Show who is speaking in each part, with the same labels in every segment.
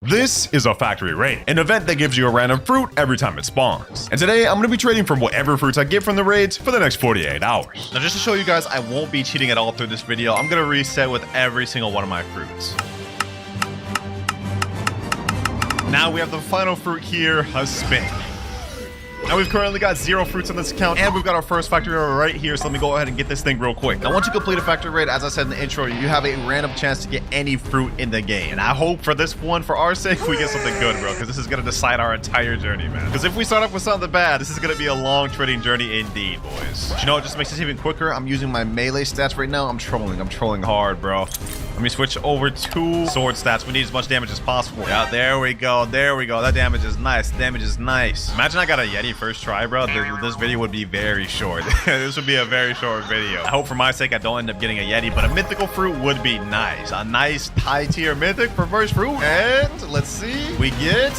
Speaker 1: This is a factory raid, an event that gives you a random fruit every time it spawns. And today I'm going to be trading from whatever fruits I get from the raids for the next 48 hours.
Speaker 2: Now just to show you guys, I won't be cheating at all through this video. I'm going to reset with every single one of my fruits. Now we have the final fruit here, a spin. Now we've currently got 0 fruits on this account, and we've got our first factory raid right here, so let me go ahead and get this thing real quick. Now once you complete a factory raid, as I said in the intro, you have a random chance to get any fruit in the game. And I hope for this one, for our sake, we get something good, bro, because this is going to decide our entire journey, man. Because if we start off with something bad, this is going to be a long trading journey indeed, boys. But you know what just makes this even quicker? I'm using my melee stats right now. I'm trolling hard, bro. Let me switch over to sword stats. We need as much damage as possible. Yeah, there we go. That damage is nice. Imagine I got a Yeti first try, bro. This video would be very short. This would be a very short video. I hope for my sake I don't end up getting a Yeti, but a mythical fruit would be nice. A nice high tier mythic for first fruit. And let's see. We get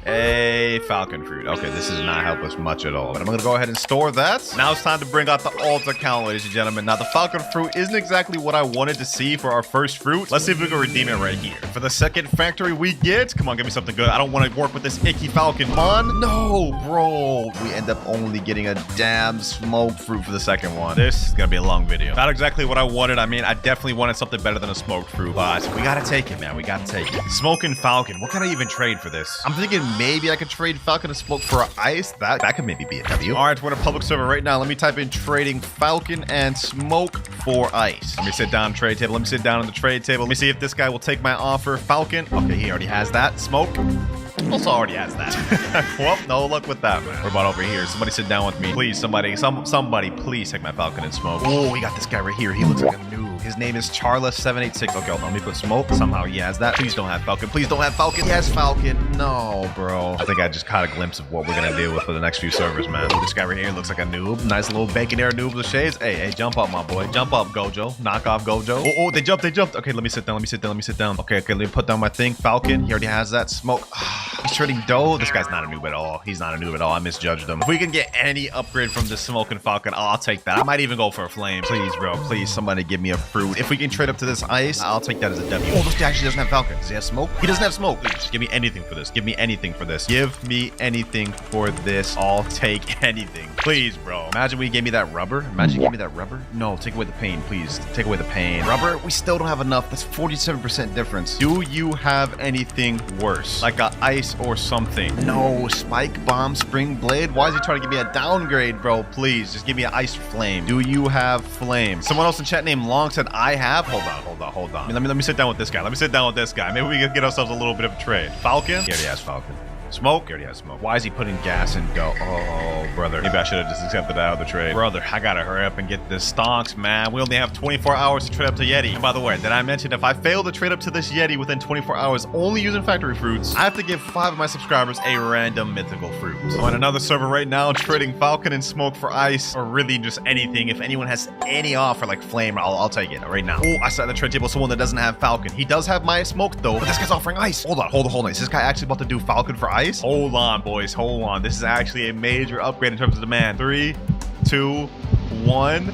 Speaker 2: a falcon fruit. Okay, this does not help us much at all, but I'm gonna go ahead and store that. Now it's time to bring out the alt account, ladies and gentlemen. Now the falcon fruit isn't exactly what I wanted to see for our first fruit. Let's see if we can redeem it right here. For the second factory we get, come on, give me something good. I don't want to work with this icky falcon. Come on. No, bro. We end up only getting a damn smoked fruit for the second one. This is gonna be a long video. Not exactly what I wanted. I mean, I definitely wanted something better than a smoked fruit, but we gotta take it, man. We gotta take it. Smoking falcon. What can I even trade for this? I'm thinking maybe I could trade falcon and smoke for ice. That could maybe be a W. All right, we're in a public server right now. Let me type in trading falcon and smoke for ice. Let me sit down trade table. Let me sit down on the trade table. Let me see if this guy will take my offer. Falcon. Okay, he already has that. Smoke also already has that. Well, no luck with that, man. What about over here? Somebody sit down with me. Please, somebody please take my falcon and smoke. Oh, we got this guy right here. He looks like a noob. His name is Charla786. Okay, let me put smoke. Somehow he has that. Please don't have falcon. Please don't have falcon. He has falcon. No, bro. I think I just caught a glimpse of what we're gonna deal with for the next few servers, man. Ooh, this guy right here looks like a noob. Nice little bacon air noob with shades. Hey, jump up, my boy. Jump up, Gojo. Knock off Gojo. Oh, they jumped. Okay, let me sit down. Okay, let me put down my thing. Falcon. He already has that. Smoke. He's trading dough. This guy's not a noob at all. He's not a noob at all. I misjudged him. If we can get any upgrade from this smoking falcon, I'll take that. I might even go for a flame. Please, bro. Please, somebody give me a fruit. If we can trade up to this ice, I'll take that as a W. Oh, this guy actually doesn't have falcon. Does he have smoke? He doesn't have smoke. Please, just give me anything for this. Give me anything for this. Give me anything for this. I'll take anything. Please, bro. Imagine we gave me that rubber. Imagine you gave me that rubber. No, take away the pain, please. Take away the pain. Rubber, we still don't have enough. That's 47% difference. Do you have anything worse? Like a ice or something? No, spike bomb, spring blade. Why is he trying to give me a downgrade, bro? Please, just give me an ice flame. Do you have flame? Someone else in chat named Long said I have. Hold on. Let me sit down with this guy. Maybe we can get ourselves a little bit of a trade. Falcon? He already has falcon. Smoke? He already has smoke. Why is he putting gas in dough? Oh, brother. Maybe I should have just accepted out of the trade. Brother, I gotta hurry up and get this stonks, man. We only have 24 hours to trade up to Yeti. And by the way, did I mention if I fail to trade up to this Yeti within 24 hours only using factory fruits, I have to give 5 of my subscribers a random mythical fruit. So on another server right now, trading falcon and smoke for ice, or really just anything. If anyone has any offer like flame, I'll take it right now. Oh, I saw the trade table someone that doesn't have falcon. He does have my smoke though, but this guy's offering ice. Hold on. Is this guy actually about to do falcon for ice? Hold on, boys. Hold on. This is actually a major upgrade in terms of demand. 3, 2, 1.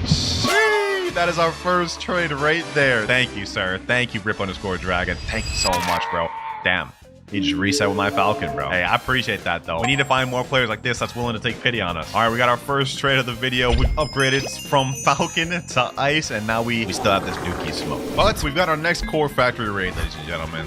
Speaker 2: Sheesh, that is our first trade right there. Thank you, sir. Thank you, Rip_Dragon. Thank you so much, bro. Damn. He just reset with my falcon, bro. Hey, I appreciate that, though. We need to find more players like this that's willing to take pity on us. All right, we got our first trade of the video. We've upgraded from falcon to ice, and now we still have this dookie smoke. But we've got our next core factory raid, ladies and gentlemen.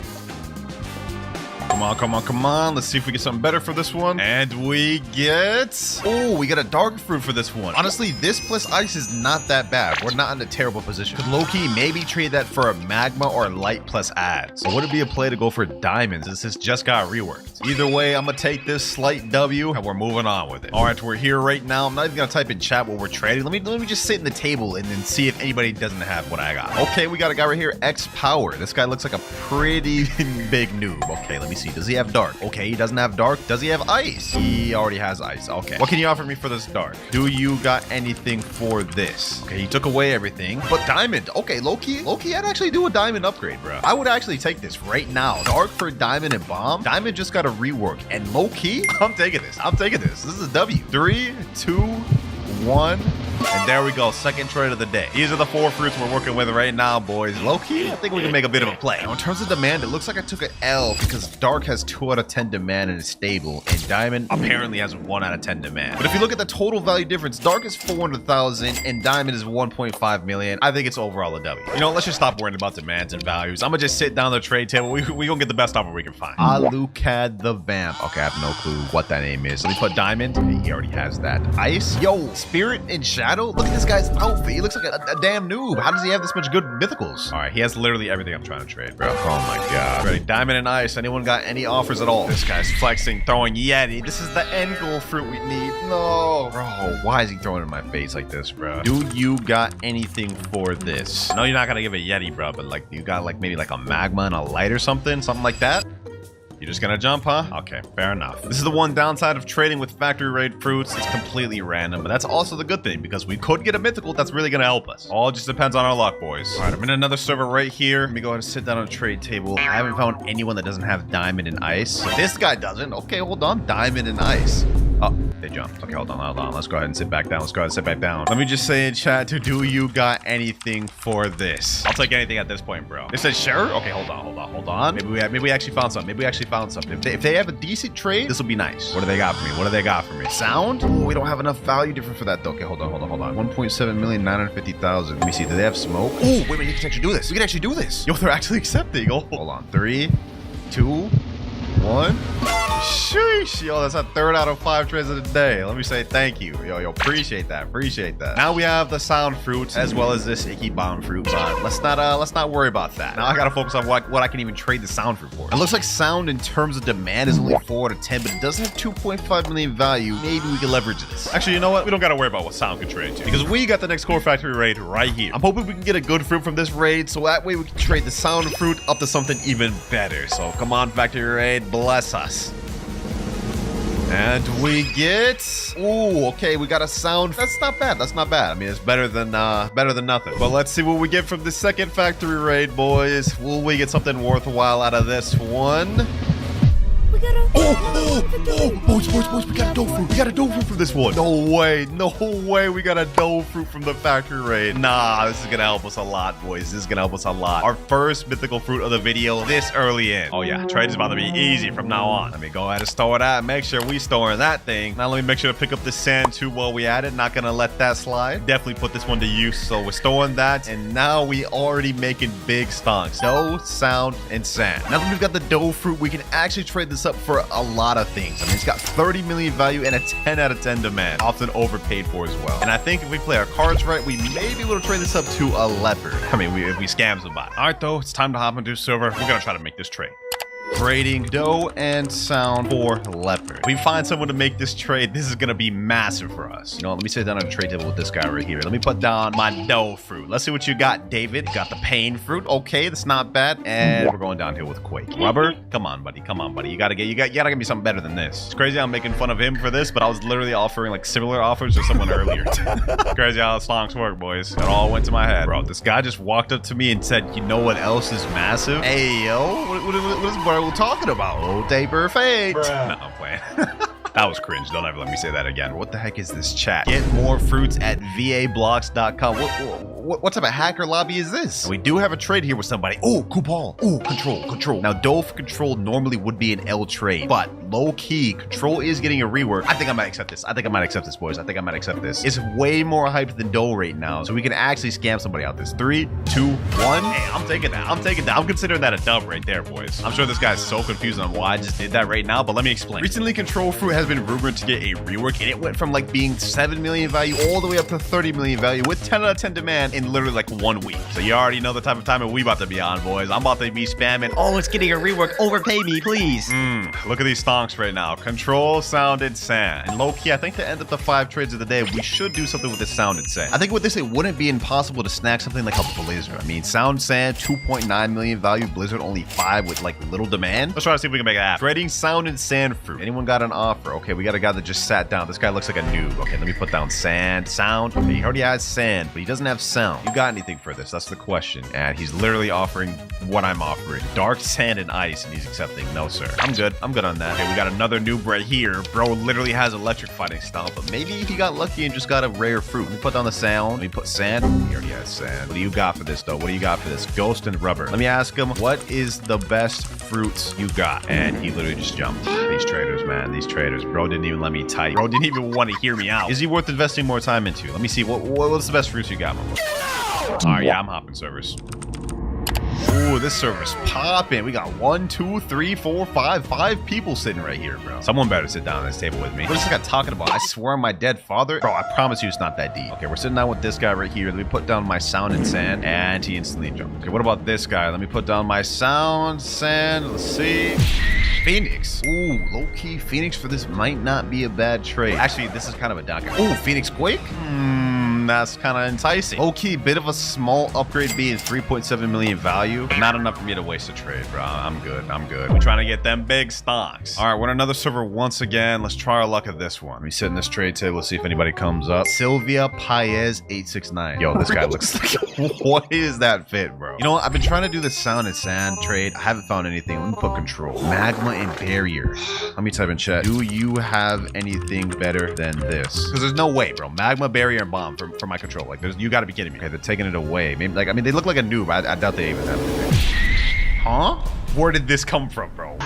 Speaker 2: Come on. Let's see if we get something better for this one. And we get... Oh, we got a dark fruit for this one. Honestly, this plus ice is not that bad. We're not in a terrible position. Could low-key maybe trade that for a magma or light plus ads. So would it be a play to go for diamonds since this just got reworked? Either way, I'm gonna take this slight W and we're moving on with it. All right, we're here right now. I'm not even gonna type in chat what we're trading. Let me just sit in the table and then see if anybody doesn't have what I got. Okay, we got a guy right here, X Power. This guy looks like a pretty big noob. Okay, let me see. Does he have dark? Okay, he doesn't have dark. Does he have ice? He already has ice. Okay. What can you offer me for this dark? Do you got anything for this? Okay, he took away everything. But diamond. Okay, low-key, I'd actually do a diamond upgrade, bro. I would actually take this right now. Dark for diamond and bomb. Diamond just got a rework. And low-key, I'm taking this. This is a W. 3, 2, 1. And there we go, second trade of the day. These are the 4 fruits we're working with right now, boys. Low-key, I think we can make a bit of a play. Now, in terms of demand, it looks like I took an L because Dark has 2 out of 10 demand and is stable, and Diamond apparently has 1 out of 10 demand. But if you look at the total value difference, Dark is 400,000 and Diamond is 1.5 million. I think it's overall a W. You know, let's just stop worrying about demands and values. I'm gonna just sit down the trade table. We gonna get the best offer we can find. Alucard the Vamp. Okay, I have no clue what that name is. Let me put Diamond. He already has that. Ice. Yo, Spirit and Shadow. Look at this guy's outfit. He looks like a damn noob. How does he have this much good mythicals? All right, he has literally everything I'm trying to trade, bro. Oh my god. Ready? Diamond and Ice. Anyone got any offers at all? This guy's flexing, throwing Yeti. This is the end goal fruit we need. No, bro. Why is he throwing it in my face like this, bro? Do you got anything for this? No, you're not gonna give a Yeti, bro. But like, you got like maybe like a magma and a light or something like that. You're just gonna jump, huh? Okay, fair enough. This is the one downside of trading with factory raid fruits. It's completely random, but that's also the good thing because we could get a mythical that's really gonna help us. All just depends on our luck, boys. All right, I'm in another server right here. Let me go ahead and sit down on a trade table. I haven't found anyone that doesn't have Diamond and Ice. So this guy doesn't. Okay, hold on. Diamond and Ice. Oh, they jumped. Okay, hold on. Let's go ahead and sit back down. Let me just say in chat, do you got anything for this? I'll take anything at this point, bro. It says sure. Okay, hold on. Maybe we actually found something. If they have a decent trade, this will be nice. What do they got for me? Sound? Oh, we don't have enough value difference for that though. Okay, hold on. 1.7 million, 950,000. Let me see. Do they have smoke? Oh, wait a minute. We can actually do this. Yo, they're actually accepting. Oh, hold on. 3, 2, 1. Sheesh, yo, that's a 3rd out of 5 trades of the day. Let me say thank you. Yo, appreciate that. Now we have the sound fruits as well as this icky bomb fruit, but let's not worry about that. Now I gotta focus on what I can even trade the sound fruit for. It looks like sound in terms of demand is only 4 out of 10, but it does have 2.5 million value. Maybe we can leverage this. Actually, you know what? We don't gotta worry about what sound can trade to because we got the next core factory raid right here. I'm hoping we can get a good fruit from this raid, so that way we can trade the sound fruit up to something even better. So come on, factory raid, bless us. And we get, ooh, okay, we got a sound. That's not bad. I mean, it's better than nothing. But let's see what we get from the second factory raid, boys. Will we get something worthwhile out of this one?
Speaker 3: We got a
Speaker 2: boys, we got a dough fruit. We got a dough fruit from this one. No way, we got a dough fruit from the factory raid. Nah, this is gonna help us a lot, boys. Our first mythical fruit of the video this early in. Oh yeah, trade is about to be easy from now on. Let me go ahead and store that. Make sure we storing that thing. Now let me make sure to pick up the sand too while we at it. Not gonna let that slide. Definitely put this one to use. So we're storing that, and now we already making big stonks. Dough, sound, and sand. Now that we've got the dough fruit, we can actually trade this up for a lot of things. I mean, it's got 30 million value and a 10 out of 10 demand, often overpaid for as well. And I think if we play our cards right, we may be able to trade this up to a leopard. I mean, if we scam somebody. All right, though, it's time to hop into a server. We're gonna try to make this trade. Trading dough and sound for leopard. If we find someone to make this trade, this is gonna be massive for us. You know, let me sit down on a trade table with this guy right here. Let me put down my dough fruit. Let's see what you got, David. Got the pain fruit. Okay, that's not bad. And we're going downhill with Quake. Rubber, come on, buddy. You gotta give me something better than this. It's crazy I'm making fun of him for this, but I was literally offering like similar offers to someone earlier. Crazy how songs work, boys. It all went to my head. Bro, this guy just walked up to me and said, you know what else is massive? Hey, yo, what is we're talking about? Oh, Daber Fate. No, I'm playing. That was cringe. Don't ever let me say that again. What the heck is this chat? Get more fruits at vablox.com. What type of hacker lobby is this? We do have a trade here with somebody. Oh, Kupal. Oh, control. Now, dough for control normally would be an L trade, but low key, control is getting a rework. I think I might accept this. Boys. It's way more hyped than dough right now, so we can actually scam somebody out this. 3, 2, 1. Hey, I'm taking that. I'm considering that a dub right there, boys. I'm sure this guy's so confused on why I just did that right now, but let me explain. Recently, control fruit has been rumored to get a rework, and it went from like being 7 million value all the way up to 30 million value with 10 out of 10 demand in literally like 1 week. So you already know the type of timing we about to be on, boys. I'm about to be spamming. Oh, it's getting a rework. Overpay me, please. Look at these stonks right now. Control, sound, and sand. And low key, I think to end up the 5 trades of the day, we should do something with the sound and sand. I think with this, it wouldn't be impossible to snag something like a blizzard. I mean, sound, sand, 2.9 million value. Blizzard only 5 with like little demand. Let's try to see if we can make it happen. Trading sound and sand fruit. Anyone got an offer? Okay, we got a guy that just sat down. This guy looks like a noob. Okay, let me put down sand, sound. Okay, he already has sand, but he doesn't have sound. sound. You got anything for this? That's the question. And he's literally offering what I'm offering. Dark sand and ice, and he's accepting. No, sir. I'm good. I'm good on that. Okay, we got another noob right here. Bro literally has electric fighting style, but maybe he got lucky and just got a rare fruit. Let me put down the sound. Let me put sand. He already has sand. What do you got for this, though? What do you got for this? Ghost and rubber. Let me ask him, what is the best fruits you got? And he literally just jumped. These traders, man. These traders. Bro didn't even let me type. Bro didn't even want to hear me out. Is he worth investing more time into? Let me see. What's the best fruits you got, my bro? All right, yeah, I'm hopping servers. Ooh, this server's popping. We got 1, 2, 3, 4, 5 people sitting right here, bro. Someone better sit down at this table with me. What is this guy talking about? I swear on my dead father. Bro, I promise you it's not that deep. Okay, we're sitting down with this guy right here. Let me put down my sound and sand, and he instantly jumped. Okay, what about this guy? Let me put down my sound, sand. Let's see. Phoenix. Ooh, low-key Phoenix for this might not be a bad trade. Actually, this is kind of a docket. Ooh, Phoenix Quake? That's kind of enticing. Low-key, bit of a small upgrade being 3.7 million value. Not enough for me to waste a trade, bro. I'm good. I'm good. We're trying to get them big stocks. All right, we're on another server once again. Let's try our luck at this one. Let me sit in this trade table. Let's see if anybody comes up. Sylvia Paez 869. Yo, this guy looks like... What is that fit, bro? You know what? I've been trying to do the sound and sand trade. I haven't found anything. Let me put control. Magma and barrier. Let me type in chat. Do you have anything better than this? Because there's no way, bro. Magma, barrier, and bomb for my control. Like, you got to be kidding me. Okay, they're taking it away. Maybe, like, I mean, they look like a noob. I doubt they even have anything. Huh? Where did this come from, bro?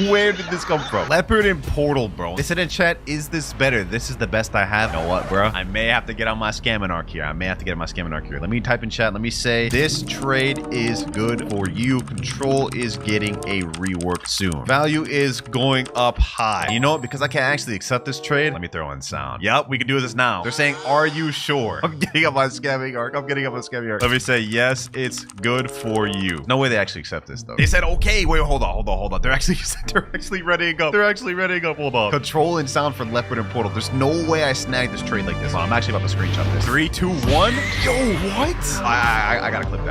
Speaker 2: Where did this come from? Leopard and Portal, bro. They said in chat, is this better? This is the best I have. You know what, bro? I may have to get on my scamming arc here. Let me type in chat. Let me say, this trade is good for you. Control is getting a rework soon. Value is going up high. You know what? Because I can't actually accept this trade, let me throw in sound. Yep, we can do this now. They're saying, are you sure? I'm getting up my scamming arc. Let me say, yes, it's good for you. No way they actually accept this, though. They said, okay, wait, hold on. They're actually readying up. Hold on. Control and sound for Leopard and Portal. There's no way I snagged this trade like this. Hold on, I'm actually about to screenshot this. 3, 2, 1. Yo, what? I gotta clip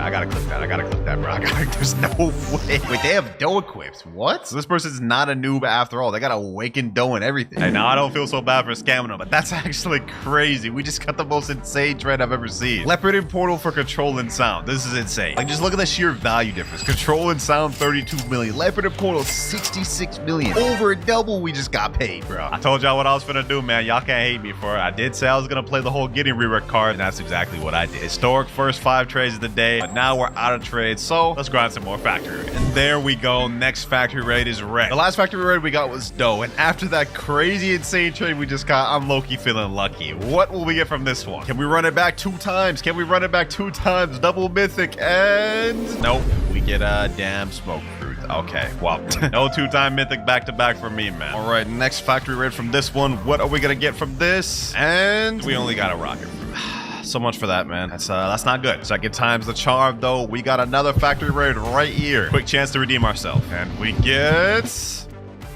Speaker 2: that, bro. There's no way. Wait, they have dough equipped. What? So this person's not a noob after all. They got awakened dough and everything. Hey, now I don't feel so bad for scamming them, but that's actually crazy. We just got the most insane trade I've ever seen. Leopard and Portal for control and sound. This is insane. Like, just look at the sheer value difference. Control and sound, 32 million. Leopard and Portal, 66 million. Over double we just got paid, bro. I told y'all what I was finna do, man. Y'all can't hate me for it. I did say I was gonna play the whole getting rework card, and that's exactly what I did. Historic first 5 trades of the day, but now we're out of trades, so let's grind some more factory. And there we go. Next factory raid is red. The last factory raid we got was dough, and after that crazy insane trade we just got, I'm low-key feeling lucky. What will we get from this one? Can we run it back 2 times? Double mythic, and nope, we get a damn smoke fruit. Okay, well, no 2-time mythic back-to-back for me, man. All right, next factory raid from this one. What are we gonna get from this? And we only got a rocket fruit. So much for that, man. That's not good. Second time's the charm, though. We got another factory raid right here. Quick chance to redeem ourselves. And we get...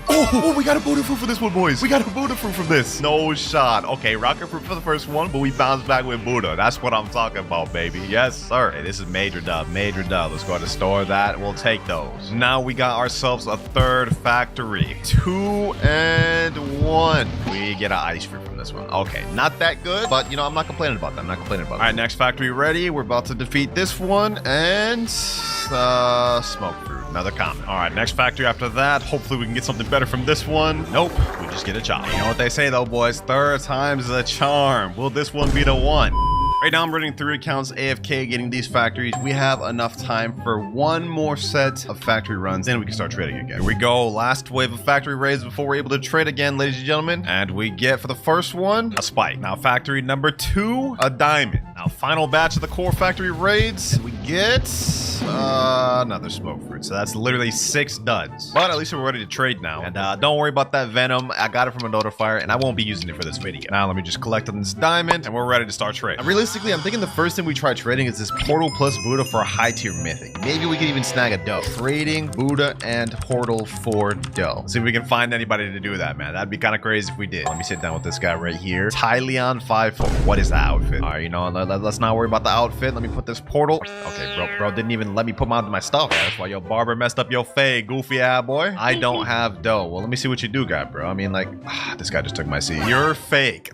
Speaker 2: Oh, we got a Buddha fruit for this one, boys. We got a Buddha fruit from this. No shot. Okay, rocket fruit for the first one, but we bounced back with Buddha. That's what I'm talking about, baby. Yes, sir. Hey, this is major dub. Let's go to the store that. We'll take those. Now we got ourselves a third factory. 2 and 1. We get an ice fruit from this one. Okay, not that good, but, you know, I'm not complaining about that. All right, next factory ready. We're about to defeat this one, and smoke fruit. Another comment. All right, next factory after that. Hopefully we can get something better from this one. Nope, we just get a chop. You know what they say though, boys? Third time's the charm. Will this one be the one? Right now I'm running 3 accounts AFK getting these factories. We have enough time for 1 more set of factory runs, then we can start trading again. Here we go. Last wave of factory raids before we're able to trade again, ladies and gentlemen. And we get for the first one a spike. Now factory number 2, a diamond. Now final batch of the core factory raids, and we get another smoke fruit. So that's literally 6 duds. But at least we're ready to trade now. And don't worry about that venom. I got it from a notifier, and I won't be using it for this video. Now let me just collect on this diamond, and we're ready to start trading. Realistically, I'm thinking the first thing we try trading is this Portal plus Buddha for a high tier mythic. Maybe we could even snag a dough. Trading Buddha and Portal for dough. See if we can find anybody to do that, man. That'd be kind of crazy if we did. Let me sit down with this guy right here. Tyleon 5-4. What is the outfit? All right, you know, let's not worry about the outfit. Let me put this portal. Okay, bro didn't even let me put my stuff. Yeah, that's why your barber messed up your fade, goofy ass boy. I don't have dough. Well, let me see what you do got, bro. I mean, like, this guy just took my seat. You're fake.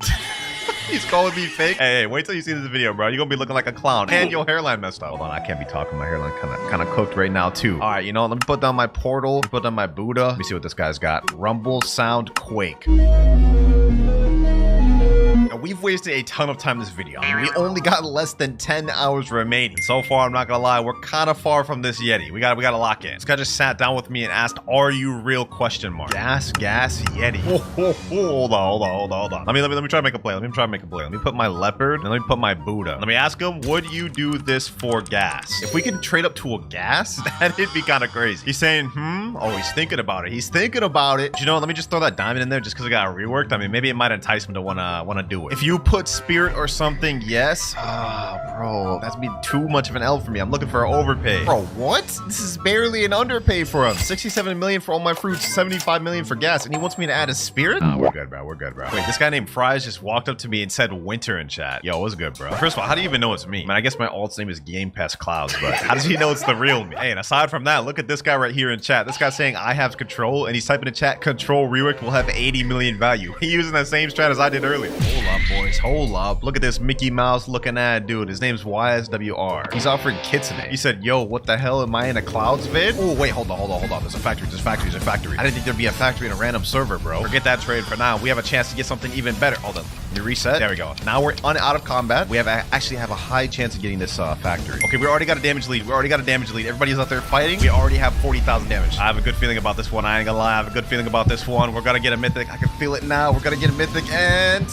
Speaker 2: He's calling me fake. Hey, wait till you see this video, bro. You're gonna be looking like a clown and your hairline messed up. Hold on, I can't be talking. My hairline kind of cooked right now too. All right, you know what? Let me put down my portal. Let me put down my Buddha. Let me see what this guy's got. Rumble, sound, quake. Now, we've wasted a ton of time in this video. I mean, we only got less than 10 hours remaining. So far, I'm not gonna lie, we're kind of far from this Yeti. We gotta lock in. This guy just sat down with me and asked, "Are you real?" question mark. Gas Yeti. Hold on. Let me try to make a play. Let me put my leopard and let me put my Buddha. Let me ask him, would you do this for gas? If we can trade up to a gas, that'd be kind of crazy. He's saying, Oh, he's thinking about it. But you know, let me just throw that diamond in there just because I got reworked. I mean, maybe it might entice him to wanna do it. If you put spirit or something, yes. Bro, that's be too much of an L for me. I'm looking for an overpay. Bro, what? This is barely an underpay for him. 67 million for all my fruits, 75 million for gas, and he wants me to add a spirit? Nah, we're good, bro. Wait, this guy named Fries just walked up to me and said winter in chat. Yo, what's good, bro? First of all, how do you even know it's me? I mean, I guess my alt's name is Game Pass Clouds, but how does he know it's the real me? Hey, and aside from that, look at this guy right here in chat. This guy's saying I have control, and he's typing in chat, control rework will have 80 million value. He using that same strat as I did earlier. Hold up, boys. Hold up. Look at this Mickey Mouse looking at dude. His name's YSWR. He's offering Kitsune. He said, yo, what the hell? Am I in a Clouds vid? Oh, wait, hold on. There's a factory. There's a factory. I didn't think there'd be a factory in a random server, bro. Forget that trade for now. We have a chance to get something even better. Hold on. Let me reset. There we go. Now we're out of combat. We actually have a high chance of getting this factory. Okay, we already got a damage lead. Everybody's out there fighting. We already have 40,000 damage. I have a good feeling about this one. I ain't gonna lie. I have a good feeling about this one. We're gonna get a mythic. I can feel it now. We're gonna get a mythic and...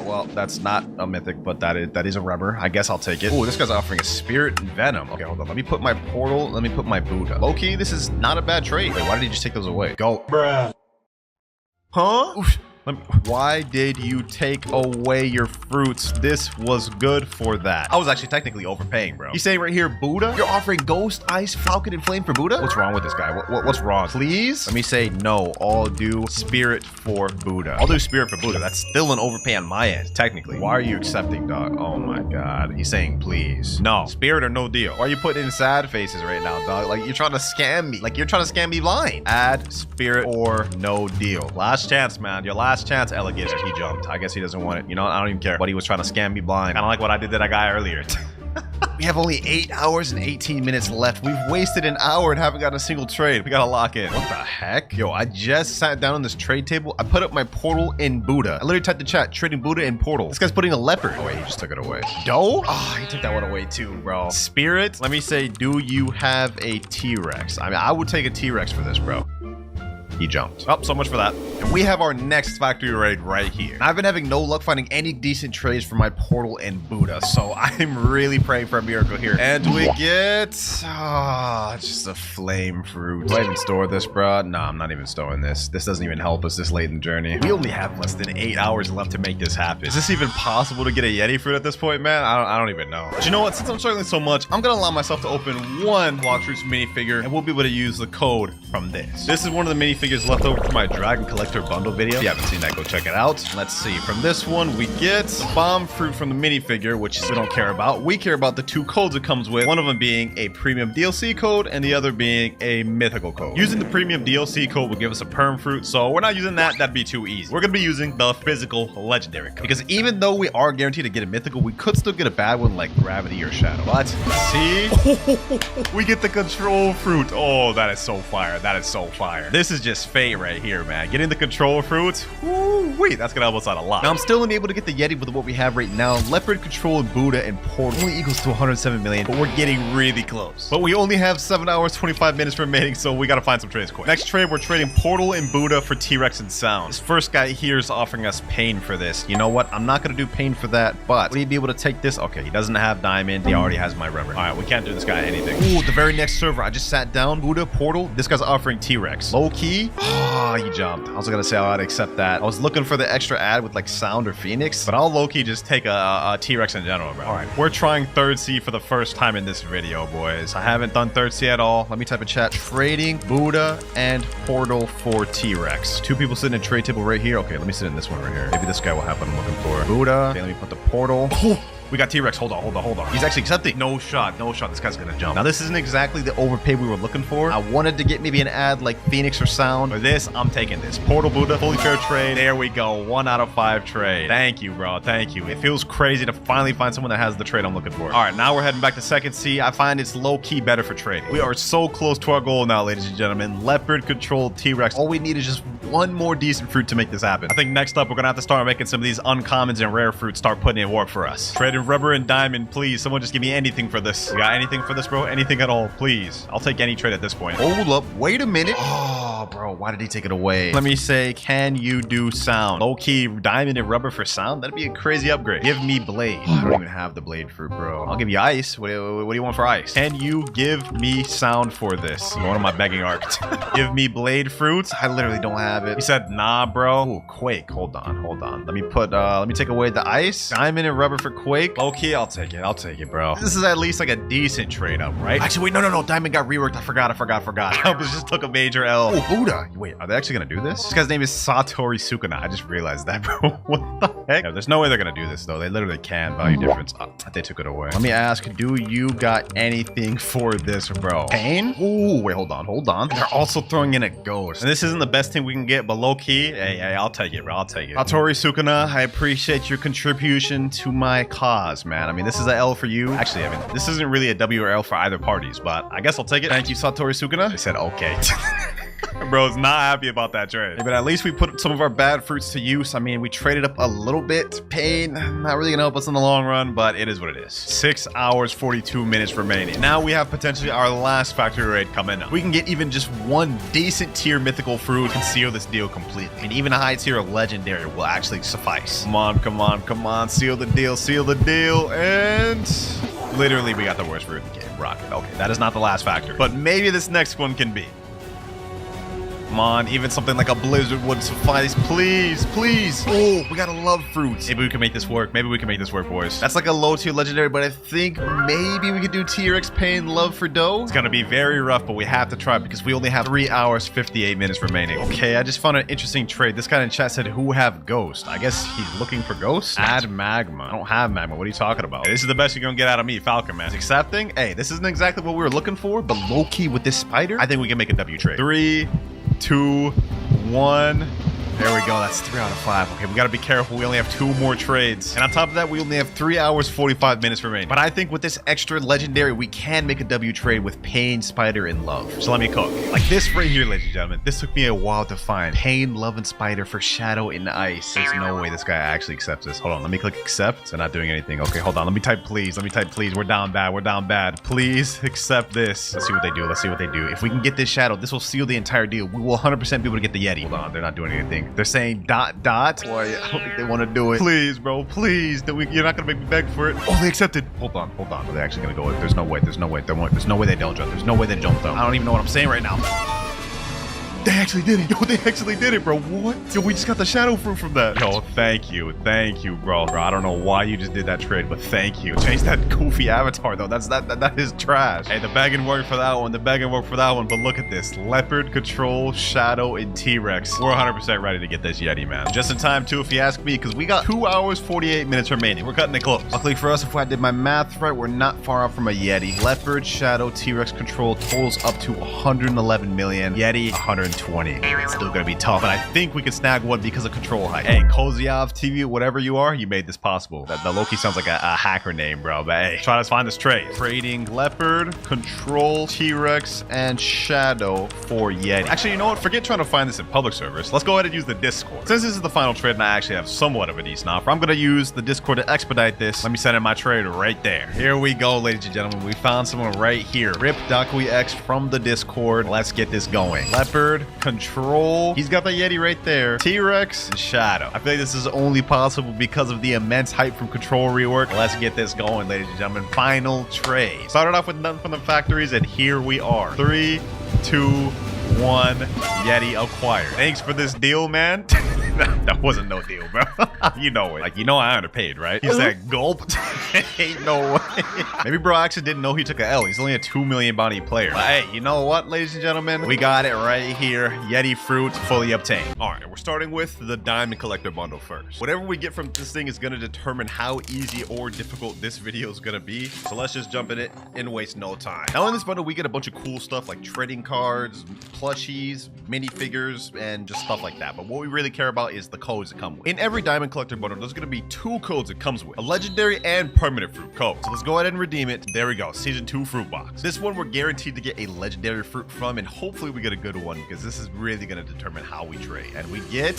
Speaker 2: well, that's not a mythic, but that is a rubber. I guess I'll take it. Oh, this guy's offering a spirit and venom. Okay, hold on. Let me put my portal. Let me put my Buddha. Low-key, this is not a bad trade. Wait, why did he just take those away? Go. Bruh. Huh? Oof. Why did you take away your fruits? This was good for that. I was actually technically overpaying, bro. He's saying right here, Buddha? You're offering Ghost, Ice, Falcon, and Flame for Buddha? What's wrong with this guy? What's wrong? Please? Let me say no. I'll do Spirit for Buddha. I'll do Spirit for Buddha. That's still an overpay on my end, technically. Why are you accepting, dog? Oh my god. He's saying please. No. Spirit or no deal. Why are you putting in sad faces right now, dog? Like, you're trying to scam me. Like, you're trying to scam me blind. Add Spirit or no deal. Last chance, man. Your last chance, alligator. He jumped. I guess he doesn't want it. You know, I don't even care. But he was trying to scam me blind. Kind of like what I did to that guy earlier. We have only 8 hours and 18 minutes left. We've wasted an hour and haven't gotten a single trade. We gotta lock in. What the heck? Yo, I just sat down on this trade table. I put up my portal in Buddha. I literally typed in chat, trading Buddha in portal. This guy's putting a leopard. Oh wait, he just took it away. Doe? Oh, he took that one away too, bro. Spirit? Let me say, do you have a T-Rex? I mean, I would take a T-Rex for this, bro. He jumped. Oh, so much for that. And we have our next factory raid right here. I've been having no luck finding any decent trades for my portal and Buddha, so I'm really praying for a miracle here. And we get just a flame fruit. Do I even store this, bro? No, I'm not even storing this. This doesn't even help us this late in the journey. We only have less than 8 hours left to make this happen. Is this even possible to get a Yeti fruit at this point, man? I don't even know. But you know what? Since I'm struggling so much, I'm gonna allow myself to open one Blox Fruits minifigure, and we'll be able to use the code from this. This is one of the minifigures left over from my Dragon Collector bundle video. If you haven't seen that, go check it out. Let's see. From this one, we get bomb fruit from the minifigure, which we don't care about. We care about the 2 codes it comes with, one of them being a premium DLC code and the other being a mythical code. Using the premium DLC code will give us a perm fruit, so we're not using that. That'd be too easy. We're gonna be using the physical legendary code, because even though we are guaranteed to get a mythical, we could still get a bad one like gravity or shadow. But see, we get the control fruit. Oh, that is so fire. That is so fire. This is just fate right here, man. Getting the control fruits, wait, that's gonna help us out a lot. Now I'm still unable to get the Yeti with what we have right now. Leopard, control, and Buddha and portal only equals to 107 million, but we're getting really close. But we only have 7 hours 25 minutes remaining, so we gotta find some trades quick. Next trade, we're trading portal and Buddha for T-Rex and sound. This first guy here is offering us pain for this. You know what? I'm not gonna do pain for that, but would he be able to take this? Okay, he doesn't have diamond. He already has my rubber. All right, we can't do this guy anything. Ooh, the very next server, I just sat down. Buddha, portal. This guy's offering T-Rex. Low key. Oh, he jumped. I was gonna say I'd accept that. I was looking for the extra ad with like sound or phoenix, but I'll low-key just take a T-Rex in general, bro. All right, we're trying third C for the first time in this video, boys. I haven't done third C at all. Let me type in chat. Trading Buddha and portal for T-Rex. 2 people sitting in trade table right here. Okay, let me sit in this one right here. Maybe this guy will have what I'm looking for. Buddha. Okay, let me put the portal. We got T-Rex. Hold on. He's actually accepting. No shot. This guy's gonna jump. Now, this isn't exactly the overpay we were looking for. I wanted to get maybe an ad like Phoenix or Sound. For this, I'm taking this. Portal Buddha, fully fair trade. There we go. 1 out of 5 trade. Thank you, bro. Thank you. It feels crazy to finally find someone that has the trade I'm looking for. All right, now we're heading back to second C. I find it's low-key better for trading. We are so close to our goal now, ladies and gentlemen. Leopard controlled T-Rex. All we need is just one more decent fruit to make this happen. I think next up, we're gonna have to start making some of these uncommons and rare fruits start putting in work for us. Trading rubber and diamond, please. Someone just give me anything for this. You got anything for this, bro? Anything at all, please. I'll take any trade at this point. Hold up. Wait a minute. Oh, bro. Why did he take it away? Let me say, can you do sound? Low-key diamond and rubber for sound? That'd be a crazy upgrade. Give me blade. I don't even have the blade fruit, bro. I'll give you ice. What do you want for ice? Can you give me sound for this? One of my begging arcs. Give me blade fruits. I literally don't have it. He said, nah, bro. Ooh, quake. Hold on. Let me take away the ice. Diamond and rubber for quake. Okay, I'll take it, bro. This is at least like a decent trade up, right? Actually, wait, no. Diamond got reworked. I forgot. I just took a major L. Oh, Buddha. Wait, are they actually gonna do this? This guy's name is Satori Sukuna. I just realized that, bro. What the heck? Yeah, there's no way they're gonna do this, though. They literally can. Value difference. Oh, they took it away. Let me ask, do you got anything for this, bro? Pain? Ooh, wait, hold on. They're also throwing in a ghost. And this isn't the best thing we can get, but low-key, hey, I'll take it, bro. I'll take it. Satori Sukuna, I appreciate your contribution to my cause, man. I mean, this is an L for you. Actually, I mean, this isn't really a W or L for either parties, but I guess I'll take it. Thank you, Satori Sukuna. They said, okay. Bro's not happy about that trade. But at least we put some of our bad fruits to use. I mean, we traded up a little bit. Pain, not really gonna help us in the long run, but it is what it is. 6 hours, 42 minutes remaining. Now we have potentially our last factory raid coming up. We can get even just one decent tier mythical fruit and seal this deal completely. And even a high tier legendary will actually suffice. Come on. Seal the deal. And literally, we got the worst fruit in the game. Rocket. Okay, that is not the last factor, but maybe this next one can be. Come on, even something like a blizzard would suffice. Please. Oh, we gotta love fruits. Maybe we can make this work. Boys. That's like a low tier legendary, but I think maybe we could do T-Rex pain love for dough. It's gonna be very rough, but we have to try because we only have 3 hours, 58 minutes remaining. Okay, I just found an interesting trade. This guy in chat said, who have ghost? I guess he's looking for ghosts? Add magma. I don't have magma. What are you talking about? Hey, this is the best you're gonna get out of me, Falcon Man. Accepting? Hey, this isn't exactly what we were looking for, but low-key with this spider, I think we can make a W trade. 3, 2, 1. There we go. That's 3 out of 5. Okay, we got to be careful. We only have 2 more trades. And on top of that, we only have 3 hours, 45 minutes remaining. But I think with this extra legendary, we can make a W trade with Pain, Spider, and Love. So let me cook. Like this right here, ladies and gentlemen. This took me a while to find. Pain, Love, and Spider for Shadow and Ice. There's no way this guy actually accepts this. Hold on. Let me click accept. They're not doing anything. Okay, hold on. Let me type please. We're down bad. Please accept this. Let's see what they do. If we can get this Shadow, this will seal the entire deal. We will 100% be able to get the Yeti. Hold on. They're not doing anything. They're saying ... Boy, I don't think they want to do it. Please, bro, please. You're not going to make me beg for it. Oh, they accepted. Hold on. Are they actually going to go with it? There's no way. There's no way they don't jump. I don't even know what I'm saying right now. They actually did it. Yo, they actually did it, bro. What? Yo, we just got the shadow fruit from that. Yo, thank you, bro. I don't know why you just did that trade, but thank you. Change that goofy avatar, though. That is trash. Hey, the begging worked for that one. But look at this. Leopard, Control, Shadow, and T-Rex. We're 100% ready to get this Yeti, man. Just in time, too, if you ask me, because we got 2 hours, 48 minutes remaining. We're cutting it close. Luckily for us, if I did my math right, we're not far off from a Yeti. Leopard, Shadow, T-Rex, Control totals up to 111 million. Yeti, 120. It's still gonna be tough, but I think we can snag one because of control height. Hey, Koziov TV, whatever you are, you made this possible. That Loki sounds like a hacker name, bro, but hey, try to find this trade. Trading Leopard, Control, T-Rex, and Shadow for Yeti. Actually, you know what? Forget trying to find this in public servers. Let's go ahead and use the Discord. Since this is the final trade and I actually have somewhat of a decent offer, I'm gonna use the Discord to expedite this. Let me send in my trade right there. Here we go, ladies and gentlemen. We found someone right here. Rip DakuiX from the Discord. Let's get this going. Leopard, Control. He's got the Yeti right there. T-Rex and Shadow. I feel like this is only possible because of the immense hype from Control rework. Let's get this going, ladies and gentlemen. Final trade. Started off with none from the factories, and here we are. 3, 2, 1. Yeti acquired. Thanks for this deal, man. That wasn't no deal, bro. You know it. Like, you know I underpaid, right? He said gulp. Ain't no way. Maybe bro actually didn't know he took a L. He's only a 2 million bounty player. But hey, you know what, ladies and gentlemen? We got it right here. Yeti fruit fully obtained. All right, we're starting with the diamond collector bundle first. Whatever we get from this thing is going to determine how easy or difficult this video is going to be. So let's just jump in it and waste no time. Now in this bundle, we get a bunch of cool stuff like trading cards, plushies, minifigures, and just stuff like that. But what we really care about is the codes that come with. In every diamond collector bundle, there's going to be 2 codes it comes with, a legendary and permanent fruit code. So let's go ahead and redeem it. There we go, season 2 fruit box. This one we're guaranteed to get a legendary fruit from, and hopefully we get a good one because this is really going to determine how we trade. And we get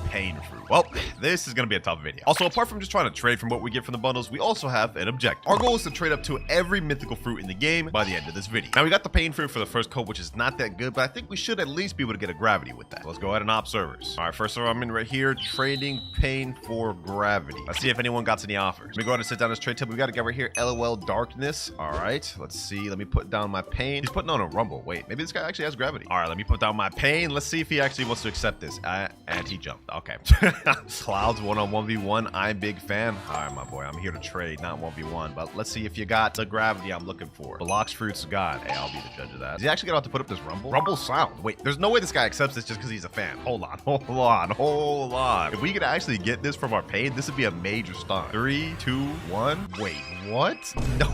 Speaker 2: pain fruit. Well, this is going to be a tough video. Also, apart from just trying to trade from what we get from the bundles, we also have an objective. Our goal is to trade up to every mythical fruit in the game by the end of this video. Now we got the pain fruit for the first code, which is not that good, but I think we should at least be able to get a gravity with that. So let's go ahead and opt servers. All right, first of all, I'm in right here, trading pain for gravity. Let's see if anyone got any offers. Let me go ahead and sit down this trade table. We got to get right here, LOL darkness. All right, let's see. Let me put down my pain. He's putting on a rumble. Wait, maybe this guy actually has gravity. All right, let me put down my pain. Let's see if he actually wants to accept this. And he jumped. Okay. Clouds 1-on-1v1. I'm a big fan. All right, my boy. I'm here to trade, not 1v1. But let's see if you got the gravity I'm looking for. Blox fruits God. Hey, I'll be the judge of that. Is he actually gonna have to put up this rumble? Rumble sound. Wait, there's no way this guy accepts this just because he's a fan. Hold on. If we could actually get this from our pain, this would be a major stunt. 3, 2, 1. Wait, what? No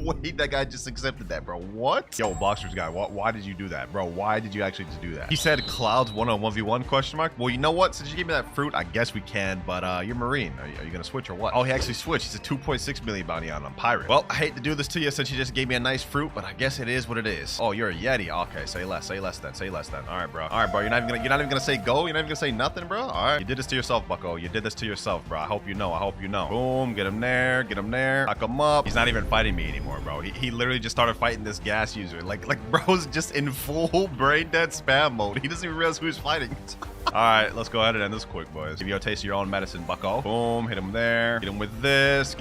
Speaker 2: way. That guy just accepted that, bro. What? Yo, Blox fruits guy. Why did you do that, bro? Why did you actually just do that? He said Clouds 1-on-1v1 question mark. Well, you know what? Since you gave me that fruit, I guess we can, but you're Marine. Are you gonna switch or what? Oh, he actually switched. He's a 2.6 million bounty on Pirate. Well, I hate to do this to you since you just gave me a nice fruit, but I guess it is what it is. Oh, you're a Yeti. Okay, say less then. All right, bro. You're not even gonna say go. You're not even gonna say nothing, bro. All right, you did this to yourself, Bucko. You did this to yourself, bro. I hope you know. Boom, get him there. Lock him up. He's not even fighting me anymore, bro. He literally just started fighting this gas user. Like bro's just in full brain dead spam mode. He doesn't even realize who he's fighting. All right, let's go ahead and end this quick, boys. Give you a taste of your own medicine, Bucko. Boom, hit him there. Get him with this.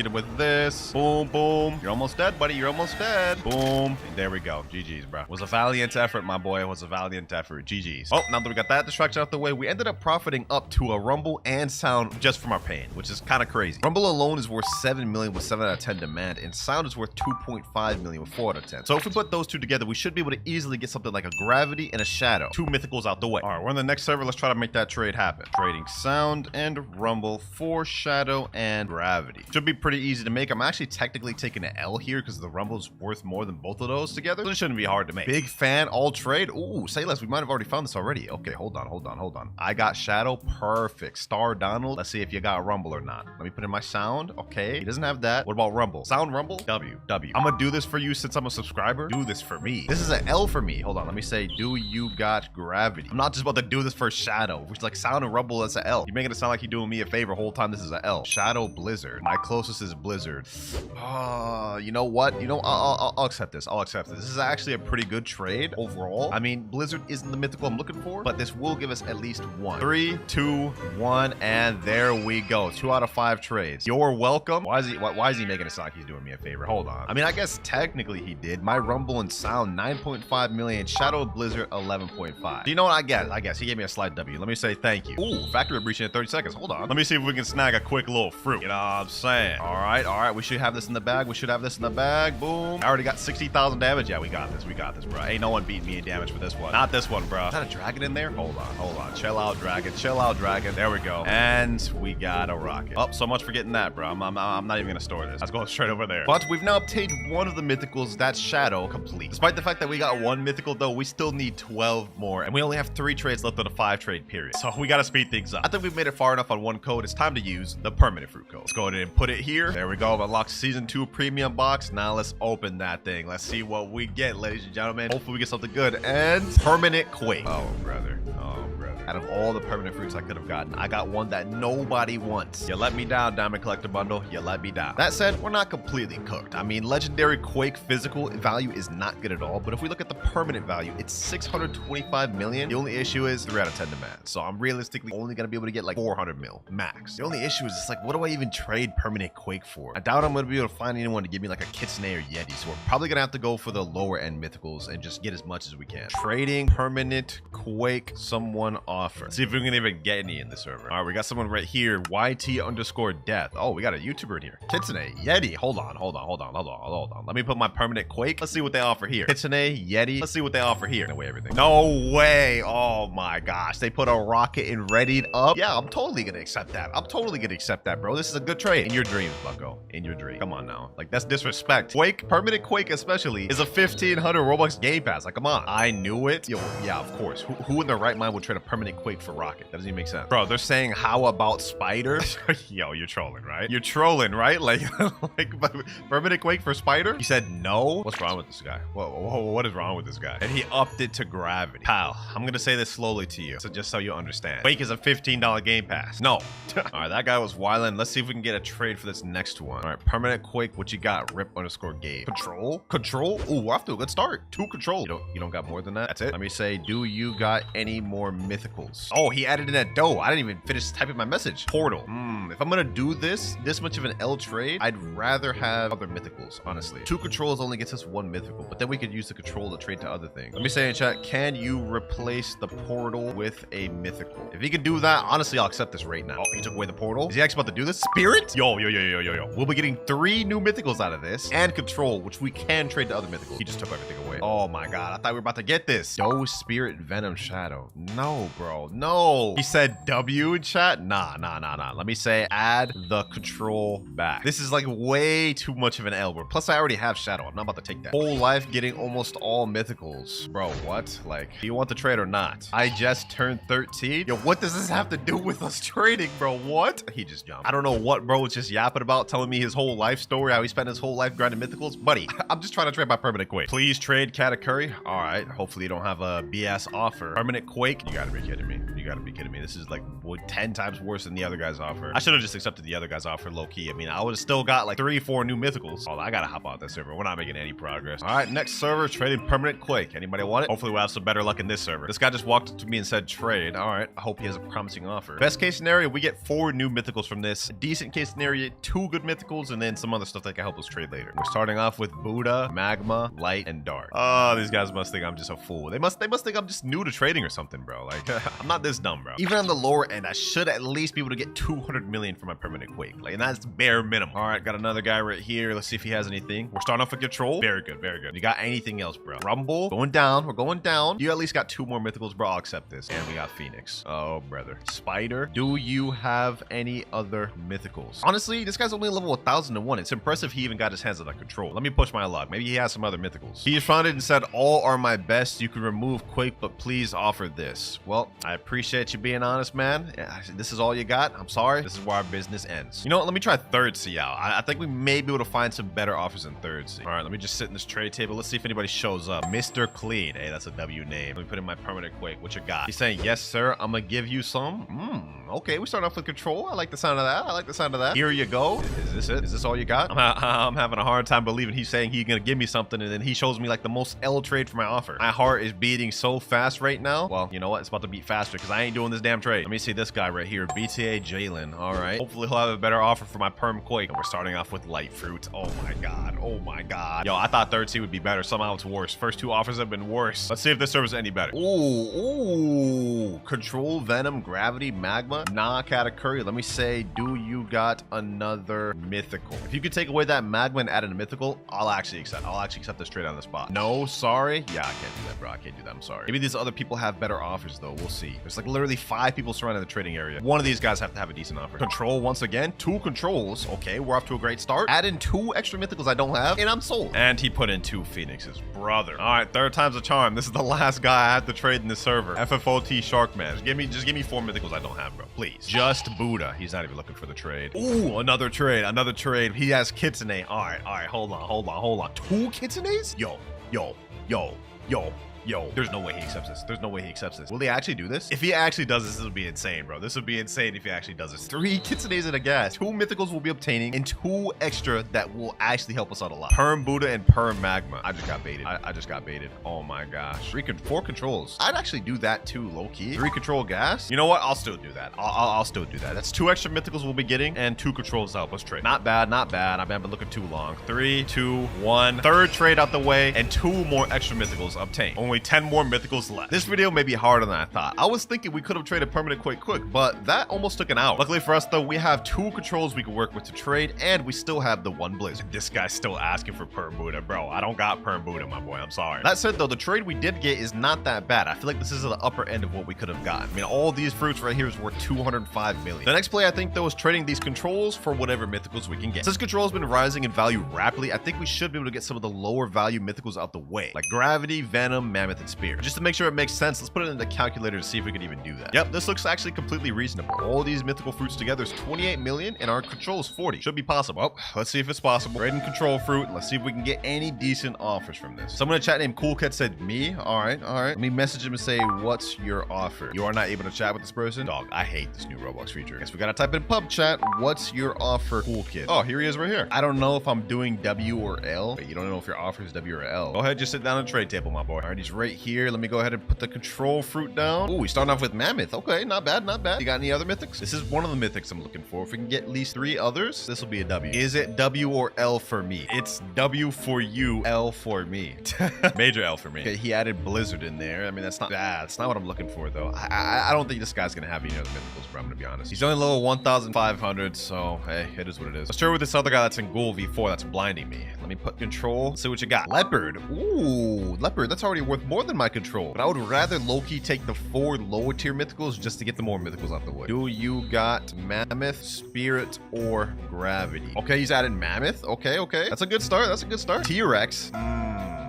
Speaker 2: Boom, boom. You're almost dead, buddy. You're almost dead. Boom. And there we go. GG's, bro. Was a valiant effort, my boy. Was a valiant effort. GG's. Oh, now that we got that distraction out the way, we ended up profiting up to a rumble and sound just from our pain, which is kind of crazy. Rumble alone is worth 7 million with 7 out of 10 demand, and sound is worth 2.5 million with 4 out of 10. So if we put those two together, we should be able to easily get something like a gravity and a shadow. 2 mythicals out the way. All right, we're on the next server. Let's try to make that trade happen. Trading sound and rumble for shadow and gravity. Should be pretty easy to make. I'm actually technically taking an L here because the rumble's worth more than both of those together. So it shouldn't be hard to make. Big fan, all trade. Ooh, say less. We might have already found this already. Okay, hold on. I got shadow. Perfect. Star Donald. Let's see if you got rumble or not. Let me put in my sound. Okay, he doesn't have that. What about rumble? Sound rumble? W. I'm gonna do this for you since I'm a subscriber. Do this for me. This is an L for me. Hold on. Let me say, do you got gravity? I'm not just about to do this for shadow, which like sound and rumble, that's an L. You're making it sound like you're doing me a favor whole time. This is an L. Shadow Blizzard. My closest is Blizzard. You know what? I'll accept this. This is actually a pretty good trade overall. I mean, Blizzard isn't the mythical I'm looking for, but this will give us at least one. 3, 2, 1, and there we go. 2 out of 5 trades. You're welcome. Why is he making it sound like he's doing me a favor? Hold on. I mean, I guess technically he did. My rumble and sound 9.5 million. Shadow Blizzard 11.5. Do you know what? I guess he gave me a slight W. Let me say thank you. Ooh, factory breach in 30 seconds. Hold on. Let me see if we can snag a quick little fruit. You know what I'm saying? All right. We should have this in the bag. Boom. I already got 60,000 damage. Yeah, we got this, bro. Ain't no one beating me in damage for this one. Not this one, bro. Is that a dragon in there? Hold on. Chill out, dragon. There we go. And we got a rocket. Oh, so much for getting that, bro. I'm not even gonna store this. Let's go straight over there. But we've now obtained one of the mythicals, that's shadow, complete. Despite the fact that we got 1 mythical, though, we still need 12 more, and we only have 3 trades left on a 5 trade period. So we gotta speed things up. I think we've made it far enough on one code. It's time to use the permanent fruit code. Let's go ahead and put it here. There we go. Unlock season 2 premium box. Now let's open that thing. Let's see what we get, ladies and gentlemen. Hopefully we get something good. And permanent quake. Oh, brother. Out of all the permanent fruits I could have gotten, I got one that nobody wants. You let me down, Diamond Collector Bundle. You let me down. That said, we're not completely cooked. I mean, legendary Quake physical value is not good at all, but if we look at the permanent value, it's 625 million. The only issue is 3 out of 10 demand. hands. So I'm realistically only gonna be able to get like 400 mil max. The only issue is it's like, what do I even trade permanent quake for? I doubt I'm gonna be able to find anyone to give me like a kitsune or yeti. So we're probably gonna have to go for the lower end mythicals and just get as much as we can. Trading permanent quake, someone offer. See if we can even get any in the server. All right, we got someone right here. YT_death. Oh, we got a YouTuber in here. Kitsune, yeti. Hold on. Let me put my permanent quake. Let's see what they offer here. Kitsune, yeti. Let's see what they offer here. No way, everything. No way. Oh my gosh. They put a rocket and readied up. Yeah, I'm totally gonna accept that. I'm totally gonna accept that, bro. This is a good trade. In your dreams, bucko. In your dream. Come on now. Like, that's disrespect. Quake, permanent quake especially, is a 1500 Robux game pass. Like, come on. I knew it. Yo, yeah, of course. Who in their right mind would trade a permanent quake for rocket? That doesn't even make sense. Bro, they're saying, how about spider? Yo, you're trolling, right? You're trolling, right? Like, like permanent quake for spider? He said no. What's wrong with this guy? Whoa, what is wrong with this guy? And he upped it to gravity. Pal, I'm gonna say this slowly to you, so just so you understand. Quake is a $15 game pass. No. All right, that guy was wildin'. Let's see if we can get a trade for this next one. All right, permanent quake. What you got? Rip_Gabe. Control. Ooh, we're off to a good start. 2 control. You don't got more than that? That's it. Let me say, do you got any more mythicals? Oh, he added in that dough. I didn't even finish typing my message. Portal. If I'm gonna do this much of an L trade, I'd rather have other mythicals, honestly. 2 controls only gets us 1 mythical, but then we could use the control to trade to other things. Let me say in chat, can you replace the portal with a mythical? If he can do that, honestly, I'll accept this right now. Oh, he took away the portal? Is he actually about to do this? Spirit? Yo. We'll be getting 3 new mythicals out of this, and control, which we can trade to other mythicals. He just took everything away. Oh my god, I thought we were about to get this. Yo, Spirit, Venom, Shadow. No, bro, no. He said W in chat? Nah. Let me say, add the control back. This is like way too much of an L word. Plus, I already have Shadow. I'm not about to take that. Whole life getting almost all mythicals. Bro, what? Like, do you want the trade or not? I just turned 13. Yo, what does this have to do with us trading, bro? What? He just jumped. I don't know what bro was just yapping about, telling me his whole life story, how he spent his whole life grinding mythicals. Buddy, I'm just trying to trade my permanent quake. Please trade Katakuri. All right. Hopefully you don't have a BS offer. Permanent quake. You gotta be kidding me. This is like 10 times worse than the other guy's offer. I should have just accepted the other guy's offer low key. I mean, I would have still got like 3-4 new mythicals. Oh, I gotta hop out that server. We're not making any progress. All right, next server, trading permanent quake. Anybody want it? Hopefully we'll have some better luck in this server. This guy just walked up to me and said trade. All right, I hope he has a promising offer. Best case scenario, we get 4 new mythicals from this. Decent case scenario, 2 good mythicals, and then some other stuff that can help us trade later. We're starting off with Buddha, Magma, Light, and Dark. Oh, these guys must think I'm just a fool. They must think I'm just new to trading or something, bro. Like, I'm not this dumb, bro. Even on the lower end, I should at least be able to get 200 million for my permanent quake. Like, and that's bare minimum. All right, got another guy right here. Let's see if he has anything. We're starting off with control. Very good. You got anything else, bro? Rumble, going down. We're going down. You at least got 2 more mythicals, bro. I'll accept this. And we got Phoenix. Oh, brother. Spider. Do you have any other mythicals? Honestly, this guy's only level 1001. It's impressive he even got his hands on that control. Let me push my luck. Maybe he has some other mythicals. He responded and said, all are my best. You can remove quake, but please offer this. Well, I appreciate you being honest, man. This is all you got? I'm sorry. This is where our business ends. You know what? Let me try third C out. I think we may be able to find some better offers in third C. All right, let me just sit in this trade table. Let's see if anybody shows up. Mr. Clean. Hey, that's a W name. Let me put in my permanent quake. What you got? He's saying, yes, sir. I'm gonna give you some. Okay, we start off with control. I like the sound of that. Here you go. Is this it? Is this all you got? I'm having a hard time believing he's saying he's gonna give me something and then he shows me like the most L trade for my offer. My heart is beating so fast right now. Well, you know what? It's about to beat faster because I ain't doing this damn trade. Let me see this guy right here. BTA Jalen. All right. Hopefully he'll have a better offer for my perm quake. And we're starting off with light fruit. Oh my god. Yo, I thought third C would be better. Somehow it's worse. First 2 offers have been worse. Let's see if this server's any better. Ooh. Control, Venom, Gravity, Magma. Nah, Katakuri. Let me say, do you got another mythical? If you could take away that Magma and add in a mythical, I'll actually accept this trade on the spot. No, sorry. Yeah, I can't do that, bro. I can't do that. I'm sorry. Maybe these other people have better offers though. We'll see. There's like literally 5 people surrounding the trading area. One of these guys have to have a decent offer. Control once again. 2 controls. Okay, we're off to a great start. Add in 2 extra mythicals I don't have, and I'm sold. And he put in 2 Phoenixes. Brother. All right, third time's a charm. This is the last guy I have to trade in this server. FFOT Sharkman. Just give me 4 mythicals I don't have, bro. Please. Just Buddha. He's not even looking for the trade. Ooh, another trade. He has Kitsune. All right. Hold on. 2 Kitsunes? Yo. Yo, there's no way he accepts this. There's no way he accepts this. Will he actually do this? If he actually does this, this would be insane, bro. This would be insane if he actually does this. 3 kitsunes and a gas. 2 mythicals we'll be obtaining and 2 extra that will actually help us out a lot. Perm Buddha and Perm Magma. I just got baited. I just got baited. Oh my gosh. 4 controls. I'd actually do that too, low key. 3 control gas. You know what? I'll still do that. I'll still do that. That's 2 extra mythicals we'll be getting and 2 controls to help us trade. Not bad, not bad. I've been looking too long. 3, 2, 1. Third trade out the way and 2 more extra mythicals obtained. Only 10 more mythicals left. This video may be harder than I thought. I was thinking we could have traded permanent quick, but that almost took an hour. Luckily for us though, we have 2 controls we can work with to trade and we still have the 1 blizzard. This guy's still asking for Perm Buddha. Bro, I don't got Perm Buddha, my boy. I'm sorry. That said though, the trade we did get is not that bad. I feel like this is the upper end of what we could have gotten. I mean, all these fruits right here is worth 205 million. The next play I think though is trading these controls for whatever mythicals we can get. Since control has been rising in value rapidly, I think we should be able to get some of the lower value mythicals out the way, like Gravity, Venom, Mammoth, and Spear. Just to make sure it makes sense, let's put it in the calculator to see if we can even do that. Yep, this looks actually completely reasonable. All these mythical fruits together is 28 million and our control is 40. Should be possible. Well, let's see if it's possible. Trade and control fruit. Let's see if we can get any decent offers from this. Someone in chat named Cool Cat said me. All right. Let me message him and say, what's your offer? You are not able to chat with this person? Dog, I hate this new Roblox feature. Guess we gotta type in pub chat. What's your offer, Cool Kid? Oh, here he is right here. I don't know if I'm doing W or L. Wait, you don't know if your offer is W or L. Go ahead, just sit down on the trade table, my boy. All right, he's right here. Let me go ahead and put the control fruit down. Oh, we starting off with Mammoth. Okay, not bad, not bad. You got any other mythics? This is one of the mythics I'm looking for. If we can get at least 3 others, this will be a W. Is it W or L for me? It's W for you, L for me. Major L for me. Okay, he added Blizzard in there. I mean, that's not bad. That's not what I'm looking for, though. I don't think this guy's gonna have any other mythicals, bro. I'm gonna be honest. He's only level 1,500, so hey, it is what it is. Let's trade with this other guy that's in Ghoul V4 that's blinding me. Let me put control. Let's see what you got. Leopard. Ooh, Leopard. That's already worth more than my control. But I would rather low-key take the 4 lower tier mythicals just to get the more mythicals out the way. Do you got Mammoth, Spirit, or Gravity? Okay, he's added Mammoth. Okay. That's a good start. That's a good start. T-Rex.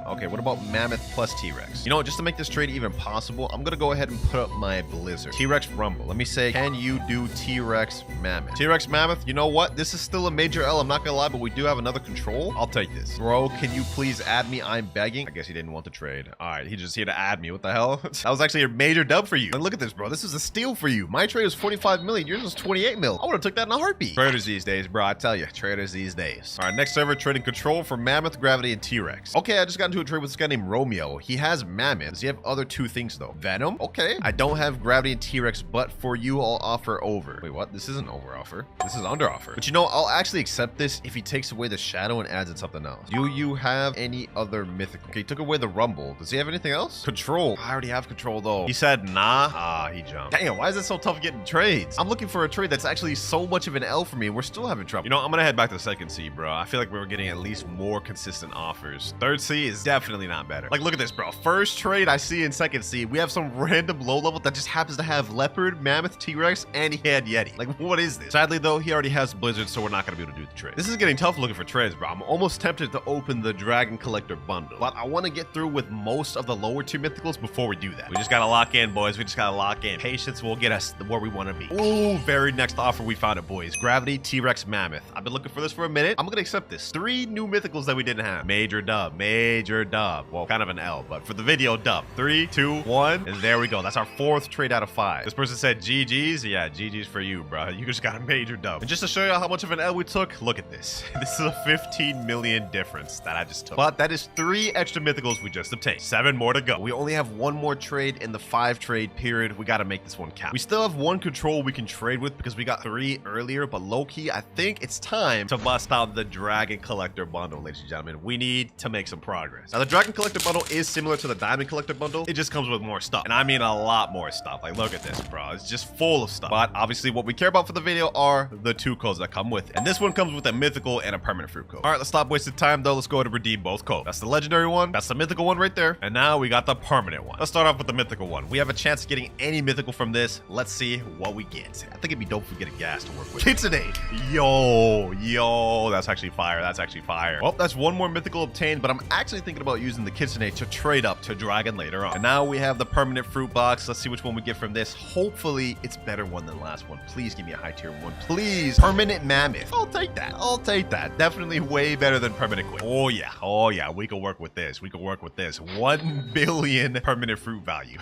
Speaker 2: Okay, what about Mammoth plus T-Rex? You know what, just to make this trade even possible, I'm gonna go ahead and put up my Blizzard. T-Rex Rumble. Let me say, can you do T-Rex Mammoth? T-Rex Mammoth, you know what? This is still a major L, I'm not gonna lie, but we do have another control. I'll take this. Bro, can you please add me? I'm begging. I guess he didn't want to trade. All right, he's just here to add me. What the hell? That was actually a major dub for you. And look at this, bro. This is a steal for you. My trade was 45 million. Yours was 28 mil. I would have took that in a heartbeat. Traders these days, bro. I tell you, traders these days. All right, next server, trading control for Mammoth, Gravity, and T-Rex. Okay, I just got into a trade with this guy named Romeo. He has Mammoth. Does he have other 2 things though? Venom? Okay. I don't have Gravity and T-Rex, but for you, I'll offer over. Wait, what? This isn't over offer. This is under offer. But you know, I'll actually accept this if he takes away the shadow and adds in something else. Do you have any other mythical? Okay, he took away the Rumble. Does he have anything else? Control. I already have control though. He said nah. Ah, he jumped. Damn, why is it so tough getting trades? I'm looking for a trade that's actually so much of an L for me and we're still having trouble. You know, I'm gonna head back to the second C, bro. I feel like we're getting at least more consistent offers. Third C is definitely not better. Like, look at this, bro. First trade I see in second C, we have some random low level that just happens to have Leopard, Mammoth, T-Rex, and he had Yeti. Like, what is this? Sadly though, he already has Blizzard, so we're not gonna be able to do the trade. This is getting tough looking for trades, bro. I'm almost tempted to open the Dragon Collector bundle, but I want to get through with most of the lower tier mythicals before we do that. We just gotta lock in, boys. We just gotta lock in. Patience will get us where we want to be. Ooh, very next offer we found it, boys. Gravity, T-Rex, Mammoth. I've been looking for this for a minute. I'm gonna accept this. 3 new mythicals that we didn't have. Major dub. Major dub. Well, kind of an L, but for the video, dub. 3, 2, 1, and there we go. That's our 4th trade out of 5. This person said GG's. Yeah, GG's for you, bro. You just got a major dub. And just to show you how much of an L we took, look at this. This is a 15 million difference that I just took. But that is 3 extra mythicals we just obtained. 7 more to go. We only have 1 more trade in the 5 trade period. We got to make this one count. We still have 1 control we can trade with because we got 3 earlier, but low-key, I think it's time to bust out the Dragon Collector bundle, ladies and gentlemen. We need to make some progress. Now, the Dragon Collector bundle is similar to the Diamond Collector bundle. It just comes with more stuff, and I mean a lot more stuff. Like, look at this, bro. It's just full of stuff. But obviously, what we care about for the video are the 2 codes that come with it. And this one comes with a mythical and a permanent fruit code. All right, let's stop wasting time, though. Let's go ahead and redeem both codes. That's the legendary one. That's the mythical one right there. And now we got the permanent one. Let's start off with the mythical one. We have a chance of getting any mythical from this. Let's see what we get. I think it'd be dope if we get a gas to work with. Kitsune. Yo, that's actually fire. That's actually fire. Well, that's 1 more mythical obtained, but I'm actually thinking thinking about using the kitsune to trade up to dragon later on. And now we have the permanent fruit box. Let's see which one we get from this. Hopefully it's better one than the last one. Please give me a high tier one. Please. Permanent mammoth. I'll take that. I'll take that. Definitely way better than permanent quick. Oh yeah. Oh yeah. We can work with this. We can work with this. 1 billion permanent fruit value.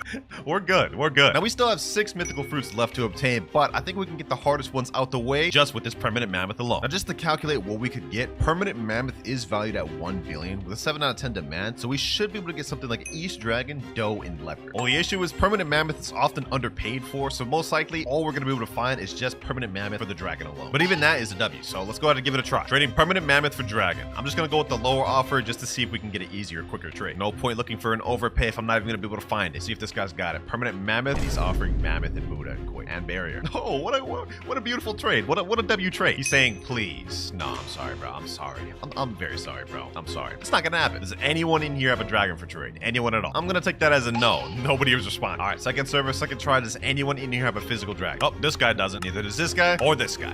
Speaker 2: We're good. We're good. Now we still have 6 mythical fruits left to obtain, but I think we can get the hardest ones out the way just with this permanent mammoth alone. Now just to calculate what we could get, permanent mammoth is valued at 1 billion with a 7 out of 10 demand, so we should be able to get something like East Dragon, Doe, and Leopard. Only issue is permanent mammoth is often underpaid for, so most likely all we're going to be able to find is just permanent mammoth for the dragon alone. But even that is a W, so let's go ahead and give it a try. Trading permanent mammoth for dragon. I'm just going to go with the lower offer just to see if we can get an easier, quicker trade. No point looking for an overpay if I'm not even going to be able to find it. See if this guy's got it. Permanent mammoth, he's offering mammoth and Buddha and quick and barrier. Oh, what a beautiful trade. What a W trade. He's saying, please. No, I'm sorry, bro. I'm sorry. I'm very sorry, bro. I'm sorry. It's not gonna happen. Does anyone in here have a dragon for trade? Anyone at all? I'm gonna take that as a no. Nobody was responding. All right, second server, second try. Does anyone in here have a physical dragon? Oh, this guy doesn't. Neither does this guy or this guy.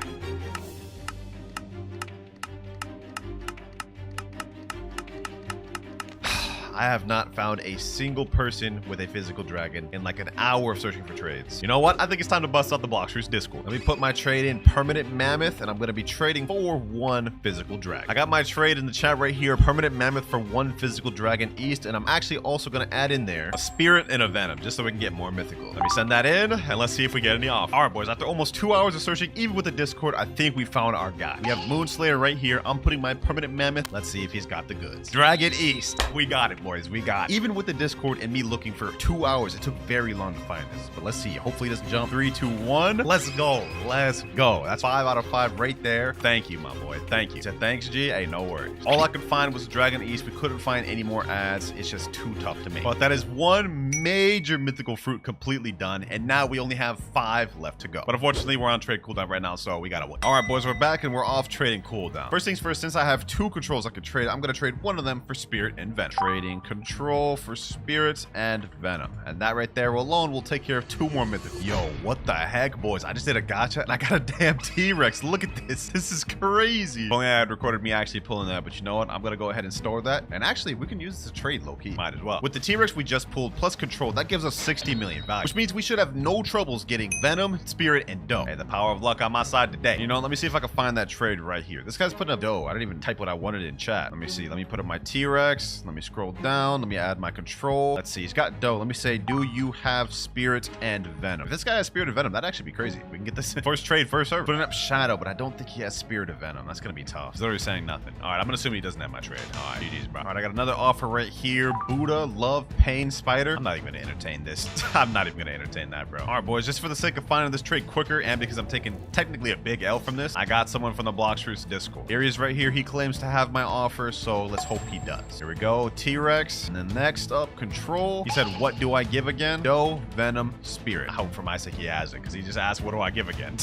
Speaker 2: I have not found a single person with a physical dragon in like an hour of searching for trades. You know what? I think it's time to bust out the Blox Discord. Let me put my trade in permanent mammoth, and I'm going to be trading for 1 physical dragon. I got my trade in the chat right here. Permanent mammoth for 1 physical dragon east, and I'm actually also going to add in there a spirit and a venom just so we can get more mythical. Let me send that in, and let's see if we get any off. All right, boys. After almost 2 hours of searching, even with the Discord, I think we found our guy. We have Moonslayer right here. I'm putting my permanent mammoth. Let's see if he's got the goods. Dragon east. We got it, boys. We got it. Even with the Discord and me looking for 2 hours, it took very long to find this. But let's see. Hopefully it doesn't jump. 3, 2, 1. Let's go. Let's go. That's 5 out of 5 right there. Thank you, my boy. Thank you. He said, thanks, G. Hey, no worries. All I could find was Dragon East. We couldn't find any more ads. It's just too tough to make. But that is 1 major mythical fruit completely done. And now we only have 5 left to go. But unfortunately, we're on trade cooldown right now, so we gotta wait. All right, boys, we're back and we're off trading cooldown. First things first, since I have 2 controls I could trade, I'm gonna trade one of them for Spirit and Venom. Trading control for Spirit and Venom. And that right there alone will take care of 2 more mythicals. Yo, what the heck, boys? I just did a gacha and I got a damn T-Rex. Look at this. This is crazy. If only I had recorded me actually pulling that, but you know what? I'm gonna go ahead and store that. And actually, we can use this to trade low-key. Might as well. With the T-Rex we just pulled plus control, that gives us 60 million value, which means we should have no troubles getting Venom, Spirit, and Doe. Hey, the power of luck on my side today. You know, let me see if I can find that trade right here. This guy's putting up Doe. I didn't even type what I wanted in chat. Let me see. Let me put up my T-Rex. Let me scroll down. Let me add my control. Let's see. He's got Doe. Let me say, do you have Spirit and Venom? If this guy has Spirit and Venom, that'd actually be crazy. We can get this first trade, first serve. Putting up Shadow, but I don't think he has Spirit of Venom. That's gonna be tough. He's literally saying nothing. All right, I'm gonna assume he doesn't have my trade. All right, GG's, bro. All right, I got another offer right here. Buddha, Love, Pain, Spider. I'm not even gonna entertain this. I'm not even gonna entertain that, bro. All right, boys, just for the sake of finding this trade quicker and because I'm taking technically a big L from this, I got someone from the Blox Discord. Here he is right here. He claims to have my offer, so let's hope he does. Here we go, T-Rex. And then next up, Control. He said, what do I give again? Doe, Venom, Spirit. I hope for my sake he has it, because he just asked, what do I give again?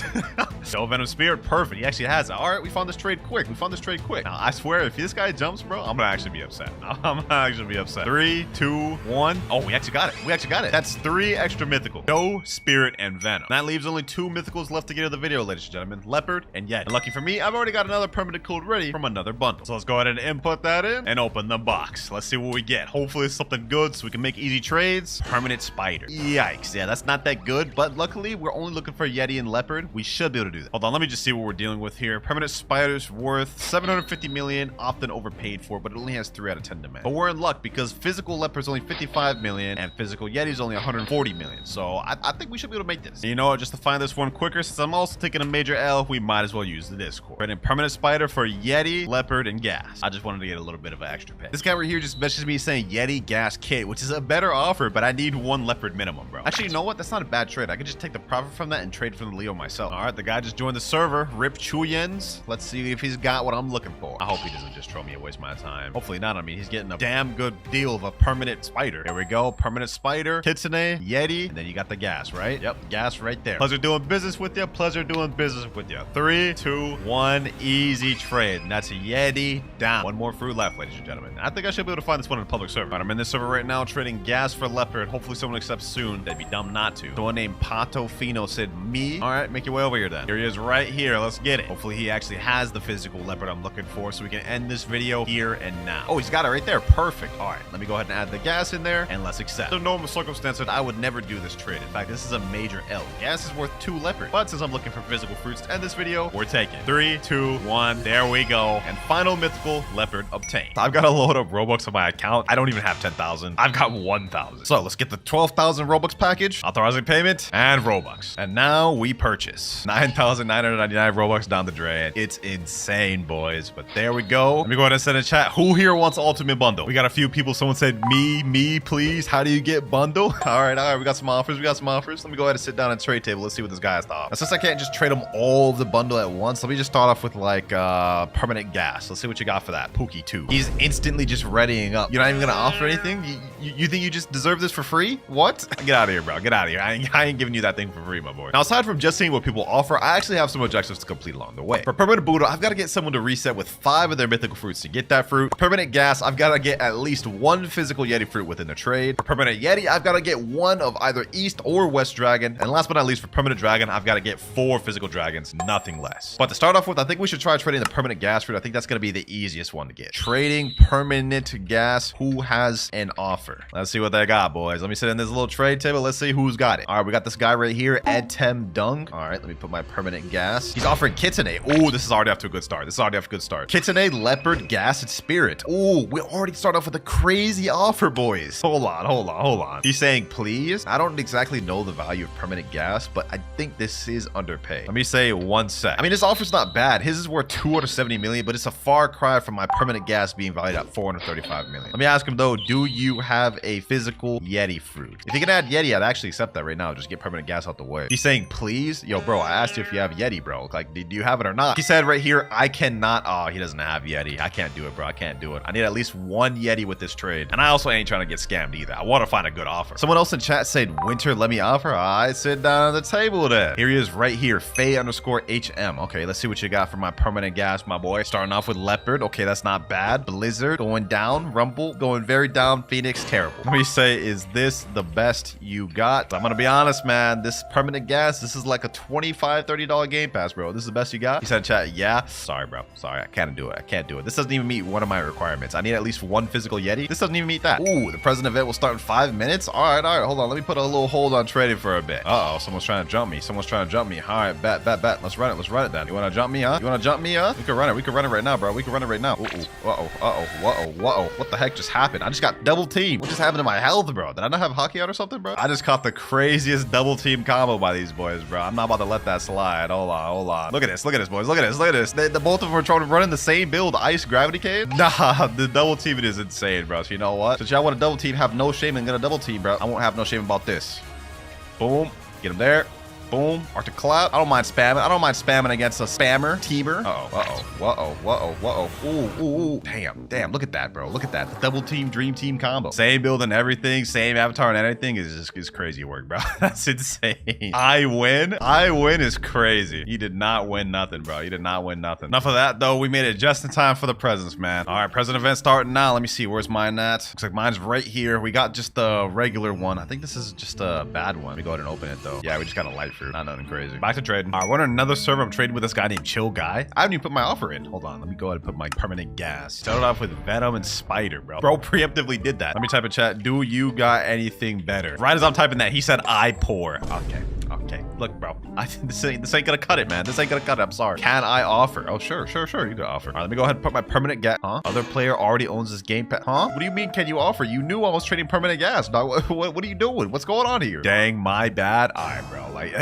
Speaker 2: Doe, Venom, Spirit. Perfect. He actually has it. All right, we found this trade quick. We found this trade quick. Now, I swear, if this guy jumps, bro, I'm gonna actually be upset. I'm gonna actually be upset. 3, 2, 1. Oh, we actually got it. We actually got it. That's 3 extra mythical. Doe, Spirit, and Venom. That leaves only 2 mythicals left to get to the video, ladies and gentlemen. Leopard and Yeti. And lucky for me, I've already got another permanent code ready from another bundle. So let's go ahead and input that in and open the box. Let's see what we get. Hopefully it's something good so we can make easy trades. Permanent Spider. Yikes. Yeah, that's not that good, but luckily we're only looking for Yeti and Leopard. We should be able to do that. Hold on, let me just see what we're dealing with here. Permanent Spider's worth 750 million, often overpaid for, but it only has 3 out of 10 demand. But we're in luck because physical Leopard's only 55 million and physical Yeti's only 140 million. So I think we should be able to make this. And you know what? Just to find this one quicker, since I'm also taking a major L, we might as well use the Discord. Right, in Permanent Spider for Yeti, Leopard, and Gas. I just wanted to get a little bit of an extra pay. This guy right here just messaged me saying Yeti, Gas, Kit, which is a better offer, but I need 1 Leopard minimum, bro. Actually, you know what? That's not a bad trade. I could just take the profit from that and trade from the Leo myself. All right, the guy just joined the server. Rip Chuyens. Let's see if he's got what I'm looking for. I hope he doesn't just troll me and waste my time. Hopefully not. I mean, he's getting a damn good deal of a permanent spider. Here we go. Permanent Spider, Kitsune, Yeti, and then you got the Gas, right? Yep, Gas right there. Pleasure doing business with you. Pleasure doing business with you. 3, 2, 1. Easy trade. And that's a Yeti down. 1 more fruit left, ladies and gentlemen. I think I should be able to find this one one in the public server. All right, I'm in this server right now trading gas for leopard. Hopefully someone accepts soon. They'd be dumb not to. Someone named Pato Fino said me. All right, make your way over here then. Here he is right here. Let's get it. Hopefully he actually has the physical leopard I'm looking for so we can end this video here and now. Oh, he's got it right there. Perfect. All right, let me go ahead and add the gas in there and let's accept. Under normal circumstances, I would never do this trade. In fact, this is a major L. Gas is worth 2 leopard. But since I'm looking for physical fruits to end this video, we're taking 3, 2, 1. There we go. And final mythical leopard obtained. I've got a load of Robux on my account. I don't even have 10,000. I've got 1,000. So let's get the 12,000 Robux package, authorizing payment, and Robux. And now we purchase 9,999 Robux down the drain. It's insane, boys. But there we go. Let me go ahead and send a chat. Who here wants ultimate bundle? We got a few people. Someone said me, please. How do you get bundle? All right. We got some offers. Let me go ahead and sit down at trade table. Let's see what this guy has to offer. Since I can't just trade them all of the bundle at once, let me just start off with like permanent gas. Let's see what you got for that. Pookie 2. He's instantly just readying up. You're not even gonna offer anything? You think you just deserve this for free? What? Get out of here, bro. Get out of here. I ain't giving you that thing for free, my boy. Now, aside from just seeing what people offer, I actually have some objectives to complete along the way. For permanent Buddha, I've got to get someone to reset with 5 of their mythical fruits to get that fruit. For permanent gas, I've got to get at least 1 physical Yeti fruit within the trade. For permanent Yeti, I've got to get 1 of either East or West Dragon. And last but not least, for permanent Dragon, I've got to get 4 physical dragons, nothing less. But to start off with, I think we should try trading the permanent gas fruit. I think that's going to be the easiest one to get. Trading permanent gas. Who has an offer? Let's see what they got, boys. Let me sit in this little trade table. Let's see who's got it. All right, we got this guy right here, Edtem Dung. All right, let me put my permanent gas. He's offering Kitsune. Oh, this is already off to a good start. Kitsune, leopard, gas, and spirit. Oh, we already start off with a crazy offer, boys. Hold on. He's saying, please. I don't exactly know the value of permanent gas, but I think this is underpaid. Let me say 1 sec. I mean, this offer's not bad. His is worth 270 million, but it's a far cry from my permanent gas being valued at 435 million. Let me ask him though, do you have a physical Yeti fruit? If you can add Yeti, I'd actually accept that right now. Just get permanent gas out the way. He's saying, please? Yo, bro, I asked you if you have Yeti, bro. Like, do you have it or not? He said right here, I cannot. Oh, he doesn't have Yeti. I can't do it, bro. I can't do it. I need at least 1 Yeti with this trade. And I also ain't trying to get scammed either. I want to find a good offer. Someone else in chat said, Winter, let me offer. I sit down at the table then. Here he is right here, Faye_HM. Okay, let's see what you got for my permanent gas, my boy. Starting off with leopard. Okay, that's not bad. Blizzard going down. Rumble going very down. Phoenix terrible. Let me say, is this the best you got? I'm gonna be honest, man. This permanent gas, this is like a $25-$30 game pass, bro. This is the best you got? He said in chat, yeah. Sorry, bro. Sorry, I can't do it. This doesn't even meet one of my requirements. I need at least 1 physical Yeti. This doesn't even meet that. Ooh, the present event will start in 5 minutes. All right. Hold on. Let me put a little hold on trading for a bit. Uh-oh, someone's trying to jump me. All right, bet. Let's run it then. You want to jump me, huh? We can run it right now, bro. Uh-oh. What the heck just happened? I just got double teamed. What just happened to my health, bro? Did I not have hockey out or something, bro? I just caught the craziest double team combo by these boys, bro. I'm not about to let that slide. Hold on. Look at this, boys. Look at this. The both of them are trying to run in the same build, ice gravity cave. Nah, the double teaming is insane, bro. So you know what? Since y'all want to double team, have no shame and gonna double team, bro. I won't have no shame about this. Boom. Get him there. Boom. Arctic Cloud. I don't mind spamming against a spammer. Teamer. Uh-oh. Ooh. Damn. Look at that, bro. Look at that. The double team, dream team combo. Same build and everything. Same avatar and everything is crazy work, bro. That's insane. I win is crazy. He did not win nothing, bro. Enough of that, though. We made it just in time for the presents, man. All right, present event starting now. Let me see. Where's mine at? Looks like mine's right here. We got just the regular one. I think this is just a bad one. Let me go ahead and open it, though. Yeah, we just got a light fruit. Not nothing crazy. Back to trading. All right, we're on another server. I'm trading with this guy named Chill Guy. I haven't even put my offer in. Hold on. Let me go ahead and put my permanent gas. Started off with Venom and Spider, bro. Bro preemptively did that. Let me type in chat. Do you got anything better? Right as I'm typing that, he said, I pour. Okay. Look, bro. This ain't gonna cut it, man. This ain't gonna cut it. I'm sorry. Can I offer? Oh, sure. You can offer. All right, let me go ahead and put my permanent gas. Huh? Other player already owns this game pass. Huh? What do you mean, can you offer? You knew I was trading permanent gas, dog. What are you doing? What's going on here? Dang, my bad. All right, bro. Like,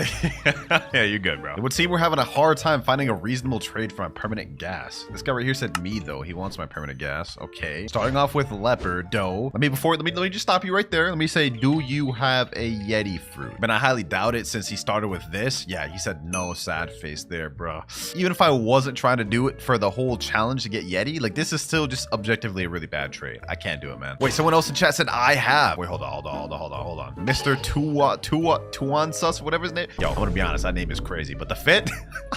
Speaker 2: yeah, you're good, bro. It would seem we're having a hard time finding a reasonable trade for my permanent gas. This guy right here said me, though. He wants my permanent gas. Okay. Starting off with leopard, dough. Let me just stop you right there. Let me say, do you have a Yeti fruit? But I highly doubt it since he started with this. Yeah, he said no, sad face there, bro. Even if I wasn't trying to do it for the whole challenge to get Yeti, like this is still just objectively a really bad trade. I can't do it, man. Wait, someone else in chat said I have. Wait, hold on. Mr. Tuan Sus, whatever server's name. Yo, I'm gonna be honest, that name is crazy, but the fit,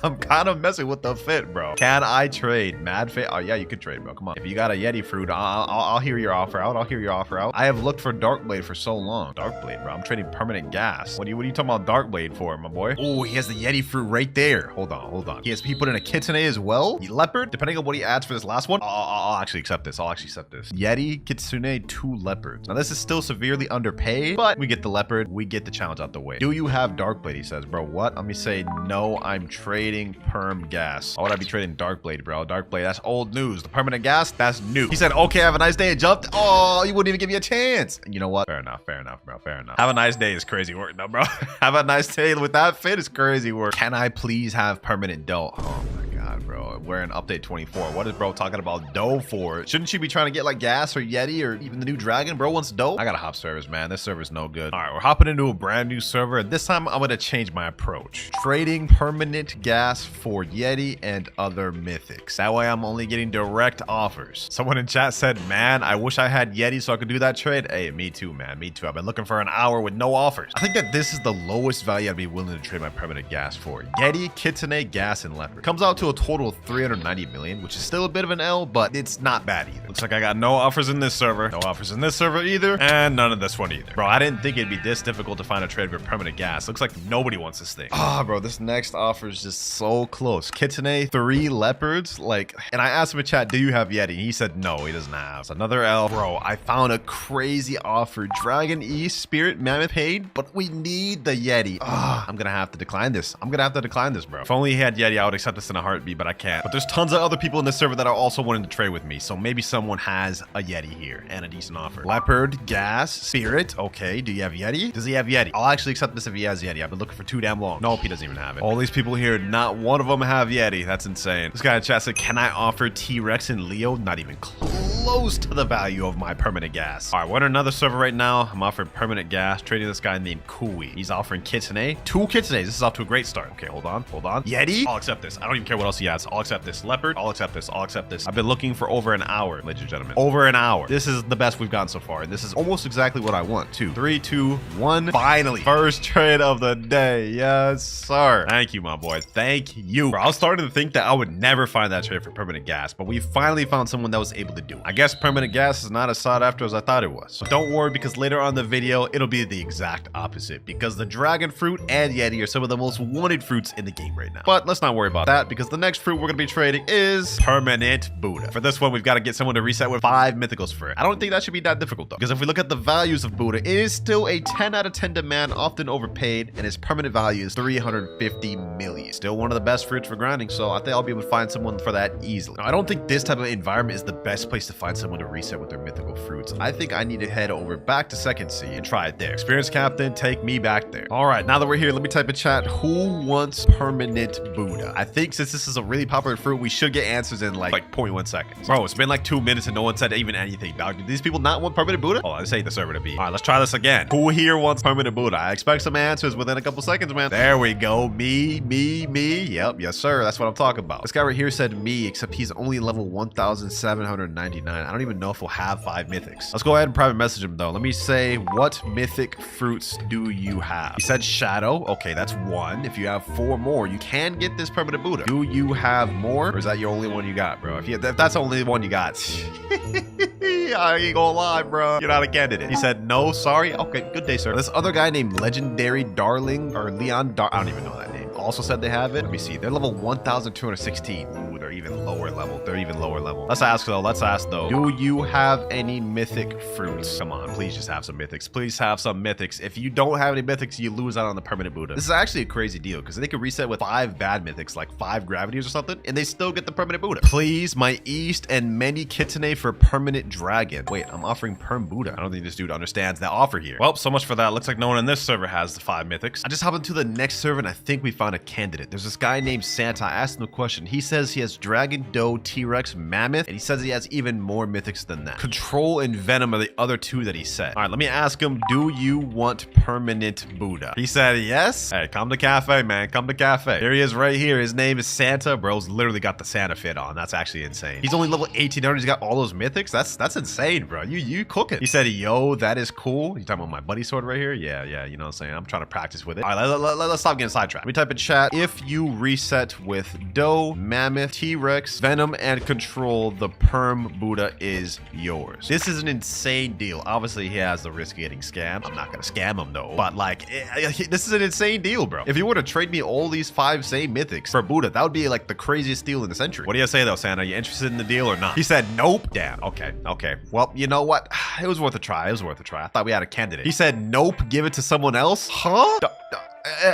Speaker 2: I'm kind of messing with the fit, bro. Can I trade? Mad fit? Oh yeah, you could trade, bro. Come on. If you got a Yeti fruit, I'll hear your offer out. I'll hear your offer out. I have looked for Darkblade for so long. Darkblade, bro. I'm trading permanent gas. What are you talking about Darkblade for, my boy? Oh, he has the Yeti fruit right there. Hold on. He put in a kitsune as well. Leopard, depending on what he adds for this last one. I'll actually accept this. Yeti, kitsune, 2 leopards. Now this is still severely underpaid, but we get the leopard. We get the challenge out the way. Do you have Darkblade? He says, bro. What? Let me say no. I'm trading perm gas. Why would I be trading Darkblade, bro? Darkblade, that's old news. The permanent gas, that's new. He said, okay, have a nice day, and jumped. Oh, you wouldn't even give me a chance. You know what? Fair enough, bro. Fair enough. Have a nice day is crazy work, no, bro. Have a nice day with that fit is crazy work. Can I please have permanent dough? Oh my God, bro. We're in update 24. What is bro talking about dough for? Shouldn't you be trying to get like gas or Yeti or even the new dragon? Bro wants dough. I gotta hop servers, man. This server's no good. All right, we're hopping into a brand new server, and this time I'm gonna change my approach. Trading permanent gas for Yeti and other mythics. That way I'm only getting direct offers. Someone in chat said, man, I wish I had Yeti so I could do that trade. Hey, me too, man. Me too. I've been looking for an hour with no offers. I think that this is the lowest value I'd be willing to trade my permanent gas for. Yeti, kitsune, gas, and leopard. Comes out to a total of 390 million, which is still a bit of an L, but it's not bad either. Looks like I got no offers in this server, no offers in this server either, and none in this one either. Bro, I didn't think it'd be this difficult to find a trade for permanent gas. Looks like nobody wants this thing. Ah, bro, this next offer is just so close. Kitsune, 3 leopards, like, and I asked him in chat, do you have Yeti? He said no, he doesn't have. It's another L. Bro, I found a crazy offer. Dragon East, Spirit, Mammoth paid, but we need the Yeti. Ah, I'm gonna have to decline this. Bro. If only he had Yeti, I would accept this in a heartbeat, but I can't. But there's tons of other people in this server that are also wanting to trade with me, so maybe someone has a Yeti here and a decent offer. Leopard, gas, Spirit. Okay, do you have Yeti? Does he have Yeti? I'll actually accept this if he has Yeti. I've been looking for too damn long. Nope, he doesn't even have it. All these people here, not one of them have Yeti. That's insane. This guy in chat said, can I offer T-Rex and Leo? Not even close to the value of my permanent gas. All right, we're in another server right now. I'm offering permanent gas, trading this guy named Kui. He's offering Kitsune. 2 Kitsunes. This is off to a great start. Okay, hold on. Yeti? I'll accept this. I don't even care what else he has. I'll accept this. Leopard? I'll accept this. I've been looking for over an hour, ladies and gentlemen. Over an hour. This is the best we've gotten so far. And this is almost exactly what I want. 2, 3, 2, 1. Finally. First trade of the day. Yes, sir. Thank you, my boy. Thank you. Bro, I was starting to think that I would never find that trade for permanent gas, but we finally found someone that was able to do it. I guess permanent gas is not as sought after as I thought it was. But don't worry, because later on in the video, it'll be the exact opposite, because the dragon fruit and Yeti are some of the most wanted fruits in the game right now. But let's not worry about that, because the next fruit we're going to be trading is permanent Buddha. For this one, we've got to get someone to reset with 5 mythicals for it. I don't think that should be that difficult, though, because if we look at the values of Buddha, it is still a 10 out of 10 demand, often overpaid, and its permanent value is 350 million. Still one of the best fruits for grinding, so I think I'll be able to find someone for that easily. Now, I don't think this type of environment is the best place to find someone to reset with their mythical fruits. I think I need to head over back to Second Sea and try it there. Experienced captain, take me back there. All right, now that we're here, let me type in chat, who wants permanent Buddha? I think since this is a really popular fruit, we should get answers in like 0.1 seconds. Bro, it's been like 2 minutes and no one said even anything, dog. Did these people not want permanent Buddha? Oh, this ain't the server to be. All right, let's try this again. Who here wants permanent Buddha? I expect some answers within a couple seconds, man. There we go. Me. Yep, yes, sir. That's what I'm talking about. This guy right here said me, except he's only level 1,799. I don't even know if we'll have 5 mythics. Let's go ahead and private message him, though. Let me say, what mythic fruits do you have? He said shadow. Okay, that's 1. If you have 4 more, you can get this permanent Buddha. Do you have more? Or is that your only one you got, bro? If that's the only one you got, I ain't gonna lie, bro. You're not a candidate. He said, no, sorry. Okay, good day, sir. This other guy named Legendary Darling or Leon I don't even know that name. Also said they have it. Let me see. They're level 1,216. Ooh, they're even lower level. Let's ask, though. Do you have any mythic fruits? Come on, please just have some mythics. Please have some mythics. If you don't have any mythics, you lose out on the permanent Buddha. This is actually a crazy deal because they could reset with 5 bad mythics, like 5 gravities or something, and they still get the permanent Buddha. Please, my East and many Kitsune for permanent dragon. Wait, I'm offering perm Buddha. I don't think this dude understands that offer here. Well, so much for that. Looks like no one in this server has the 5 mythics. I just hopped into the next server and I think we found a candidate. There's this guy named Santa. I asked him a question. He says he has has Dragon, Doe, T-Rex, Mammoth, and he says he has even more mythics than that. Control and Venom are the other two that he said. All right, let me ask him, do you want permanent Buddha? He said yes. Hey, come to cafe, man. Come to cafe. Here he is right here. His name is Santa. Bro's literally got the Santa fit on. That's actually insane. He's only level 1800. He's got all those mythics. That's insane, bro. You cooking. He said, yo, that is cool. You talking about my buddy sword right here? Yeah, you know what I'm saying? I'm trying to practice with it. All right, let's stop getting sidetracked. Let me type in chat. If you reset with Doe, Mammoth, T-Rex, Venom, and Control, the perm Buddha is yours. This is an insane deal. Obviously, he has the risk of getting scammed. I'm not gonna scam him though, but like, this is an insane deal, bro. If you were to trade me all these 5 same mythics for Buddha, that would be like the craziest deal in the century. What do you say though, Santa? Are you interested in the deal or not? He said nope. Damn. Okay. Well, you know what? It was worth a try. I thought we had a candidate. He said nope. Give it to someone else. Huh?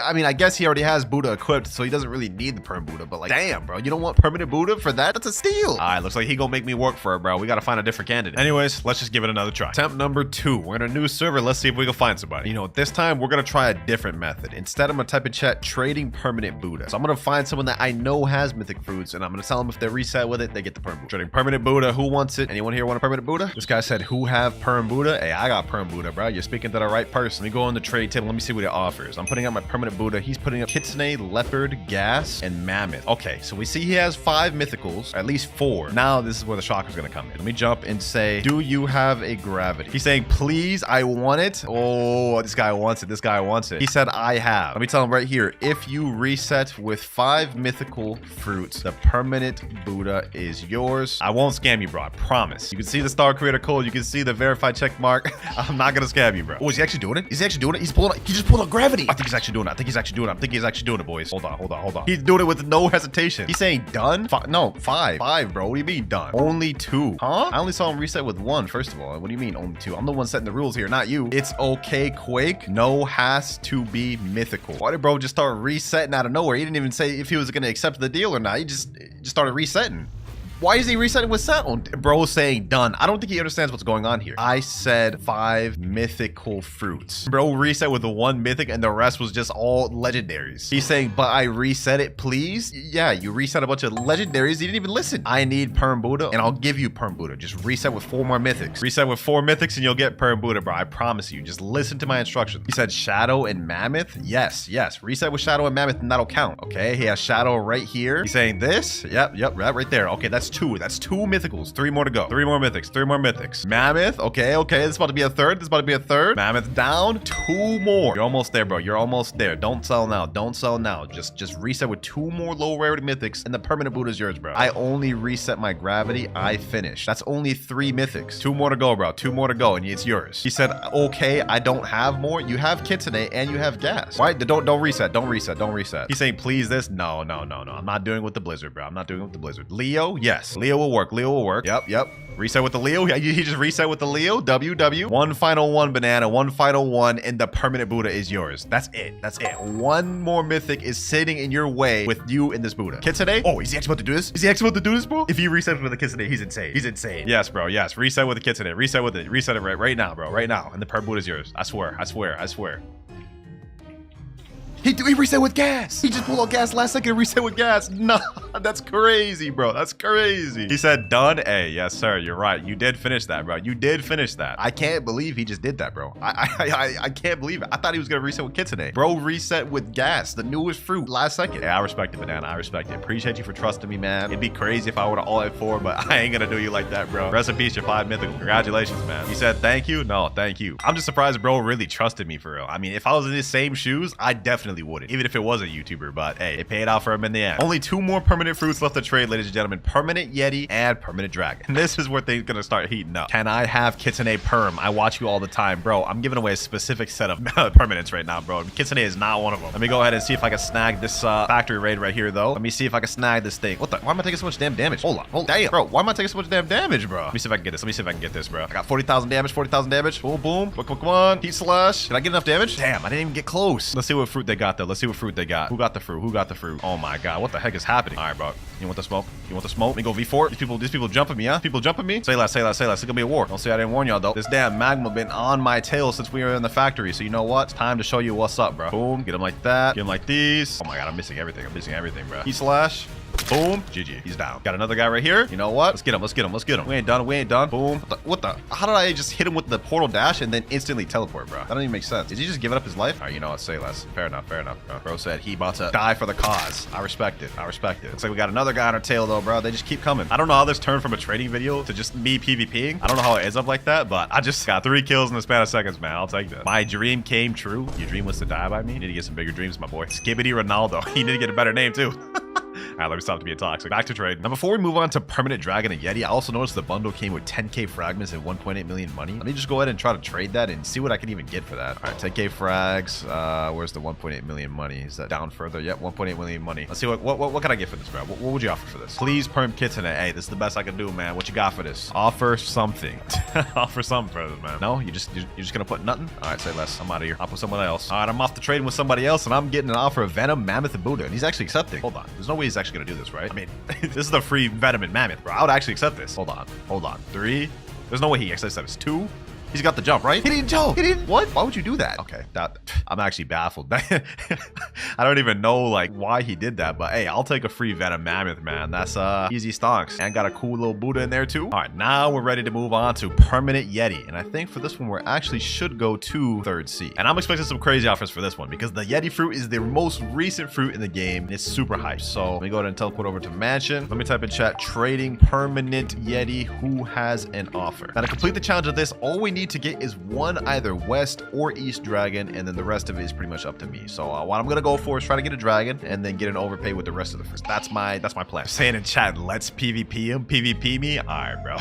Speaker 2: I mean, I guess he already has Buddha equipped, so he doesn't really need the perm Buddha, but like, damn, bro, you don't want permanent Buddha for that? That's a steal. All right, looks like he gonna make me work for it, bro. We gotta find a different candidate. Anyways, let's just give it another try. Attempt number 2. We're in a new server. Let's see if we can find somebody. You know, this time we're gonna try a different method. Instead, I'm gonna type in chat, trading permanent Buddha. So I'm gonna find someone that I know has mythic fruits, and I'm gonna tell them if they reset with it, they get the perm Buddha. Trading permanent Buddha. Who wants it? Anyone here want a permanent Buddha? This guy said, who have perm Buddha? Hey, I got perm Buddha, bro. You're speaking to the right person. Let me go on the trade table. Let me see what it offers. I'm putting out my permanent Buddha. He's putting up Kitsune, Leopard, Gas, and Mammoth. Okay, so we see he has 5 mythicals, or at least 4. Now this is where the shocker's gonna come in. Let me jump and say, do you have a gravity? He's saying, please, I want it. Oh, this guy wants it. He said, I have. Let me tell him right here, if you reset with 5 mythical fruits, the permanent Buddha is yours. I won't scam you, bro. I promise. You can see the star creator code. You can see the verified check mark. I'm not gonna scam you, bro. Oh, is he actually doing it? He just pulled up gravity. I think he's actually doing it, boys. Hold on. He's doing it with no hesitation. He's saying done? No, 5, bro. What do you mean done? Only 2. Huh? I only saw him reset with 1, first of all. What do you mean only 2? I'm the one setting the rules here, not you. It's okay, Quake. No has to be mythical. Why did bro just start resetting out of nowhere? He didn't even say if he was gonna accept the deal or not. He just started resetting. Why is he resetting with sound? Bro saying done. I don't think he understands what's going on here. I said 5 mythical fruits. Bro reset with the 1 mythic and the rest was just all legendaries. He's saying, but I reset it, please? Yeah, you reset a bunch of legendaries. He didn't even listen. I need perm Buddha and I'll give you perm Buddha. Just reset with 4 more mythics. Reset with 4 mythics and you'll get perm Buddha, bro. I promise you. Just listen to my instructions. He said Shadow and Mammoth. Yes. Reset with Shadow and Mammoth and that'll count. Okay, he has Shadow right here. He's saying this. Yep, right there. Okay, that's 2. That's 2 mythicals. 3 more to go. 3 more mythics. Mammoth. Okay. This is about to be a third. Mammoth down. 2 more. You're almost there, bro. You're almost there. Don't sell now. Just reset with 2 more low rarity mythics and the permanent Buddha is yours, bro. I only reset my gravity. I finished. That's only 3 mythics. 2 more to go, bro. 2 more to go and it's yours. He said, okay, I don't have more. You have Kitsune and you have Gas. Why? Don't reset. He's saying, please this. No. I'm not doing it with the Blizzard, bro. I'm not doing it with the Blizzard. Leo? Yes. Leo will work. Yep. Reset with the Leo. He just reset with the Leo. WW. 1 final 1 banana. 1 final 1 and the permanent Buddha is yours. That's it. 1 more mythic is sitting in your way with you in this Buddha. Kitsune? Oh, is he actually about to do this? Bro? If he resets with the Kitsune, he's insane. Yes, bro. Yes. Reset with the Kitsune. Reset with it. Reset it right now, bro. Right now. And the permanent Buddha is yours. I swear. He reset with Gas. He just pulled out Gas last second and reset with Gas. Nah, that's crazy, bro. That's crazy. He said done. Hey, yes, sir. You're right. You did finish that, bro. I can't believe he just did that, bro. I can't believe it. I thought he was going to reset with Kitsune. Bro reset with Gas, the newest fruit, last second. Hey, I respect it, Banana. I respect it. Appreciate you for trusting me, man. It'd be crazy if I would have all at 4, but I ain't going to do you like that, bro. Rest in peace, your 5 mythical. Congratulations, man. He said thank you. No, thank you. I'm just surprised bro really trusted me for real. I mean, if I was in his same shoes, I definitely wouldn't, even if it was a YouTuber, but hey, it paid out for him in the end. Only 2 more permanent fruits left to trade, ladies and gentlemen. Permanent Yeti and permanent Dragon. And this is where things gonna start heating up. Can I have Kitsune perm? I watch you all the time, bro. I'm giving away a specific set of permanents right now, bro. Kitsune is not one of them. Let me go ahead and see if I can snag this factory raid right here, though. Let me see if I can snag this thing. What the? Why am I taking so much damn damage? Hold on. Damn, bro. Why am I taking so much damn damage, bro? Let me see if I can get this. Bro. I got 40,000 damage. Boom. Come on. Heat slash. Did I get enough damage? Damn, I didn't even get close. Let's see what fruit they got, though. Who got the fruit? Oh my god, what the heck is happening? All right, bro. You want the smoke? Let me go V4. These people jumping me, huh? People jumping me? Say less. It's gonna be a war. Don't say I didn't warn y'all, though. This damn magma been on my tail since we were in the factory. So you know what? It's time to show you what's up, bro. Boom. Get them like that. Get them like these. Oh my god, I'm missing everything, bro. Heat slash. Boom. GG. He's down. Got another guy right here. You know what? Let's get him. Let's get him. Let's get him. We ain't done. We ain't done. Boom. What the? How did I just hit him with the portal dash and then instantly teleport, bro? That don't even make sense. Did he just give up his life? All right, you know what? Say less. Fair enough. Fair enough. Bro said he about to die for the cause. I respect it. I respect it. Looks like we got another guy on our tail, though, bro. They just keep coming. I don't know how this turned from a trading video to just me PvPing. I don't know how it ends up like that, but I just got 3 kills in the span of seconds, man. I'll take that. My dream came true. Your dream was to die by me? You need to get some bigger dreams, my boy. Skibbity Ronaldo. He need to get a better name, too. All right, let me stop to being toxic. Back to trade. Now, before we move on to Permanent Dragon and Yeti, I also noticed the bundle came with 10k fragments and 1.8 million money. Let me just go ahead and try to trade that and see what I can even get for that. All right, 10k frags. Where's the 1.8 million money? Is that down further? Yep, 1.8 million money. Let's see what can I get for this, bro? What would you offer for this? Please, Perm Kitten. Hey, this is the best I can do, man. What you got for this? Offer something. Offer something for this, man. No, you're just gonna put nothing? All right, say less. I'm out of here. I'll put someone else. All right, I'm off to trading with somebody else, and I'm getting an offer of Venom, Mammoth, and Buddha, and he's actually accepting. Hold on. There's no way he's actually gonna do this, right? I mean, this is the free Venom and Mammoth, bro. I would actually accept this. Hold on. Hold on. 3. There's no way he actually accepts 2. He's got the jump, right? He didn't jump. He didn't. What? Why would you do that? Okay, I'm actually baffled. I don't even know like why he did that, but hey, I'll take a free Venom Mammoth, man. That's easy stonks. And got a cool little Buddha in there too. All right, now we're ready to move on to Permanent Yeti. And I think for this one, we actually should go to 3rd sea. And I'm expecting some crazy offers for this one because the Yeti fruit is the most recent fruit in the game. And it's super hyped. So let me go ahead and teleport over to Mansion. Let me type in chat, trading Permanent Yeti. Who has an offer? Now to complete the challenge of this, all we need to get is one either West or East dragon, and then the rest of it is pretty much up to me. So what I'm gonna go for is try to get a dragon and then get an overpay with the rest of the first. That's my plan. Saying in chat, let's PvP him, PvP me. All right, bro.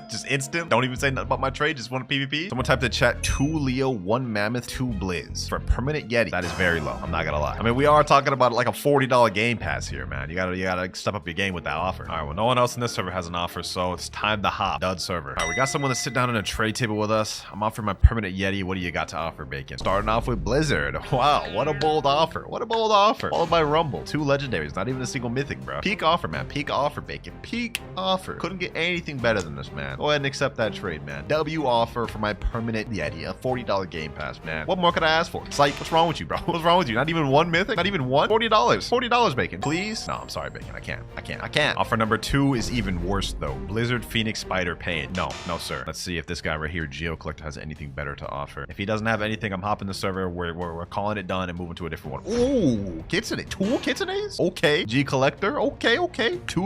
Speaker 2: Just instant. Don't even say nothing about my trade. Just want to PvP. Someone type in chat 2 Leo, 1 Mammoth, 2 Blizz for Permanent Yeti. That is very low. I'm not gonna lie. I mean, we are talking about like a $40 game pass here, man. You gotta step up your game with that offer. All right, well, no one else in this server has an offer, so it's time to hop. Dud server. All right, we got someone to sit down on a trade table with us. I'm offering my Permanent Yeti. What do you got to offer, Bacon? Starting off with Blizzard. Wow, what a bold offer. What a bold offer. Followed by Rumble. 2 legendaries. Not even a single mythic, bro. Peak offer, man. Peak offer, Bacon. Peak offer. Couldn't get anything better than this, man. Go ahead and accept that trade, man. W offer for my Permanent Yeti. A $40 game pass, man. What more could I ask for? It's like, what's wrong with you, bro? What's wrong with you? Not even 1 mythic? Not even 1? $40. $40, Bacon. Please? No, I'm sorry, Bacon. I can't. Offer number 2 is even worse, though. Blizzard Phoenix Spider Pain. No, sir. Let's see if this guy right here, Geo Collector, has anything better to offer. If he doesn't have anything, I'm hopping the server. We're calling it done and moving to a different one. Ooh, Kitsune. 2 Kitsunes? Okay. G Collector. Okay. 2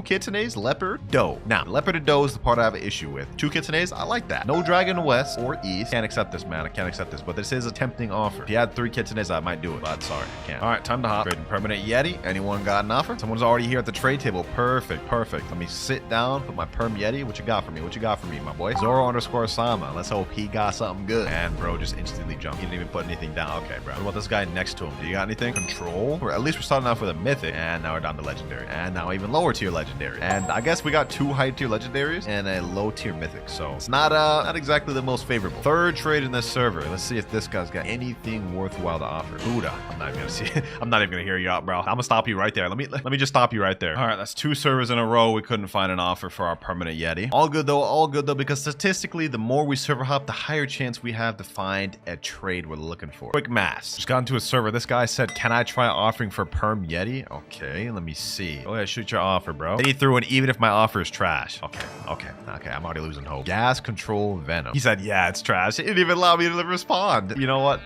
Speaker 2: Kitsunes. Leopard. Doe. Now, Leopard and Doe is the part I have an issue with. 2 Kitsunes, I like that. No Dragon West or East. Can't accept this, man. I can't accept this, but this is a tempting offer. If you had 3 Kitsunes, I might do it, but sorry, I can't. All right, time to hop. Trading Permanent Yeti. Anyone got an offer? Someone's already here at the trade table. Perfect. Let me sit down, put my Perm Yeti. What you got for me? What you got for me, my boy? Zoro_Sama. Let's hope he got something good. And bro just instantly jumped. He didn't even put anything down. Okay, bro. What about this guy next to him? Do you got anything? Control? Or at least we're starting off with a mythic. And now we're down to legendary. And now even lower tier legendary. And I guess we got 2 high tier legendaries and a low tier mythic. So it's not exactly the most favorable. 3rd trade in this server. Let's see if this guy's got anything worthwhile to offer. Buddha. I'm not even gonna see it. I'm not even gonna hear you out, bro. I'm gonna stop you right there. Let me just stop you right there. All right, that's 2 servers in a row. We couldn't find an offer for our Permanent Yeti. All good though, because statistically, the more we server hop, the higher chance we have to find a trade we're looking for. Quick math. Just got into a server. This guy said, can I try offering for Perm Yeti? Okay, let me see. Go ahead, shoot your offer, bro. Then he threw in even if my offer is trash. Okay. I'm already losing hope. Gas Control Venom. He said, yeah, it's trash. It didn't even allow me to respond. You know what?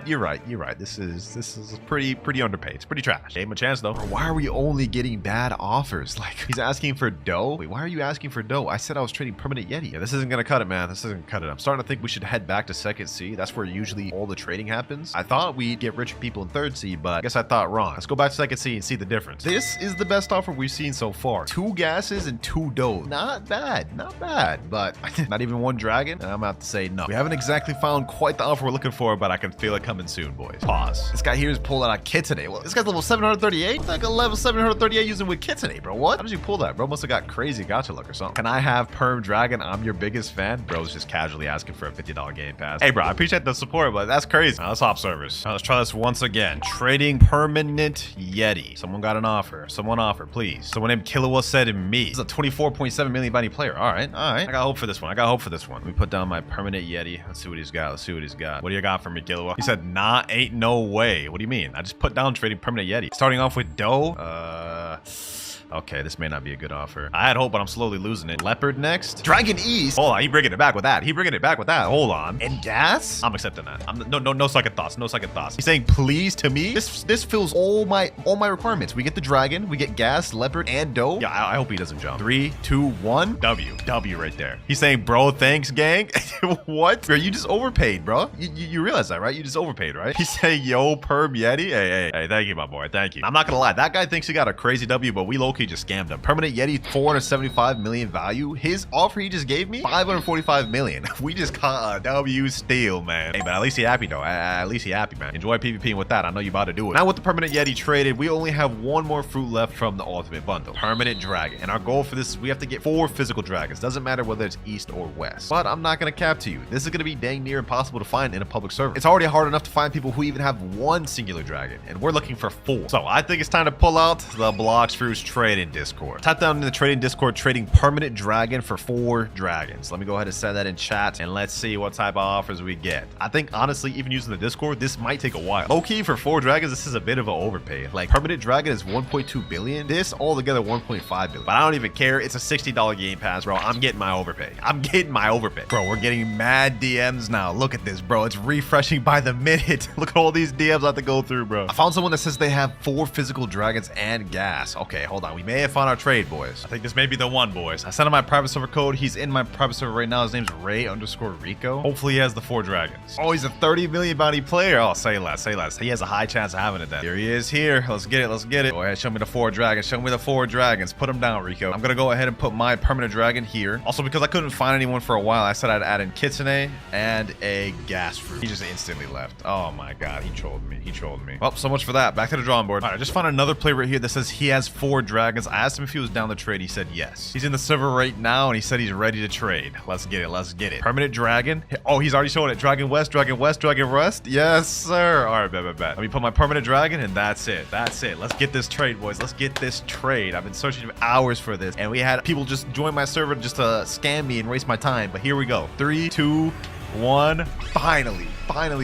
Speaker 2: You're right. This is pretty underpaid. It's pretty trash. Gave him a chance though. Why are we only getting bad offers? Like, he's asking for dough. Wait, why are you asking for dough? I said I was trading Permanent Yeti. Yeah, this isn't gonna cut it, man. This isn't gonna cut it. I'm starting to think we should head back to 2nd sea. That's where usually all the trading happens. I thought we'd get richer people in 3rd sea, but I guess I thought wrong. Let's go back to 2nd sea and see the difference. This is the best offer we've seen so far. 2 gases and 2 dough. Not bad, but not even 1 dragon. And I'm about to say no. We haven't exactly found quite the offer we're looking for, but I can feel it coming soon, boys. Pause. This guy here is pulled out a Kitsune. Well, this guy's level 738? Like a level 738 using with Kitsune, bro. What? How did you pull that, bro? Must have got crazy gacha luck or something. Can I have Perm Dragon? I'm your biggest fan. Bro's just casually asking for a $50 game pass. Hey, bro, I appreciate the support, but that's crazy. Now, let's hop servers. Now, let's try this once again. Trading Permanent Yeti. Someone got an offer. Someone offer, please. Someone named Killua said me. This is a 24.7 million bounty player. All right. I got hope for this one. Let me put down my Permanent Yeti. Let's see what he's got. What do you got for me, Killua? He said, nah, ain't no way. What do you mean? I just put down trading Permanent Yeti. Starting off with dough. Okay, this may not be a good offer. I had hope, but I'm slowly losing it. Leopard next. Dragon East. Hold on, he bringing it back with that. He bringing it back with that. Hold on. And gas? I'm accepting that. No second thoughts. No second thoughts. He's saying please to me. This fills all my requirements. We get the dragon, we get gas, leopard, and doe. Yeah, I hope he doesn't jump. 3, 2, 1. W right there. He's saying, bro, thanks, gang. What? Bro, you just overpaid, bro. You realize that, right? You just overpaid, right? He's saying, yo, perm Yeti. Hey, thank you, my boy. Thank you. I'm not gonna lie. That guy thinks he got a crazy W, but we low-key just scammed him. Permanent Yeti, 475 million value. His offer he just gave me, 545 million. We just caught a W steal, man. Hey, but at least he happy, though. At least he happy, man. Enjoy PvPing with that. I know you about to do it. Now with the Permanent Yeti traded, we only have one more fruit left from the ultimate bundle. Permanent Dragon. And our goal for this is we have to get 4 physical dragons. Doesn't matter whether it's east or west. But I'm not gonna cap to you. This is gonna be dang near impossible to find in a public server. It's already hard enough to find people who even have 1 singular dragon, and we're looking for 4. So I think it's time to pull out the Blox Fruits trading Discord. Type down in the trading Discord, trading permanent dragon for 4 dragons. Let me go ahead and set that in chat, and let's see what type of offers we get. I think honestly, even using the Discord, this might take a while. Low-key for 4 dragons, this is a bit of an overpay. Like permanent dragon is 1.2 billion. This altogether 1.5 billion. But I don't even care. It's a $60 game pass, bro. I'm getting my overpay. Bro, we're getting mad DMs now. Look at this, bro. It's refreshing by the minute. Look at all these DMs I have to go through, bro. I found someone that says they have 4 physical dragons and gas. Okay, hold on. We may have found our trade, boys. I think this may be the one, boys. I sent him my private server code. He's in my private server right now. His name's Ray_Rico. Hopefully he has the 4 dragons. Oh, he's a 30 million bounty player. Oh, say less, say less. He has a high chance of having it then. Here he is here. Let's get it. Let's get it. Go ahead. Show me the 4 dragons. Show me the 4 dragons. Put them down, Rico. I'm going to go ahead and put my permanent dragon here. Also, because I couldn't find anyone for a while, I said I'd add in Kitsune and a gas fruit. He just instantly left. Oh my God. He trolled me. He trolled me. Well, so much for that. Back to the drawing board. All right, I just found another player right here that says he has 4 dragons. I asked him if he was down the trade. He said yes. He's in the server right now, and he said he's ready to trade. Let's get it. Let's get it. Permanent dragon. Oh, he's already showing it. Dragon West, Dragon West, Dragon West. Yes, sir. All right, bet. Let me put my permanent dragon, and that's it. That's it. Let's get this trade, boys. Let's get this trade. I've been searching for hours for this, and we had people just join my server just to scam me and waste my time. But here we go. 3, 2, 1. Finally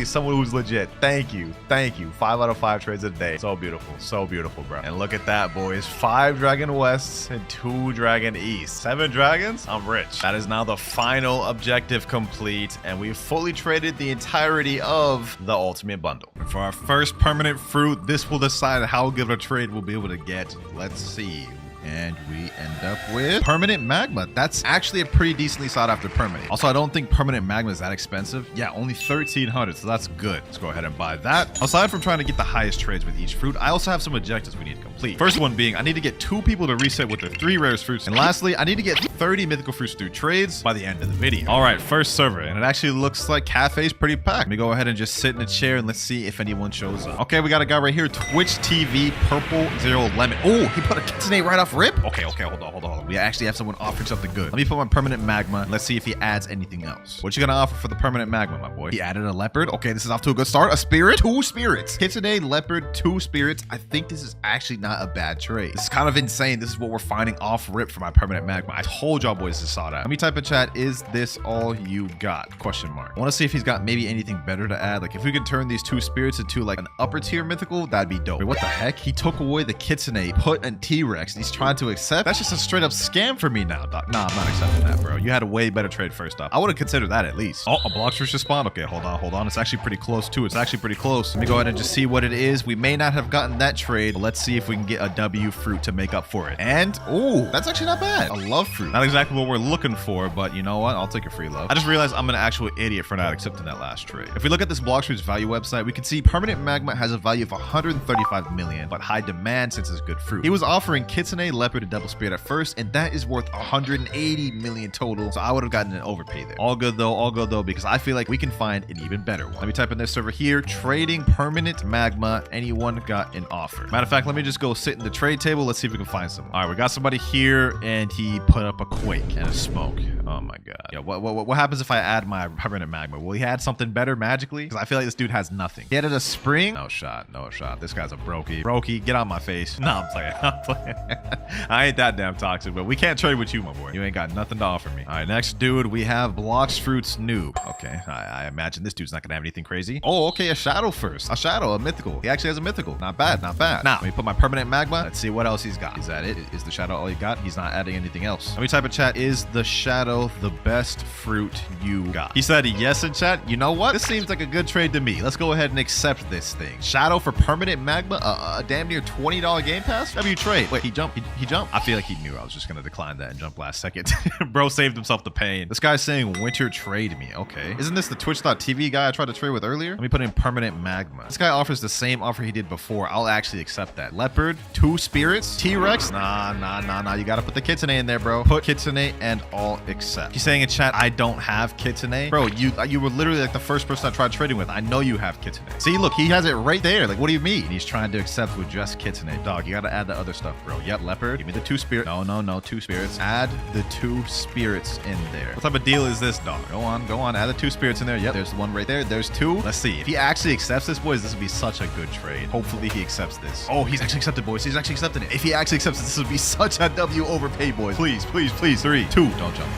Speaker 2: someone who's legit. Thank you 5 out of 5 trades a day. So beautiful, bro. And look at that, boys. 5 dragon wests and 2 dragon east. 7 dragons. I'm rich. That is now the final objective complete, and we've fully traded the entirety of the ultimate bundle. And for our first permanent fruit, this will decide how good of a trade we'll be able to get. Let's see. And we end up with permanent magma. That's actually a pretty decently sought after permanent. Also, I don't think permanent magma is that expensive. Yeah, only 1,300, so that's good. Let's go ahead and buy that. Aside from trying to get the highest trades with each fruit, I also have some objectives we need to complete. First one being, I need to get 2 people to reset with their 3 rarest fruits. And lastly, I need to get 30 mythical fruits through trades by the end of the video. All right, first server, and it actually looks like Cafe's pretty packed. Let me go ahead and just sit in a chair and let's see if anyone shows up. Okay, we got a guy right here, Twitch TV Purple 0 Lemon. Oh, he put a Kitsune right off rip. Okay, hold on. We actually have someone offering something good. Let me put my permanent magma. Let's see if he adds anything else. What you gonna offer for the permanent magma, my boy? He added a leopard. Okay, this is off to a good start. A spirit, 2 spirits. Kitsune, leopard, 2 spirits. I think this is actually not a bad trade. This is kind of insane. This is what we're finding off rip for my permanent magma. I told y'all boys to saw that. Let me type in chat, is this all you got? Question mark. I want to see if he's got maybe anything better to add. Like if we could turn these 2 spirits into like an upper tier mythical, that'd be dope. Wait, what the heck? He took away the Kitsune, put a T-Rex, and he's trying to accept. That's just a straight up scam for me now, doc. Nah, I'm not accepting that, bro. You had a way better trade first off. I would have considered that at least. Oh, a Blox Fruit just spawned. Okay, hold on. It's actually pretty close too. It's actually pretty close. Let me go ahead and just see what it is. We may not have gotten that trade, but let's see if we can get a W fruit to make up for it. And, oh, that's actually not bad. A love fruit. Not exactly what we're looking for, but you know what? I'll take a free love. I just realized I'm an actual idiot for not accepting that last trade. If we look at this Blox Fruit's value website, we can see permanent magma has a value of 135 million, but high demand since it's good fruit. He was offering Kitsune, leopard, and double spirit at first, and that is worth 180 million total, so I would have gotten an overpay there. All good though, because I feel like we can find an even better one. Let me type in this server here, trading permanent magma. Anyone got an offer? Matter of fact, let me just go sit in the trade table. Let's see if we can find some. All right, we got somebody here, and he put up drop a quake and a smoke. Oh my god. Yeah, what happens if I add my permanent magma? Will he add something better magically? Because I feel like this dude has nothing. He added a spring. No shot. No shot. This guy's a brokey. Brokey, get out my face. No, I'm playing. I'm playing. I ain't that damn toxic, but we can't trade with you, my boy. You ain't got nothing to offer me. All right, next dude, we have Blox Fruits Noob. Okay, I imagine this dude's not gonna have anything crazy. Oh, okay, a shadow first. A shadow, a mythical. He actually has a mythical. Not bad, not bad. Now, let me put my permanent magma. Let's see what else he's got. Is that it? Is the shadow all he got? He's not adding anything else. Let me type in chat, is the shadow the best fruit you got? He said yes in chat. You know what? This seems like a good trade to me. Let's go ahead and accept this thing. Shadow for permanent magma, a damn near $20 game pass? W trade. Wait, he jumped. He jumped? I feel like he knew I was just gonna decline that and jump last second. Bro saved himself the pain. This guy's saying winter trade me. Okay. Isn't this the Twitch.tv guy I tried to trade with earlier? Let me put in permanent magma. This guy offers the same offer he did before. I'll actually accept that. Leopard, 2 spirits, T-Rex. Nah. You gotta put the kitsune in there, bro. Put kitsune and all accept. He's saying in chat, I don't have kitsune. Bro, you were literally like the first person I tried trading with. I know you have kitsune. See, look, he has it right there. Like, what do you mean? He's trying to accept with just kitsune. Dog, you gotta add the other stuff, bro. Yep, leopard. Give me the 2 spirits. No, 2 spirits. Add the 2 spirits in there. What type of deal is this, dog? Go on. Add the 2 spirits in there. Yep, there's one right there. There's 2. Let's see. If he actually accepts this, boys, this would be such a good trade. Hopefully he accepts this. Oh, he's actually accepted, boys. He's actually accepting it. If he actually accepts this would be such a W overpay, boys. Please. 3, 2. Don't jump.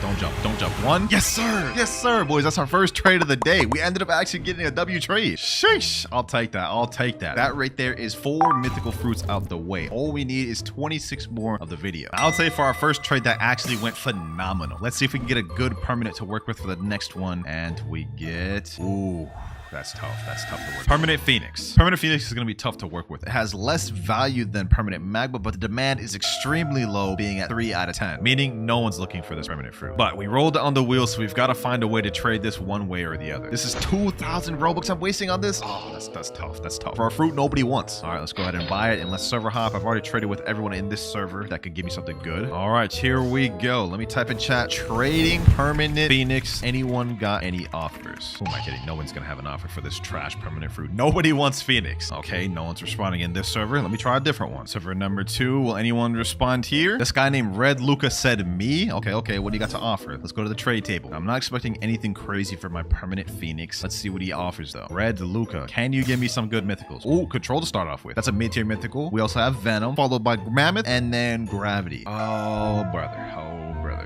Speaker 2: 1. Yes, sir, boys. That's our first trade of the day. We ended up actually getting a W trade. Sheesh. I'll take that. That right there is 4 mythical fruits out the way. All we need is 26 more of the video. I would say for our first trade, that actually went phenomenal. Let's see if we can get a good permanent to work with for the next one. And we get... Ooh. That's tough to work. Permanent Phoenix. Permanent Phoenix is going to be tough to work with. It has less value than permanent magma, but the demand is extremely low, being at 3 out of 10, meaning no one's looking for this permanent fruit. But we rolled it on the wheel, so we've got to find a way to trade this one way or the other. This is 2,000 Robux I'm wasting on this. Oh, that's tough. For a fruit nobody wants. All right, let's go ahead and buy it, and let's server hop. I've already traded with everyone in this server that could give me something good. All right, here we go. Let me type in chat, trading permanent Phoenix. Anyone got any offers? Who am I kidding? No one's going to have an offer for this trash permanent fruit. Nobody wants Phoenix. Okay, no one's responding in this server. Let me try a different one. Server number 2. Will anyone respond here? This guy named Red Luca said me. Okay, what do you got to offer? Let's go to the trade table. I'm not expecting anything crazy for my permanent Phoenix. Let's see what he offers though. Red Luca, can you give me some good mythicals? Oh, control to start off with. That's a mid-tier mythical. We also have Venom, followed by Mammoth, and then Gravity. Oh, brother.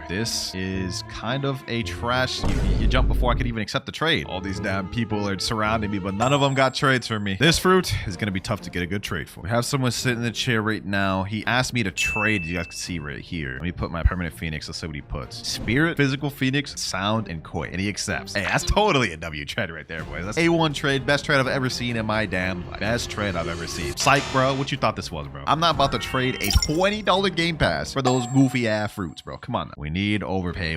Speaker 2: This is kind of a trash. You jumped before I could even accept the trade. All these damn people are surrounding me, but none of them got trades for me. This fruit is going to be tough to get a good trade for. We have someone sitting in the chair right now. He asked me to trade. You guys can see right here. Let me put my permanent Phoenix. Let's see what he puts. Spirit, physical Phoenix, sound, and koi. And he accepts. Hey, that's totally a W trade right there, boys. That's A1 trade. Best trade I've ever seen in my damn life. Best trade I've ever seen. Psych, bro. What you thought this was, bro? I'm not about to trade a $20 game pass for those goofy ass fruits, bro. Come on now. We need overpay.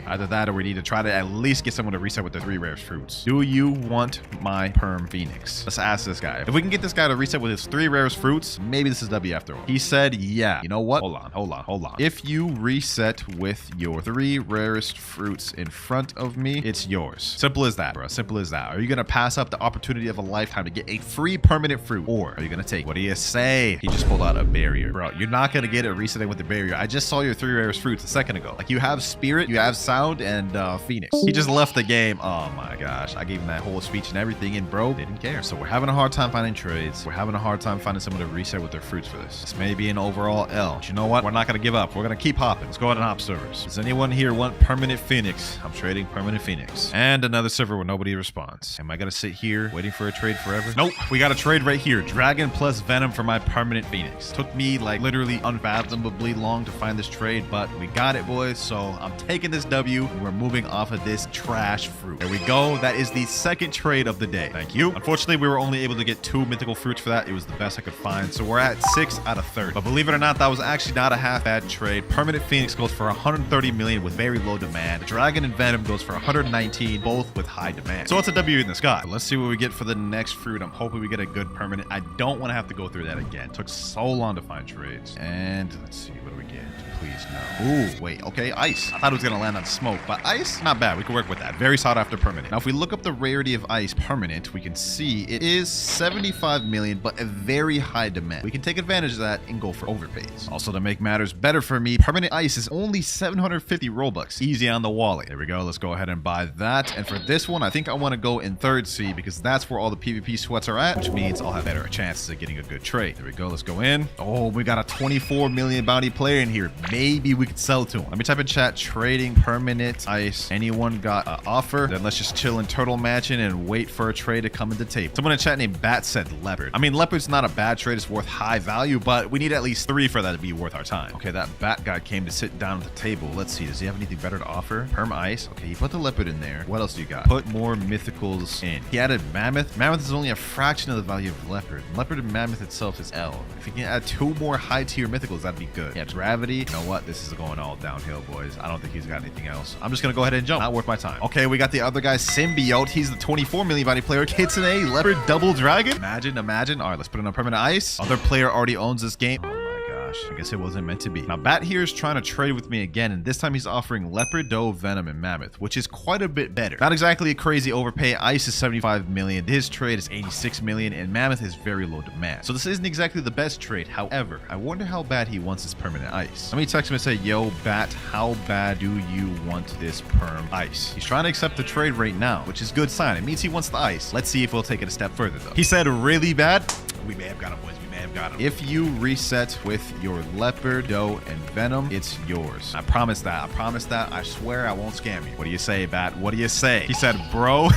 Speaker 2: Either that or we need to try to at least get someone to reset with the 3 rare fruits. Do you want my perm Phoenix? Let's ask this guy. If we can get this guy to reset with his 3 rarest fruits, maybe this is W after all. He said, yeah. You know what? Hold on. If you reset with your 3 rarest fruits in front of me, it's yours. Simple as that, bro. Simple as that. Are you going to pass up the opportunity of a lifetime to get a free permanent fruit? Or are you going to take? What do you say? He just pulled out a barrier. Bro, you're not going to get it resetting with the barrier. I just saw your 3 rarest fruits a second ago. Like, you have Spirit, you have Sound, and Phoenix. He just left the game. Oh my gosh. I gave him that whole speech and everything, and bro didn't care. So we're having a hard time finding trades. We're having a hard time finding someone to reset with their fruits for this. This may be an overall L. But you know what? We're not going to give up. We're going to keep hopping. Let's go ahead and hop servers. Does anyone here want permanent Phoenix? I'm trading permanent Phoenix. And another server where nobody responds. Am I going to sit here waiting for a trade forever? Nope. We got a trade right here. Dragon plus Venom for my permanent Phoenix. Took me like literally unfathomably long to find this trade, but we got it, boys. So I'm taking this W and we're moving off of this trash fruit. There we go. That is the second trade of the day. Thank you. Unfortunately, we were only able to get 2 mythical fruits for that. It was the best I could find. So we're at 6 out of 30. But believe it or not, that was actually not a half bad trade. Permanent Phoenix goes for 130 million with very low demand. Dragon and Venom goes for 119, both with high demand. So it's a W in the sky. Let's see what we get for the next fruit. I'm hoping we get a good permanent. I don't want to have to go through that again. It took so long to find trades. And let's see, what do we get? Please no. Ooh, wait, okay, ice. I thought it was gonna land on smoke, but ice, not bad. We can work with that. Very sought after permanent. Now, if we look up the rarity of ice permanent, we can see it is 75 million, but a very high demand. We can take advantage of that and go for overpays. Also, to make matters better for me, permanent ice is only 750 Robux. Easy on the wallet. There we go. Let's go ahead and buy that. And for this one, I think I want to go in third C because that's where all the PvP sweats are at, which means I'll have better chances of getting a good trade. There we go. Let's go in. Oh, we got a 24 million bounty player in here. Maybe we could sell to him. Let me type in chat, trading permanent ice. Anyone got an offer? Then let's just chill in turtle matching and wait for a trade to come into tape. Someone in chat named Bat said leopard. I mean, leopard's not a bad trade. It's worth high value, but we need at least 3 for that to be worth our time. Okay, that bat guy came to sit down at the table. Let's see. Does he have anything better to offer? Perm ice. Okay, he put the leopard in there. What else do you got? Put more mythicals in. He added mammoth. Mammoth is only a fraction of the value of leopard. Leopard and mammoth itself is L. If we can add 2 more high tier mythicals, that'd be good. Yeah, gravity. You know what? This is going all downhill, boys. I don't think he's got anything else. I'm just gonna go ahead and jump. Not worth my time. Okay, we got the other guy, Symbiote. He's the 24 million bounty player. Kitsune, leopard, double dragon. Imagine. All right, let's put in a permanent ice. Other player already owns this game. I guess it wasn't meant to be. Now, Bat here is trying to trade with me again, and this time he's offering Leopard, Doe, Venom, and Mammoth, which is quite a bit better. Not exactly a crazy overpay. Ice is 75 million. His trade is 86 million, and Mammoth is very low demand. So this isn't exactly the best trade. However, I wonder how bad he wants his permanent ice. Let me text him and say, yo, Bat, how bad do you want this perm ice? He's trying to accept the trade right now, which is a good sign. It means he wants the ice. Let's see if we'll take it a step further, though. He said really bad. We may have got him, boys. Got him. If you reset with your leopard, doe, and venom, it's yours. I promise that. I swear I won't scam you. What do you say, Bat? What do you say? He said, bro.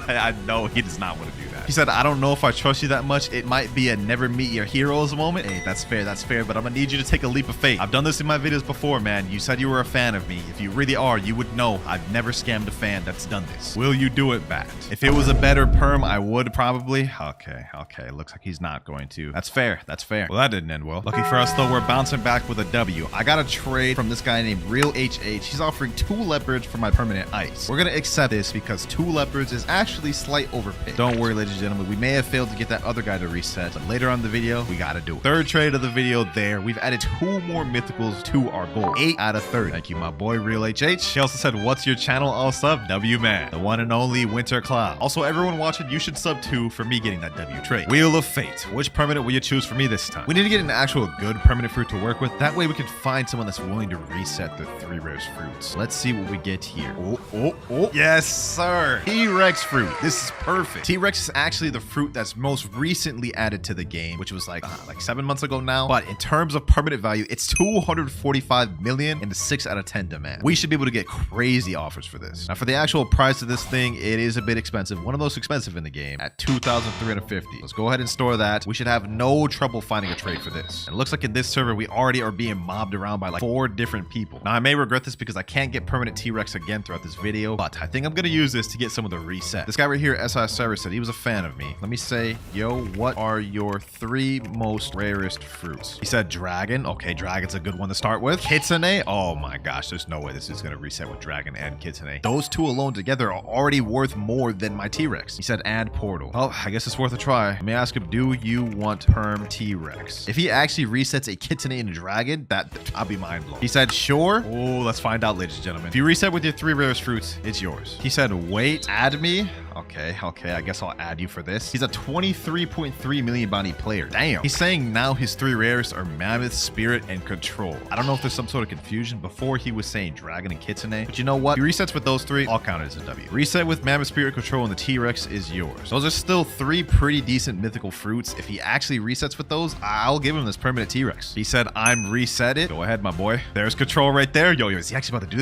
Speaker 2: I know he does not want to do that. He said, I don't know if I trust you that much. It might be a never meet your heroes moment. Hey, that's fair, but I'm gonna need you to take a leap of faith. I've done this in my videos before, man. You said you were a fan of me. If you really are, you would know I've never scammed a fan that's done this. Will you do it, Bat? If it was a better perm, I would probably. Okay. Looks like he's not going to. That's fair. Well, that didn't end well. Lucky for us, though, we're bouncing back with a W. I got a trade from this guy named Real HH. He's offering 2 leopards for my permanent ice. We're gonna accept this because 2 leopards is actually slight overpay. Don't worry, ladies and gentlemen. We may have failed to get that other guy to reset, but later on in the video, we gotta do it. Third trade of the video there. We've added 2 more mythicals to our goal. 8 out of 30. Thank you, my boy, Real HH. He also said, what's your channel? I'll sub W-Man. The one and only WinterKloudz. Also, everyone watching, you should sub too for me getting that W trade. Wheel of Fate. Which permanent will you choose for me this time? We need to get an actual good permanent fruit to work with. That way we can find someone that's willing to reset the 3 rarest fruits. Let's see what we get here. Oh. Yes, sir. T-Rex fruit. This is perfect. T-Rex is actually the fruit that's most recently added to the game, which was like 7 months ago now. But in terms of permanent value, it's 245 million and a 6 out of 10 demand. We should be able to get crazy offers for this. Now, for the actual price of this thing, it is a bit expensive. One of the most expensive in the game at 2,350. Let's go ahead and store that. We should have no trouble finding a trade for this. And it looks like in this server, we already are being mobbed around by like 4 different people. Now, I may regret this because I can't get permanent T-Rex again throughout this video, but I think I'm going to use this to get some of the reset. This guy right here, SI Server, said he was a fan of me. Let me say, yo, what are your 3 most rarest fruits? He said dragon. Okay, dragon's a good one to start with. Kitsune. Oh my gosh, there's no way this is going to reset with dragon and Kitsune. Those 2 alone together are already worth more than my T-Rex. He said add portal. Oh, I guess it's worth a try. Let me ask him, do you want perm T-Rex? If he actually resets a Kitsune and a dragon, I'll be mind blown. He said sure. Oh, let's find out, ladies and gentlemen. If you reset with your 3 rarest fruits, it's yours. He said wait, add me. Okay, I guess I'll add you for this. He's a 23.3 million bounty player. Damn. He's saying now his 3 rarest are Mammoth, Spirit, and Control. I don't know if there's some sort of confusion. Before he was saying Dragon and Kitsune, but you know what? He resets with those 3, I'll count it as a W. Reset with Mammoth, Spirit, Control, and the T-Rex is yours. Those are still 3 pretty decent mythical fruits. If he actually resets with those, I'll give him this permanent T-Rex. He said, I'm reset it. Go ahead, my boy. There's Control right there. Yo, is he actually about to do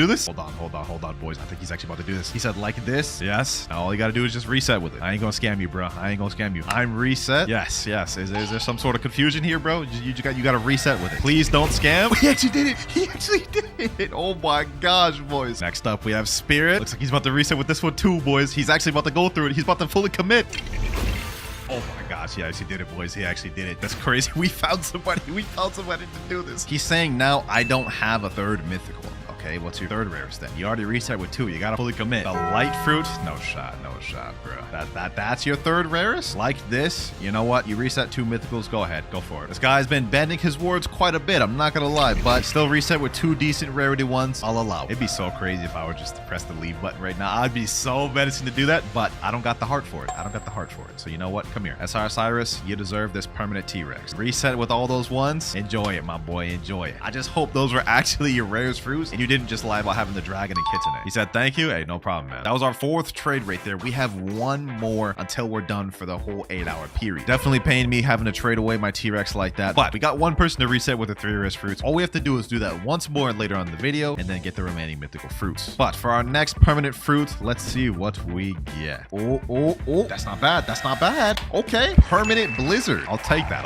Speaker 2: this? Hold on, boys. I think he's actually about to do this. He said, like this. Yes. Now all you gotta do is just reset with it. I ain't gonna scam you, bro. I'm reset. Yes. Is there some sort of confusion here, bro? You gotta reset with it. Please don't scam. He actually did it. Oh my gosh, boys. Next up, we have Spirit. Looks like he's about to reset with this one too, boys. He's actually about to go through it. He's about to fully commit. Oh my gosh, he actually did it, boys. He actually did it. That's crazy. We found somebody to do this. He's saying now I don't have a 3rd mythical. Okay, what's your third rarest then? You already reset with 2. You gotta fully commit. The light fruit, no shot, bro. That's your third rarest? Like this? You know what? You reset 2 mythicals. Go ahead, go for it. This guy's been bending his words quite a bit. I'm not gonna lie, but still reset with 2 decent rarity ones. I'll allow. It'd be so crazy if I were just to press the leave button right now. I'd be so menacing to do that, but I don't got the heart for it. So you know what? Come here. SR Cyrus, you deserve this permanent T-Rex. Reset with all those ones. Enjoy it, my boy. Enjoy it. I just hope those were actually your rarest fruits and you didn't just lie about having the dragon and kitsune. He said thank you. Hey, no problem, man. That was our 4th trade right there. We have 1 more until we're done for the whole 8-hour period. Definitely paying me having to trade away my T-Rex like that, but we got 1 person to reset with the 3 rarest fruits. All we have to do is do that once more later on in the video and then get the remaining mythical fruits. But for our next permanent fruit, let's see what we get. Oh, that's not bad. That's not bad. Okay, permanent blizzard. I'll take that.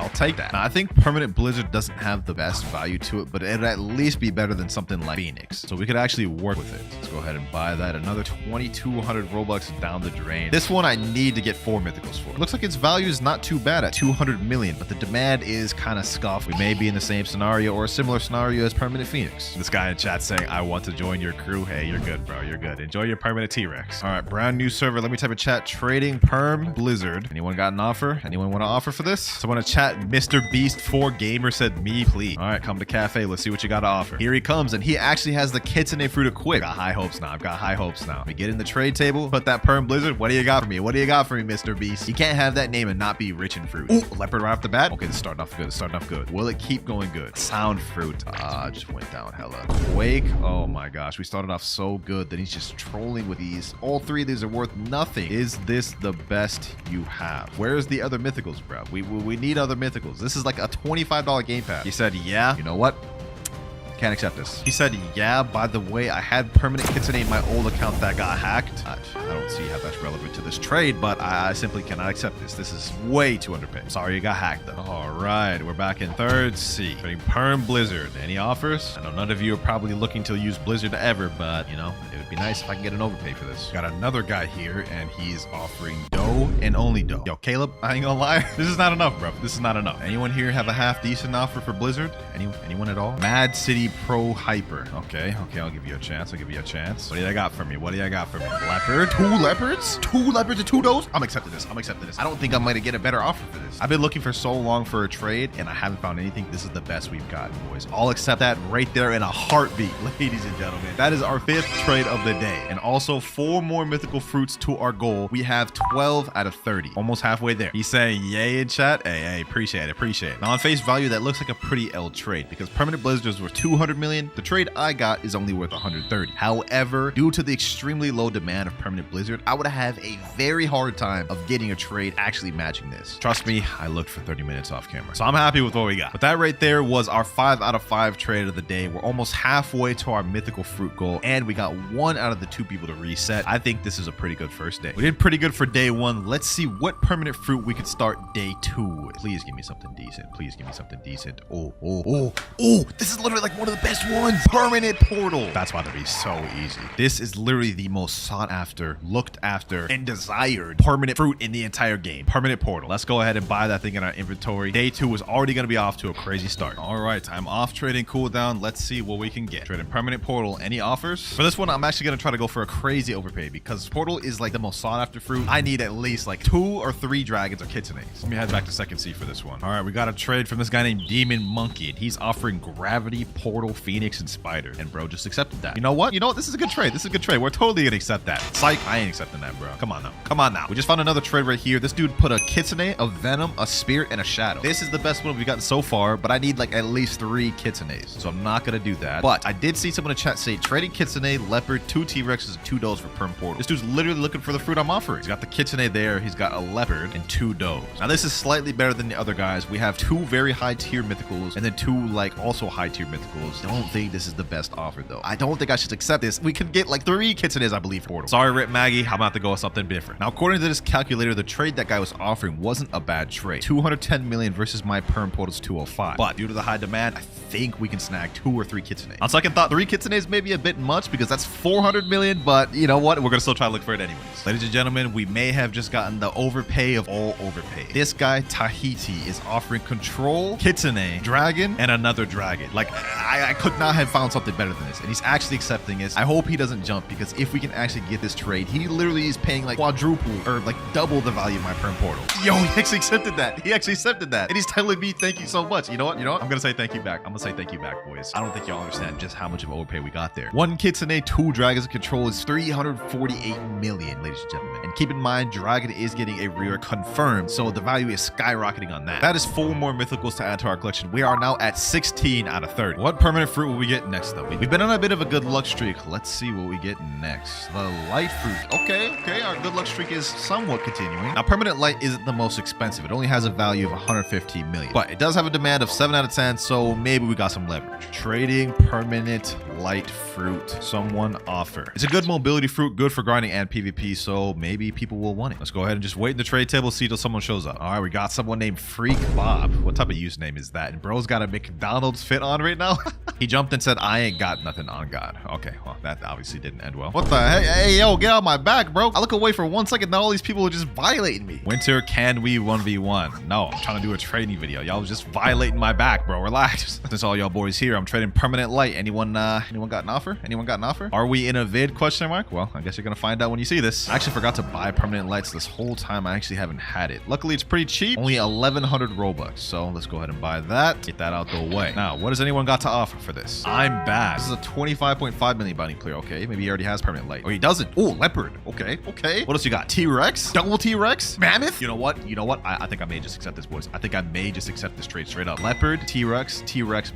Speaker 2: Now, I think permanent blizzard doesn't have the best value to it, but it'd at least be better than something like Phoenix. So we could actually work with it. Let's go ahead and buy that. Another 2,200 Robux down the drain. This one I need to get 4 mythicals for. Looks like its value is not too bad at 200 million, but the demand is kind of scuffed. We may be in the same scenario or a similar scenario as permanent Phoenix. This guy in chat saying, I want to join your crew. Hey, you're good, bro. You're good. Enjoy your permanent T-Rex. All right, brand new server. Let me type in chat. Trading perm blizzard. Anyone got an offer? Anyone want to offer for this? Someone in chat, Mr. Beast 4 Gamer said, me, please. All right, come to cafe. Let's see what you got to offer. Here he comes, and he actually has the kitsune fruit equipped. Got high hopes now. I've got high hopes now. We get in the trade table, put that perm blizzard. What do you got for me? What do you got for me, Mr. Beast? You can't have that name and not be rich in fruit. Ooh, leopard right off the bat. Okay, this is starting off good. Starting off good. Will it keep going good? Sound fruit. Just went down hella. Quake. Oh my gosh, we started off so good. Then he's just trolling with these. All 3 of these are worth nothing. Is this the best you have? Where's the other mythicals, bro? We need other mythicals. This is like a $25 game pass. He said, yeah. You know what? Can't accept this. He said, yeah, by the way, I had permanent kitsune in my old account that got hacked. I don't see how that's relevant to this trade, but I simply cannot accept this. This is way too underpaid. Sorry you got hacked, though. All right, we're back in 3rd C. Trading perm blizzard. Any offers? I know none of you are probably looking to use blizzard ever, but, you know, it would be nice if I can get an overpay for this. Got another guy here, and he's offering dough and only dough. Yo, Caleb, I ain't gonna lie. This is not enough, bro. This is not enough. Anyone here have a half decent offer for blizzard? Anyone at all? Mad City Pro Hyper. Okay, I'll give you a chance. What do you got for me? Leopard? 2 leopards? 2 leopards and 2 does? I'm accepting this. I don't think I'm gonna get a better offer for this. I've been looking for so long for a trade and I haven't found anything. This is the best we've gotten, boys. I'll accept that right there in a heartbeat, ladies and gentlemen. That is our 5th trade of the day. And also 4 more mythical fruits to our goal. We have 12 out of 30. Almost halfway there. He's saying yay in chat. Hey, appreciate it. Now on face value, that looks like a pretty L trade because permanent blizzards were 200 million. The trade I got is only worth 130. However, due to the extremely low demand of permanent blizzard, I would have a very hard time of getting a trade actually matching this. Trust me, I looked for 30 minutes off camera. So I'm happy with what we got. But that right there was our 5 out of 5 trade of the day. We're almost halfway to our mythical fruit goal and we got 1 out of the 2 people to reset. I think this is a pretty good first day. We did pretty good for day 1. Let's see what permanent fruit we could start day 2 with. Please give me something decent. Oh, this is literally like one of the best ones. Permanent portal. That's about to be so easy. This is literally the most sought after, looked after, and desired permanent fruit in the entire game. Permanent portal. Let's go ahead and buy that thing in our inventory. Day 2 is already going to be off to a crazy start. All right, I'm off trading cooldown. Let's see what we can get. Trading permanent portal. Any offers? For this one, I'm actually going to try to go for a crazy overpay because portal is like the most sought after fruit. I need at least like 2 or 3 dragons or kitsunes. Let me head back to 2nd C for this one. All right, we got a trade from this guy named Demon Monkey, and he's offering gravity, portal, phoenix, and spider. And bro just accepted that. You know what? This is a good trade. We're totally gonna accept that. Psych, I ain't accepting that, bro. Come on now. We just found another trade right here. This dude put a kitsune, a venom, a spirit, and a shadow. This is the best one we've gotten so far, but I need like at least 3 kitsunes. So I'm not gonna do that. But I did see someone in chat say trading kitsune, leopard, 2 T-Rexes, and 2 does for perm portal. This dude's literally looking for the fruit I'm offering. He's got the kitsune there. He's got a leopard and 2 does. Now this is slightly better than the other guys. We have 2 very high tier mythicals and then 2 like also high tier mythicals. I don't think this is the best offer though. I don't think I should accept this. We can get like 3 kitsunes, I believe, for portal. Sorry, Rip Maggie. I'm about to go with something different. Now, according to this calculator, the trade that guy was offering wasn't a bad trade. 210 million versus my perm portal's 205. But due to the high demand, I think we can snag 2 or 3 kitsunes. On second thought, 3 kitsunes may be a bit much because that's 400 million, but you know what? We're gonna still try to look for it anyways. Ladies and gentlemen, we may have just gotten the overpay of all overpay. This guy, Tahiti, is offering control, kitsune, dragon, and another dragon. Like, I could not have found something better than this. And he's actually accepting this. I hope he doesn't jump, because if we can actually get this trade, he literally is paying like quadruple or like double the value of my perm portal. Yo, he actually accepted that. He actually accepted that. And he's telling me thank you so much. You know what? I'm gonna say thank you back. I'm gonna say thank you back, boys. I don't think y'all understand just how much of overpay we got there. 1 kitsune, 2 dragons in control is 348 million, ladies and gentlemen. And keep in mind, dragon is getting a rework confirmed, so the value is skyrocketing on that. That is 4 more mythicals to add to our collection. We are now at 16 out of 30. What permanent fruit will we get next, though? We've been on a bit of a good luck streak. Let's see what we get next. The light fruit. Okay, our good luck streak is somewhat continuing. Now, permanent light isn't the most expensive. It only has a value of 115 million, but it does have a demand of 7 out of 10, so maybe we got some leverage. Trading permanent light fruit. Someone offer. It's a good mobility fruit, good for grinding and PvP, so maybe people will want it. Let's go ahead and just wait in the trade table, see till someone shows up. All right, we got someone named Freak Bob. What type of username is that? And bro's got a McDonald's fit on right now. He jumped and said, I ain't got nothing on God. Okay, well, that obviously didn't end well. What the heck? Hey, yo, get out my back, bro. I look away for 1 second, now all these people are just violating me. Winter, can we 1v1? No, I'm trying to do a trading video. Y'all was just violating my back, bro. Relax. Since all y'all boys here, I'm trading permanent light. Anyone got an offer? Anyone got an offer? Are we in a vid? Question mark? Well, I guess you're gonna find out when you see this. I actually forgot to buy permanent lights this whole time. I actually haven't had it. Luckily, it's pretty cheap. Only 1,100 Robux. So let's go ahead and buy that. Get that out the way. Now, what has anyone got to offer for this? I'm bad. This is a 25.5 million bounty clear. Okay, maybe he already has permanent light. Or he doesn't. Oh, leopard. Okay. What else you got? T-Rex? Double T-Rex? Mammoth? You know what? I think I may just accept this, boys. I think I may just accept this trade straight up. Leopard, T-Rex,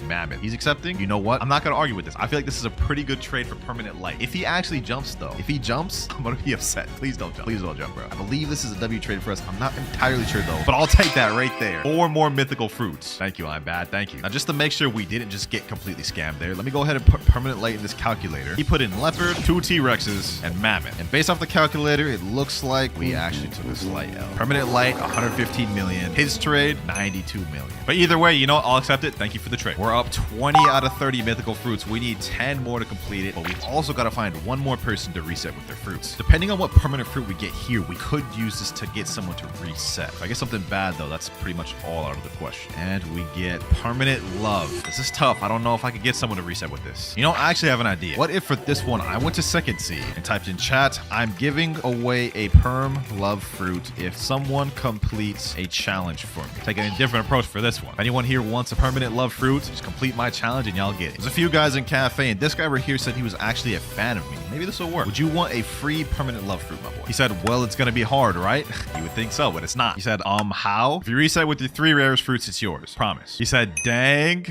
Speaker 2: Mammoth. He's accepting. You know what? I'm not gonna argue with this. I feel like this is a pretty good trade for permanent light. If he actually jumps, though, if he jumps, I'm gonna be upset. Please don't jump. Please don't jump, bro. I believe this is a W trade for us. I'm not entirely sure, though, but I'll take that right there. 4 more mythical fruits. Thank you, I'm bad. Thank you. Now, just to make sure we didn't just get completely scammed there, let me go ahead and put permanent light in this calculator. He put in leopard, 2 T-Rexes, and mammoth. And based off the calculator, it looks like we actually took a slight L. Permanent light, 115 million. His trade, 92 million. But either way, you know what? I'll accept it. Thank you for the trade. We're up 20 out of 30 mythical fruits. We need 10 more to complete it, but we've also got to find 1 more person to reset with their fruits. Depending on what permanent fruit we get here, we could use this to get someone to reset. If I get something bad, though, that's pretty much all out of the question. And we get permanent love. This is tough. I don't know if I could get someone to reset with this. You know, I actually have an idea. What if for this one, I went to second C and typed in chat, I'm giving away a perm love fruit if someone completes a challenge for me. Taking a different approach for this one. If anyone here wants a permanent love fruit, just complete my challenge and y'all get it. There's a few guys in cafe, and this guy right here said he was actually a fan of me. Maybe this will work. Would you want a free permanent love fruit, my boy? He said, well, it's gonna be hard, right? You would think so, but it's not. He said, how? If you reset with your 3 rarest fruits, it's yours. Promise. He said, dang.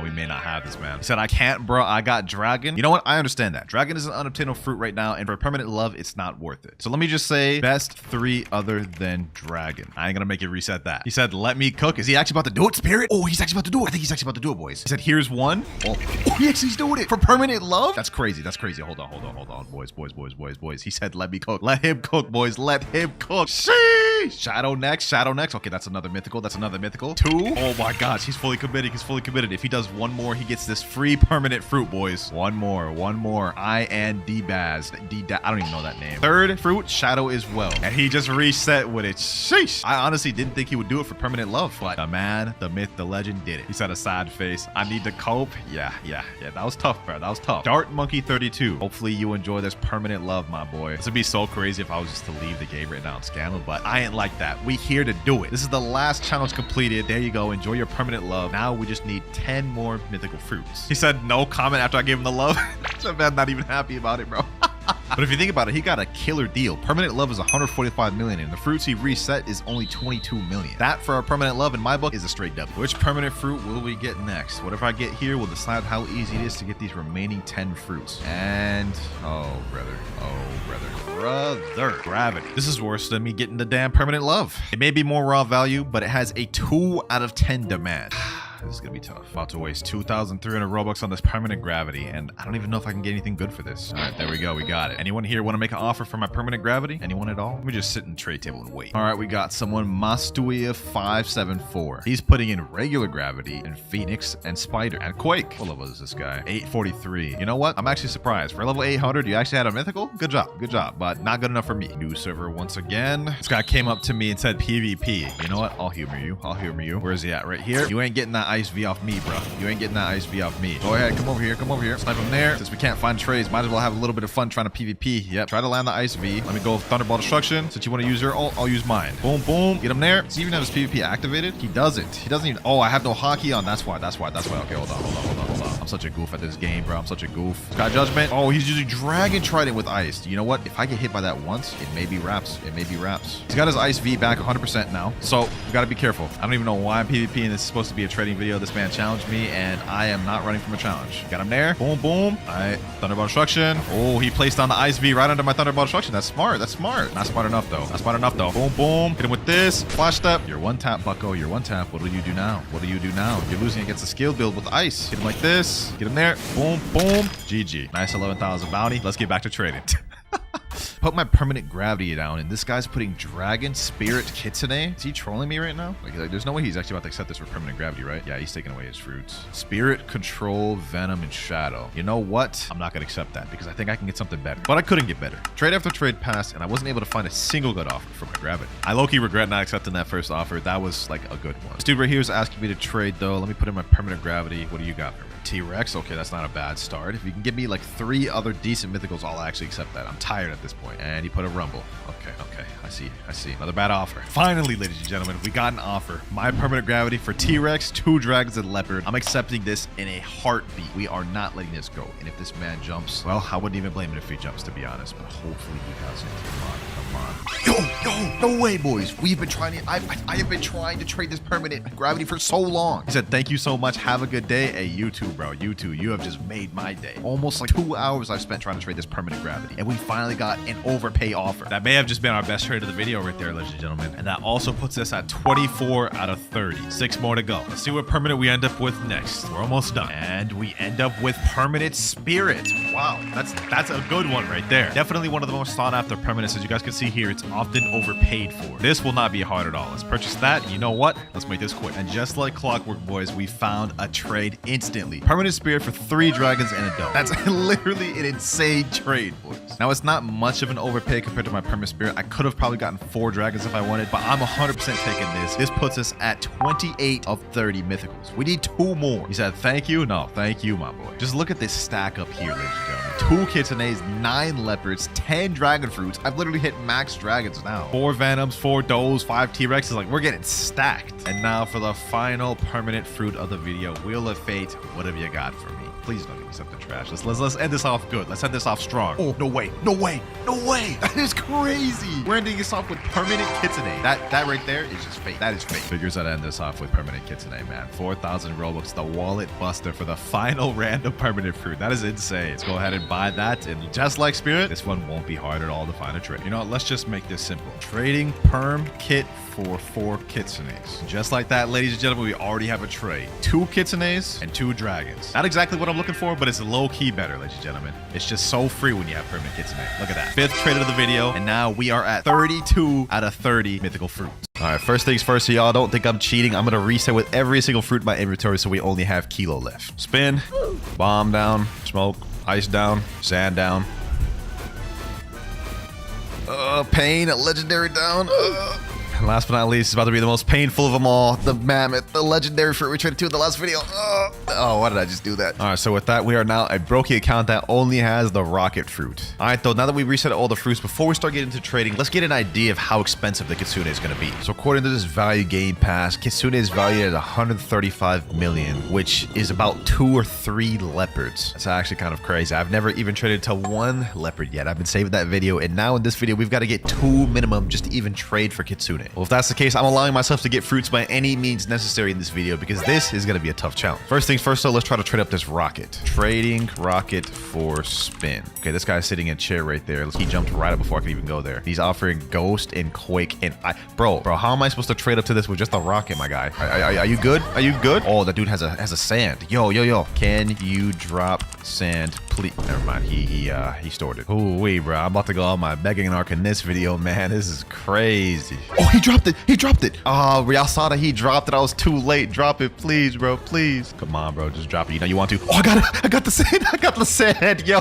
Speaker 2: We may not have this, man. He said, I can't, bro. I got dragon. You know what? I understand that. Dragon is an unobtainable fruit right now, and for permanent love, it's not worth it. So let me just say, best 3 other than dragon. I ain't gonna make it reset that. He said, let me cook. Is he actually about to do it, Spirit? Oh, he's actually about to do it. I think he's actually about to do it, boys. He said, here's 1. Oh, he actually is doing it for permanent love? That's crazy. That's crazy. Hold on, boys. He said, let me cook. Let him cook, boys. Let him cook. Sheesh. Shadow next. Okay, that's another mythical. 2. Oh my gosh, he's fully committed. If he does 1 more, he gets this free permanent fruit, boys. 1 more. I and D-Baz. I don't even know that name. 3rd fruit, shadow as well. And he just reset with it. Sheesh. I honestly didn't think he would do it for permanent love, but the man, the myth, the legend did it. He said a sad face. I need to cope. Yeah. That was tough, bro. That was tough. Dart Monkey 32. Hopefully you enjoy this permanent love, my boy. This would be so crazy if I was just to leave the game right now and scandal, but I ain't like that. We here to do it. This is the last challenge completed. There you go. Enjoy your permanent love. Now we just need 10 more mythical fruits. He said no comment after I gave him the love. That man not even happy about it, bro. But if you think about it, he got a killer deal. Permanent love is 145 million, and the fruits he reset is only 22 million. That for a permanent love in my book is a straight double. Which permanent fruit will we get next? Whatever I get here will decide how easy it is to get these remaining 10 fruits. And oh brother, gravity. This is worse than me getting the damn permanent love. It may be more raw value, but it has a 2 out of 10 demand. This is gonna be tough. About to waste 2,300 Robux on this permanent gravity, and I don't even know if I can get anything good for this. All right, there we go. We got it. Anyone here want to make an offer for my permanent gravity? Anyone at all? Let me just sit in the trade table and wait. All right, we got someone, Mastuia 574. He's putting in regular gravity and Phoenix and Spider and Quake. What level is this guy? 843. You know what? I'm actually surprised. For level 800, you actually had a mythical? Good job, but not good enough for me. New server once again. This guy came up to me and said PvP. You know what? I'll humor you. Where is he at? Right here. You ain't getting that ice V off me, bro. You ain't getting that ice V off me. Go ahead, come over here, Snipe him there. Since we can't find trades, might as well have a little bit of fun trying to PvP. Yep, try to land the ice V. Let me go Thunderball Destruction. Since you want to use your ult, I'll use mine. Boom, boom. Get him there. Does he even have his PvP activated? He doesn't. He doesn't even. Oh, I have no hockey on. That's why. Okay, hold on. I'm such a goof at this game, bro. I'm such a goof. Sky Judgment. Oh, he's using Dragon Trident with ice. You know what? If I get hit by that once, it may be wraps. He's got his ice V back 100% now. So we got to be careful. I don't even know why I'm PvPing. This is supposed to be a trading video. This man challenged me, and I am not running from a challenge. Got him there. Boom, boom. All right. Thunderball Destruction. Oh, he placed down the ice V right under my Thunderball Destruction. That's smart. Not smart enough, though. Boom, boom. Hit him with this. Flash step. You're one tap, bucko. You're one tap. What do you do now? You're losing against a skill build with ice. Hit him like this. Get him there. Boom, boom. GG. Nice 11,000 bounty. Let's get back to trading. Put my permanent gravity down, and this guy's putting Dragon Spirit Kitsune. Is he trolling me right now? Like, there's no way he's actually about to accept this for permanent gravity, right? Yeah, he's taking away his fruits. Spirit, Control, Venom, and Shadow. You know what? I'm not gonna accept that because I think I can get something better. But I couldn't get better. Trade after trade passed, and I wasn't able to find a single good offer for my gravity. I low-key regret not accepting that first offer. That was like a good one. This dude right here is asking me to trade, though. Let me put in my permanent gravity. What do you got for me? T-Rex. Okay, that's not a bad start. If you can give me like 3 other decent mythicals, I'll actually accept that. I'm tired at this point. And he put a Rumble. Okay. I see. Another bad offer. Finally, ladies and gentlemen, we got an offer. My permanent gravity for T-Rex, 2 dragons, and leopard. I'm accepting this in a heartbeat. We are not letting this go. And if this man jumps, well, I wouldn't even blame him if he jumps, to be honest. But hopefully he doesn't. Come on. Yo, no way, boys. We've been trying to. I have been trying to trade this permanent gravity for so long. He said, "Thank you so much. Have a good day." Hey, you too, bro. You too. You have just made my day. Almost like 2 hours I've spent trying to trade this permanent gravity, and we finally got an overpay offer. That may have just been our best trade of the video right there, ladies and gentlemen. And that also puts us at 24 out of 30. 6 more to go. Let's see what permanent we end up with next. We're almost done. And we end up with permanent spirit. Wow, that's a good one right there. Definitely one of the most sought after permanents. As you guys can see here, it's often overpaid for. This will not be hard at all. Let's purchase that. You know what? Let's make this quick. And just like clockwork, boys, we found a trade instantly. Permanent spirit for 3 dragons and a dome. That's literally an insane trade, boys. Now, it's not much of an overpay compared to my permanent spirit. I could have probably gotten 4 dragons if I wanted, but I'm 100% taking this. This puts us at 28 of 30 mythicals. We need 2 more. He said, thank you. No, thank you, my boy. Just look at this stack up here, ladies and gentlemen. 2 kitsunes, 9 leopards, 10 dragon fruits. I've literally hit max dragons now. 4 venoms, 4 does, 5 T-Rexes. Like, we're getting stacked. And now for the final permanent fruit of the video, Wheel of Fate. What have you got for me? Please don't give me something trash. Let's end this off good. Let's end this off strong. Oh, no way. That is crazy. We're ending this off with permanent kitsune. That right there is just fate. That is fate. Figures out to end this off with permanent kitsune, man. 4,000 Robux, the wallet buster for the final random permanent fruit. That is insane. Let's go ahead and buy that. And just like Spirit, this one won't be hard at all to find a trade. You know what? Let's just make this simple. Trading perm kit for 4 kitsunes. Just like that, ladies and gentlemen, we already have a trade. 2 kitsunes and 2 dragons. Not exactly what I'm looking for, but it's low-key better, ladies and gentlemen. It's just so free when you have permanent kitsune. Look at that. 5th trade of the video, and now we are at 32 out of 30 mythical fruits. All right, first things first, so y'all don't think I'm cheating. I'm going to reset with every single fruit in my inventory so we only have kilo left. Spin, bomb down, smoke, ice down, sand down. Pain, legendary down. And last but not least, it's about to be the most painful of them all. The mammoth, the legendary fruit we traded to in the last video. Oh, why did I just do that? All right, so with that, we are now a Brokey account that only has the rocket fruit. All right, though, now that we reset all the fruits, before we start getting into trading, let's get an idea of how expensive the kitsune is going to be. So according to this value game pass, kitsune is valued at 135 million, which is about 2 or 3 leopards. That's actually kind of crazy. I've never even traded to 1 leopard yet. I've been saving that video, and now in this video, we've got to get 2 minimum just to even trade for kitsune. Well, if that's the case, I'm allowing myself to get fruits by any means necessary in this video because this is going to be a tough challenge. First things first, though, let's try to trade up this rocket. Trading rocket for spin. Okay, this guy's sitting in a chair right there. He jumped right up before I could even go there. He's offering ghost and quake and bro, how am I supposed to trade up to this with just a rocket, my guy? Are you good? Are you good? Oh, that dude has a sand. Yo. Can you drop sand, please. Never mind. He stored it. Ooh, wait, bro. I'm about to go on my begging arc in this video, man. This is crazy. Oh, he dropped it. He dropped it. Oh, y'all saw that he dropped it. I was too late. Drop it, please, bro. Please. Come on, bro. Just drop it. You know you want to. Oh, I got it. I got the sand. I got the sand. Yo,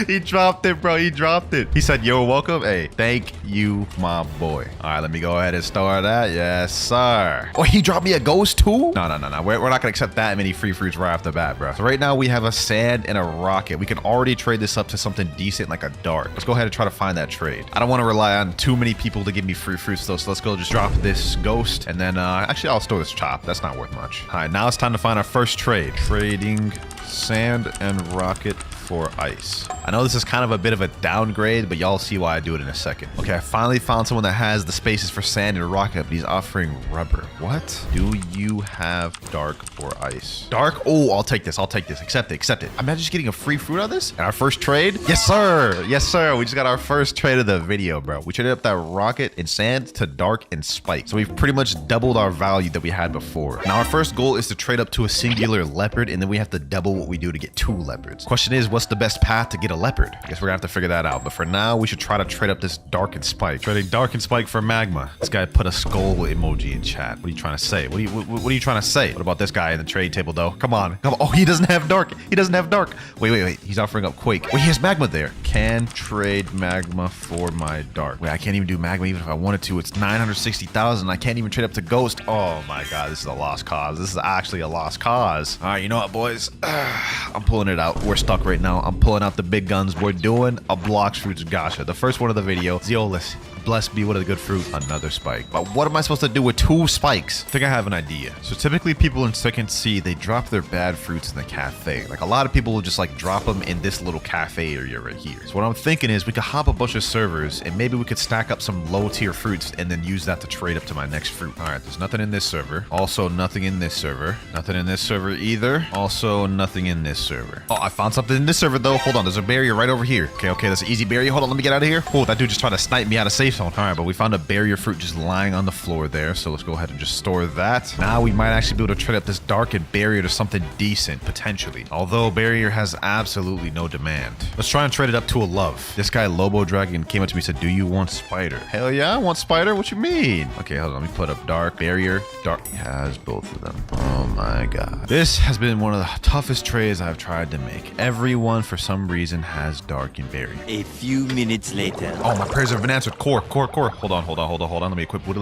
Speaker 2: he dropped it, bro. He dropped it. He said, yo, welcome. Hey, thank you, my boy. All right, let me go ahead and store that. Yes, sir. Oh, he dropped me a ghost too? No. We're not gonna accept that many free fruits right off the bat, bro. So right now we have a sand and a rocket. We can already trade this up to something decent like a dark. Let's go ahead and try to find that trade. I don't want to rely on too many people to give me free fruits though, so let's go just drop this ghost and then actually I'll store this chop. That's not worth much. All right, now it's time to find our first trade. Trading sand and rocket for ice. I know this is kind of a bit of a downgrade, but y'all see why I do it in a second. Okay, I finally found someone that has the spaces for sand and rocket, but he's offering rubber. What? Do you have dark or ice? Dark? Oh, I'll take this. I'll take this. Accept it. Accept it. Imagine just getting a free fruit out of this. And our first trade? Yes, sir. Yes, sir. We just got our first trade of the video, bro. We traded up that rocket and sand to dark and spike. So we've pretty much doubled our value that we had before. Now our first goal is to trade up to a singular leopard, and then we have to double what we do to get 2 leopards. Question is, what's the best path to get a leopard? I guess we're gonna have to figure that out. But for now, we should try to trade up this dark and spike. Trading dark and spike for magma. This guy put a skull emoji in chat. What are you trying to say? What are you trying to say? What about this guy in the trade table though? Come on. Come on. Oh, he doesn't have dark. He doesn't have dark. Wait. He's offering up quake. Wait, he has magma there. Can trade magma for my dark. Wait, I can't even do magma even if I wanted to. It's 960,000. I can't even trade up to ghost. Oh my god, this is a lost cause. This is actually a lost cause. All right, you know what, boys? I'm pulling it out. We're stuck right now. I'm pulling out the big guns. We're doing a Blox fruits gacha. The first one of the video. Zeolus. Blessed be what a good fruit. Another spike. But what am I supposed to do with 2 spikes? I think I have an idea. So typically people in second C, they drop their bad fruits in the cafe. Like a lot of people will just like drop them in this little cafe area right here. So what I'm thinking is we could hop a bunch of servers and maybe we could stack up some low tier fruits and then use that to trade up to my next fruit. All right, there's nothing in this server. Also nothing in this server. Nothing in this server either. Also nothing in this server. Oh, I found something in this server though. Hold on, there's a barrier right over here. Okay, that's an easy barrier. Hold on, let me get out of here. Oh, that dude just tried to snipe me out of safe zone. All right, but we found a barrier fruit just lying on the floor there. So let's go ahead and just store that. Now we might actually be able to trade up this dark and barrier to something decent, potentially. Although barrier has absolutely no demand. Let's try and trade it up to a love. This guy, Lobo Dragon, came up to me and said, do you want spider? Hell yeah, I want spider. What you mean? Okay, hold on. Let me put up dark, barrier, dark. He has both of them. Oh my god. This has been one of the toughest trades I've tried to make. Everyone, for some reason, has dark and barrier.
Speaker 4: A few minutes later.
Speaker 2: Oh, my prayers have been answered. Core. Hold on. Let me equip Buddha.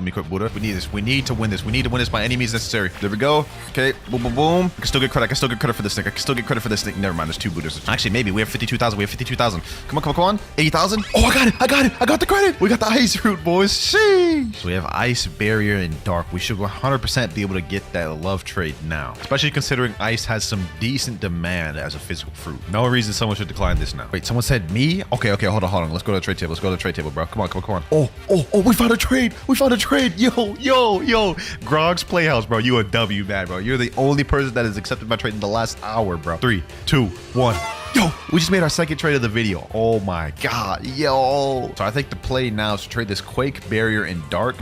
Speaker 2: We need this. We need to win this. We need to win this by any means necessary. There we go. Okay. Boom. I can still get credit. for this thing. Never mind. There's 2 Buddhas. Actually, maybe. We have 52,000. Come on. 80,000. Oh, I got it. I got the credit. We got the ice fruit, boys. Sheesh. So we have ice, barrier, and dark. We should 100% be able to get that love trade now. Especially considering ice has some decent demand as a physical fruit. No reason someone should decline this now. Wait, someone said me? Okay. Hold on. Let's go to the trade table. Bro. Come on. Oh, we found a trade. Yo. Grog's Playhouse, bro. You a W, man, bro. You're the only person that has accepted my trade in the last hour, bro. 3, 2, 1. Yo, we just made our second trade of the video. Oh my god, yo. So I think the play now is to trade this quake, barrier, and dark.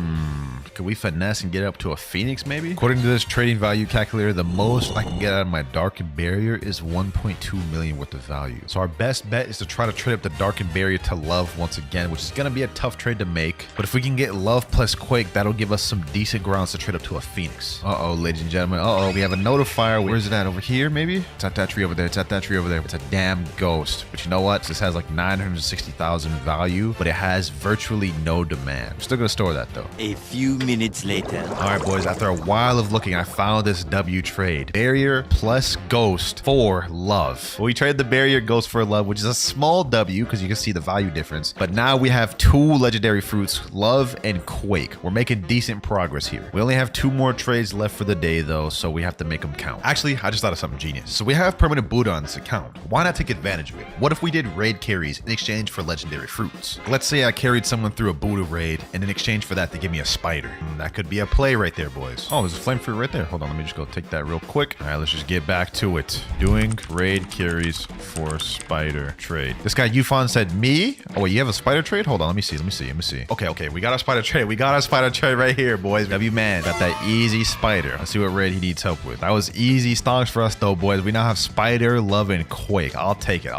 Speaker 2: Could we finesse and get up to a phoenix maybe? According to this trading value calculator, the most I can get out of my darkened barrier is 1.2 million worth of value. So our best bet is to try to trade up the darkened barrier to love once again, which is going to be a tough trade to make. But if we can get love plus quake, that'll give us some decent grounds to trade up to a phoenix. Uh-oh, ladies and gentlemen. Uh-oh, we have a notifier. Where's it at? Over here maybe? It's at that tree over there. It's a damn ghost. But you know what? This has like 960,000 value, but it has virtually no demand. I'm still going to store that though.
Speaker 4: A few minutes later.
Speaker 2: All right, boys, after a while of looking, I found this W trade. Barrier plus ghost for love. We traded the barrier ghost for love, which is a small W because you can see the value difference. But now we have 2 legendary fruits, love and quake. We're making decent progress here. We only have 2 more trades left for the day though, so we have to make them count. Actually, I just thought of something genius. So we have permanent Buddha on this account. Why not take advantage of it? What if we did raid carries in exchange for legendary fruits? Let's say I carried someone through a Buddha raid, and in exchange for that, they give me a spider.
Speaker 1: That could be a play right there, boys. Oh, there's a flame fruit right there. Hold on, let me just go take that real quick. All right, let's just get back to it. Doing raid carries for spider trade. This guy Yufan said me. Oh wait, you have a spider trade? Hold on, let me see. Okay, we got our spider trade. We got our spider trade right here, boys. W man got that easy spider. Let's see what raid he needs help with. That was easy stonks for us though, boys. We now have spider, love, and quake. I'll take it.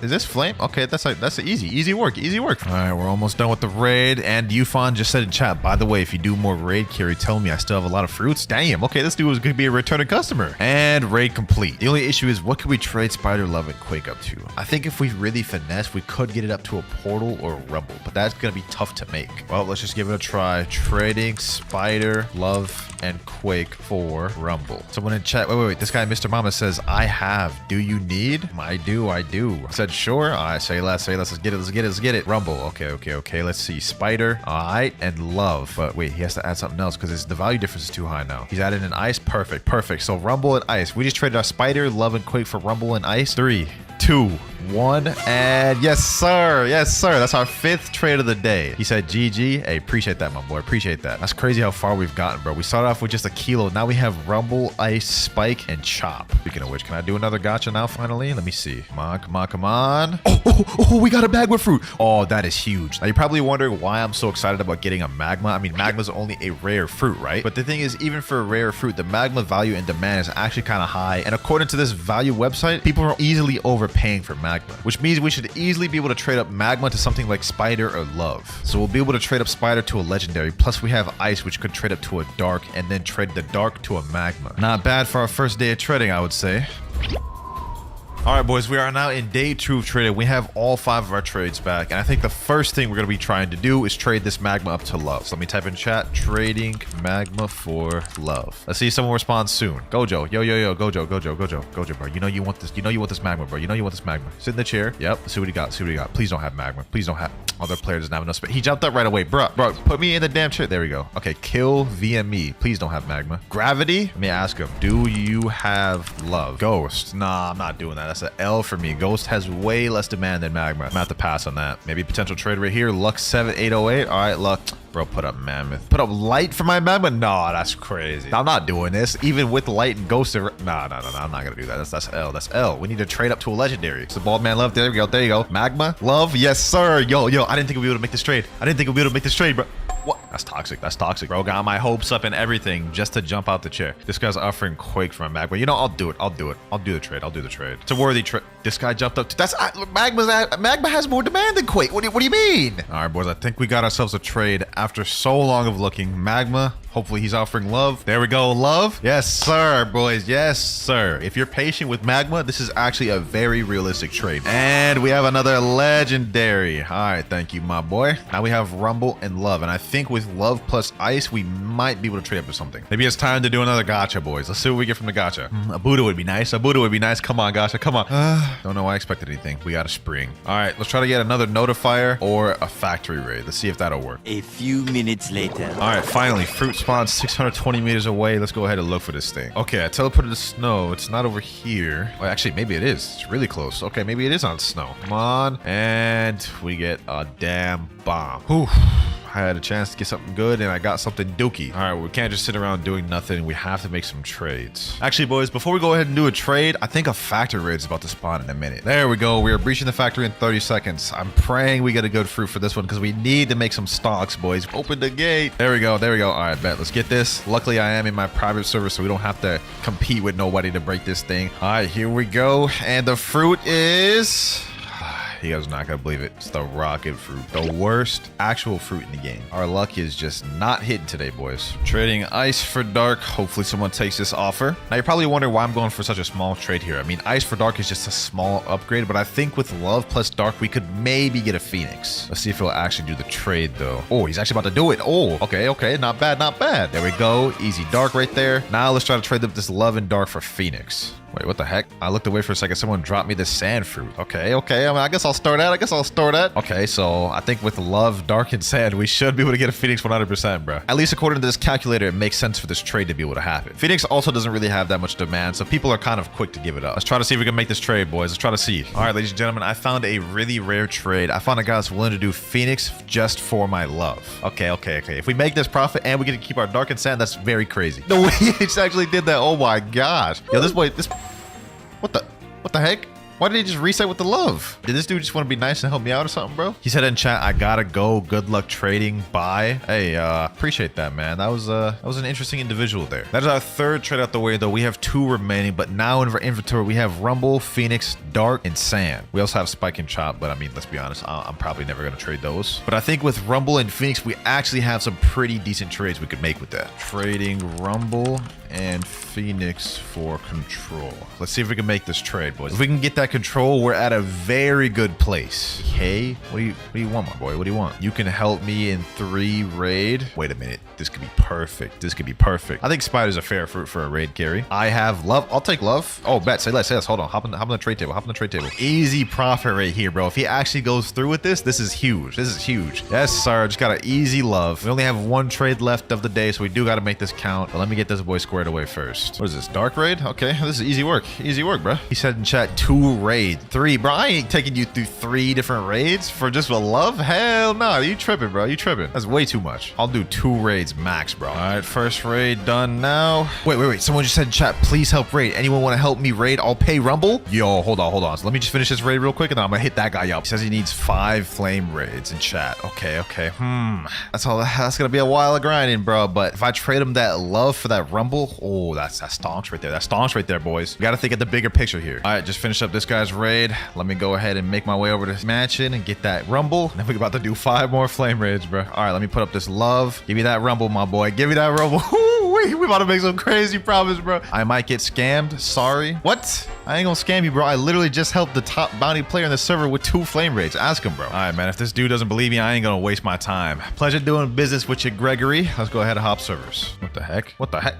Speaker 1: Is this flame? Okay, that's easy work. All right, we're almost done with the raid. And Yufan just said in chat, by the way, if you do more raid carry, tell me I still have a lot of fruits. Damn. Okay, this dude could be a returning customer. And raid complete. The only issue is what could we trade spider, love, and quake up to? I think if we really finesse, we could get it up to a portal or a rumble, but that's gonna be tough to make. Well, let's just give it a try. Trading spider, love, and quake for rumble. Someone in chat, wait, this guy Mr. Mama says I have. Do you need? I do. I said sure. All right, say less. Let's get it. Rumble. Okay. Let's see. Spider. All right, and love. But wait, he has to add something else because the value difference is too high now. He's added an ice. Perfect. So rumble and ice. We just traded our spider, love, and quake for rumble and ice. 3, 2, 1, and yes sir. That's our 5th trade of the day. He said GG. Hey, appreciate that, my boy. Appreciate that. That's crazy how far we've gotten, bro. We started off with just a kilo. Now we have rumble, ice, spike, and chop. Speaking of which, can I do another gacha now finally? Let me see. Come on. Oh, we got a magma fruit. Oh, that is huge. Now you're probably wondering why I'm so excited about getting a magma. I mean, magma's only a rare fruit, right? But the thing is, even for a rare fruit, the magma value and demand is actually kind of high. And according to this value website, people are easily overpaying for magma, which means we should easily be able to trade up magma to something like spider or love. So we'll be able to trade up spider to a legendary, plus we have ice, which could trade up to a dark, and then trade the dark to a magma. Not bad for our first day of trading, I would say. All right, boys, we are now in day 2 of trading. We have all 5 of our trades back, and I think the first thing we're going to be trying to do is trade this magma up to love. So let me type in chat, trading magma for love. Let's see if someone responds soon. Gojo, yo, Gojo, bro. You know you want this magma, bro. Sit in the chair. Yep, let's see what he got. Please don't have magma. Other player doesn't have enough space. He jumped up right away. Bro, put me in the damn chair. There we go. Okay, kill VME. Please don't have magma. Gravity, let me ask him, do you have love? Ghost, nah, I'm not doing that. That's an L for me. Ghost has way less demand than magma. I'm gonna have to pass on that. Maybe potential trade right here. Luck 7808. All right, Luck. Bro, put up mammoth. Put up light for my magma? No, that's crazy. I'm not doing this. Even with light and ghost. No. I'm not gonna do that. That's L. That's L. We need to trade up to a legendary. It's the bald man love. There we go. There you go. Magma. Love. Yes, sir. Yo. I didn't think we'd be able to make this trade. Bro. What? That's toxic. Bro, got my hopes up and everything just to jump out the chair. This guy's offering quake from a magma. You know, I'll do it. I'll do the trade. It's a worthy trade. This guy jumped up. Magma has more demand than quake. What do you mean? All right, boys. I think we got ourselves a trade after so long of looking. Magma. Hopefully he's offering love. There we go. Love. Yes, sir, boys. Yes, sir. If you're patient with magma, this is actually a very realistic trade. And we have another legendary. All right. Thank you, my boy. Now we have rumble and love. And I think with love plus ice, we might be able to trade up to something. Maybe it's time to do another gacha, boys. Let's see what we get from the gacha. A Buddha would be nice. Come on, gacha. Come on. Don't know why I expected anything. We got a spring. All right. Let's try to get another notifier or a factory raid. Let's see if that'll work.
Speaker 4: A few minutes later.
Speaker 1: All right. Finally, fruit spawn 620 meters away. Let's go ahead and look for this thing. Okay, I teleported to snow. It's not over here. Well, actually, maybe it is. It's really close. Okay, maybe it is on snow. Come on. And we get a damn bomb. Whew. I had a chance to get something good and I got something dookie. All right, we can't just sit around doing nothing. We have to make some trades. Actually, boys, before we go ahead and do a trade, I think a factory raid is about to spawn in a minute. There we go. We are breaching the factory in 30 seconds. I'm praying we get a good fruit for this one because we need to make some stocks, boys. Open the gate. There we go. All right, bet. Let's get this. Luckily, I am in my private server, so we don't have to compete with nobody to break this thing. All right, here we go. And the fruit is... You guys are not gonna believe it. It's the rocket fruit. The worst actual fruit in the game. Our luck is just not hitting today, boys. Trading ice for dark. Hopefully someone takes this offer. Now you're probably wondering why I'm going for such a small trade here. I mean, ice for dark is just a small upgrade, but I think with love plus dark, we could maybe get a phoenix. Let's see if he'll actually do the trade though. Oh, he's actually about to do it. Oh, okay. Not bad. There we go. Easy dark right there. Now let's try to trade up this love and dark for phoenix. Wait, what the heck? I looked away for a second. Someone dropped me the sand fruit. Okay, okay. I mean, I guess I'll store that. Okay, so I think with love, dark, and sand, we should be able to get a Phoenix 100%, bro. At least according to this calculator, it makes sense for this trade to be able to happen. Phoenix also doesn't really have that much demand, so people are kind of quick to give it up. Let's try to see if we can make this trade, boys. Let's try to see. All right, ladies and gentlemen, I found a really rare trade. I found a guy that's willing to do Phoenix just for my love. Okay. If we make this profit and we get to keep our dark and sand, that's very crazy. No way, he actually did that. Oh my gosh. Yo, this boy, what the heck? Why did he just reset with the love? Did this dude just want to be nice and help me out or something, bro? He said in chat, I gotta go. Good luck trading. Bye. Hey, appreciate that, man. That was an interesting individual there. That is our third trade out the way, though. We have 2 remaining, but now in our inventory, we have Rumble, Phoenix, Dark, and Sand. We also have Spike and Chop, but I mean, let's be honest, I'm probably never gonna trade those. But I think with Rumble and Phoenix, we actually have some pretty decent trades we could make with that. Trading Rumble and Phoenix for control. Let's see if we can make this trade, boys. If we can get that control, we're at a very good place. Okay, what do you want, my boy? What do you want? You can help me in 3 raid. Wait a minute, this could be perfect. This could be perfect. I think Spider's a fair fruit for a raid carry. I have love. I'll take love. Oh, bet. Say less. Hold on. Hop on the trade table. Easy profit right here, bro. If he actually goes through with this, this is huge. Yes, sir. Just got an easy love. We only have 1 trade left of the day, so we do got to make this count. But let me get this boy squared away first. What is this? Dark raid? Okay, this is easy work. Easy work, bro. He said in chat 2 raid. 3, bro. I ain't taking you through 3 different raids for just a love. Hell no. You tripping, bro. You tripping. That's way too much. I'll do 2 raids max, bro. All right, first raid done now. Wait. Someone just said in chat, please help raid. Anyone want to help me raid? I'll pay Rumble. Yo, hold on. So let me just finish this raid real quick and then I'm gonna hit that guy up. He says he needs 5 flame raids in chat. Okay. That's gonna be a while of grinding, bro. But if I trade him that love for that Rumble, oh, that's staunch right there. That's staunch right there, boys. We gotta think of the bigger picture here. All right, just finish up this guy's raid. Let me go ahead and make my way over to mansion and get that Rumble. And then we're about to do 5 more flame raids, bro. All right, let me put up this love. Give me that Rumble, my boy. Give me that Rumble. We about to make some crazy profits, bro. I might get scammed. Sorry. What? I ain't gonna scam you, bro. I literally just helped the top bounty player in the server with 2 flame raids. Ask him, bro. All right, man. If this dude doesn't believe me, I ain't gonna waste my time. Pleasure doing business with you, Gregory. Let's go ahead and hop servers. What the heck?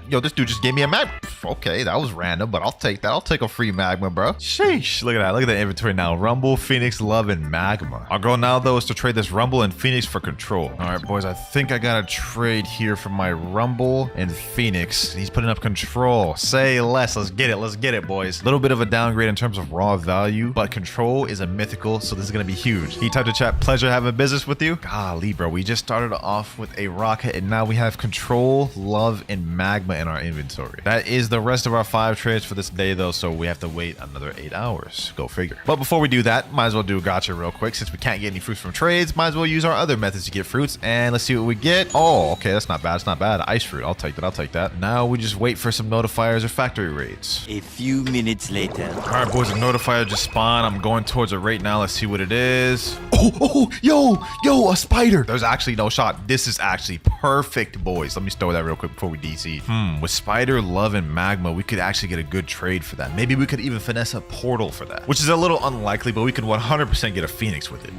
Speaker 1: Yo, this dude just gave me a magma. Okay, that was random, but I'll take that. I'll take a free magma, bro. Sheesh. Look at that. Look at the inventory now. Rumble, Phoenix, Love, and Magma. Our goal now, though, is to trade this Rumble and Phoenix for control. All right, boys. I think I got a trade here for my Rumble and Phoenix. He's putting up control. Say less. Let's get it, boys. A little bit of a downgrade in terms of raw value, but control is a mythical, so this is going to be huge. He typed to chat, pleasure having business with you. Golly, bro. We just started off with a rocket, and now we have control, love, and magma in our inventory. That is the rest of our 5 trades for this day, though, so we have to wait another 8 hours. Go figure. But before we do that, might as well do a gotcha real quick. Since we can't get any fruits from trades, might as well use our other methods to get fruits, and let's see what we get. Oh, okay. That's not bad. It's not bad. Ice fruit. I'll take that. Now we just wait for some notifiers or factory raids.
Speaker 4: A few minutes later.
Speaker 1: All right, boys, a notifier just spawned. I'm going towards it right now. Let's see what it is. Yo, a spider. There's actually no shot. This is actually perfect, boys. Let me store that real quick before we DC. With spider, love, and magma, we could actually get a good trade for that. Maybe we could even finesse a portal for that, which is a little unlikely, but we could 100% get a Phoenix with it.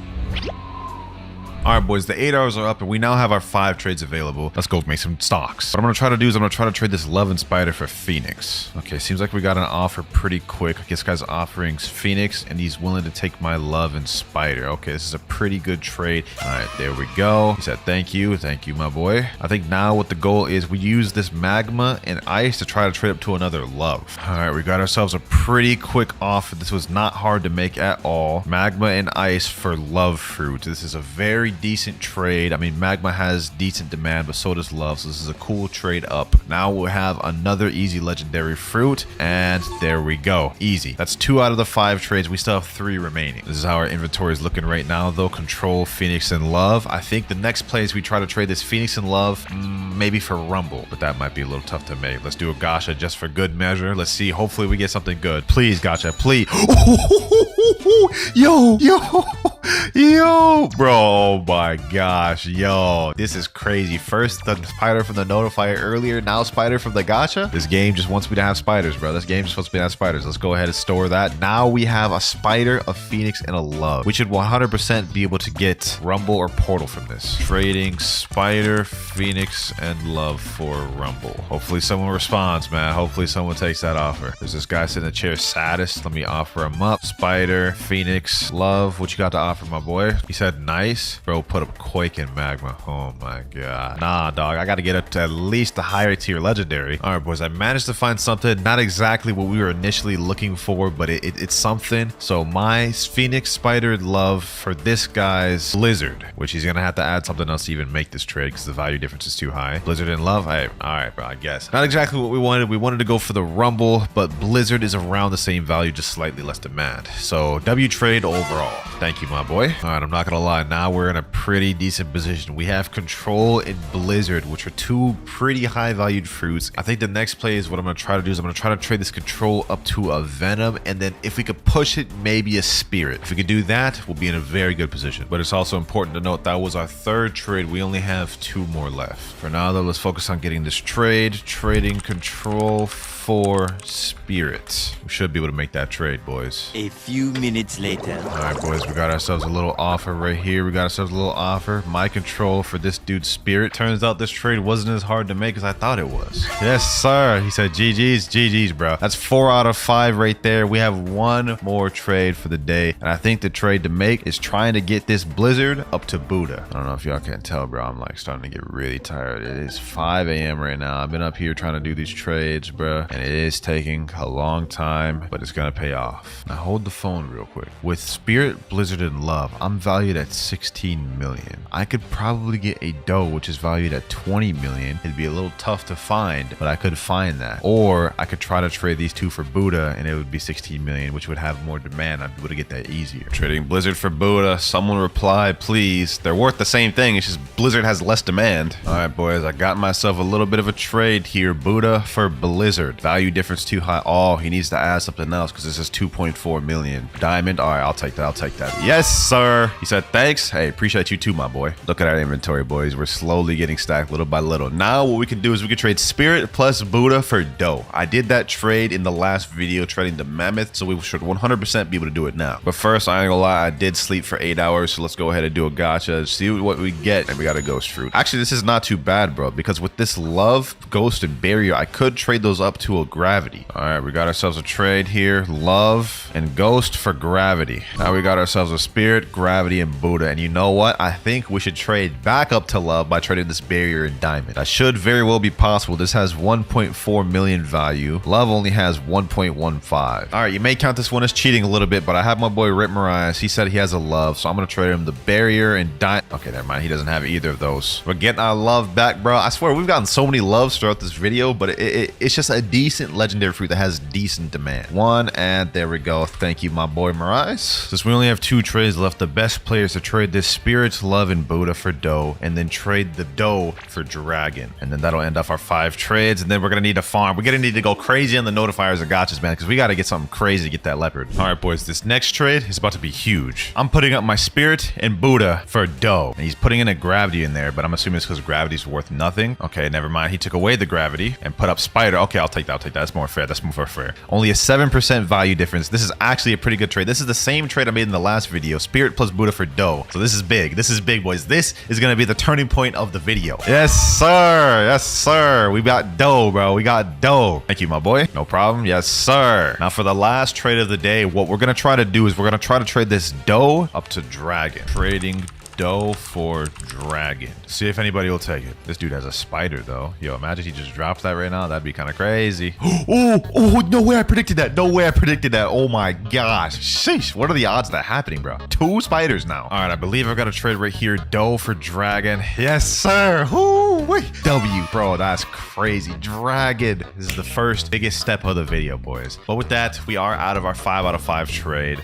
Speaker 1: All right, boys, the 8 hours are up and we now have our 5 trades available. Let's go make some stocks. What I'm gonna try to do is I'm gonna try to trade this Love and Spider for Phoenix. Okay, seems like we got an offer pretty quick. I guess guy's offering Phoenix and he's willing to take my Love and Spider. Okay, this is a pretty good trade. All right, there we go. He said, thank you, my boy. I think now what the goal is, we use this magma and ice to try to trade up to another love. All right, we got ourselves a pretty quick offer. This was not hard to make at all. Magma and ice for love fruit. This is a very decent trade. I mean, magma has decent demand, but so does love, so this is a cool trade up. Now we'll have another easy legendary fruit, and there we go. Easy. That's 2 out of the 5 trades. We still have 3 remaining. This is how our inventory is looking right now, though. Control, Phoenix, and love. I think the next place we try to trade this Phoenix and love, maybe for Rumble, but that might be a little tough to make. Let's do a gacha just for good measure. Let's see. Hopefully we get something good. Please, gacha, please. Yo. Yo, bro, oh my gosh, yo, this is crazy. First the spider from the notifier earlier, now spider from the gacha. This game just wants me to have spiders, bro. This game just wants me to have spiders. Let's go ahead and store that. Now we have a spider, a phoenix, and a love. We should 100% be able to get rumble or portal from this. Trading spider, phoenix, and love for rumble. Hopefully someone responds, man. Hopefully someone takes that offer. There's this guy sitting in the chair, saddest. Let me offer him up. Spider, phoenix, love. What you got to offer, my boy? He said nice. Bro, put up quake in magma. Oh my god. Nah, dog. I got to get up to at least the higher tier legendary. All right, boys. I managed to find something. Not exactly what we were initially looking for, but it's something. So my phoenix, spider, and love for this guy's blizzard, which he's going to have to add something else to even make this trade because the value difference is too high. Blizzard and love. All right, bro. I guess. Not exactly what we wanted. We wanted to go for the rumble, but blizzard is around the same value, just slightly less demand. So W trade overall. Thank you, my boy. All right, I'm not gonna lie. Now we're in a pretty decent position. We have control and blizzard, which are two pretty high valued fruits. I think the next play is what I'm gonna try to do is I'm gonna try to trade this control up to a venom, and then if we could push it, maybe a spirit. If we could do that, we'll be in a very good position. But it's also important to note that was our third trade. We only have 2 more left. For now, though, let's focus on getting this trade. Trading control for spirit. We should be able to make that trade, boys.
Speaker 4: A few minutes later.
Speaker 1: All right, boys, we got ourselves a little offer right here. We got ourselves a little offer. My control for this dude's spirit. Turns out this trade wasn't as hard to make as I thought it was. Yes, sir. He said GG's, bro. That's 4 out of 5 right there. We have 1 more trade for the day. And I think the trade to make is trying to get this blizzard up to Buddha. I don't know if y'all can tell, bro. I'm like starting to get really tired. It is 5 a.m. right now. I've been up here trying to do these trades, bro. And it is taking a long time, but it's gonna pay off. Now hold the phone real quick. With spirit, blizzard, and love, I'm valued at 16 million. I could probably get a doe, which is valued at 20 million. It'd be a little tough to find, but I could find that. Or I could try to trade these 2 for Buddha, and it would be 16 million, which would have more demand. I'd be able to get that easier. Trading blizzard for Buddha. Someone reply, please. They're worth the same thing. It's just blizzard has less demand. All right, boys. I got myself a little bit of a trade here. Buddha for blizzard. Value difference too high. Oh, he needs to add something else because this is 2.4 million. Diamond. All right, I'll take that. I'll take that. Yes, sir. He said thanks. Hey, appreciate you too, my boy. Look at our inventory, boys. We're slowly getting stacked little by little. Now what we can do is we can trade spirit plus Buddha for doe. I did that trade in the last video, trading the mammoth, so we should 100% be able to do it now. But first, I ain't gonna lie, I did sleep for 8 hours, so let's go ahead and do a gacha, see what we get. And we got a ghost fruit. Actually, this is not too bad, bro, because with this love, ghost, and barrier, I could trade those up to a gravity. All right, we got ourselves a trade here. Love and ghost for gravity. Now we got ourselves a spirit, gravity, and Buddha. And you know what? I think we should trade back up to love by trading this barrier and diamond. That should very well be possible. This has 1.4 million value. Love only has 1.15. All right, you may count this one as cheating a little bit, but I have my boy Rip Marias. He said he has a love, so I'm gonna trade him the barrier and diamond. Okay, never mind. He doesn't have either of those. We're getting our love back, bro. I swear we've gotten so many loves throughout this video, but it's just a decent legendary fruit that has decent demand. 1, and there we go. Thank you, my boy Marias. Since we only have 2 trades left, the best players to trade this spirit, love, and Buddha for doe, and then trade the doe for dragon. And then that'll end off our 5 trades, and then we're gonna need to farm. We're gonna need to go crazy on the notifiers and gotchas, man, because we gotta get something crazy to get that leopard. All right, boys, this next trade is about to be huge. I'm putting up my spirit and Buddha for doe, and he's putting in a gravity in there, but I'm assuming it's because gravity's worth nothing. Okay, never mind. He took away the gravity and put up spider. Okay, I'll take that. I'll take that. That's more fair. That's more fair. Only a 7% value difference. This is actually a pretty good trade. This is the same trade I made in the last video. Spirit plus Buddha for doe. So this is big. This is big, boys. This is going to be the turning point of the video. Yes, sir. Yes, sir. We got doe, bro. We got doe. Thank you, my boy. No problem. Yes, sir. Now for the last trade of the day, what we're going to try to do is we're going to try to trade this doe up to dragon. Trading doe for dragon. See if anybody will take it. This dude has a spider though. Yo, imagine he just drops that right now. That'd be kind of crazy. Oh, no way I predicted that. No way I predicted that. Oh my gosh. Sheesh. What are the odds of that happening, bro? 2 spiders now. All right, I believe I've got a trade right here. Doe for dragon. Yes, sir. Ooh, wait. W, bro. That's crazy. Dragon. This is the first biggest step of the video, boys. But with that, we are out of our 5 out of 5 trade.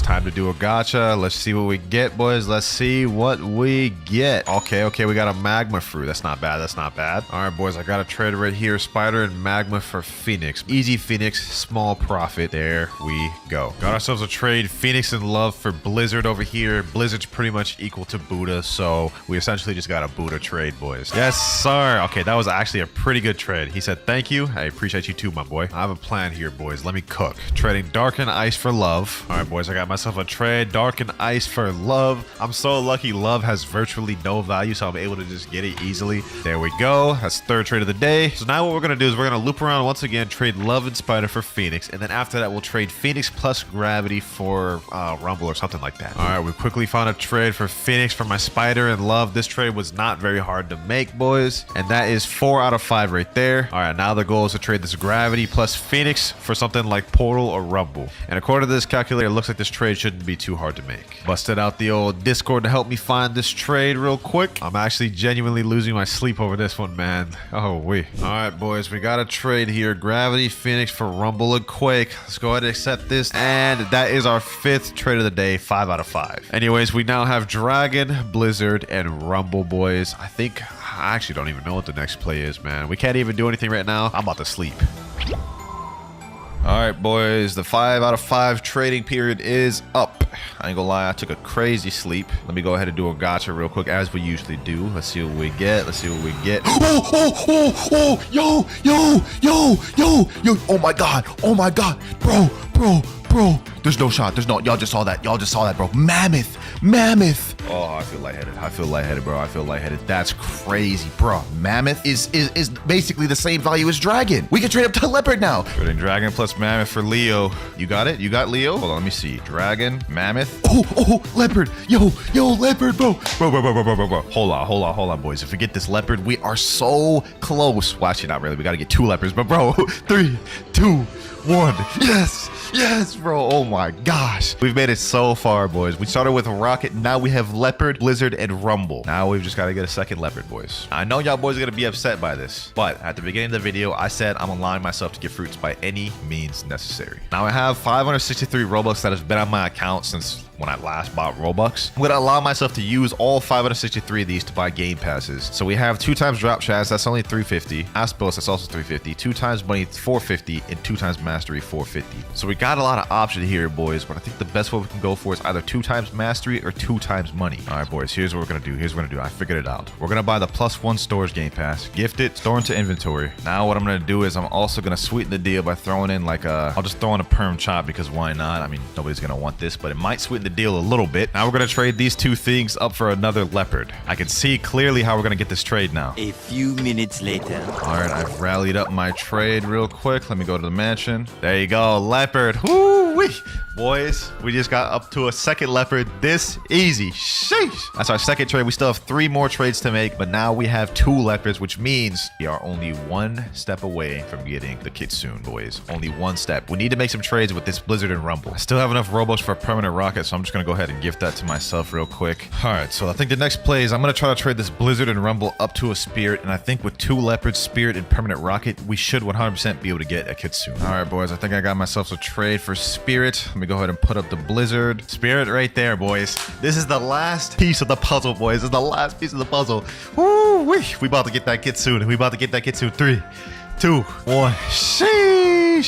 Speaker 1: Time to do a gacha. Let's see what we get, boys. Let's see what we get. Okay, we got a magma fruit. That's not bad. That's not bad. All right, boys, I got a trade right here. Spider and magma for Phoenix. Easy Phoenix, small profit. There we go. Got ourselves a trade. Phoenix in love for Blizzard over here. Blizzard's pretty much equal to Buddha, so we essentially just got a Buddha trade, boys. Yes, sir. Okay, that was actually a pretty good trade. He said, thank you. I appreciate you too, my boy. I have a plan here, boys. Let me cook. Trading dark and ice for love. All right, boys, I got myself a trade. Dark and ice for love. I'm so lucky love has virtually no value, so I'm able to just get it easily. There we go. That's third trade of the day. So now what we're going to do is we're going to loop around once again, trade love and spider for Phoenix, and then after that, we'll trade Phoenix plus gravity for Rumble or something like that. All right, we quickly found a trade for Phoenix for my spider and love. This trade was not very hard to make, boys, and that is 4 out of 5 right there. All right, now the goal is to trade this gravity plus Phoenix for something like Portal or Rumble. And according to this calculator, it looks like this trade shouldn't be too hard to make. Busted out the old Discord to help me find this trade real quick. I'm actually genuinely losing my sleep over this one, man. Oh, wait. All right, boys, we got a trade here. Gravity, Phoenix for Rumble and Quake. Let's go ahead and accept this. And that is our 5th trade of the day, 5 out of 5. Anyways, we now have Dragon, Blizzard, and Rumble, boys. I actually don't even know what the next play is, man. We can't even do anything right now. I'm about to sleep. All right, boys, the 5 out of 5 trading period is up. I ain't gonna lie, I took a crazy sleep. Let me go ahead and do a gacha real quick, as we usually do. Let's see what we get. Let's see what we get. Yo. Oh my God. Bro. There's no shot. Y'all just saw that, bro. Mammoth. Oh, I feel lightheaded, bro. That's crazy, bro. Mammoth is basically the same value as Dragon. We can trade up to Leopard now. Trading Dragon plus Mammoth for Leo. You got it? You got Leo? Hold on, let me see. Dragon, Mammoth. Oh, Leopard. Yo, Leopard, bro. Bro. Hold on, boys. If we get this Leopard, we are so close. Well, actually, not really. We got to get 2 Leopards, but bro, 3, 2, 1. Yes, bro. Oh my gosh. We've made it so far, boys. We started with Rocket. Now we have Leopard, Blizzard, and Rumble. Now we've just got to get a second Leopard, boys. I know y'all boys are going to be upset by this, but at the beginning of the video, I said I'm allowing myself to get fruits by any means necessary. Now I have 563 Robux that has been on my account since when I last bought Robux. I'm going to allow myself to use all 563 of these to buy game passes. So we have 2 times drop shads, that's only 350. Aspos, that's also 350. 2 times money, 450, and 2 times mastery, 450. So we got a lot of options here, boys, but I think the best one we can go for is either 2 times mastery or 2 times money. All right, boys, here's what we're going to do. I figured it out. We're going to buy the +1 storage game pass, gift it, store into inventory. Now what I'm going to do is I'm also going to sweeten the deal by throwing in I'll just throw in a perm chop because why not? I mean, nobody's going to want this, but it might sweeten the deal a little bit. Now we're going to trade these 2 things up for another Leopard. I can see clearly how we're going to get this trade now.
Speaker 4: A few minutes later.
Speaker 1: All right, I've rallied up my trade real quick. Let me go to the mansion. There you go, Leopard. Woo-wee. Boys, we just got up to a second Leopard this easy. Sheesh. That's our second trade. We still have 3 more trades to make, but now we have 2 Leopards, which means we are only 1 step away from getting the Kitsune, boys. Only 1 step. We need to make some trades with this Blizzard and Rumble. I still have enough Robux for a permanent rocket, so I'm just going to go ahead and gift that to myself real quick. All right, so I think the next play is I'm going to try to trade this Blizzard and Rumble up to a Spirit, and I think with 2 Leopards, Spirit, and permanent rocket, we should 100% be able to get a Kitsune. All right, boys, I think I got myself a trade for Spirit. Let me go ahead and put up the Blizzard. Spirit right there, boys. This is the last piece of the puzzle, boys. This is the last piece of the puzzle. Woo-wee. We about to get that Kitsune. 3, 2, 1. Sheesh.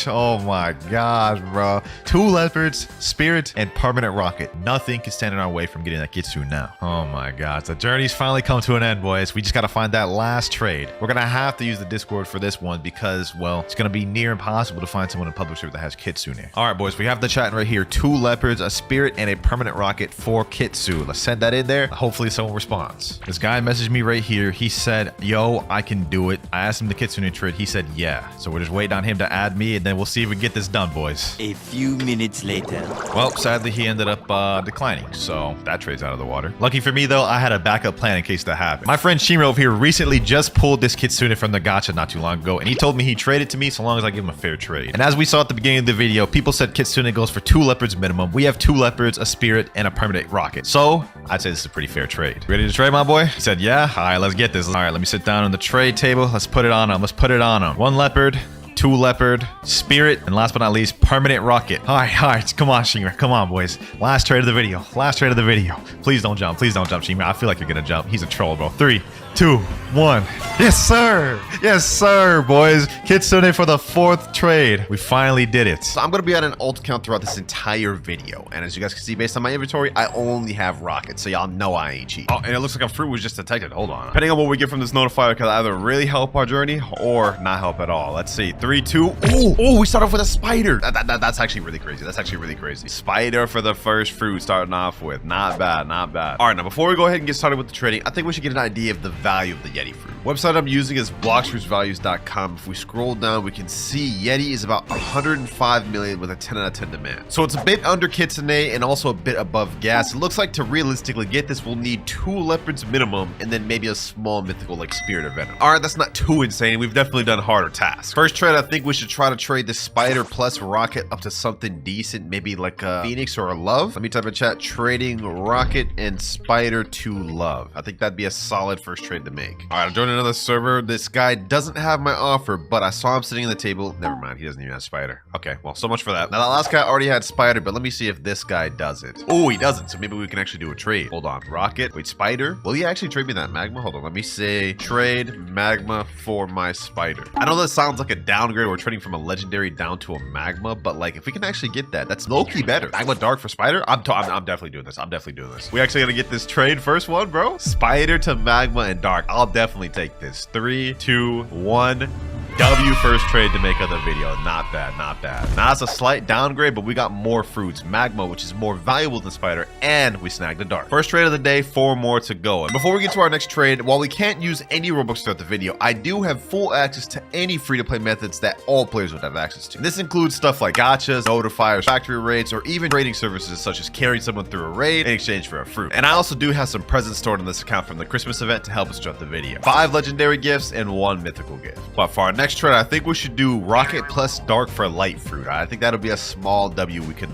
Speaker 1: Oh my gosh, bro. 2 Leopards, Spirit, and permanent rocket. Nothing can stand in our way from getting that Kitsune now. Oh my gosh. The journey's finally come to an end, boys. We just got to find that last trade. We're going to have to use the Discord for this one because, well, it's going to be near impossible to find someone in public server that has Kitsune. All right, boys. We have the chat right here. 2 Leopards, a Spirit, and a permanent rocket for Kitsune. Let's send that in there. Hopefully someone responds. This guy messaged me right here. He said, yo, I can do it. I asked him the Kitsune trade. He said, yeah. So we're just waiting on him to add me, and then we'll see if we can get this done, boys.
Speaker 4: A few minutes later.
Speaker 1: Well, sadly, he ended up declining, so that trade's out of the water. Lucky for me, though, I had a backup plan in case that happened. My friend Shimro over here recently just pulled this Kitsune from the gacha not too long ago, and he told me he traded to me so long as I give him a fair trade. And as we saw at the beginning of the video, people said Kitsune goes for 2 Leopards minimum. We have 2 Leopards, a Spirit, and a permanent rocket. So I'd say this is a pretty fair trade. Ready to trade, my boy? He said, yeah. All right, let's get this. All right, let me sit down on the trade table. Let's put it on him. 1 Leopard, 2 leopard, spirit, and last but not least, permanent rocket. All right, come on, Shimmer. Come on, boys. Last trade of the video. Last trade of the video. Please don't jump. Please don't jump, Shimmer. I feel like you're gonna jump. He's a troll, bro. 3, 2, 1. Yes, sir. Yes, sir, boys. Kitsune for the 4th trade. We finally did it.
Speaker 2: So I'm going to be at an alt count throughout this entire video. And as you guys can see, based on my inventory, I only have rockets. So y'all know I ain't cheating.
Speaker 1: Oh, and it looks like a fruit was just detected. Hold on.
Speaker 2: Depending on what we get from this notifier, can either really help our journey or not help at all. Let's see. 3, 2. Oh, we start off with a spider. That's actually really crazy. That's actually really crazy. Spider for the first fruit starting off with. Not bad, not bad. All right, now before we go ahead and get started with the trading, I think we should get an idea of the value of the Yeti fruit. Website I'm using is bloxfruitsvalues.com. If we scroll down, we can see Yeti is about 105 million with a 10 out of 10 demand. So it's a bit under Kitsune and also a bit above gas. It looks like to realistically get this, we'll need 2 leopards minimum and then maybe a small mythical like spirit or venom. All right, that's not too insane. We've definitely done harder tasks. First trade, I think we should try to trade the spider plus rocket up to something decent, maybe like a phoenix or a love. Let me type in chat, trading rocket and spider to love. I think that'd be a solid first trade to make. All right, I'm joining another server. This guy doesn't have my offer, but I saw him sitting in the table. Never mind, he doesn't even have spider. Okay, well, so much for that. Now, that last guy already had spider, but let me see if this guy does it. Oh, he doesn't, so maybe we can actually do a trade. Hold on, rocket. Wait, spider? Will he actually trade me that magma? Hold on, let me say trade magma for my spider. I know that sounds like a downgrade. We're trading from a legendary down to a magma, but like if we can actually get that, that's low-key better. Magma dark for spider? I'm definitely doing this. I'm definitely doing this. We actually gonna get this trade first one, bro. Spider to magma and dark. I'll definitely take this. 3, 2, 1. W first trade to make of the video. Not bad, not bad. Now it's a slight downgrade, but we got more fruits. Magma, which is more valuable than spider, and we snagged the dark. First trade of the day, 4 more to go. And before we get to our next trade, while we can't use any Robux throughout the video, I do have full access to any free-to-play methods that all players would have access to. This includes stuff like gachas, notifiers, factory raids, or even trading services such as carrying someone through a raid in exchange for a fruit. And I also do have some presents stored on this account from the Christmas event to help us throughout the video. 5 legendary gifts and 1 mythical gift. But for our next trade, I think we should do rocket plus dark for light fruit. I think that'll be a small W we can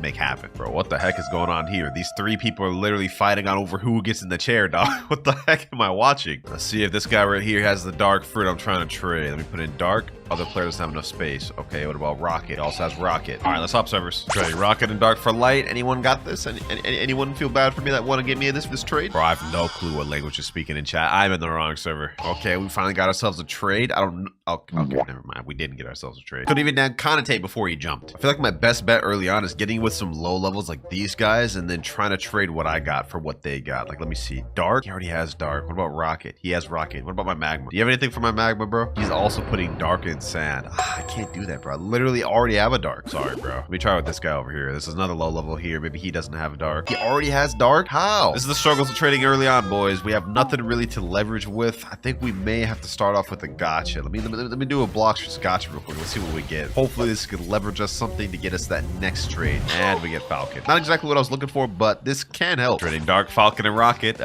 Speaker 2: make happen. Bro, what the heck is going on here? These 3 people are literally fighting on over who gets in the chair, dog. What the heck am I watching? Let's see if this guy right here has the dark fruit I'm trying to trade. Let me put in dark. Other player doesn't have enough space. Okay, what about rocket? It also has rocket. All right, let's hop servers. Trade rocket and dark for light. Anyone got this? Anyone feel bad for me that want to get me in this trade? Bro, I have no clue what language is speaking in chat. I'm in the wrong server. Okay, we finally got ourselves a trade. I don't know. Okay, never mind. We didn't get ourselves a trade. Couldn't even connotate before he jumped. I feel like my best bet early on is getting with some low levels like these guys and then trying to trade what I got for what they got. Like, let me see. Dark? He already has dark. What about rocket? He has rocket. What about my magma? Do you have anything for my magma, bro? He's also putting dark in sand. I can't do that, bro. I literally already have a dark. Sorry, bro. Let me try with this guy over here. This is another low level here. Maybe he doesn't have a dark. He already has dark? How? This is the struggles of trading early on, boys. We have nothing really to leverage with. I think we may have to start off with a gotcha. Let me do a Blox gotcha real quick. Let's see what we get. Hopefully this could leverage us something to get us that next trade. And we get Falcon. Not exactly what I was looking for, but this can help. Trading dark, Falcon, and rocket.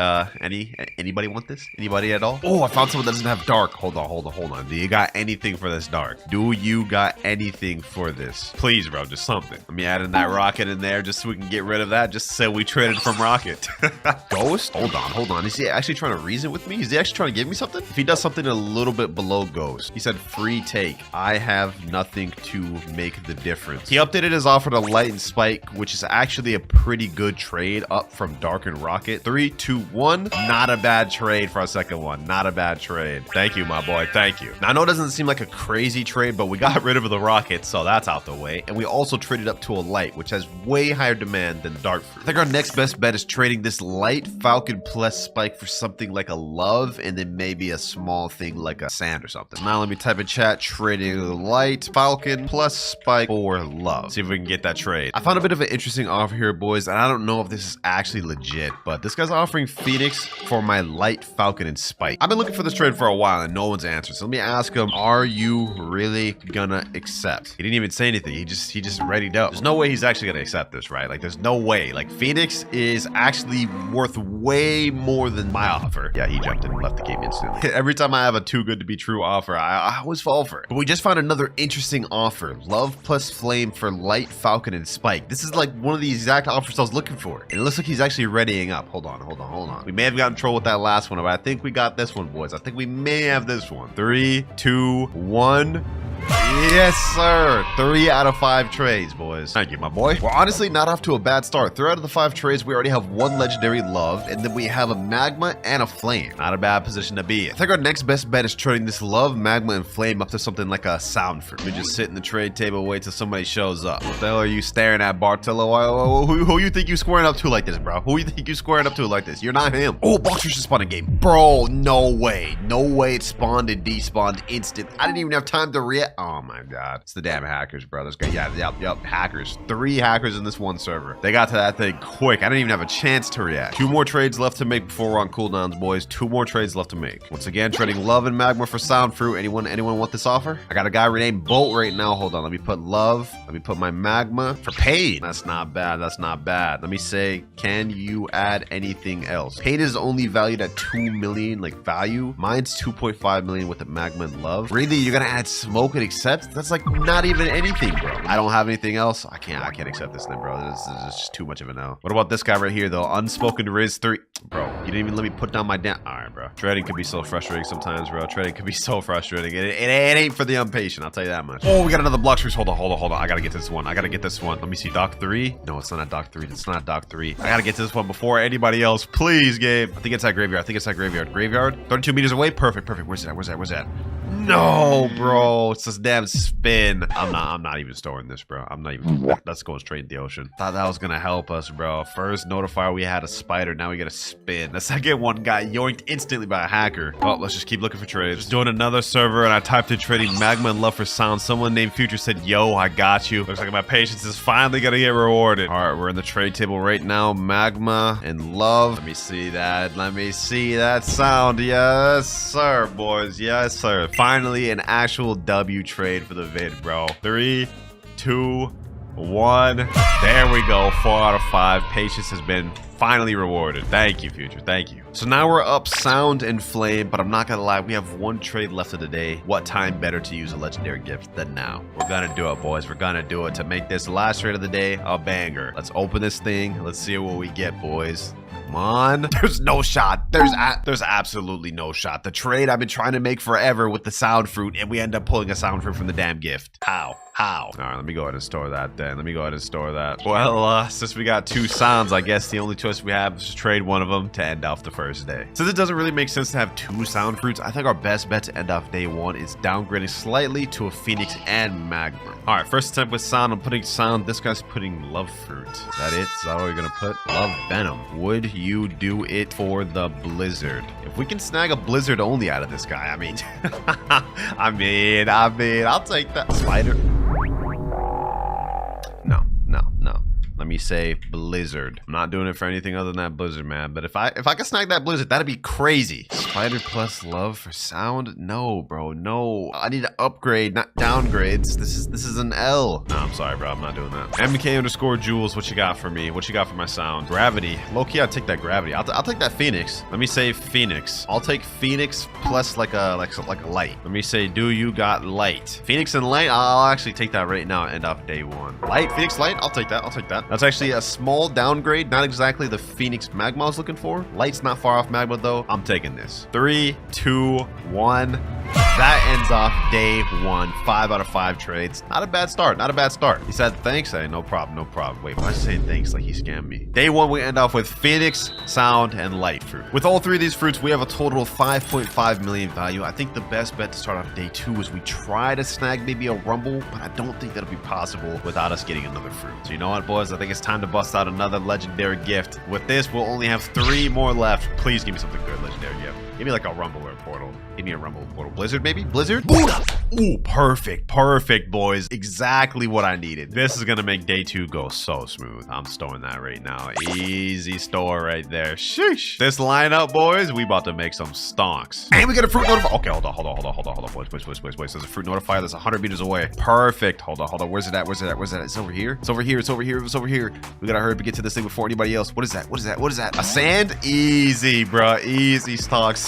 Speaker 2: Anybody want this? Anybody at all? Oh, I found someone that doesn't have dark. Hold on. Do you got anything for this dark? Do you got anything for this? Please, bro, just something. Let me add in that rocket in there just so we can get rid of that. Just so we traded from rocket. Ghost? Hold on. Is he actually trying to reason with me? Is he actually trying to give me something? If he does something a little bit below ghost. He said free take. I have nothing to make the difference. He updated his offer to light and spike, which is actually a pretty good trade up from dark and rocket. 3, 2, 1. Not a bad trade for our second one. Not a bad trade. Thank you, my boy. Thank you. Now, I know it doesn't seem like a crazy trade, but we got rid of the rocket, so that's out the way. And we also traded up to a light, which has way higher demand than dark fruit. I think our next best bet is trading this light Falcon plus spike for something like a love, and then maybe a small thing like a sand or something. Now let me type in chat, trading light Falcon plus spike for love. See if we can get that trade. I found a bit of an interesting offer here, boys, and I don't know if this is actually legit, but this guy's offering Phoenix for my light Falcon and spike. I've been looking for this trade for a while and no one's answered. So let me ask him, are you really gonna accept? He didn't even say anything. He just readied up. There's no way he's actually gonna accept this, right? Like, there's no way. Like, Phoenix is actually worth way more than my offer. Yeah, he jumped in and left the game instantly. Every time I have a too good to be true offer, I always fall for it. But we just found another interesting offer. Love plus flame for light Falcon and spike. This is like one of the exact offers I was looking for. And it looks like he's actually readying up. Hold on. We may have gotten trolled with that last one, but I think we got this one, boys. I think we may have this one. 3, 2, 1. Yes, sir. 3 out of 5 trades, boys. Thank you, my boy. We're honestly not off to a bad start. 3 out of the 5 trades, we already have 1 legendary love, and then we have a magma and a flame. Not a bad position to be in. I think our next best bet is trading this love, magma, and flame up to something like a sound fruit. We just sit in the trade table, wait till somebody shows up. What the hell are you staring at, Bartello? Who you think you squaring up to like this, bro? Who you think you squaring up to like this? You're not him. Oh, Blox just spawned a game. Bro, no way. No way it spawned and despawned instant. I didn't even have time to react. Oh my god. It's the damn hackers, bro. This guy, yep, hackers. 3 hackers in this one server. They got to that thing quick. I didn't even have a chance to react. 2 more trades left to make before we're on cooldowns, boys. 2 more trades left to make. Once again, trading love and magma for sound fruit. Anyone want this offer? I got a guy renamed Bolt right now. Hold on. Let me put love. Let me put my magma for pain. That's not bad. That's not bad. Let me say, can you add anything else? Pain is only valued at 2 million, like value. Mine's 2.5 million with the magma and love. Really, you're gonna add smoke and accept? That's like not even anything, bro. I don't have anything else. I can't accept this thing, bro. This is just too much of a no. What about this guy right here, though? Unspoken Riz 3. Bro, you didn't even let me put down my damn. All right, bro. Trading can be so frustrating sometimes, bro. Trading can be so frustrating. It ain't for the impatient, I'll tell you that much. Oh, we got another Blox Freeze. Hold on. I gotta get this one. Let me see. Dock 3. No, it's not a Dock 3. It's not a Dock 3. I gotta get this one before anybody else. Please, game. I think it's that graveyard. Graveyard. 32 meters away. Perfect. Where's that? No, bro. It's this damn spin. I'm not even storing this, bro. I'm not even. That's going straight in the ocean. Thought that was gonna help us, bro. First notifier, we had a spider. Now we get a spin. The second one got yoinked instantly by a hacker. Well, let's just keep looking for trades. Just doing another server, and I typed in trading magma and love for sound. Someone named Future said, yo, I got you. Looks like my patience is finally gonna get rewarded. All right, we're in the trade table right now. Magma and love. Let me see that sound. Yes, sir, boys. Yes, sir. Finally, an actual W trade for the vid, bro. 3, 2, 1. There we go. 4 out of 5. Patience has been finally rewarded. Thank you, Future. Thank you. So now we're up sound and flame, but I'm not gonna lie, we have 1 trade left of the day. What time better to use a legendary gift than now? We're gonna do it, boys. We're gonna do it to make this last trade of the day a banger. Let's open this thing. Let's see what we get, boys. Come on. There's no shot. There's absolutely no shot. The trade I've been trying to make forever with the sound fruit, and we end up pulling a sound fruit from the damn gift. How? All right, let me go ahead and store that then. Well, since we got 2 sounds, I guess the only choice we have is to trade one of them to end off the first day. Since it doesn't really make sense to have 2 sound fruits, I think our best bet to end off day 1 is downgrading slightly to a phoenix and magma. All right, first attempt with sound. I'm putting sound. This guy's putting love fruit. Is that it? Is that what we're gonna put? Love venom. Would you do it for the blizzard? If we can snag a blizzard only out of this guy, I mean, I'll take that. Spider. No. Let me say blizzard. I'm not doing it for anything other than that blizzard, man. But if I can snag that blizzard, that'd be crazy. Spider plus love for sound? No, bro, no. I need to upgrade, not downgrades. This is an L. No, I'm sorry, bro. I'm not doing that. MK_Jules, what you got for me? What you got for my sound? Gravity. Low-key, I'll take that gravity. I'll take that Phoenix. Let me say Phoenix. I'll take Phoenix plus like a light. Let me say, do you got light? Phoenix and light? I'll actually take that right now and end off day 1. Light? Phoenix light? I'll take that. That's actually a small downgrade. Not exactly the Phoenix magma I was looking for. Light's not far off magma, though. I'm taking this. 3, 2, 1. That ends off day 1. 5 out of 5 trades. Not a bad start. He said thanks. Hey, no problem. Wait, why say thanks like he scammed me? Day 1, we end off with Phoenix, sound, and light fruit. With all 3 of these fruits, we have a total of 5.5 million value. I think the best bet to start off day 2 is we try to snag maybe a rumble, but I don't think that'll be possible without us getting another fruit. So you know what, boys? I think it's time to bust out another legendary gift. With this, we'll only have 3 more left. Please give me something good, legendary gift. Give me like a rumble or a portal. Give me a rumble portal. Blizzard, maybe? Blizzard? Ooh, perfect, boys. Exactly what I needed. This is gonna make day 2 go so smooth. I'm storing that right now. Easy store right there. Sheesh. This lineup, boys, we about to make some stonks. And we got a fruit notifier. Okay, hold on, boys. There's a fruit notifier that's 100 meters away. Perfect. Hold on. Where's it at? It's over here. It's over here. We gotta hurry up and get to this thing before anybody else. What is that? A sand? Easy, bro. Easy stocks.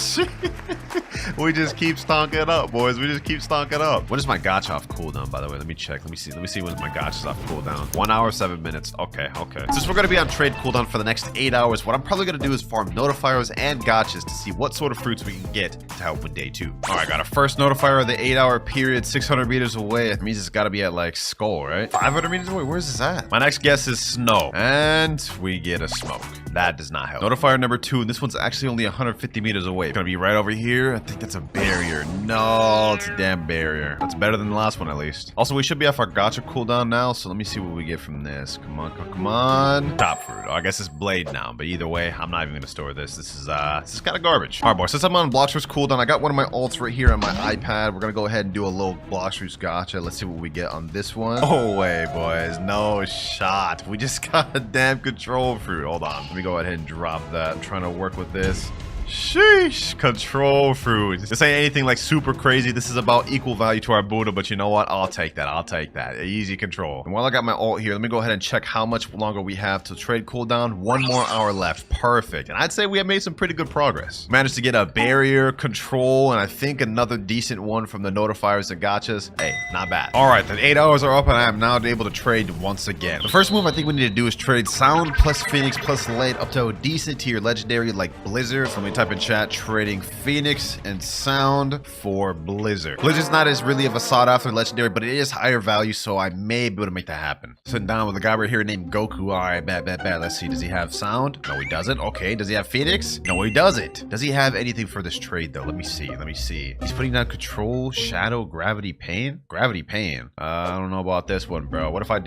Speaker 2: We just keep stonking up, boys. We just keep stonking up. What is my gacha off cooldown, by the way? Let me check. Let me see when my gacha's off cooldown. 1 hour, 7 minutes. Okay. Since we're going to be on trade cooldown for the next 8 hours, what I'm probably going to do is farm notifiers and gachas to see what sort of fruits we can get to help with day 2. All right, got a first notifier of the 8-hour period, 600 meters away. It means it's got to be at like Skull, right? 500 meters away. Where's this at? My next guess is Snow. And we get a Smoke. That does not help. Notifier number 2, and this one's actually only 150 meters away. It's gonna be right over here. I think that's a barrier. No, it's a damn barrier. That's better than the last one, at least. Also, we should be off our gacha cooldown now, so let me see what we get from this. Come on. Top fruit. Oh, I guess it's blade now, but either way, I'm not even gonna store this. This is kind of garbage. All right, boys, since I'm on Blox cooldown, I got one of my alts right here on my iPad. We're gonna go ahead and do a little Blox gacha. Let's see what we get on this one. Oh, wait, boys. No shot. We just got a damn control fruit. Hold on. Let me go ahead and drop that. I'm trying to work with this. Sheesh, control fruit. This ain't anything like super crazy. This is about equal value to our Buddha, but you know what? I'll take that. Easy control. And while I got my ult here, let me go ahead and check how much longer we have to trade cooldown. 1 more hour left. Perfect. And I'd say we have made some pretty good progress. Managed to get a barrier, control, and I think another decent one from the notifiers and gachas. Hey, not bad. All right, the 8 hours are up and I am now able to trade once again. The first move I think we need to do is trade sound plus Phoenix plus light up to a decent tier legendary like Blizzard. So let me type in chat, trading Phoenix and sound for Blizzard. Blizzard's not as really of a sought after legendary, but it is higher value, so I may be able to make that happen. Sitting down with a guy right here named Goku. All right, bet. Let's see. Does he have sound? No, he doesn't. Okay. Does he have Phoenix? No, he doesn't. Does he have anything for this trade though? Let me see. He's putting down control, shadow, gravity, pain. Gravity, pain. I don't know about this one, bro. What if I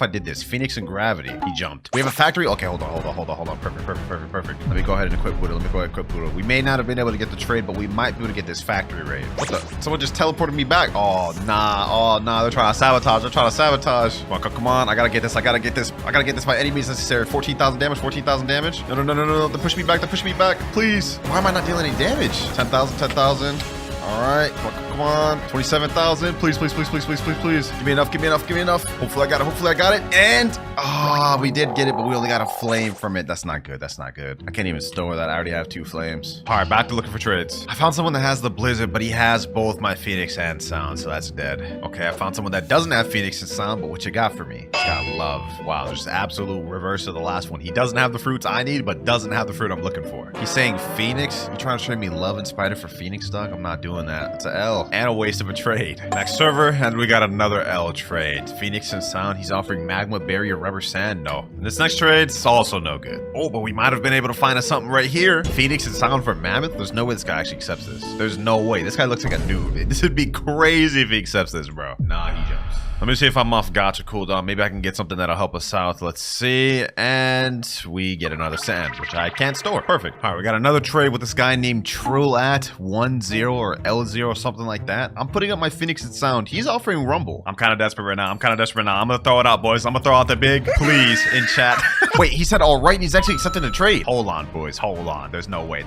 Speaker 2: did this? Phoenix and gravity. He jumped. We have a factory. Okay, hold on. Perfect. Let me go ahead and equip Buddha. We may not have been able to get the trade, but we might be able to get this factory raid. What the? Someone just teleported me back. Oh, nah. They're trying to sabotage. Come on. I gotta get this. I gotta get this by any means necessary. 14,000 damage. No. They push me back. Please. Why am I not dealing any damage? 10,000. All right. Come on. 27,000. Please. Give me enough. Hopefully I got it. And we did get it, but we only got a flame from it. That's not good. I can't even store that. I already have 2 flames. All right, back to looking for trades. I found someone that has the Blizzard, but he has both my Phoenix and sound, so that's dead. Okay, I found someone that doesn't have Phoenix and sound, but what you got for me? He's got love. Wow, there's absolute reverse of the last one. He doesn't have the fruits I need, but doesn't have the fruit I'm looking for. He's saying Phoenix? You trying to trade me love and spider for Phoenix stock? I'm not doing that. It's an L and a waste of a trade. Next server, and we got another L trade. Phoenix and sound. He's offering magma, barrier, rubber, sand. No. And this next trade's also no good. Oh, but we might have been able to find us something right here. Phoenix and sound for mammoth. There's no way this guy actually accepts this. There's no way. This guy looks like a noob. This would be crazy if he accepts this, bro. Nah, he jumps. Let me see if I'm off gacha cooldown. Maybe I can get something that'll help us out. Let's see. And we get another sand, which I can't store. Perfect. All right, we got another trade with this guy named Trillat10 or L0, something like that. I'm putting up my Phoenix and sound. He's offering Rumble. I'm kind of desperate right now. I'm going to throw it out, boys. I'm going to throw out the big please in chat. Wait, he said all right, and he's actually accepting the trade. Hold on, boys. Hold on. There's no way.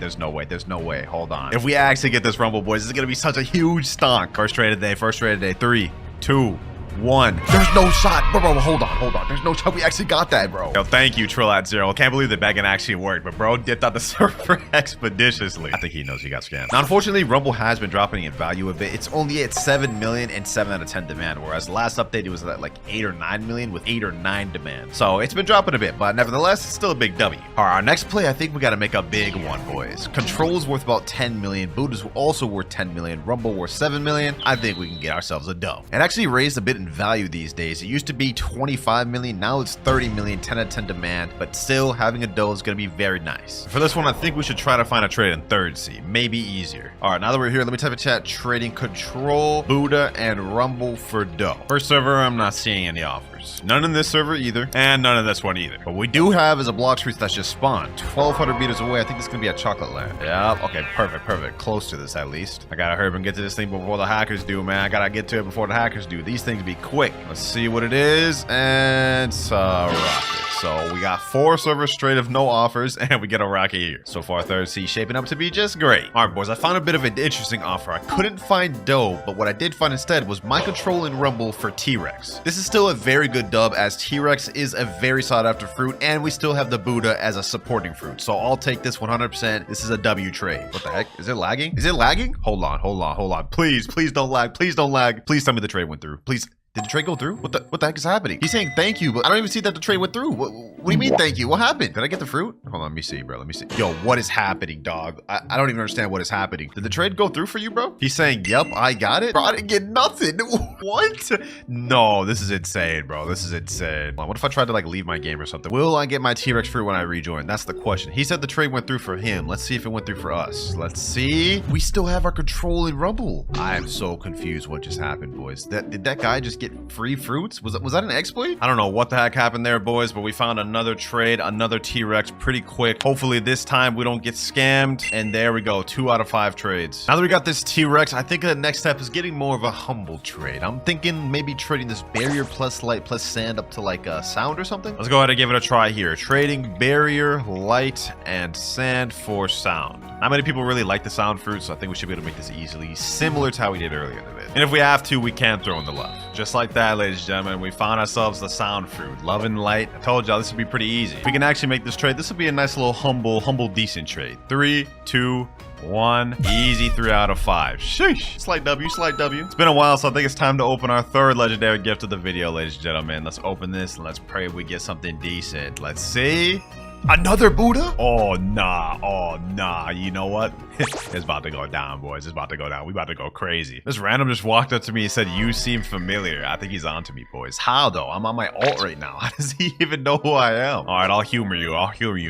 Speaker 2: Hold on. If we actually get this Rumble, boys, this is going to be such a huge stonk. First trade of the day. 3, 2, 1. There's no shot. Bro, hold on. There's no shot. We actually got that, bro. Yo, thank you, Trillat0. I can't believe the bagging actually worked, but bro dipped out the server expeditiously. I think he knows he got scammed. Now, unfortunately, Rumble has been dropping in value a bit. It's only at 7 million and 7 out of 10 demand, whereas the last update, it was at like 8 or 9 million with 8 or 9 demand. So it's been dropping a bit, but nevertheless, it's still a big W. All right, our next play, I think we got to make a big one, boys. Control's worth about 10 million. Buddha's also worth 10 million. Rumble worth 7 million. I think we can get ourselves a dub. It actually raised a bit in value these days. It used to be 25 million, now it's 30 million, 10 out of 10 demand, but still having a dough is going to be very nice. For this one, I think we should try to find a trade in third C, maybe easier. All right, now that we're here, let me type in chat, trading Control, Buddha, and Rumble for dough. First server, I'm not seeing any offers. None in this server either, and none in this one either. What we do have is a Blox fruit that's just spawned 1,200 meters away. I think it's going to be at Chocolate Land. Yeah, okay, perfect. Close to this at least. I gotta hurry up and get to this thing before the hackers do, man. I gotta get to it before the hackers do. These things be quick. Let's see what it is, and rocket. So we got 4 servers straight of no offers, and we get a rocket here. So far, third C shaping up to be just great. All right, boys, I found a bit of an interesting offer. I couldn't find dough, but what I did find instead was my control and rumble for T-Rex. This is still a very good dub, as T-Rex is a very sought after fruit, and we still have the Buddha as a supporting fruit. So I'll take this 100%. This is a W trade. What the heck? Is it lagging? Is it lagging? Hold on. Please don't lag. Please don't lag. Please tell me the trade went through. Please. Did the trade go through? What the heck is happening? He's saying thank you, but I don't even see that the trade went through. What do you mean thank you? What happened? Did I get the fruit? Hold on, let me see, bro. Let me see. Yo, what is happening, dog? I don't even understand what is happening. Did the trade go through for you, bro? He's saying, yep, I got it. Bro, I didn't get nothing. What? No, this is insane, bro. This is insane. What if I tried to like leave my game or something? Will I get my T-Rex fruit when I rejoin? That's the question. He said the trade went through for him. Let's see if it went through for us. Let's see. We still have our control and rumble. I am so confused what just happened, boys. Did that guy just get free fruit? Was that an exploit? I don't know what the heck happened there, boys, but we found another trade, another T-Rex pretty quick. Hopefully this time we don't get scammed. And there we go, 2 out of 5 trades. Now that we got this T-Rex, I think the next step is getting more of a humble trade. I'm thinking maybe trading this barrier plus light plus sand up to like a sound or something. Let's go ahead and give it a try here. Trading barrier, light, and sand for sound. Not many people really like the sound fruit, so I think we should be able to make this easily, similar to how we did earlier in the video. And if we have to, we can throw in the left. Just like that, ladies and gentlemen, we found ourselves the sound fruit. Love and light. I told y'all this would be pretty easy. If we can actually make this trade, this would be a nice little humble, decent trade. 3, 2, 1. Easy 3 out of 5. Sheesh. Slight W, slight W. It's been a while, so I think it's time to open our 3rd legendary gift of the video, ladies and gentlemen. Let's open this and let's pray we get something decent. Let's see. Another Buddha? Oh, nah. You know what? It's about to go down, boys. It's about to go down. We about to go crazy. This random just walked up to me and said, you seem familiar. I think he's on to me, boys. How, though? I'm on my alt right now. How does he even know who I am? All right, I'll humor you.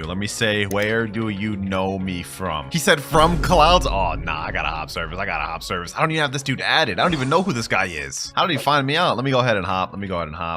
Speaker 2: Let me say, where do you know me from? He said, from Clouds? Oh, nah. I got a hop service. I don't even have this dude added. I don't even know who this guy is. How did he find me out? Let me go ahead and hop.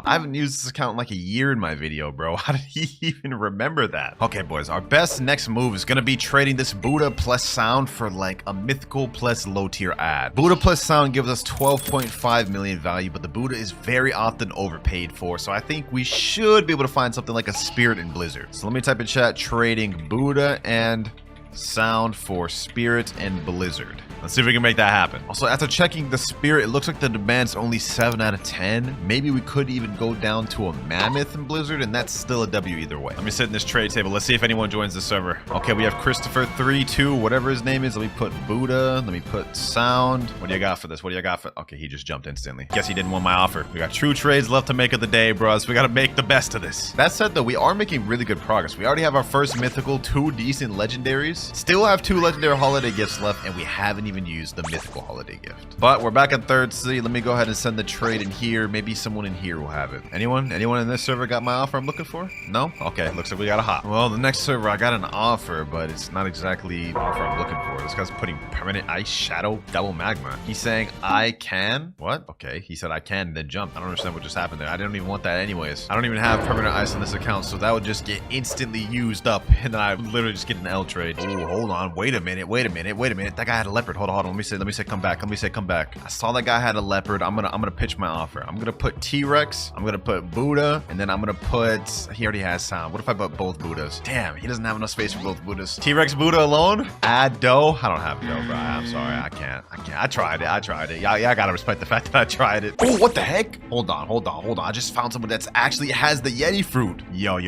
Speaker 2: I haven't used this account in like a year in my video, bro. How did he even remember that? Okay, boys, our best next move is gonna be trading this Buddha plus sound for like a mythical plus low tier ad. Buddha plus sound gives us 12.5 million value, but the Buddha is very often overpaid for, so I think we should be able to find something like a spirit in Blizzard. So let me type in chat, trading Buddha and sound for spirit and Blizzard. Let's see if we can make that happen. Also, after checking the spirit, it looks like the demand's only 7 out of 10. Maybe we could even go down to a mammoth in Blizzard, and that's still a W either way. Let me sit in this trade table. Let's see if anyone joins the server. Okay, we have Christopher 32, whatever his name is. Let me put Buddha. Let me put sound. What do you got for this? Okay, he just jumped instantly. Guess he didn't want my offer. We got 2 trades left to make of the day, bros. We got to make the best of this. That said, though, we are making really good progress. We already have our first mythical, 2 decent legendaries. Still have 2 legendary holiday gifts left, and we haven't even used the mythical holiday gift. But we're back at 3rd C. Let me go ahead and send the trade in here. Maybe someone in here will have it. Anyone in this server got my offer I'm looking for? No? Okay, looks like we got a hop. Well, the next server I got an offer, but it's not exactly the offer I'm looking for. This guy's putting permanent ice shadow double magma. He's saying I can. What? Okay, he said I can then jump. I don't understand what just happened there. I didn't even want that anyways. I don't even have permanent ice on this account, so that would just get instantly used up, and then I would literally just get an L trade. Oh, hold on. Wait a minute. That guy had a leopard. Hold on. Let me say come back. I saw that guy had a leopard. I'm gonna pitch my offer. I'm gonna put T-Rex. I'm gonna put Buddha, and then I'm gonna put. He already has sound. What if I put both Buddhas? Damn, he doesn't have enough space for both Buddhas. T-Rex Buddha alone. Add dough. I don't have dough, bro. I'm sorry. I can't. I tried it. Yeah, I gotta respect the fact that I tried it. Oh, what the heck? Hold on. I just found someone that's actually has the Yeti fruit. Yo.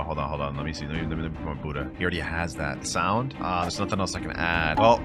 Speaker 2: Hold on. Let me see. Let me put my Buddha. He already has that sound. There's nothing else I can add. Well.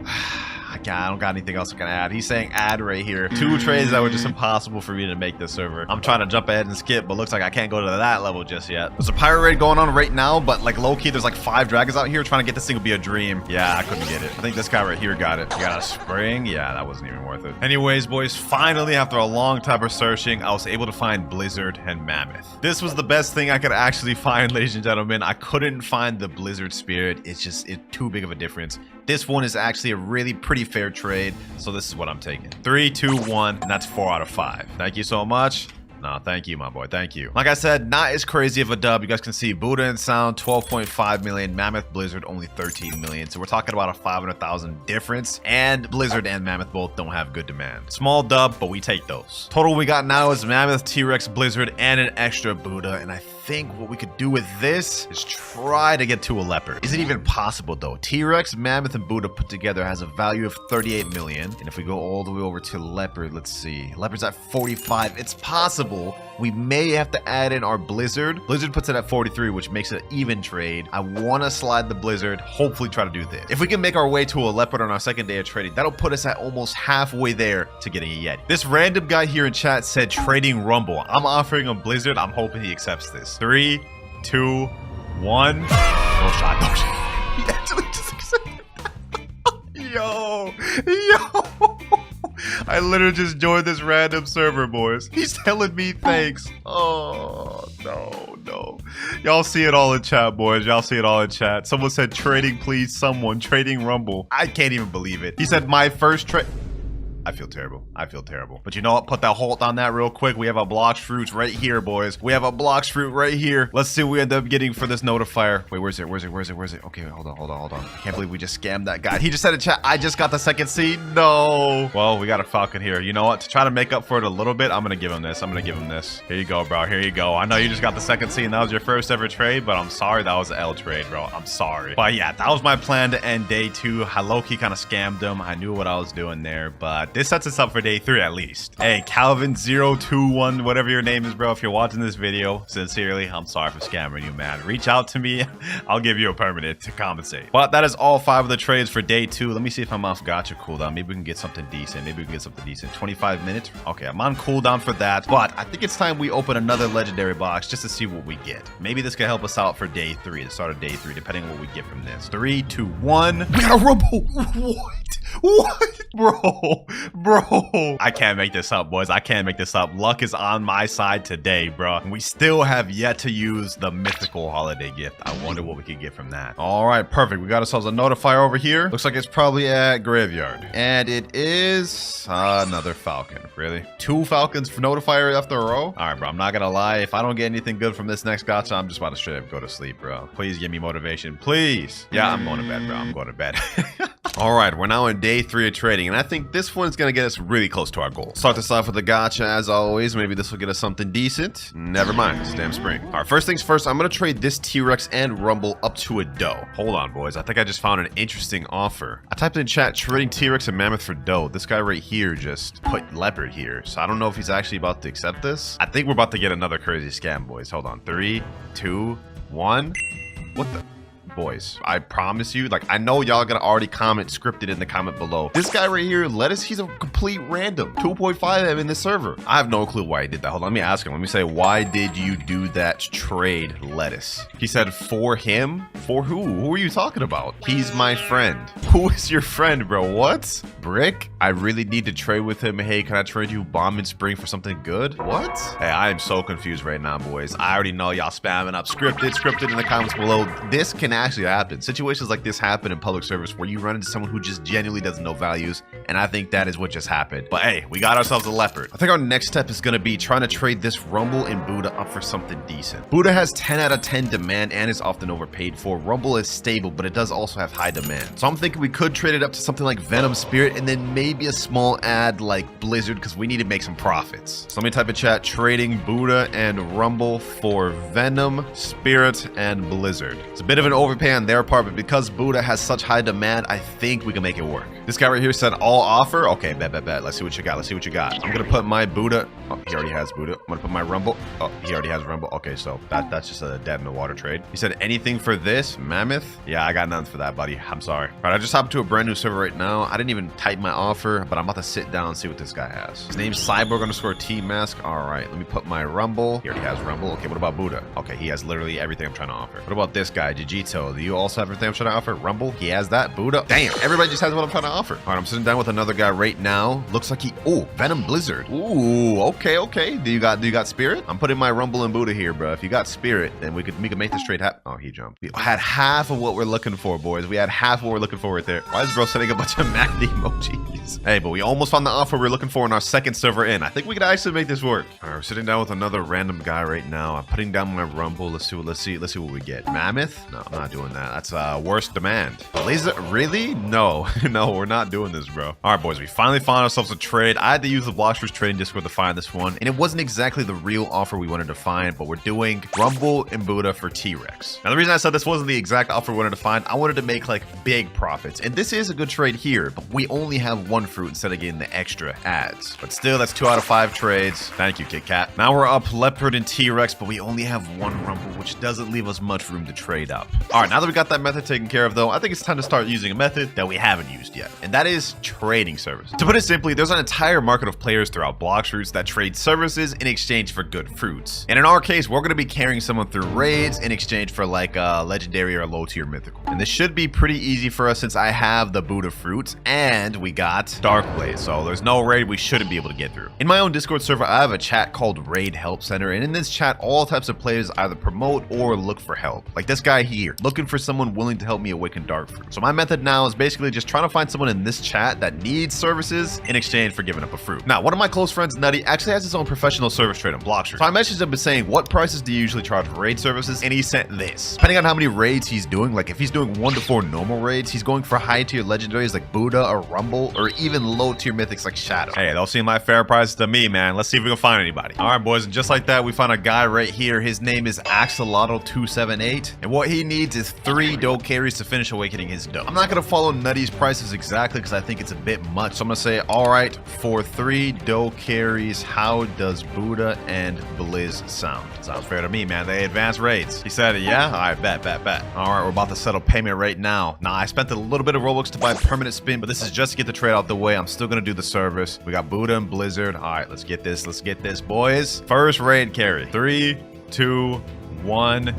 Speaker 2: I don't got anything else I can add. He's saying add right here. 2 trades that were just impossible for me to make this server. I'm trying to jump ahead and skip, but looks like I can't go to that level just yet. There's a pirate raid going on right now, but like low-key, there's like 5 dragons out here. Trying to get this thing would be a dream. Yeah, I couldn't get it. I think this guy right here got it. You got a spring? Yeah, that wasn't even worth it. Anyways, boys, finally, after a long time of searching, I was able to find Blizzard and Mammoth. This was the best thing I could actually find, ladies and gentlemen. I couldn't find the Blizzard Spirit. It's too big of a difference. This one is actually a really pretty fair trade, so this is what I'm taking. 3, 2, 1, and that's 4 out of 5. Thank you so much. No, thank you, my boy. Thank you. Like I said, not as crazy of a dub. You guys can see Buddha and Sound, 12.5 million. Mammoth Blizzard, only 13 million. So we're talking about a 500,000 difference. And Blizzard and Mammoth both don't have good demand. Small dub, but we take those. Total we got now is Mammoth, T-Rex, Blizzard, and an extra Buddha. And I think what we could do with this is try to get to a leopard. Is it even possible though? T-Rex, Mammoth, and Buddha put together has a value of 38 million. And if we go all the way over to leopard, let's see. Leopard's at 45. It's possible. We may have to add in our Blizzard. Blizzard puts it at 43, which makes it an even trade. I want to slide the Blizzard, hopefully try to do this. If we can make our way to a leopard on our second day of trading, that'll put us at almost halfway there to getting a Yeti. This random guy here in chat said trading Rumble. I'm offering him Blizzard. I'm hoping he accepts this. 3, 2, 1. No shot, no shot. He actually just accepted. Yo. I literally just joined this random server, boys. He's telling me thanks. Oh, no. Y'all see it all in chat, boys. Y'all see it all in chat. Someone said trading, please. Someone trading Rumble. I can't even believe it. He said my first trade. I feel terrible. But you know what? Put that hold on that real quick. We have a Blox fruits right here, boys. We have a Blox fruit right here. Let's see what we end up getting for this notifier. Wait, where's it? Okay, hold on. I can't believe we just scammed that guy. He just said in chat, I just got the second seed. No. Well, we got a Falcon here. You know what? To try to make up for it a little bit, I'm going to give him this. Here you go, bro. Here you go. I know you just got the second seed and that was your first ever trade, but I'm sorry that was an L trade, bro. I'm sorry. But yeah, that was my plan to end day 2. I low-key kind of scammed him. I knew what I was doing there, but this sets us up for day 3 at least. Hey, Calvin021, whatever your name is, bro. If you're watching this video, sincerely, I'm sorry for scamming you, man. Reach out to me. I'll give you a permanent to compensate. But that is all 5 of the trades for day 2. Let me see if I'm off gacha cooldown. Maybe we can get something decent. 25 minutes. Okay, I'm on cooldown for that. But I think it's time we open another legendary box just to see what we get. Maybe this could help us out for day 3, the start of day 3, depending on what we get from this. 3, 2, 1. We got a Rumble. What? Bro. I can't make this up, boys. I can't make this up. Luck is on my side today, bro. We still have yet to use the mythical holiday gift. I wonder what we could get from that. All right, perfect. We got ourselves a notifier over here. Looks like it's probably at graveyard. And it is another Falcon. Really? 2 Falcons for notifier after a row? All right, bro. I'm not gonna lie. If I don't get anything good from this next gacha, I'm just about to straight up go to sleep, bro. Please give me motivation. Please. Yeah, I'm going to bed, bro. I'm going to bed. All right, we're now in day 3 of trading, and I think this one's gonna get us really close to our goal. Start this off with a gacha as always. Maybe this will get us something decent. Never mind, it's damn spring. All right, first things first, I'm gonna trade this T-Rex and Rumble up to a doe. Hold on, boys. I think I just found an interesting offer. I typed in chat, trading T-Rex and Mammoth for doe. This guy right here just put leopard here, so I don't know if he's actually about to accept this. I think we're about to get another crazy scam, boys. Hold on, 3, 2, 1. What the? Boys, I promise you, like, I know y'all gonna already comment scripted in the comment below. This guy right here, Lettuce, he's a complete random. 2.5M in this server. I have no clue why he did that. Hold on, let me ask him. Let me say, why did you do that trade, Lettuce? He said, for him? For who? Who are you talking about? He's my friend. Who is your friend, bro? What? Brick? I really need to trade with him. Hey, can I trade you Bomb and Spring for something good? What? Hey, I am so confused right now, boys. I already know y'all spamming up scripted in the comments below. This can actually happen. Situations like this happen in public service where you run into someone who just genuinely doesn't know values, and I think that is what just happened. But hey, we got ourselves a leopard. I think our next step is going to be trying to trade this Rumble and Buddha up for something decent. Buddha has 10 out of 10 demand and is often overpaid for. Rumble is stable, but it does also have high demand. So I'm thinking we could trade it up to something like Venom Spirit and then maybe a small ad like Blizzard because we need to make some profits. So let me type in chat, trading Buddha and Rumble for Venom, Spirit, and Blizzard. It's a bit of an overpay on their part, but because Buddha has such high demand, I think we can make it work. This guy right here said all offer. Okay, bet. Let's see what you got. I'm gonna put my Buddha. Oh, he already has Buddha. I'm gonna put my Rumble. Oh, he already has Rumble. Okay, so that's just a dead in the water trade. He said anything for this Mammoth. Yeah, I got nothing for that, buddy. I'm sorry. All right, I just hopped to a brand new server right now. I didn't even type my offer, but I'm about to sit down and see what this guy has. His name's Cyborg_T-Mask. All right, let me put my Rumble. He already has Rumble. Okay, what about Buddha? Okay, he has literally everything I'm trying to offer. What about this guy, Jujito? Do you also have everything I'm trying to offer? Rumble, he has that. Buddha, damn, everybody just has what I'm trying to offer. All right, I'm sitting down with another guy right now. Looks like Venom Blizzard. Ooh, okay. Do you got Spirit? I'm putting my Rumble and Buddha here, bro. If you got Spirit, then we could make this trade happen. Oh, he jumped. We had half of what we're looking for, boys. We had half what we're looking for right there. Why is bro setting a bunch of mad emojis? Hey, but we almost found the offer we're looking for in our second server in. I think we could actually make this work. All right, we're sitting down with another random guy right now. I'm putting down my Rumble. Let's see what we get. Mammoth? No, I'm not doing that. That's worst demand. Laser? Really? No, we're we're not doing this, bro. All right, boys, we finally found ourselves a trade. I had to use the Blox trading Discord to find this one, and it wasn't exactly the real offer we wanted to find, but we're doing Rumble and Buddha for T-Rex. Now, the reason I said this wasn't the exact offer we wanted to find, I wanted to make like big profits, and this is a good trade here, but we only have one fruit instead of getting the extra ads. But still, that's 2 out of 5 trades. Thank you, Kit Kat. Now we're up Leopard and T-Rex, but we only have one Rumble, which doesn't leave us much room to trade up. All right, now that we got that method taken care of, though, I think it's time to start using a method that we haven't used yet, and that is trading services. To put it simply, there's an entire market of players throughout Blox fruits that trade services in exchange for good fruits. And in our case, we're going to be carrying someone through raids in exchange for like a legendary or low tier mythical. And this should be pretty easy for us since I have the Buddha fruits and we got Dark Blaze, so there's no raid we shouldn't be able to get through. In my own Discord server, I have a chat called Raid Help Center, and in this chat, all types of players either promote or look for help. Like this guy here, looking for someone willing to help me awaken Dark Fruit. So my method now is basically just trying to find someone in this chat that needs services in exchange for giving up a fruit. Now, one of my close friends, Nutty, actually has his own professional service trade on Blox fruit. So I messaged him saying, what prices do you usually charge for raid services? And he sent this. Depending on how many raids he's doing, like if he's doing 1 to 4 normal raids, he's going for high tier legendaries like Buddha or Rumble, or even low tier mythics like Shadow. Hey, those seem like fair prices to me, man. Let's see if we can find anybody. All right, boys, and just like that, we found a guy right here. His name is Axolotl278, and what he needs is 3 dough carries to finish awakening his dough. I'm not gonna follow Nutty's prices exactly because I think it's a bit much, so I'm gonna say, all right, for 3 dough carries, how does Buddha and Blizz sound? Sounds fair to me, man. They advanced raids. He said, yeah? All right, bet. All right, we're about to settle payment right now. Now, I spent a little bit of Roblox to buy permanent spin, but this is just to get the trade out the way. I'm still gonna do the service. We got Buddha and Blizzard. All right, let's get this, boys. First raid carry. 3, 2, 1.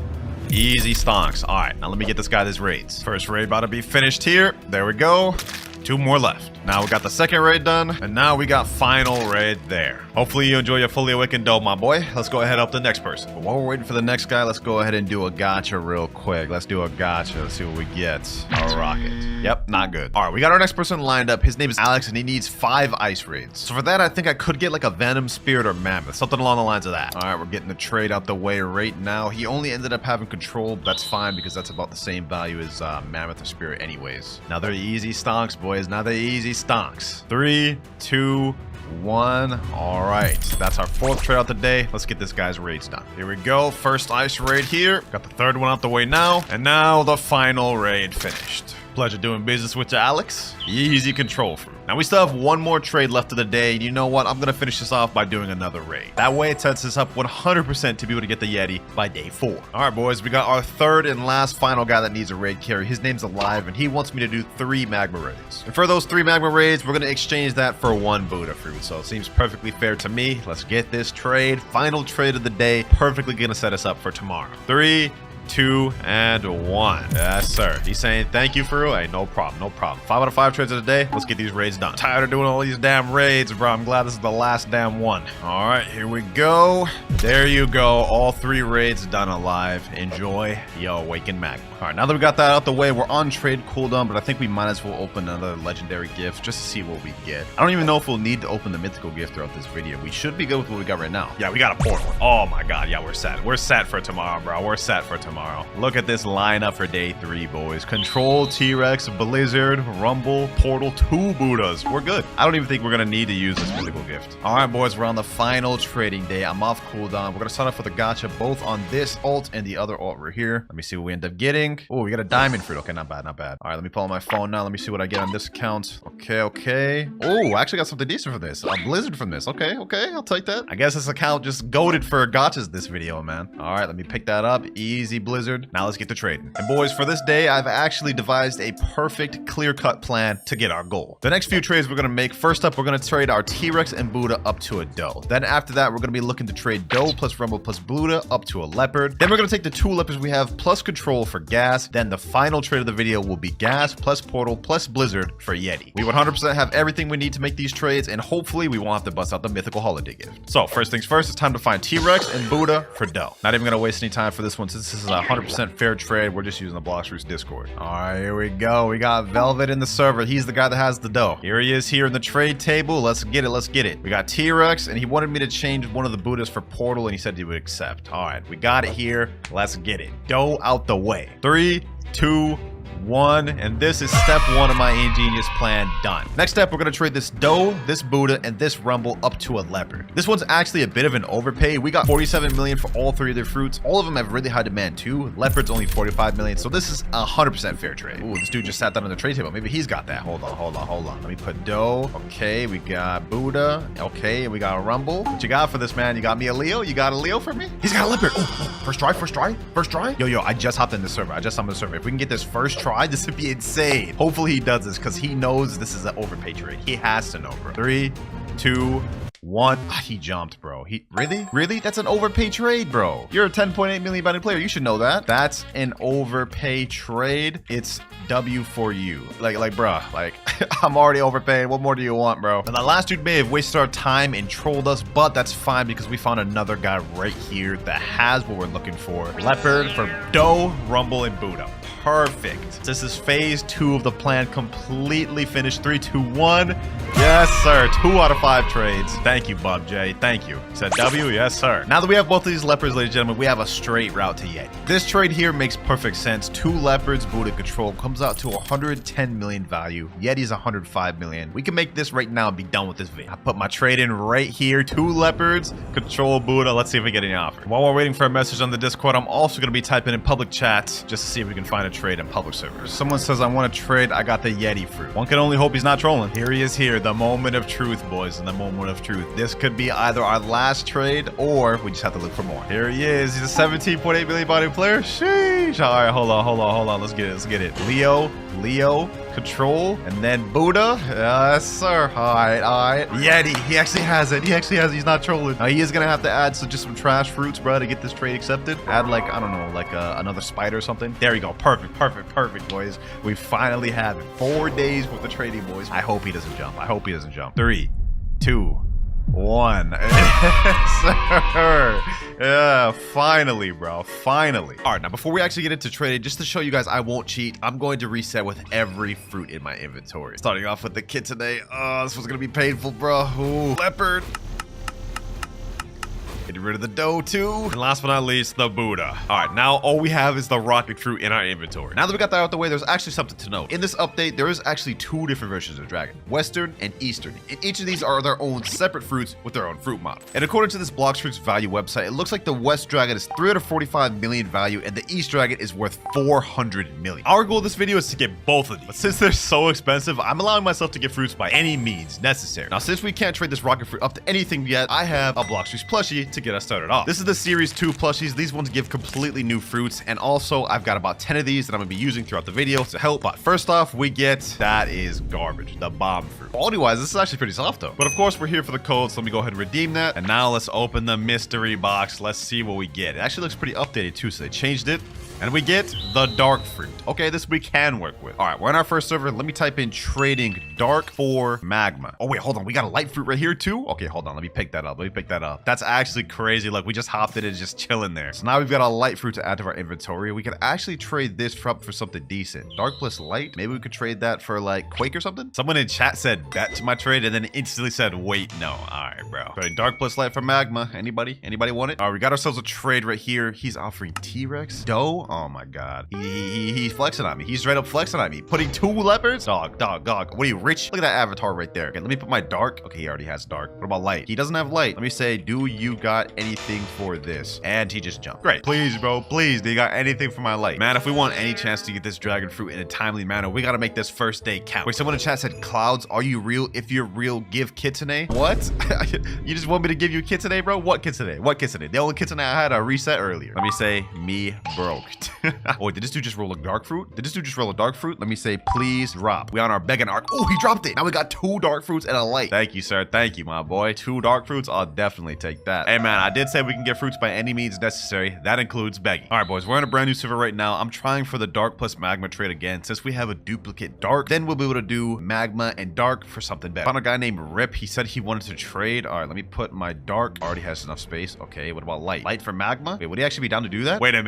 Speaker 2: Easy stonks. All right, now let me get this guy his raids. First raid about to be finished here. There we go. 2 more left. Now we got the second raid done, and now we got final raid there. Hopefully you enjoy your fully awakened dough, my boy. Let's go ahead up the next person. But while we're waiting for the next guy, let's go ahead and do a gacha real quick. Let's do a gacha. Let's see what we get. A rocket. Yep, not good. All right, we got our next person lined up. His name is Alex, and he needs 5 ice raids. So for that, I think I could get like a Venom, Spirit, or Mammoth. Something along the lines of that. All right, we're getting the trade out the way right now. He only ended up having control, but that's fine because that's about the same value as Mammoth or Spirit anyways. Now they're easy stonks, boys. Now they're easy stonks. 3, 2, 1. All right, that's our 4th trade out the day. Let's get this guy's raids done. Here we go. First ice raid here. Got the 3rd one out the way now. And now the final raid finished. Pleasure doing business with you, Alex. Easy control fruit. Now we still have 1 more trade left of the day. And you know what? I'm gonna finish this off by doing another raid. That way it sets us up 100% to be able to get the Yeti by day 4. All right, boys, we got our 3rd and last final guy that needs a raid carry. His name's Alive, and he wants me to do 3 magma raids. And for those 3 magma raids, we're gonna exchange that for 1 Buddha fruit. So it seems perfectly fair to me. Let's get this trade. Final trade of the day. Perfectly gonna set us up for tomorrow. 3, 2, and 1. Yes, sir. He's saying thank you for real. Hey, no problem. 5 out of 5 trades of the day. Let's get these raids done. Tired of doing all these damn raids, bro. I'm glad this is the last damn one. All right, here we go. There you go. All 3 raids done alive. Enjoy your awakened magma. All right, now that we got that out the way, we're on trade cooldown, but I think we might as well open another legendary gift just to see what we get. I don't even know if we'll need to open the mythical gift throughout this video. We should be good with what we got right now. Yeah, we got a portal. Oh my god, yeah, we're set. We're set for tomorrow, bro. We're set for tomorrow. Look at this lineup for day 3, boys. Control, T-Rex, Blizzard, Rumble, Portal, 2 Buddhas. We're good. I don't even think we're gonna need to use this mythical gift. All right, boys, we're on the final trading day. I'm off cooldown. We're gonna start off with a gacha both on this alt and the other alt right here. Let me see what we end up getting. Oh, we got a diamond fruit. Okay, not bad. All right, let me pull on my phone now. Let me see what I get on this account. Okay. Oh, I actually got something decent from this. A Blizzard from this. Okay, I'll take that. I guess this account just goated for gachas this video, man. All right, let me pick that up. Easy, Blizzard. Now let's get to trading. And boys, for this day, I've actually devised a perfect clear-cut plan to get our goal. The next few trades we're gonna make, first up, we're gonna trade our T-Rex and Buddha up to a doe. Then after that, we're gonna be looking to trade doe plus Rumble plus Buddha up to a leopard. Then we're gonna take the 2 leopards we have plus control for gas. Then the final trade of the video will be gas plus portal plus blizzard for Yeti. We 100% have everything we need to make these trades, and hopefully we won't have to bust out the mythical holiday gift. So first things first, it's time to find T-Rex and Buddha for doe. Not even gonna waste any time for this one since this is a 100% fair trade. We're just using the Blox fruits Discord. All right, here we go. We got Velvet in the server. He's the guy that has the dough. Here he is here in the trade table. Let's get it. We got T-Rex, and he wanted me to change one of the Buddhas for portal, and he said he would accept. All right, we got it here. Let's get it. Dough out the way. 3, 2, 1. And this is step 1 of my ingenious plan done. Next step, we're going to trade this doe, this Buddha, and this rumble up to a leopard. This one's actually a bit of an overpay. We got 47 million for all 3 of their fruits. All of them have really high demand too. Leopard's only 45 million. So this is 100% fair trade. Ooh, this dude just sat down on the trade table. Maybe he's got that. Hold on. Let me put doe. Okay, we got Buddha. Okay, we got a rumble. What you got for this, man? You got me a Leo? You got a Leo for me? He's got a leopard. Oh, first try. Yo, I just hopped in the server. If we can get this first try, this would be insane. Hopefully he does this because he knows this is an overpay trade. He has to know, bro. 3, 2, 1. He jumped, bro. Really? That's an overpay trade, bro. You're a 10.8 million bounty player. You should know that. That's an overpay trade. It's W for you. Like, bro, like, I'm already overpaid. What more do you want, bro? Now, the last dude may have wasted our time and trolled us, but that's fine because we found another guy right here that has what we're looking for. Leopard for doe, rumble, and Buddha. Perfect. This is phase 2 of the plan completely finished. 3, 2, 1. Yes, sir. 2 out of 5 trades. Thank you, Bob J. Thank you. Said W? Yes, sir. Now that we have both of these leopards, ladies and gentlemen, we have a straight route to Yeti. This trade here makes perfect sense. 2 leopards, Buddha control, comes out to 110 million value. Yeti's 105 million. We can make this right now and be done with this video. I put my trade in right here. 2 leopards, control Buddha. Let's see if we get any offer. While we're waiting for a message on the Discord, I'm also going to be typing in public chat just to see if we can find a trade in public servers. Someone says, I want to trade. I got the Yeti fruit. One can only hope he's not trolling. Here he is here. The moment of truth, boys. The moment of truth. This could be either our last trade or we just have to look for more. Here he is. He's a 17.8 million body player. Sheesh. All right, hold on. Let's get it. Leo, control, and then Buddha. Yes, sir. All right. Yeti. He actually has it. He's not trolling. Now, he is going to have to add just some trash fruits, bro, to get this trade accepted. Add, like, I don't know, like another spider or something. There you go. Perfect, boys. We finally have it. 4 days worth of trading, boys. I hope he doesn't jump. 3, 2, 1. Sir. Yeah, finally, bro. Finally. All right, now before we actually get into trading, just to show you guys I won't cheat, I'm going to reset with every fruit in my inventory. Starting off with the kit today. Oh, this was gonna be painful, bro. Ooh, leopard. Getting rid of the doe too. And last but not least, the Buddha. All right, now all we have is the rocket fruit in our inventory. Now that we got that out of the way, there's actually something to note. In this update, there is actually 2 different versions of Dragon, Western and Eastern. And each of these are their own separate fruits with their own fruit model. And according to this Blox Fruits value website, it looks like the West Dragon is 345 million value and the East Dragon is worth 400 million. Our goal of this video is to get both of these. But since they're so expensive, I'm allowing myself to get fruits by any means necessary. Now, since we can't trade this rocket fruit up to anything yet, I have a Blox Fruits plushie to get us started off. This is the Series 2 plushies. These ones give completely new fruits. And also, I've got about 10 of these that I'm going to be using throughout the video to help. But first off, we get, that is garbage, the bomb fruit. Quality-wise, this is actually pretty soft, though. But of course, we're here for the code, so let me go ahead and redeem that. And now let's open the mystery box. Let's see what we get. It actually looks pretty updated, too, so they changed it. And we get the dark fruit. Okay, this we can work with. All right, we're in our first server. Let me type in trading dark for magma. Oh, wait, hold on. We got a light fruit right here, too? Okay, hold on. Let me pick that up. That's actually crazy. Look, we just hopped in and just chilling there. So now we've got a light fruit to add to our inventory. We could actually trade this for something decent. Dark plus light. Maybe we could trade that for, like, Quake or something? Someone in chat said bet to my trade and then instantly said, wait, no. All right, bro. Trading dark plus light for magma. Anybody want it? All right, we got ourselves a trade right here. He's offering T-Rex. Doe. Oh my god. He's flexing on me. He's straight up flexing on me. Putting 2 leopards? Dog. What are you, rich? Look at that avatar right there. Okay, let me put my dark. Okay, he already has dark. What about light? He doesn't have light. Let me say, do you got anything for this? And he just jumped. Great. Please, bro. Please. Do you got anything for my light? Man, if we want any chance to get this dragon fruit in a timely manner, we got to make this first day count. Wait, someone in chat said, Clouds, are you real? If you're real, give Kitsune. What? You just want me to give you Kitsune, bro? What Kitsune? What Kitsune? The only Kitsune I had a reset earlier. Let me say, me broke. Oh, did this dude just roll a dark fruit? Let me say, please drop. We on our begging arc. Oh, he dropped it. Now we got 2 dark fruits and a light. Thank you, sir. Thank you, my boy. 2 dark fruits. I'll definitely take that. Hey, man, I did say we can get fruits by any means necessary. That includes begging. All right, boys, we're in a brand new server right now. I'm trying for the dark plus magma trade again. Since we have a duplicate dark, then we'll be able to do magma and dark for something better. Found a guy named Rip. He said he wanted to trade. All right, let me put my dark. Already has enough space. Okay, what about light? Light for magma? Wait, would he actually be down to do that? Wait a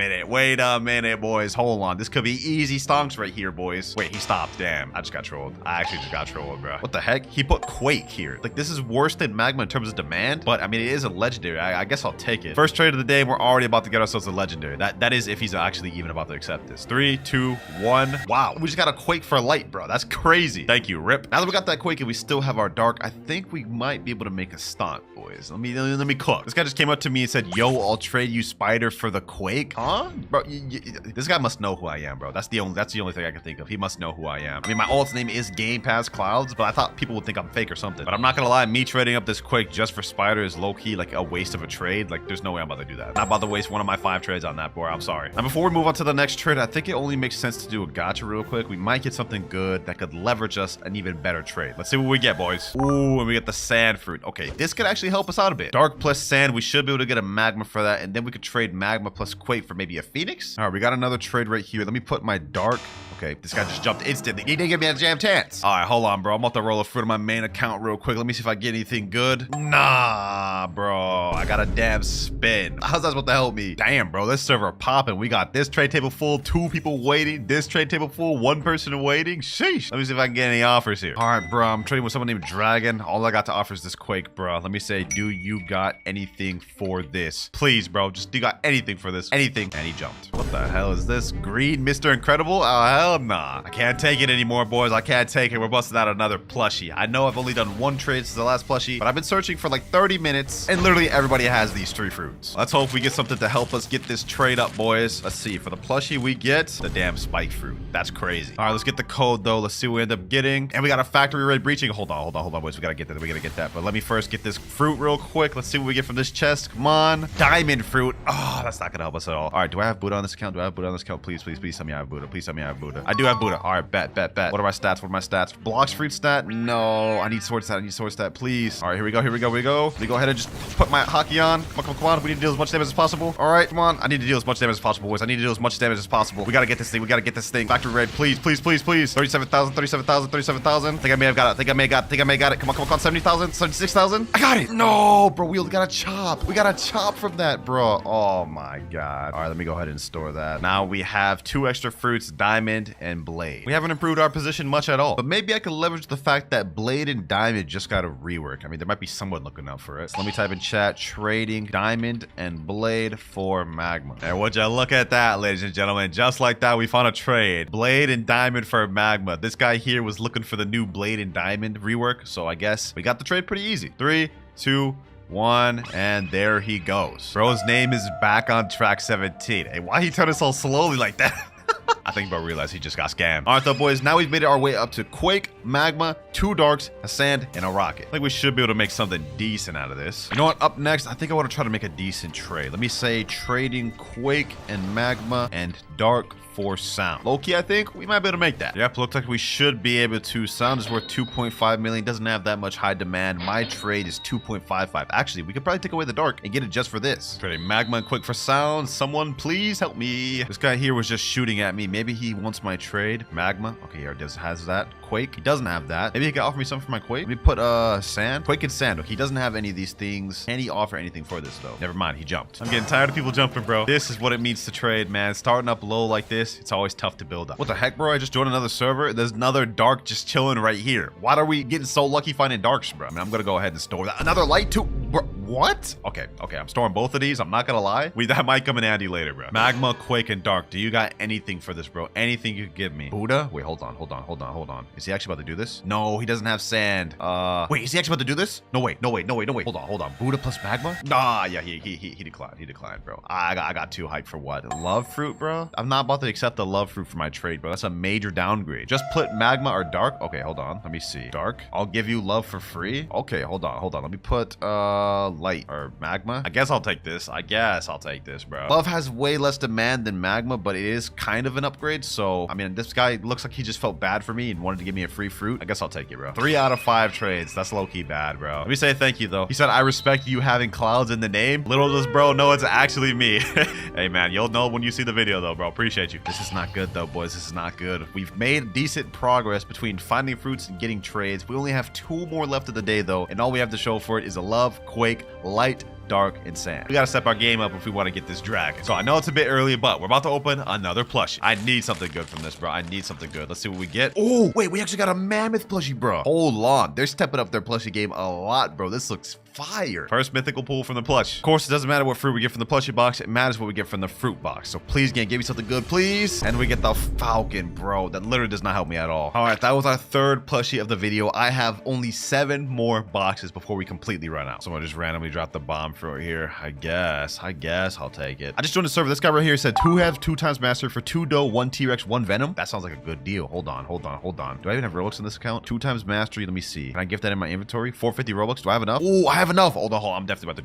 Speaker 2: minute, boys. Hold on. This could be easy stonks right here, boys. Wait, he stopped. Damn, I just got trolled. I actually just got trolled, bro. What the heck? He put Quake here. Like, this is worse than magma in terms of demand, but I mean, it is a legendary. I guess I'll take it. First trade of the day, we're already about to get ourselves a legendary. That is if he's actually even about to accept this. 3, 2, 1. Wow, we just got a Quake for light, bro. That's crazy. Thank you, Rip. Now that we got that Quake and we still have our dark, I think we might be able to make a stunt, boys. Let me cook. This guy just came up to me and said, yo, I'll trade you Spider for the Quake. Huh? Bro, this guy must know who I am, bro. That's the only thing I can think of. He must know who I am. I mean, my alt's name is Game Pass Clouds, but I thought people would think I'm fake or something. But I'm not gonna lie, me trading up this Quake just for Spider is low-key like a waste of a trade. Like, there's no way I'm about to do that. Not about to waste one of my 5 trades on that, boy. I'm sorry. Now, before we move on to the next trade, I think it only makes sense to do a gotcha real quick. We might get something good that could leverage us an even better trade. Let's see what we get, boys. Ooh, and we get the sand fruit. Okay, this could actually help us out a bit. Dark plus sand, we should be able to get a magma for that, and then we could trade magma plus Quake for maybe a Phoenix. All right, we got another trade right here. Let me put my dark. Okay, this guy just jumped instantly. He didn't give me a jam chance. All right, hold on, bro. I'm about to roll a fruit on my main account real quick. Let me see if I get anything good. Nah, bro. I got a damn spin. How's that supposed to help me? Damn, bro. This server popping. We got this trade table full, 2 people waiting. This trade table full, 1 person waiting. Sheesh. Let me see if I can get any offers here. All right, bro. I'm trading with someone named Dragon. All I got to offer is this Quake, bro. Let me say, do you got anything for this? Please, bro. Just do you got anything for this? Anything. And he jumped. What the hell is this? Green Mr. Incredible? Oh, hell nah. I can't take it anymore, boys. I can't take it. We're busting out another plushie. I know I've only done 1 trade since the last plushie, but I've been searching for like 30 minutes, and literally everybody has these 3 fruits. Let's hope we get something to help us get this trade up, boys. Let's see. For the plushie, we get the damn spike fruit. That's crazy. All right, let's get the code, though. Let's see what we end up getting. And we got a factory raid breaching. Hold on, boys. We gotta get that. We gotta get that. But let me first get this fruit real quick. Let's see what we get from this chest. Come on. Diamond fruit. Oh, that's not gonna help us at all. All right, do I have Buddha on this account? Please, please tell me I have Buddha. Please tell me I have Buddha. I do have Buddha. All right, bet. What are my stats? Blox fruit stat? No, I need sword stat. Please. All right, here we go. Let me go ahead and just put my hockey on. Come on. We need to deal as much damage as possible. All right, come on. I need to deal as much damage as possible, boys. I need to deal as much damage as possible. We gotta get this thing. Factory raid, please. 37,000. I think I may have got it. Come on. 70,000, 76,000. I got it. No, bro. We got a chop. We got a chop from that, bro. Oh my god. All right, let me go ahead and store that. Now we have 2 extra fruits, diamond and blade. We haven't improved our position much at all, but maybe I could leverage the fact that blade and diamond just got a rework. I mean, there might be someone looking out for it. So let me type in chat, trading diamond and blade for magma. And would you look at that, ladies and gentlemen? Just like that, we found a trade. Blade and diamond for magma. This guy here was looking for the new blade and diamond rework, so I guess we got the trade pretty easy. 3, 2, 1, and there he goes. Bro's name is back on track 17. Hey, why he turning so slowly like that? I think bro realized he just got scammed. All right, though, boys. Now we've made our way up to Quake, Magma, 2 Darks, a Sand, and a Rocket. I think we should be able to make something decent out of this. You know what? Up next, I think I want to try to make a decent trade. Let me say trading Quake and Magma and Dark for sound. Low-key, I think we might be able to make that. Yep, looks like we should be able to. Sound is worth 2.5 million. Doesn't have that much high demand. My trade is 2.55. Actually, we could probably take away the dark and get it just for this. Trading Magma and Quake for sound. Someone please help me. This guy here was just shooting at me. Maybe he wants my trade. Magma. Okay, here it is. Has that. Quake. He doesn't have that. Maybe he can offer me something for my Quake. Let me put sand. Quake and sand. Okay, he doesn't have any of these things. Can he offer anything for this though? Never mind. He jumped. I'm getting tired of people jumping, bro. This is what it means to trade, man. Starting up low like this, it's always tough to build up. What the heck, bro? I just joined another server. There's another dark just chilling right here. Why are we getting so lucky finding darks, bro? I mean, I'm gonna go ahead and store that. Another light too. Bro, what? Okay. I'm storing both of these. I'm not gonna lie. That might come in handy later, bro. Magma, Quake, and Dark. Do you got anything for this, bro? Anything you could give me? Buddha? Wait, hold on. Is he actually about to do this? No, he doesn't have sand. Wait, is he actually about to do this? No, wait. Hold on. Buddha plus Magma? Nah, yeah, he declined. He declined, bro. I got too hyped for what? Love fruit, bro? I'm not about to accept the love fruit for my trade, bro. That's a major downgrade. Just put Magma or Dark. Okay, hold on. Let me see. Dark. I'll give you love for free. Okay, hold on. Let me put light or Magma. I guess I'll take this. Bro. Love has way less demand than Magma, but it is kind of an upgrade. So, I mean, this guy looks like he just felt bad for me and wanted to give me a free fruit. I guess I'll take it, bro. 3 out of 5 trades. That's low-key bad, bro. Let me say thank you, though. He said, I respect you having clouds in the name. Little does bro know it's actually me. Hey, man, you'll know when you see the video, though, bro. Appreciate you. This is not good, though, boys. This is not good. We've made decent progress between finding fruits and getting trades. We only have 2 more left of the day, though, and all we have to show for it is a love, Quake, light, Dark, and sand. We gotta step our game up if we want to get this dragon. So I know it's a bit early, but we're about to open another plushie. I need something good from this, bro. I need something good. Let's see what we get. Oh, wait, we actually got a mammoth plushie, bro. Hold on. They're stepping up their plushie game a lot, bro. This looks fire. First mythical pull from the plush. Of course, it doesn't matter what fruit we get from the plushie box. It matters what we get from the fruit box. So please, game, give me something good, please. And we get the Falcon, bro. That literally does not help me at all. All right, that was our third plushie of the video. I have only 7 more boxes before we completely run out. Someone just randomly dropped the bomb fruit here. I guess I'll take it. I just joined the server. This guy right here said 2 have 2 times mastery for 2 dough, 1 T-Rex, 1 venom. That sounds like a good deal. Hold on. Do I even have Robux in this account? 2 times mastery. Let me see. Can I gift that in my inventory? 450 Robux. Do I have enough? Oh, I have enough. Hold on. I'm definitely about to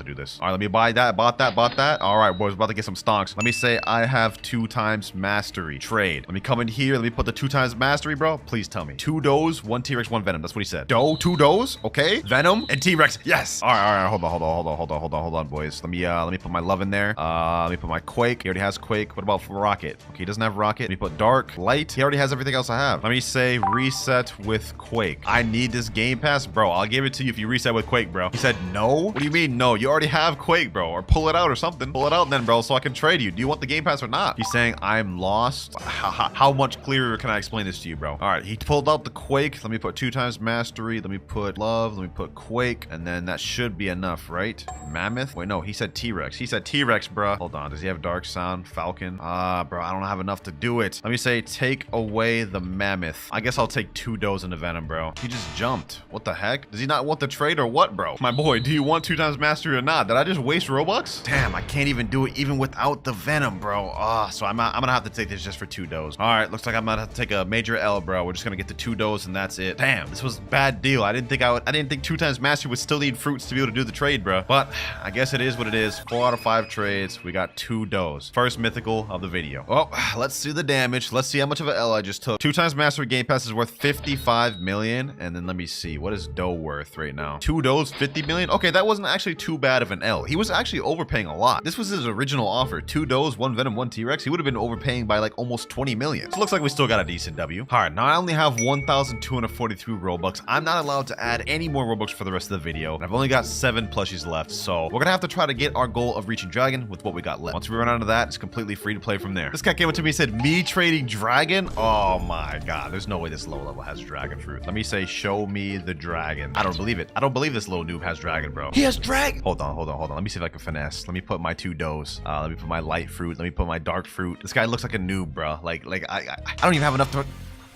Speaker 2: do this. All right, let me buy that. Bought that. All right, boys, about to get some stonks. Let me say I have 2 times mastery. Trade. Let me come in here. Let me put the 2 times mastery, bro. Please tell me. 2 doughs, 1 T-Rex, 1 venom. That's what he said. Dough, 2 doughs. Okay. Venom and T-Rex. Yes. All right. Hold on, boys. Let me put my love in there. Let me put my Quake. He already has Quake. What about Rocket? Okay, he doesn't have Rocket. Let me put Dark, Light. He already has everything else I have. Let me say reset with Quake. I need this game pass, bro. I'll give it to you if you reset with Quake, bro. He said no. What do you mean no? You already have Quake, bro. Or pull it out or something. Pull it out then, bro, so I can trade you. Do you want the game pass or not? He's saying I'm lost. How much clearer can I explain this to you, bro? All right, he pulled out the Quake. Let me put 2 times mastery. Let me put love. Let me put Quake, and then that should be enough, right? Mammoth. Wait, no, he said T-Rex. He said T-Rex, bro. Hold on. Does he have Dark Sound? Falcon? Bro, I don't have enough to do it. Let me say take away the Mammoth. I guess I'll take 2 doughs in the venom, bro. He just jumped. What the heck? Does he not want the trade or what, bro? My boy, do you want 2 times mastery or not? Did I just waste Robux? Damn, I can't even do it even without the venom, bro. So I'm gonna have to take this just for 2 doughs. All right, looks like I'm gonna have to take a major L, bro. We're just gonna get the 2 doughs and that's it. Damn, this was a bad deal. I didn't think 2 times mastery would still need fruits to be able to do the trade, bro. But I guess it is what it is. 4 out of 5 trades. We got 2 doughs. First mythical of the video. Oh, let's see the damage. Let's see how much of an L I just took. 2 times mastery game pass is worth 55 million. And then let me see. What is dough worth right now? 2 doughs, 50 million. Okay, that wasn't actually too bad of an L. He was actually overpaying a lot. This was his original offer. 2 doughs, 1 venom, 1 T-Rex. He would have been overpaying by like almost 20 million. So it looks like we still got a decent W. All right, now I only have 1,243 Robux. I'm not allowed to add any more Robux for the rest of the video. I've only got 7 plushies left. So we're gonna have to try to get our goal of reaching Dragon with what we got left. Once we run out of that, it's completely free to play from there. This guy came up to me and said, me trading Dragon? Oh my God, there's no way this low level has Dragon fruit. Let me say, show me the Dragon. I don't believe it. I don't believe this little noob has Dragon, bro. He has Dragon. Hold on. Let me see if I can finesse. Let me put my 2 doughs. Let me put my light fruit. Let me put my dark fruit. This guy looks like a noob, bro. Like I don't even have enough to...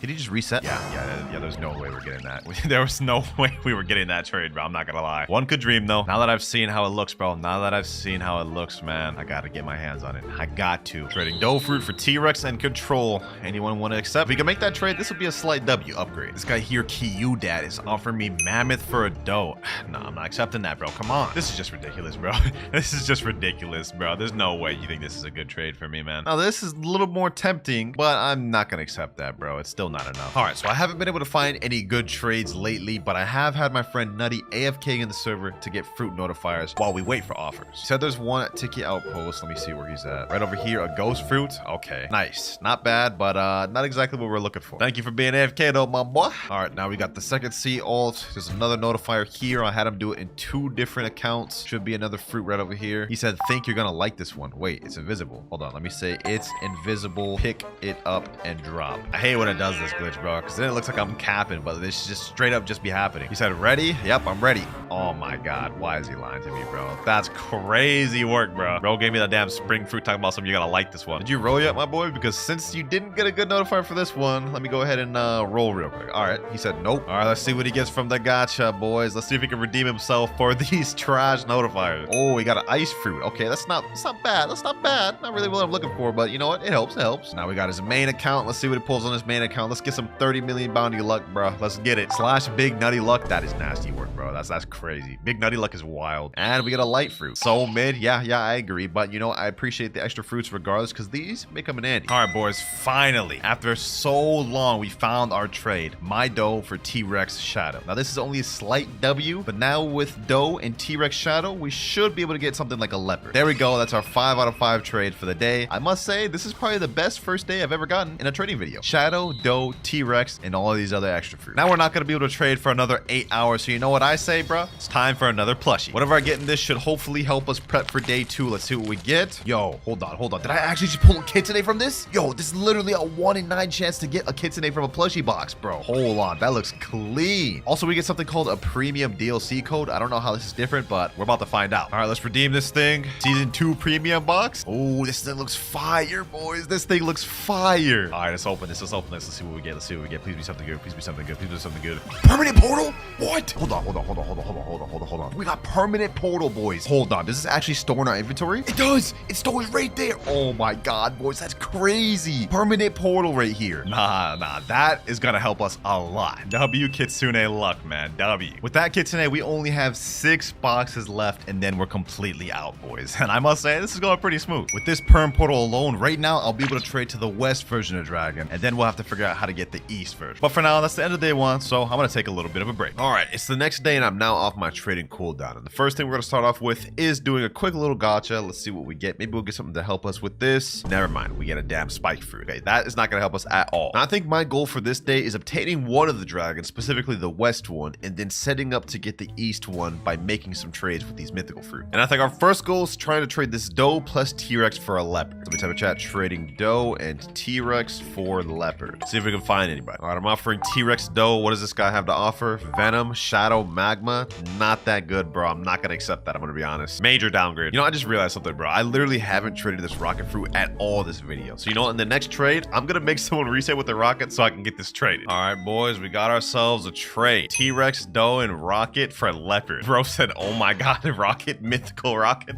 Speaker 2: Did he just reset? Yeah, there's no way we're getting that. There was no way we were getting that trade, bro. I'm not gonna lie. One could dream, though. Now that I've seen how it looks, bro. Man, I gotta get my hands on it. I got to. Trading dough fruit for T-Rex and control. Anyone want to accept? If we can make that trade, this will be a slight W upgrade. This guy here, Kiyu Dad, is offering me mammoth for a dough. No, I'm not accepting that, bro. Come on. This is just ridiculous, bro. There's no way you think this is a good trade for me, man. Now, this is a little more tempting, but I'm not gonna accept that, bro. It's still not enough. All right, so I haven't been able to find any good trades lately, but I have had my friend Nutty AFK in the server to get fruit notifiers while we wait for offers. He said there's one at Tiki Outpost. Let me see where he's at. Right over here, a ghost fruit. Okay, nice. Not bad, but not exactly what we're looking for. Thank you for being AFK though, my boy. All right, now we got the second C alt. There's another notifier here. I had him do it in 2 different accounts. Should be another fruit right over here. He said, think you're gonna like this one. Wait, it's invisible. Hold on, let me say it's invisible. Pick it up and drop. I hate when it does this glitch, bro, because then it looks like I'm capping, but this just straight up just be happening. He said, ready? Yep, I'm ready. Oh my God, why is he lying to me, bro? That's crazy work, bro. Bro gave me that damn spring fruit talking about something. You're gonna like this one. Did you roll yet, my boy? Because since you didn't get a good notifier for this one, let me go ahead and roll real quick. All right, he said nope. All right, let's see what he gets from the gacha, boys. Let's see if he can redeem himself for these trash notifiers. Oh, he got an ice fruit. Okay, that's not bad. Not really what I'm looking for, but you know what? It helps. Now we got his main account. Let's see what he pulls on his main account. Let's get some 30 million bounty luck, bro. Let's get it. / big nutty luck. That is nasty work, bro. That's crazy. Big nutty luck is wild. And we got a light fruit. So mid. Yeah, I agree. But you know, I appreciate the extra fruits regardless, because these may come in handy. All right, boys. Finally, after so long, we found our trade. My dough for T-Rex Shadow. Now, this is only a slight W, but now with dough and T-Rex Shadow, we should be able to get something like a leopard. There we go. That's our 5 out of 5 trade for the day. I must say, this is probably the best first day I've ever gotten in a trading video. Shadow, dough, T-Rex, and all of these other extra fruit. Now we're not going to be able to trade for another 8 hours. So you know what I say, bro? It's time for another plushie. Whatever I get in this should hopefully help us prep for day 2. Let's see what we get. Yo, hold on. Did I actually just pull a kitsune from this? Yo, this is literally a 1 in 9 chance to get a kitsune from a plushie box, bro. Hold on, that looks clean. Also, we get something called a premium DLC code. I don't know how this is different, but we're about to find out. All right, let's redeem this thing. Season 2 premium box. Oh, this thing looks fire, boys. This thing looks fire. All right, let's open this. Let's see what we get. Please be something good. Please be something good. Permanent portal? What? Hold on. We got permanent portal, boys. Hold on. Does this actually store in our inventory? It does. It stores right there. Oh my god, boys. That's crazy. Permanent portal right here. Nah. That is gonna help us a lot. W Kitsune luck, man. W. With that Kitsune, we only have 6 boxes left, and then we're completely out, boys. And I must say, this is going pretty smooth. With this perm portal alone, right now, I'll be able to trade to the west version of Dragon, and then we'll have to figure out how to get the east version. But for now, that's the end of day 1, so I'm gonna take a little bit of a break. All right, it's the next day, and I'm now off my trading cooldown. And the first thing we're gonna start off with is doing a quick little gacha. Let's see what we get. Maybe we'll get something to help us with this. Never mind, we get a damn spike fruit. Okay, that is not gonna help us at all. Now, I think my goal for this day is obtaining one of the dragons, specifically the west one, and then setting up to get the east one by making some trades with these mythical fruit. And I think our first goal is trying to trade this doe plus T-Rex for a leopard. So we type in chat, trading doe and T-Rex for leopard. See if we can find anybody. All right, I'm offering T-Rex doe. What does this guy have to offer? Venom, shadow, magma. Not that good, bro. I'm not gonna accept that. I'm gonna be honest. Major downgrade. You know, I just realized something, bro. I literally haven't traded this rocket fruit at all this video. So you know what? In the next trade, I'm gonna make someone reset with the rocket so I can get this traded. All right, boys, we got ourselves a trade. T-Rex doe and rocket for leopard. Bro said, oh my god, rocket, mythical rocket.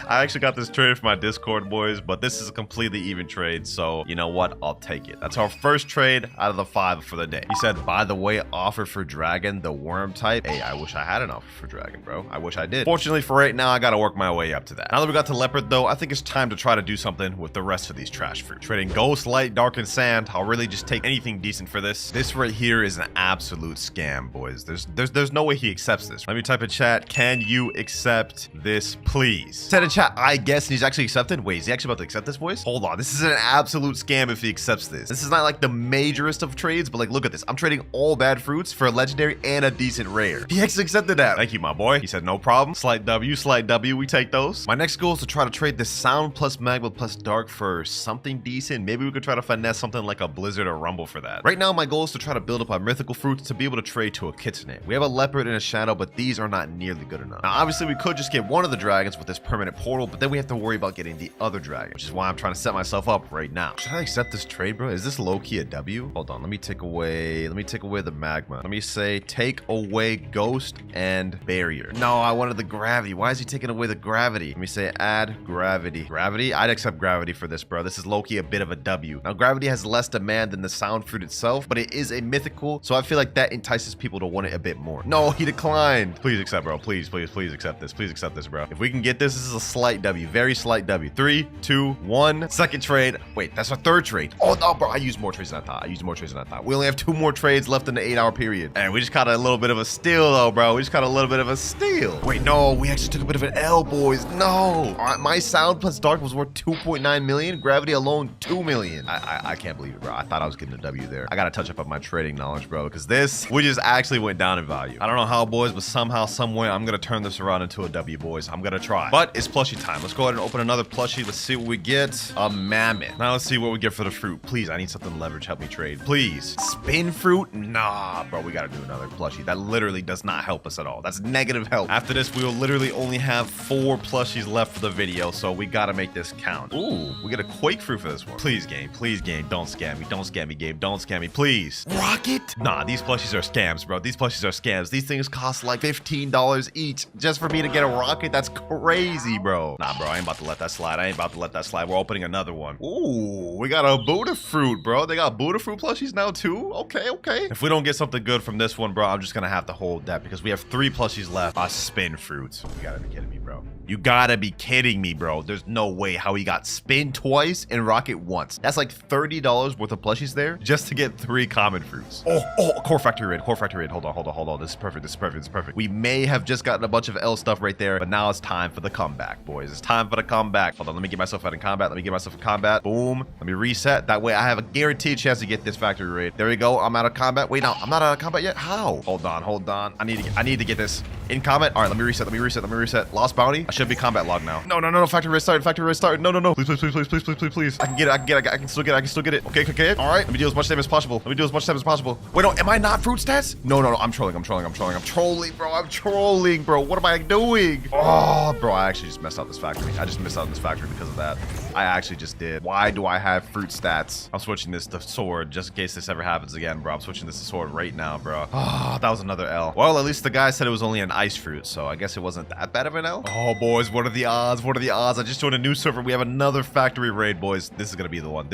Speaker 2: I actually got this trade for my Discord, boys, but this is a completely even trade, so you know what? I'll take it. That's our first trade out of the 5 for the day. He said, by the way, offer for dragon, the worm type. Hey, I wish I had an offer for dragon, bro. I wish I did. Fortunately for right now, I gotta work my way up to that. Now that we got to leopard, though, I think it's time to try to do something with the rest of these trash fruit. Trading ghost, light, dark, and sand. I'll really just take anything decent for this. This right here is an absolute scam, boys. There's no way he accepts this. Let me type in chat, can you accept this, please? Said in chat, I guess, and he's actually accepted. Wait, is he actually about to accept this, boys? Hold on, this is an absolute scam if he accepts this. This is not like the majorest of trades, but like, look at this. I'm trading all bad fruits for a legendary and a decent rare. He actually accepted that. Thank you, my boy. He said, no problem. Slight W, we take those. My next goal is to try to trade this sound plus magma plus dark for something decent. Maybe we could try to finesse something like a blizzard or rumble for that. Right now, my goal is to try to build up our mythical fruits to be able to trade to a kitsune. We have a leopard and a shadow, but these are not nearly good enough. Now, obviously, we could just get one of the dragons with this permanent portal, but then we have to worry about getting the other dragon, which is why I'm trying to set myself up right now. Should I accept this trade, bro? Is this low-key a W? Hold on, let me take away the magma. Let me say take away ghost and barrier. No, I wanted the gravity. Why is he taking away the gravity? Let me say add gravity. Gravity? I'd accept gravity for this, bro. This is low-key a bit of a W. Now, gravity has less demand than the sound fruit itself, but it is a mythical, so I feel like that entices people to want it a bit more. No, he declined. Please accept, bro. Please accept this. Please accept this, bro. If we can get this, this is a slight W. Very slight W. 3, 2, 1. Second trade. Wait, that's our third trade. Oh no, bro. I used more trades than I thought. We only have 2 more trades left in the 8-hour period. And we just caught a little bit of a steal though, bro. Wait, no, we actually took a bit of an L, boys. No. All right, my sound plus dark was worth 2.9 million. Gravity alone, 2 million. I can't believe it, bro. I thought I was getting a W there. I gotta touch up on my trading knowledge, bro, because we just actually went down in value. I don't know how, boys, but somehow, someway, I'm gonna turn this around into a W, boys. I'm gonna try. But it's plushie time. Let's go ahead and open another plushie. Let's see what we get. A mammoth. Now let's see what we get for the fruit. Please, I need something leverage. Help me trade. Please. Spin fruit? Nah, bro. We gotta do another plushie. That literally does not help us at all. That's negative help. After this, we will literally only have 4 plushies left for the video, so we gotta make this count. Ooh, we get a quake fruit for this one. Please, game. Please, game. Don't scam me. Don't scam me, game. Don't scam me. Please. Rocket? Nah, these plushies are scams, bro. These plushies are scams. These things cost like $15 each just for me to get a rocket. That's crazy, bro. Nah, bro. I ain't about to let that slide. We're opening another one. Ooh, we got a Buddha fruit, bro. They got Buddha fruit plushies now too. Okay. If we don't get something good from this one, bro, I'm just gonna have to hold that because we have 3 plushies left. A spin fruit. You gotta be kidding me, bro. You gotta be kidding me, bro. There's no way how he got spin twice and rocket once. That's like $30 worth of plushies there just to get 3 common fruits. Oh, core factory raid. Hold on. This is perfect. We may have just gotten a bunch of L stuff right there, but now it's time for the comeback. comeback, boys. It's time for the comeback. Hold on, let me get myself out in combat. Let me get myself in combat. Boom. Let me reset. That way I have a guaranteed chance to get this factory raid. There we go. I'm out of combat. Wait, no, I'm not out of combat yet. How? Hold on. I need to get this in combat. All right, let me reset. Lost bounty. I should be combat log now. No. Factory raid started. No. Please. I can get it. I can still get it. Okay. All right. Let me deal as much damage as possible. Wait, no, am I not fruit stats? No. I'm trolling, bro. What am I doing? Oh, bro, I actually just messed up this factory. I just missed out on this factory because of that. I actually just did. Why do I have fruit stats? I'm switching this to sword just in case this ever happens again, bro. I'm switching this to sword right now, bro. Oh, that was another L. Well, at least the guy said it was only an ice fruit, so I guess it wasn't that bad of an L. Oh, boys, what are the odds? I just joined a new server. We have another factory raid, boys. This is gonna be the one.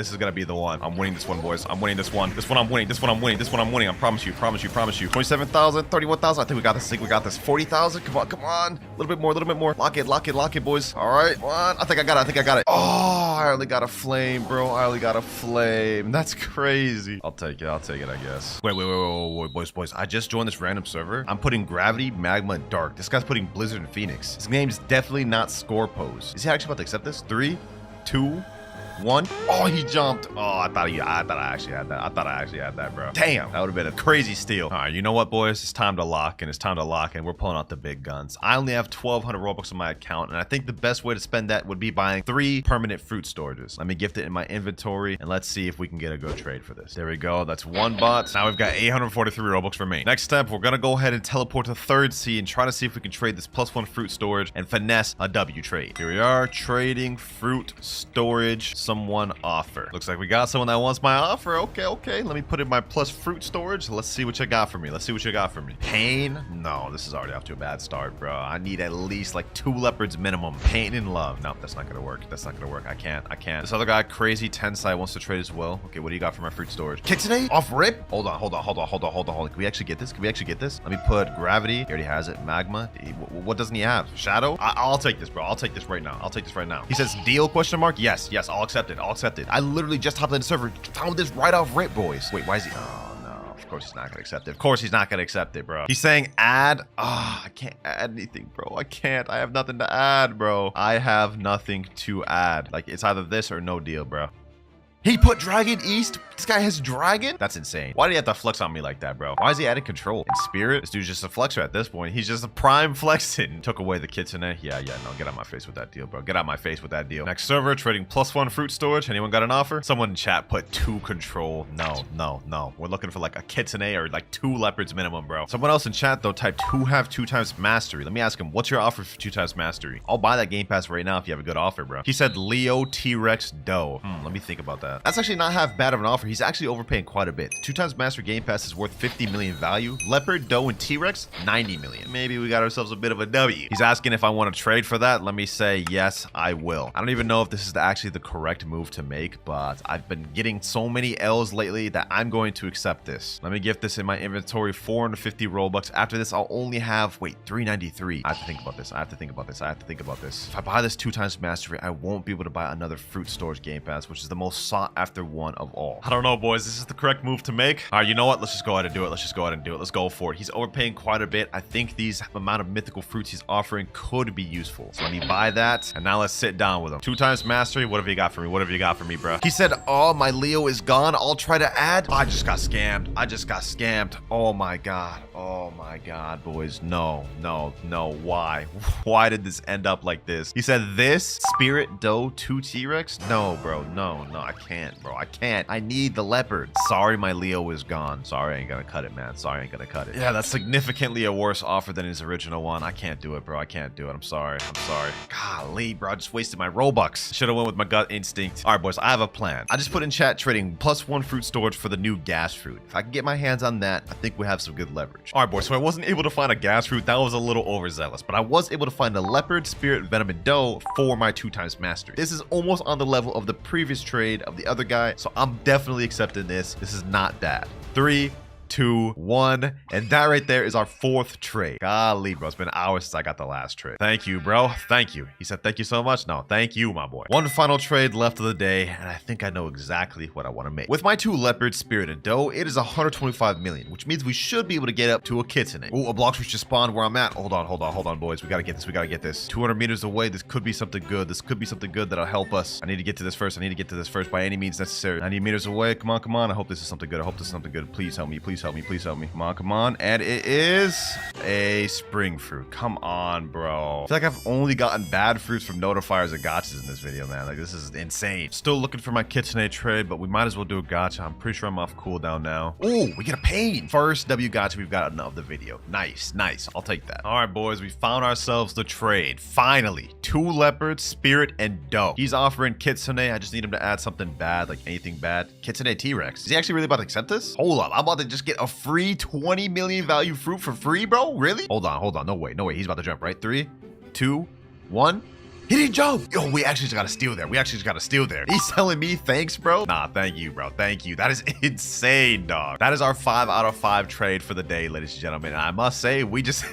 Speaker 2: I'm winning this one, boys. I'm winning this one. I'm winning. I promise you. 27,000, 31,000. I think we got this. 40,000. Come on. A little bit more. Lock it, boys. All right. One. I think I got it. Oh, I only got a flame, bro. That's crazy. I'll take it, I guess. Wait, boys. I just joined this random server. I'm putting Gravity, Magma, and Dark. This guy's putting Blizzard and Phoenix. His name's definitely not Score Pose. Is he actually about to accept this? 3, 2, 1. Oh, he jumped. Oh, I thought I actually had that. Bro. Damn, that would have been a crazy steal. All right, you know what, boys? It's time to lock in. We're pulling out the big guns. I only have 1,200 Robux on my account, and I think the best way to spend that would be buying 3 permanent fruit storages. Let me gift it in my inventory, and let's see if we can get a good trade for this. There we go. That's 1 bot. Now we've got 843 Robux for me. Next step, we're gonna go ahead and teleport to 3rd sea and try to see if we can trade this +1 fruit storage and finesse a W trade. Here we are, trading fruit storage. Someone offer. Looks like we got someone that wants my offer. Okay. Let me put in my plus fruit storage. Let's see what you got for me. Pain? No, this is already off to a bad start, bro. I need at least like 2 leopards minimum. Pain and love. No, that's not gonna work. I can't. This other guy, crazy Tensai, wants to trade as well. Okay, what do you got for my fruit storage? Kit today? Off rip? Hold on. Can we actually get this? Let me put Gravity. He already has it. Magma. What doesn't he have? Shadow? I'll take this, bro. I'll take this right now. He says deal ? Yes, I'll accept it. I literally just hopped in the server, found this right off rip, boys. Wait, why is he? Oh no, of course he's not gonna accept it. Bro. He's saying add. I can't add anything, bro. I have nothing to add, bro. Like, it's either this or no deal, bro. He put Dragon East? This guy has Dragon? That's insane. Why do you have to flex on me like that, bro? Why is he adding control? In Spirit? This dude's just a flexer at this point. He's just a prime flexing. Took away the kitsune. Yeah, no, get out my face with that deal, bro. Next server, trading +1 fruit storage. Anyone got an offer? Someone in chat put 2 control. No. We're looking for like a kitsune or like 2 leopards minimum, bro. Someone else in chat, though, typed 2 times mastery. Let me ask him, what's your offer for 2 times mastery? I'll buy that game pass right now if you have a good offer, bro. He said Leo, T-Rex, Doe. Let me think about that. That's actually not half bad of an offer. He's actually overpaying quite a bit. 2 times master game pass is worth 50 million value. Leopard, Doe, and T-Rex, 90 million. Maybe we got ourselves a bit of a W. He's asking if I want to trade for that. Let me say yes, I will. I don't even know if this is actually the correct move to make, but I've been getting so many L's lately that I'm going to accept this. Let me gift this in my inventory, 450 Robux. After this, I'll only have, 393. I have to think about this. If I buy this 2 times mastery, I won't be able to buy another fruit storage game pass, which is the most sought after one of all. I don't know, boys. This is the correct move to make. All right, you know what? Let's just go ahead and do it. Let's go for it. He's overpaying quite a bit. I think these amount of mythical fruits he's offering could be useful. So let me buy that. And now let's sit down with him. 2 times mastery. What have you got for me? Bro? He said, oh, my Leo is gone. I'll try to add. Oh, I just got scammed. Oh my God, boys. No. Why? Why did this end up like this? He said this Spirit, Doe, 2 T-Rex. No, bro. No, I can't, bro. I need the leopard. Sorry, my Leo is gone. Sorry, I ain't gonna cut it, man. Yeah, that's significantly a worse offer than his original one. I can't do it, bro. I'm sorry. Golly, bro. I just wasted my Robux. Should have went with my gut instinct. All right, boys. I have a plan. I just put in chat trading +1 fruit storage for the new gas fruit. If I can get my hands on that, I think we have some good leverage. All right, boys. So I wasn't able to find a gas fruit. That was a little overzealous, but I was able to find a leopard, Spirit, Venom, and Doe for my 2 times mastery. This is almost on the level of the previous trade of the other guy, so I'm definitely accepting this. This is not bad. 3, 2, 1. And that right there is our 4th trade. Golly, bro. It's been hours since I got the last trade. Thank you, bro. Thank you. He said, thank you so much. No, thank you, my boy. One final trade left of the day, and I think I know exactly what I want to make. With my 2 leopards, spirit, and doe, it is 125 million, which means we should be able to get up to a kitsune. Oh, a Blox just spawned where I'm at. Hold on, boys. We gotta get this. We gotta get this. 200 meters away. This could be something good. This could be something good that'll help us. I need to get to this first. I need to get to this first by any means necessary. 90 meters away. Come on, come on. I hope this is something good. I hope this is something good. Please help me. Please help me. Please help me. Come on, come on. And it is a spring fruit. Come on, bro. I feel like I've only gotten bad fruits from notifiers and gotchas in this video, man. Like, this is insane. Still looking for my kitsune trade, but we might as well do a gotcha. I'm pretty sure I'm off cooldown now. Ooh, we get a pain. First W gotcha we've gotten of the video. Nice, nice. I'll take that. All right, boys. We found ourselves the trade. Finally. 2 leopards, spirit, and doe. He's offering kitsune. I just need him to add something bad, like anything bad. Kitsune T-Rex. Is he actually really about to accept this? Hold up. I'm about to just get a free 20 million value fruit for free, bro? Really? Hold on. No way. He's about to jump, right? 3, 2, 1. He didn't jump. Yo, we actually just got to steal there. He's telling me thanks, bro. Nah, thank you, bro. Thank you. That is insane, dog. That is our 5 out of 5 trade for the day, ladies and gentlemen. And I must say, we just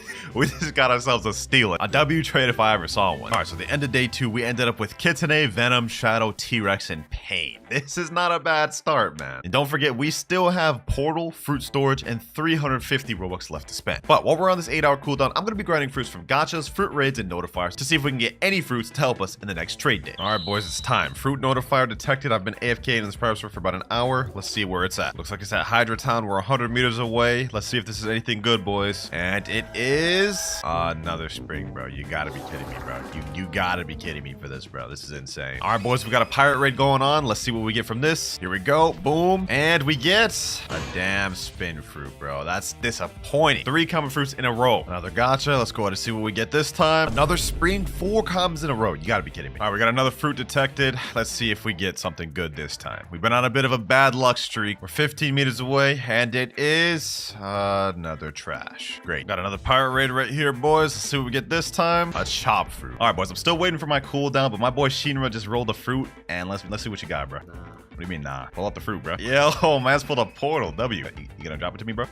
Speaker 2: got ourselves a steal. A W trade if I ever saw one. All right, so the end of day 2, we ended up with Kitsune, Venom, Shadow, T-Rex, and Pain. This is not a bad start, man. And don't forget, we still have Portal, Fruit Storage, and 350 Robux left to spend. But while we're on this 8-hour cooldown, I'm going to be grinding fruits from gotchas, fruit raids, and notifiers to see if we can get any fruits to help us in the next trade day. All right, boys, it's time. Fruit notifier detected. I've been AFK in this private server for about an hour. Let's see where it's at. Looks like it's at Hydra Town. We're 100 meters away. Let's see if this is anything good, boys. And it is another spring, bro. You gotta be kidding me, bro. You gotta be kidding me for this, bro. This is insane. All right, boys, we got a pirate raid going on. Let's see what we get from this. Here we go. Boom. And we get a damn spin fruit, bro. That's disappointing. 3 common fruits in a row. Another gotcha. Let's go ahead and see what we get this time. Another spring. 4 commons in a row. You gotta be kidding me. All right, we got another fruit detected. Let's see if we get something good this time. We've been on a bit of a bad luck streak. We're 15 meters away, and it is another trash. Great. Got another pirate raid right here, boys. Let's see what we get this time. A chop fruit. All right, boys. I'm still waiting for my cooldown, but my boy Shinra just rolled a fruit, and let's see what you got, bro. What do you mean, nah? Pull out the fruit, bro. Yo, man's pulled a portal. W. You gonna drop it to me, bro?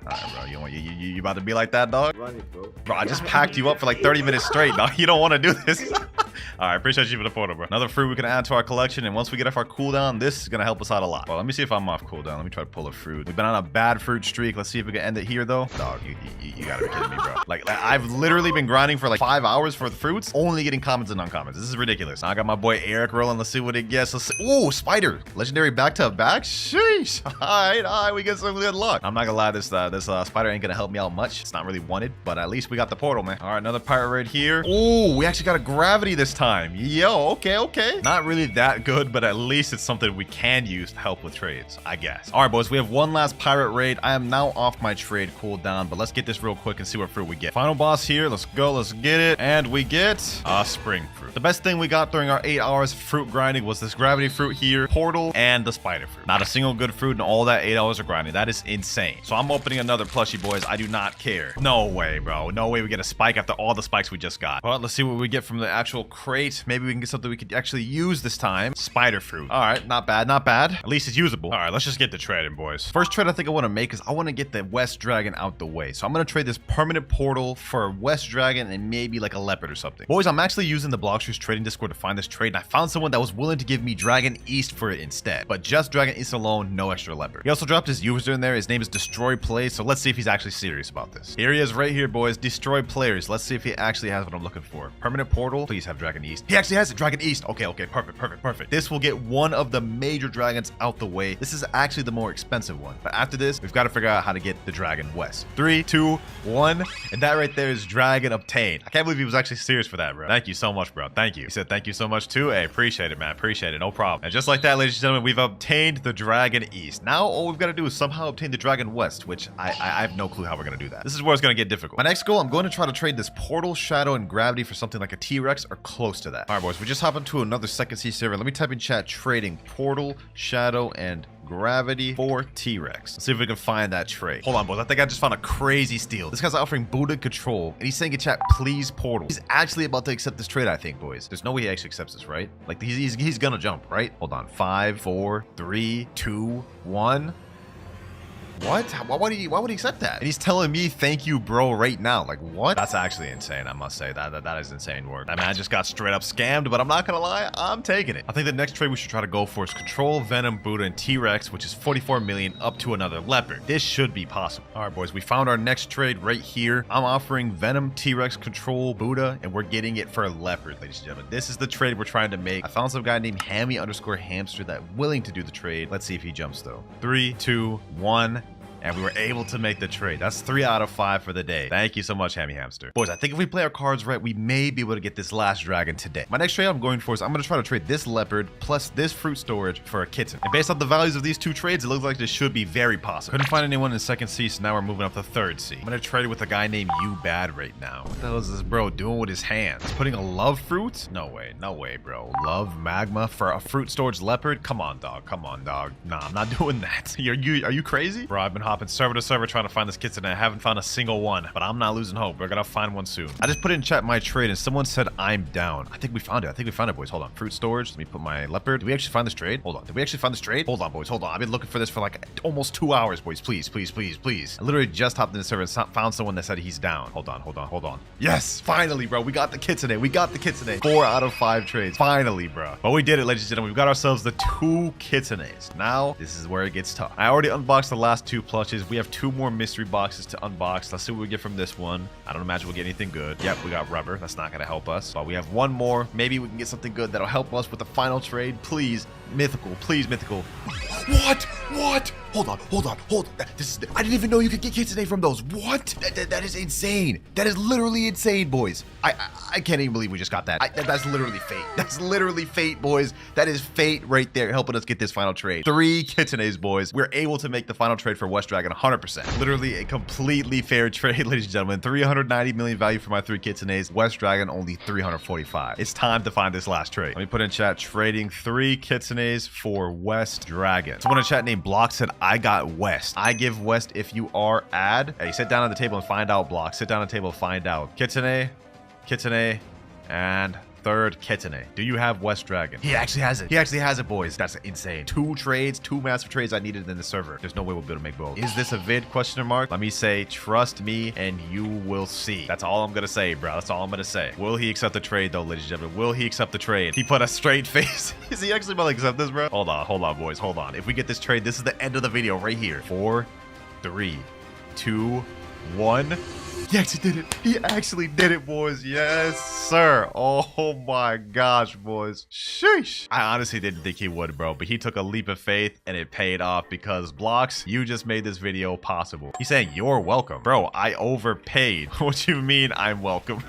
Speaker 2: All right, bro. You about to be like that, dog?
Speaker 5: Run it, bro.
Speaker 2: Bro, I just packed you up for like 30 minutes straight, dog. You don't want to do this. All right, appreciate you for the portal, bro. Another fruit we can add to our collection, and once we get off our cooldown, this is gonna help us out a lot. Well, let me see if I'm off cooldown. Let me try to pull a fruit. We've been on a bad fruit streak. Let's see if we can end it here, though. Dog, you gotta be kidding me, bro. Like, I've literally been grinding for like 5 hours for the fruits, only getting commons and uncommons. This is ridiculous. Now I got my boy Eric rolling. Let's see what it gets. Let's see. Ooh, spider. Legendary back-to-back. Sheesh. All right, we get some good luck. I'm not gonna lie, this spider ain't gonna help me out much. It's not really wanted, but at least we got the portal, man. All right, another pirate raid here. Ooh, we actually got a gravity this time. Yo, okay. Not really that good, but at least it's something we can use to help with trades, I guess. All right, boys, we have one last pirate raid. I am now off my trade cooldown, but let's get this real quick and see what fruit we get. Final boss here. Let's go. Let's get it. And we get a spring fruit. The best thing we got during our 8 hours of fruit grinding was this gravity fruit here, portal, and the spider fruit. Not a single good fruit in all that 8 hours of grinding. That is insane. So I'm opening another plushie, boys. I do not care. No way, bro. No way we get a spike after all the spikes we just got. Well, let's see what we get from the actual crate. Maybe we can get something we could actually use this time. Spider fruit. All right, not bad, not bad. At least it's usable. All right, let's just get the trading, boys. First trade I think I want to make is I want to get the West Dragon out the way. So I'm going to trade this permanent portal for West Dragon and maybe like a leopard or something. Boys, I'm actually using the Blox trading Discord to find this trade, and I found someone that was willing to give me Dragon East for it instead. But just Dragon East alone, no extra leopard. He also dropped his user in there. His name is Destroy Plays, so let's see if he's actually serious about this. Here he is right here, boys. Destroy Players. Let's see if he actually has what I'm looking for. Permanent portal. Please have Dragon East. He actually has it. Dragon East. Okay, perfect. This will get one of the major dragons out the way. This is actually the more expensive one. But after this, we've got to figure out how to get the Dragon West. 3, 2, 1. And that right there is Dragon obtained. I can't believe he was actually serious for that, bro. Thank you so much, bro. Thank you. He said thank you so much too. Hey, appreciate it, man. Appreciate it. No problem. And just like that, ladies and gentlemen, we've obtained the Dragon East. Now all we've got to do is somehow obtain the Dragon West, which I have no clue how we're going to do that. This is where it's going to get difficult. My next goal, I'm going to try to trade this portal, shadow, and gravity for something like a T-Rex or close to that. All right, boys, we just hop into another second C server. Let me type in chat trading portal, shadow, and gravity for T-Rex. Let's see if we can find that trade. Hold on, boys. I think I just found a crazy steal. This guy's offering Buddha control, and he's saying in chat, please portal. He's actually about to accept this trade, I think, boys. There's no way he actually accepts this, right? Like, he's gonna jump, right? Hold on. 5, 4, 3, 2, 1. What? Why would he accept that? And he's telling me thank you, bro, right now. Like, what? That's actually insane, I must say. That is insane work. That man just got straight up scammed, but I'm not gonna lie, I'm taking it. I think the next trade we should try to go for is Control, Venom, Buddha, and T-Rex, which is 44 million up to another leopard. This should be possible. All right, boys, we found our next trade right here. I'm offering Venom, T-Rex, Control, Buddha, and we're getting it for a leopard, ladies and gentlemen. This is the trade we're trying to make. I found some guy named Hammy_hamster that willing to do the trade. Let's see if he jumps though. 3, 2, 1. And we were able to make the trade. That's 3 out of 5 for the day. Thank you so much, Hammy Hamster. Boys, I think if we play our cards right, we may be able to get this last dragon today. My next trade I'm going for is I'm going to try to trade this leopard plus this fruit storage for a kitten. And based on the values of these two trades, it looks like this should be very possible. Couldn't find anyone in second C, so now we're moving up to third C. I'm going to trade with a guy named You Bad right now. What the hell is this bro doing with his hands? He's putting a love fruit? No way, bro. Love magma for a fruit storage leopard? Come on, dog. Nah, I'm not doing that. Are you crazy? Bro, I've been hopping server to server trying to find this kitten and I haven't found a single one, but I'm not losing hope. We're gonna find one soon. I just put in chat my trade and someone said I'm down. I think we found it, boys. Hold on. Fruit storage. Let me put my leopard. Did we actually find this trade? Hold on. Did we actually find this trade? Hold on, boys. Hold on. I've been looking for this for like almost 2 hours, boys. Please. I literally just hopped in the server and found someone that said he's down. Hold on. Yes, finally, bro. We got the kit today. 4 out of 5 trades. Finally, bro. But we did it, ladies and gentlemen. We've got ourselves the 2 kittenays. Now, this is where it gets tough. I already unboxed the last 2 plushes. We have 2 more mystery boxes to unbox. Let's see what we get from this one. I don't imagine we'll get anything good. Yep, we got rubber. That's not gonna help us. But we have 1 more. Maybe we can get something good that'll help us with the final trade. Please, mythical. Please, mythical. What? Hold on. I didn't even know you could get kits today from those. What? That is insane. That is literally insane, boys. I can't even believe we just got that. That's literally fate. That's literally fate, boys. That is fate right there, helping us get this final trade. 3 kittenays, boys. We're able to make the final trade for West Dragon 100%. Literally a completely fair trade, ladies and gentlemen. 390 million value for my 3 kittenays. West Dragon only 345. It's time to find this last trade. Let me put in chat, trading 3 kittenays for West Dragon. Someone in chat named Blox said, I got West. I give West if you are add. Hey, sit down at the table and find out, Blox. Sit down at the table and find out. Kitsune, and 3rd Kitsune. Do you have West Dragon? He actually has it. Boys. That's insane. 2 trades, 2 massive trades I needed in the server. There's no way we'll be able to make both. Is this a vid? Question mark. Let me say, trust me and you will see. That's all I'm gonna say, bro. That's all I'm gonna say. Will he accept the trade though, ladies and gentlemen? Will he accept the trade? He put a straight face. Is he actually about to accept this, bro? Hold on, boys. Hold on. If we get this trade, this is the end of the video right here. 4, 3, 2, 1. He actually did it. He actually did it, boys. Yes, sir. Oh my gosh, boys. Sheesh. I honestly didn't think he would, bro, but he took a leap of faith and it paid off because Blox, you just made this video possible. He's saying you're welcome. Bro, I overpaid. What you mean I'm welcome?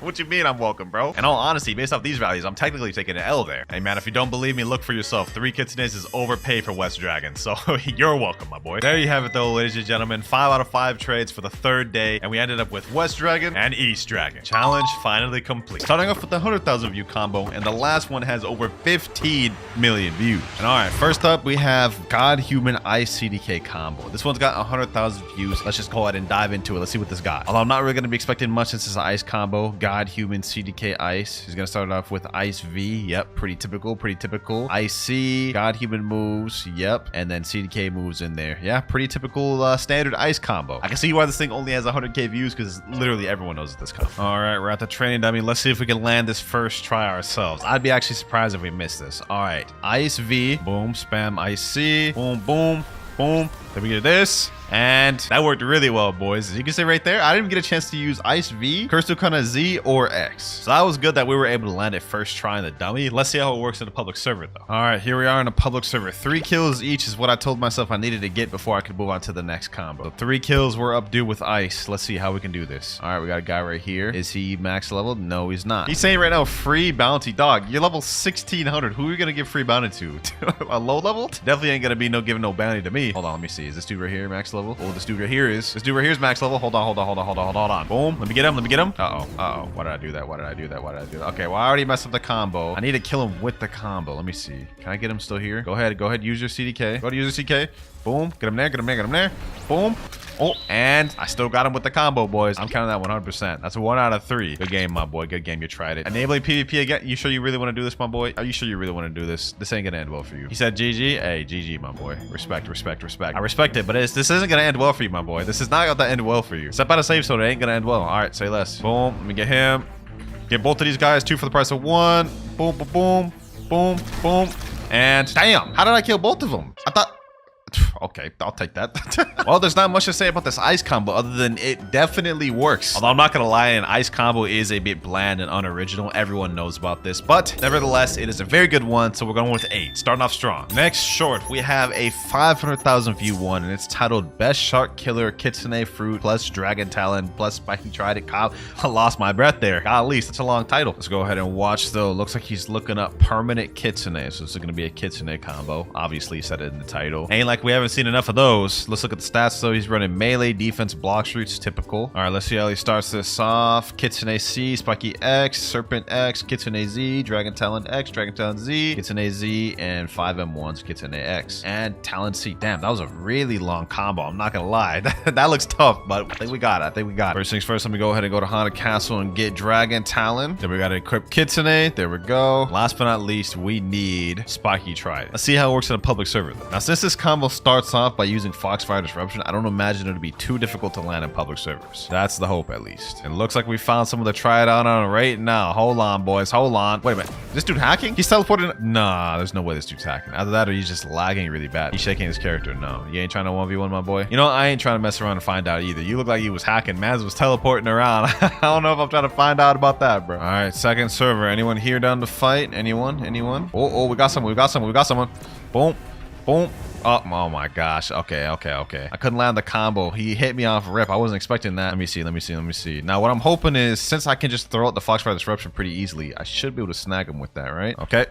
Speaker 2: What you mean I'm welcome, bro? In all honesty, based off these values, I'm technically taking an L there. Hey, man, if you don't believe me, look for yourself. 3 kitsunes is overpaid for West Dragon, so you're welcome, my boy. There you have it, though, ladies and gentlemen. 5 out of 5 trades for the 3rd day, and we ended up with West Dragon and East Dragon. Challenge finally complete. Starting off with the 100,000 view combo, and the last one has over 15 million views. And all right, first up, we have God Human Ice CDK combo. This one's got 100,000 views. Let's just go ahead and dive into it. Let's see what this got. Although I'm not really going to be expecting much since it's an ice combo. God Human CDK Ice. He's going to start off with Ice V. Yep, pretty typical. Ice C. God Human moves. Yep. And then CDK moves in there. Yeah, pretty typical standard ice combo. I can see why this thing only has 100k views because literally everyone knows this combo. All right, we're at the training dummy. Let's see if we can land this first try ourselves. I'd be actually surprised if we missed this. All right, Ice V. Boom, spam Ice C. Boom, boom, boom. Then we get this. And that worked really well, boys. As you can see right there, I didn't even get a chance to use Ice V, Cursed Kana Z, or X. So that was good that we were able to land it first try in the dummy. Let's see how it works in the public server, though. All right, here we are in a public server. 3 kills each is what I told myself I needed to get before I could move on to the next combo. So 3 kills were up due with Ice. Let's see how we can do this. All right, we got a guy right here. Is he max level? No, he's not. He's saying right now, free bounty. Dog, you're level 1600. Who are you going to give free bounty to? A low level? Definitely ain't going to be no giving no bounty to me. Hold on, let me see. Is this dude right here max level? Oh, this dude right here is. This dude right here is max level. Hold on. Boom. Let me get him. Uh-oh. Why did I do that? Okay, well, I already messed up the combo. I need to kill him with the combo. Let me see. Can I get him still here? Go ahead. Use your CDK. Go to use your CDK. Boom. Get him there. Boom. Oh, and I still got him with the combo, boys. I'm counting that 100%. That's a 1 out of 3. Good game, my boy. Good game. You tried it. Enabling PvP again. You sure you really want to do this, my boy? Are you sure you really want to do this? This ain't gonna end well for you. He said GG. Hey, GG, my boy. Respect. I respect it, but this isn't isn't gonna end well for you, my boy. This is not gonna end well for you. Step out of safe zone, it ain't gonna end well. All right, say less. Boom, let me get him. Get both of these guys, 2 for the price of 1. Boom, boom, boom, boom, boom. And damn, how did I kill both of them? I thought... Okay, I'll take that. Well, there's not much to say about this ice combo other than it definitely works. Although I'm not gonna lie, an ice combo is a bit bland and unoriginal. Everyone knows about this, but nevertheless, it is a very good one. So we're going with 8, starting off strong. Next short, we have a 500,000 view one, and it's titled Best Shark Killer Kitsune Fruit plus Dragon Talon plus Spiky Trident Cob. I lost my breath there. Golly, such a long title. Let's go ahead and watch though. Looks like he's looking up permanent Kitsune, so this is gonna be a Kitsune combo. Obviously, said it in the title. Ain't like we haven't seen enough of those. Let's look at the stats though. He's running melee, defense, Blox routes, typical. All right, let's see how he starts this off. Kitsune C, Spiky X, Serpent X, Kitsune Z, Dragon Talon X, Dragon Talon Z, Kitsune Z, and 5 M1s, Kitsune X, and Talon C. Damn, that was a really long combo. I'm not gonna lie. That looks tough, but I think we got it. I think we got it. First things first, let me go ahead and go to Haunted Castle and get Dragon Talon. Then we gotta equip Kitsune. There we go. Last but not least, we need Spiky Trident. Let's see how it works in a public server though. Now, since this combo starts off by using Foxfire Disruption, I don't imagine it'll be too difficult to land in public servers. That's the hope, at least. It looks like we found someone to try it out on right now. Hold on, boys. Hold on. Wait a minute. This dude hacking? He's teleporting? Nah, there's no way this dude's hacking. Either that or he's just lagging really bad. He's shaking his character. No, you ain't trying to 1v1, my boy. You know, I ain't trying to mess around and find out either. You look like you was hacking. Maz was teleporting around. I don't know if I'm trying to find out about that, bro. All right, second server. Anyone here down to fight? Anyone? Anyone? Oh, we got someone. We got someone. We got someone. Boom. Boom. Oh my gosh. Okay. I couldn't land the combo. He hit me off rip. I wasn't expecting that. Let me see. Now, what I'm hoping is, since I can just throw out the Foxfire Disruption pretty easily, I should be able to snag him with that, right? Okay.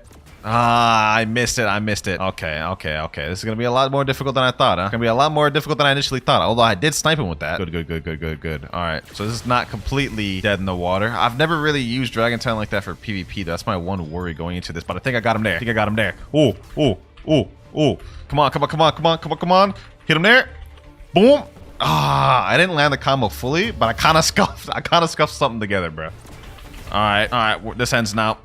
Speaker 2: Ah, I missed it. Okay. This is gonna be a lot more difficult than I thought, huh? It's gonna be a lot more difficult than I initially thought, although I did snipe him with that. Good. All right, so this is not completely dead in the water. I've never really used Dragon Talon like that for PvP. That's my one worry going into this, but I think I got him there. Ooh. Come on. Hit him there. Boom. Ah, I didn't land the combo fully, but I kind of scuffed something together, bro. All right. This ends now.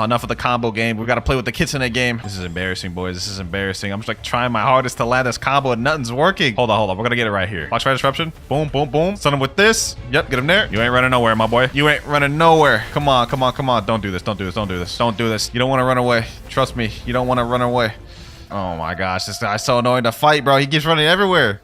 Speaker 2: Enough of the combo game. We got to play with the Kitsune game. This is embarrassing, boys. This is embarrassing. I'm just like trying my hardest to land this combo and nothing's working. Hold on. We're going to get it right here. Watch fire disruption. Boom. Stun him with this. Yep, get him there. You ain't running nowhere, my boy. You ain't running nowhere. Come on. Don't do this. You don't want to run away. Trust me. You don't want to run away. Oh my gosh, this guy's so annoying to fight, bro. He keeps running everywhere.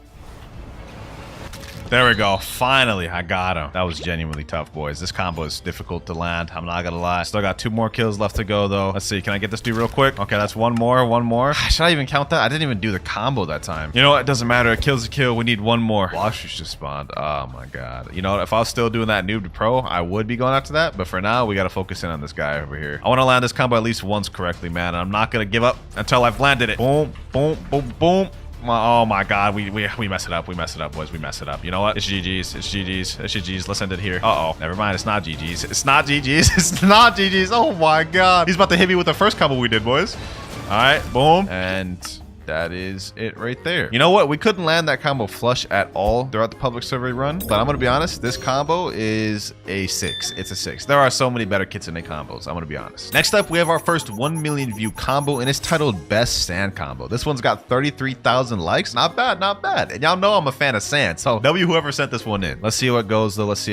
Speaker 2: There we go. Finally, I got him. That was genuinely tough, boys. This combo is difficult to land. I'm not gonna lie. Still got 2 more kills left to go, though. Let's see. Can I get this dude real quick? Okay, that's one more. Should I even count that? I didn't even do the combo that time. You know what? It doesn't matter. A kill's a kill. We need 1 more. Blox just spawned. Oh my god. You know what? If I was still doing that noob to pro, I would be going after that. But for now, we gotta focus in on this guy over here. I want to land this combo at least once correctly, man. And I'm not gonna give up until I've landed it. Boom. Oh my god, we mess it up, boys. We mess it up. You know what? It's GG's. Let's end it here. Never mind. It's not GG's. Oh my god. He's about to hit me with the first combo we did, boys. All right, boom. And that is it right there. You know what? We couldn't land that combo flush at all throughout the public survey run, but I'm gonna be honest, this combo is a 6. It's a 6. There are so many better Kitsune combos. I'm gonna be honest. Next up, we have our first 1 million view combo, and it's titled Best Sand Combo. This one's got 33,000 likes. Not bad. And y'all know I'm a fan of sand, so W whoever sent this one in. Let's see how it goes, though. What's he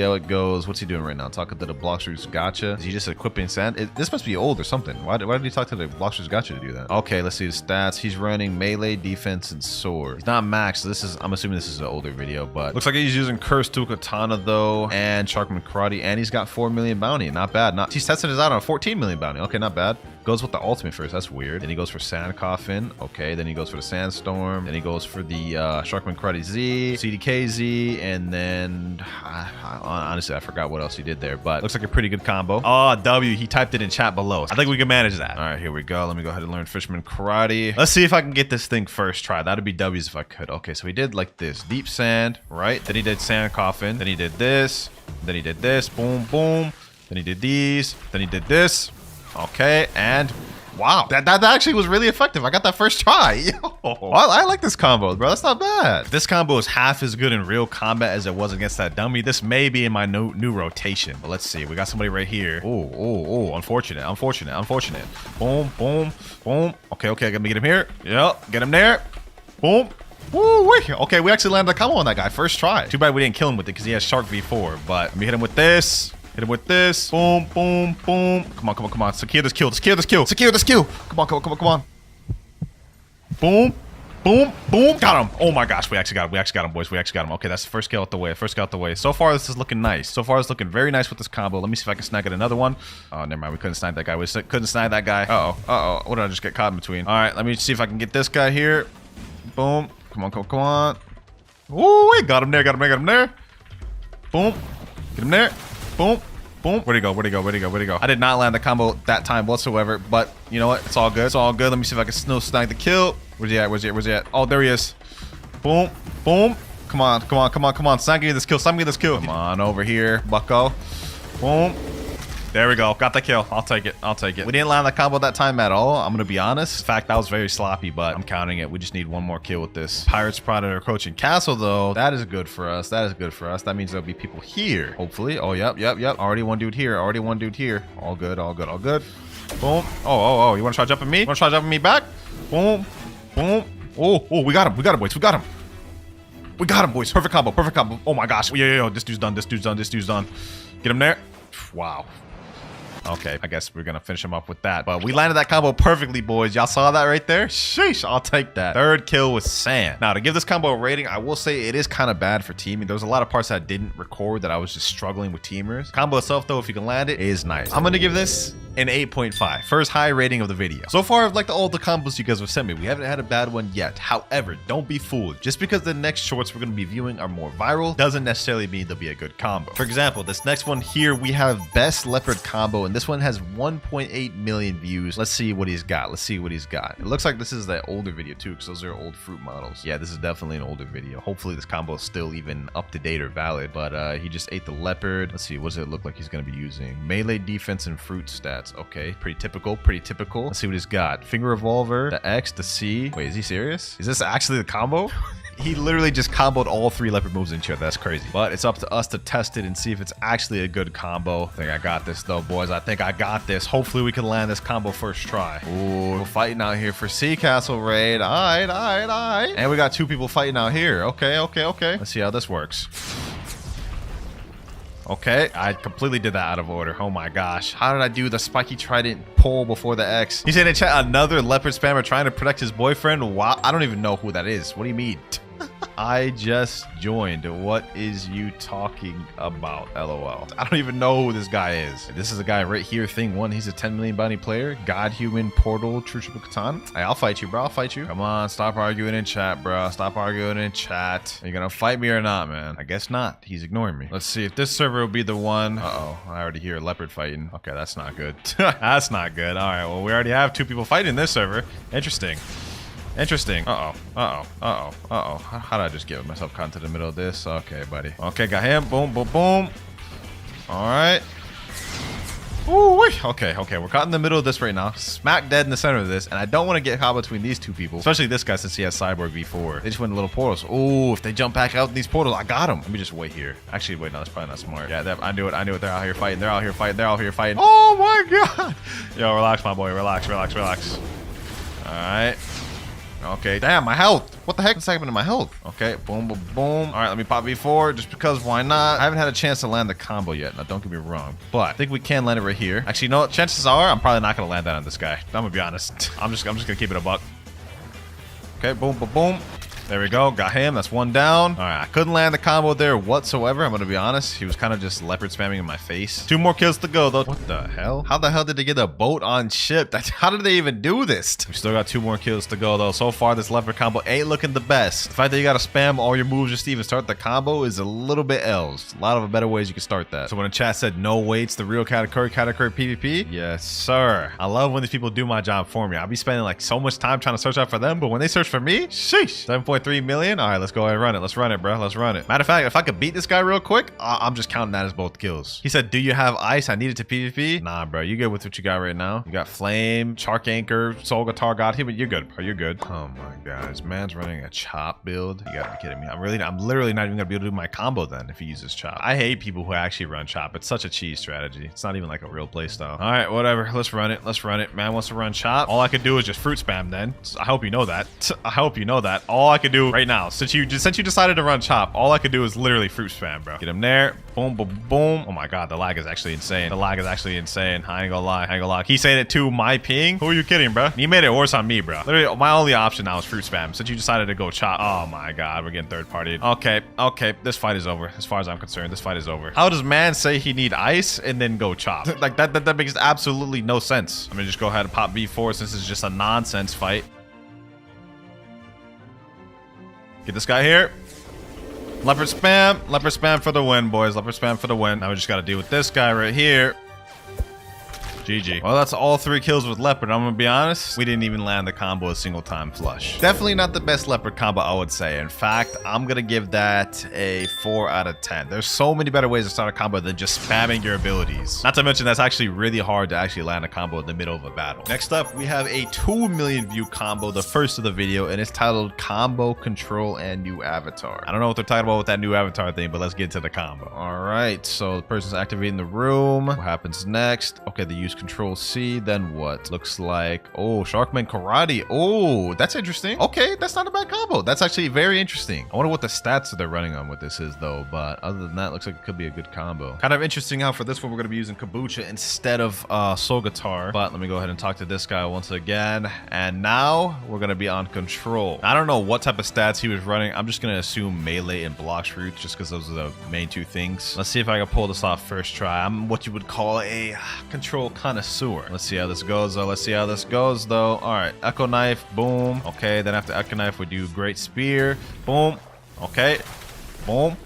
Speaker 2: doing right now? Talking to the Blox Roots Gotcha. Is he just equipping sand? This must be old or something. Why did he talk to the Blox Roots Gotcha to do that? Okay, let's see the stats. He's running melee, defense, and sword. He's not maxed, so I'm assuming this is an older video, but looks like he's using Curse to Katana though, and Sharkman Karate, and he's got 4 million bounty. Not bad. He's testing his out on a 14 million bounty. Okay, not bad. Goes with the ultimate first. That's weird. Then he goes for Sand Coffin. Okay, then he goes for the Sandstorm. Then he goes for the Sharkman Karate Z, CDKZ, and then honestly, I forgot what else he did there, but looks like a pretty good combo. Oh, W, he typed it in chat below. I think we can manage that. All right, here we go. Let me go ahead and learn Fisherman Karate. Let's see if I can get this thing first try. That'd be W's if I could. Okay, so he did like this. Deep Sand, right? Then he did Sand Coffin. Then he did this. Then he did this. Boom, boom. Then he did these. Then he did this. Okay, and wow, that actually was really effective. I got that first try. I like this combo, bro. That's not bad. This combo is half as good in real combat as it was against that dummy. This may be in my new rotation, but let's see. We got somebody right here. Oh, unfortunate. Boom. Okay, let me get him here. Yep, get him there. Boom. Woo, wait. Okay, we actually landed a combo on that guy. First try. Too bad we didn't kill him with it because he has Shark V4. But let me hit him with this. Hit him with this. Boom, boom, boom. Come on, come on, come on. Secure this kill. Secure this kill. Secure this kill. Come on, come on, come on, come on. Boom. Boom, boom, got him. Oh my gosh, we actually got him. We actually got him, boys. We actually got him. Okay, that's the first kill out the way. First kill out the way. So far, this is looking nice. So far, it's looking very nice with this combo. Let me see if I can snag it another one. Oh, never mind. We couldn't snag that guy. We couldn't snag that guy. Uh-oh. Uh-oh. What did I just get caught in between? All right, let me see if I can get this guy here. Boom. Come on, come on, come on. Ooh, wait. Got him there, got him there, got him there. Boom. Get him there. Boom. Boom. Where'd he go? Where'd he go? Where'd he go? Where'd he go? I did not land the combo that time whatsoever, but you know what? It's all good. It's all good. Let me see if I can still snag the kill. Where's he at? Where's he at? Where's he at? Oh, there he is. Boom. Boom. Come on. Come on. Come on. Come on. Snag me this kill. Snag me this kill. Come on over here, bucko. Boom. There we go. Got the kill. I'll take it. I'll take it. We didn't land the combo that time at all. I'm going to be honest. In fact, that was very sloppy, but I'm counting it. We just need one more kill with this. Pirates, Predator, Coaching Castle, though. That is good for us. That is good for us. That means there'll be people here, hopefully. Oh, yep, yep, yep. Already one dude here. Already one dude here. All good, all good, all good. Boom. Oh. You want to try jumping me? You want to try jumping me back? Boom. Boom. Oh, we got him. We got him, boys. We got him. We got him, boys. Perfect combo. Perfect combo. Oh, my gosh. Yo. This dude's done. This dude's done. This dude's done. Get him there. Wow. Okay, I guess we're gonna finish him up with that. But we landed that combo perfectly, boys. Y'all saw that right there? Sheesh, I'll take that. Third kill with Sand. Now, to give this combo a rating, I will say it is kind of bad for teaming. There's a lot of parts that I didn't record that I was just struggling with teamers. Combo itself, though, if you can land it, is nice. I'm gonna give this an 8.5. First high rating of the video. So far, I've liked all the combos you guys have sent me. We haven't had a bad one yet. However, don't be fooled. Just because the next shorts we're gonna be viewing are more viral doesn't necessarily mean they'll be a good combo. For example, this next one here, we have Best Leopard Combo, and this one has 1.8 million views. Let's see what he's got. Let's see what he's got. It looks like this is the older video too, because those are old fruit models. Yeah, this is definitely an older video. Hopefully this combo is still even up to date or valid, but he just ate the leopard. Let's see, what does it look like he's gonna be using? Melee defense and fruit stats. Okay, pretty typical, pretty typical. Let's see what he's got. Finger revolver, the X, the C. Wait, is he serious? Is this actually the combo? He literally just comboed all three leopard moves into each other. That's crazy. But it's up to us to test it and see if it's actually a good combo. I think I got this though, boys. I think I got this. Hopefully we can land this combo first try. Ooh, we're fighting out here for Sea Castle raid. All right. And we got two people fighting out here. Okay. Let's see how this works. Okay, I completely did that out of order. Oh my gosh. How did I do the spiky trident pull before the X? He said in chat, another leopard spammer trying to protect his boyfriend. Wow, I don't even know who that is. What do you mean? I just joined. What is you talking about? LOL. I don't even know who this guy is. This is a guy right here. Thing one. He's a 10 million bounty player. God, human, portal, true triple katan. Hey, I'll fight you, bro. I'll fight you. Come on, stop arguing in chat, bro. Stop arguing in chat. Are you gonna fight me or not, man? I guess not. He's ignoring me. Let's see if this server will be the one. Uh-oh. I already hear a leopard fighting. Okay, that's not good. That's not good. All right. Well, we already have two people fighting this server. Interesting. How did I just get myself caught into the middle of this? Okay, buddy. Okay, got him. Boom. All right. Ooh, okay. We're caught in the middle of this right now. Smack dead in the center of this. And I don't want to get caught between these two people. Especially this guy since he has Cyborg V4. They just went in little portals. Ooh, if they jump back out in these portals, I got him. Let me just wait here. Actually, wait, no, that's probably not smart. Yeah, I knew it. They're out here fighting. Oh my God. Yo, relax, my boy. Relax. All right. Okay, damn, my health. What the heck is happening to my health? Okay, boom. All right, let me pop V4 just because why not? I haven't had a chance to land the combo yet. Now, don't get me wrong, but I think we can land it right here. Actually, you know what? Chances are I'm probably not going to land that on this guy. I'm going to be honest. I'm just going to keep it a buck. Okay, boom. There we go. Got him. That's one down. All right. I couldn't land the combo there whatsoever. I'm going to be honest. He was kind of just leopard spamming in my face. 2 more kills to go, though. What the hell? How the hell did they get a boat on ship? How did they even do this? We still got 2 more kills to go, though. So far, this leopard combo ain't looking the best. The fact that you got to spam all your moves just to even start the combo is a little bit else. A lot of better ways you can start that. So when the chat said no waits, the real category PvP. Yes, sir. I love when these people do my job for me. I'll be spending like so much time trying to search out for them, but when they search for me, sheesh. 7.3 million. All right, let's go ahead and run it. Let's run it, bro. Let's run it. Matter of fact, if I could beat this guy real quick, I'm just counting that as both kills. He said, do you have ice? I need it to PvP. Nah, bro. You good with what you got right now? You got flame, shark anchor, soul guitar god. You're good, bro. You're good. Oh my
Speaker 1: God, this man's running a chop build. You gotta be kidding me. I'm literally not even gonna be able to do my combo then if he uses chop. I hate people who actually run chop. It's such a cheese strategy. It's not even like a real play style. All right, whatever. Let's run it. Let's run it. Man wants to run chop. All I could do is just fruit spam then. I hope you know that. I hope you know that. All I could do right now, since you decided to run chop, all I could do is literally fruit spam, bro. Get him there. Boom, boom, boom. Oh my God, the lag is actually insane. The lag is actually insane. I ain't gonna lie. I ain't gonna lie. He's saying it to my ping. Who are you kidding, bro? You made it worse on me, bro. Literally, my only option now is fruit spam. Since you decided to go chop. Oh my God, we're getting third partied. Okay. This fight is over. As far as I'm concerned, this fight is over. How does man say he need ice and then go chop? Like that makes absolutely no sense. I'm gonna just go ahead and pop V4 since it's just a nonsense fight. Get this guy here. Leopard spam for the win, boys. Leopard spam for the win. Now we just gotta deal with this guy right here. GG. Well, that's all 3 kills with Leopard. I'm gonna be honest, we didn't even land the combo a single time flush. Definitely not the best Leopard combo, I would say. In fact, I'm gonna give that a 4 out of 10. There's so many better ways to start a combo than just spamming your abilities. Not to mention that's actually really hard to actually land a combo in the middle of a battle. Next up, we have a 2 million view combo, the first of the video, and it's titled Combo Control and New Avatar. I don't know what they're talking about with that new avatar thing, but let's get to the combo. All right, so the person's activating the room. What happens next? Okay, they use Control C, then what? Looks like, oh, Sharkman Karate. Oh, that's interesting. Okay, that's not a bad combo. That's actually very interesting. I wonder what the stats that they're running on with this is though, but other than that, looks like it could be a good combo. Kind of interesting how for this one, we're going to be using Kabucha instead of Soul Guitar, but let me go ahead and talk to this guy once again. And now we're going to be on Control. I don't know what type of stats he was running. I'm just going to assume melee and Blox roots just because those are the main 2 things. Let's see if I can pull this off first try. I'm what you would call a control connoisseur. Let's see how this goes though. All right, Echo Knife, boom. Okay, then after Echo Knife, we do Great Spear, boom. Okay, boom.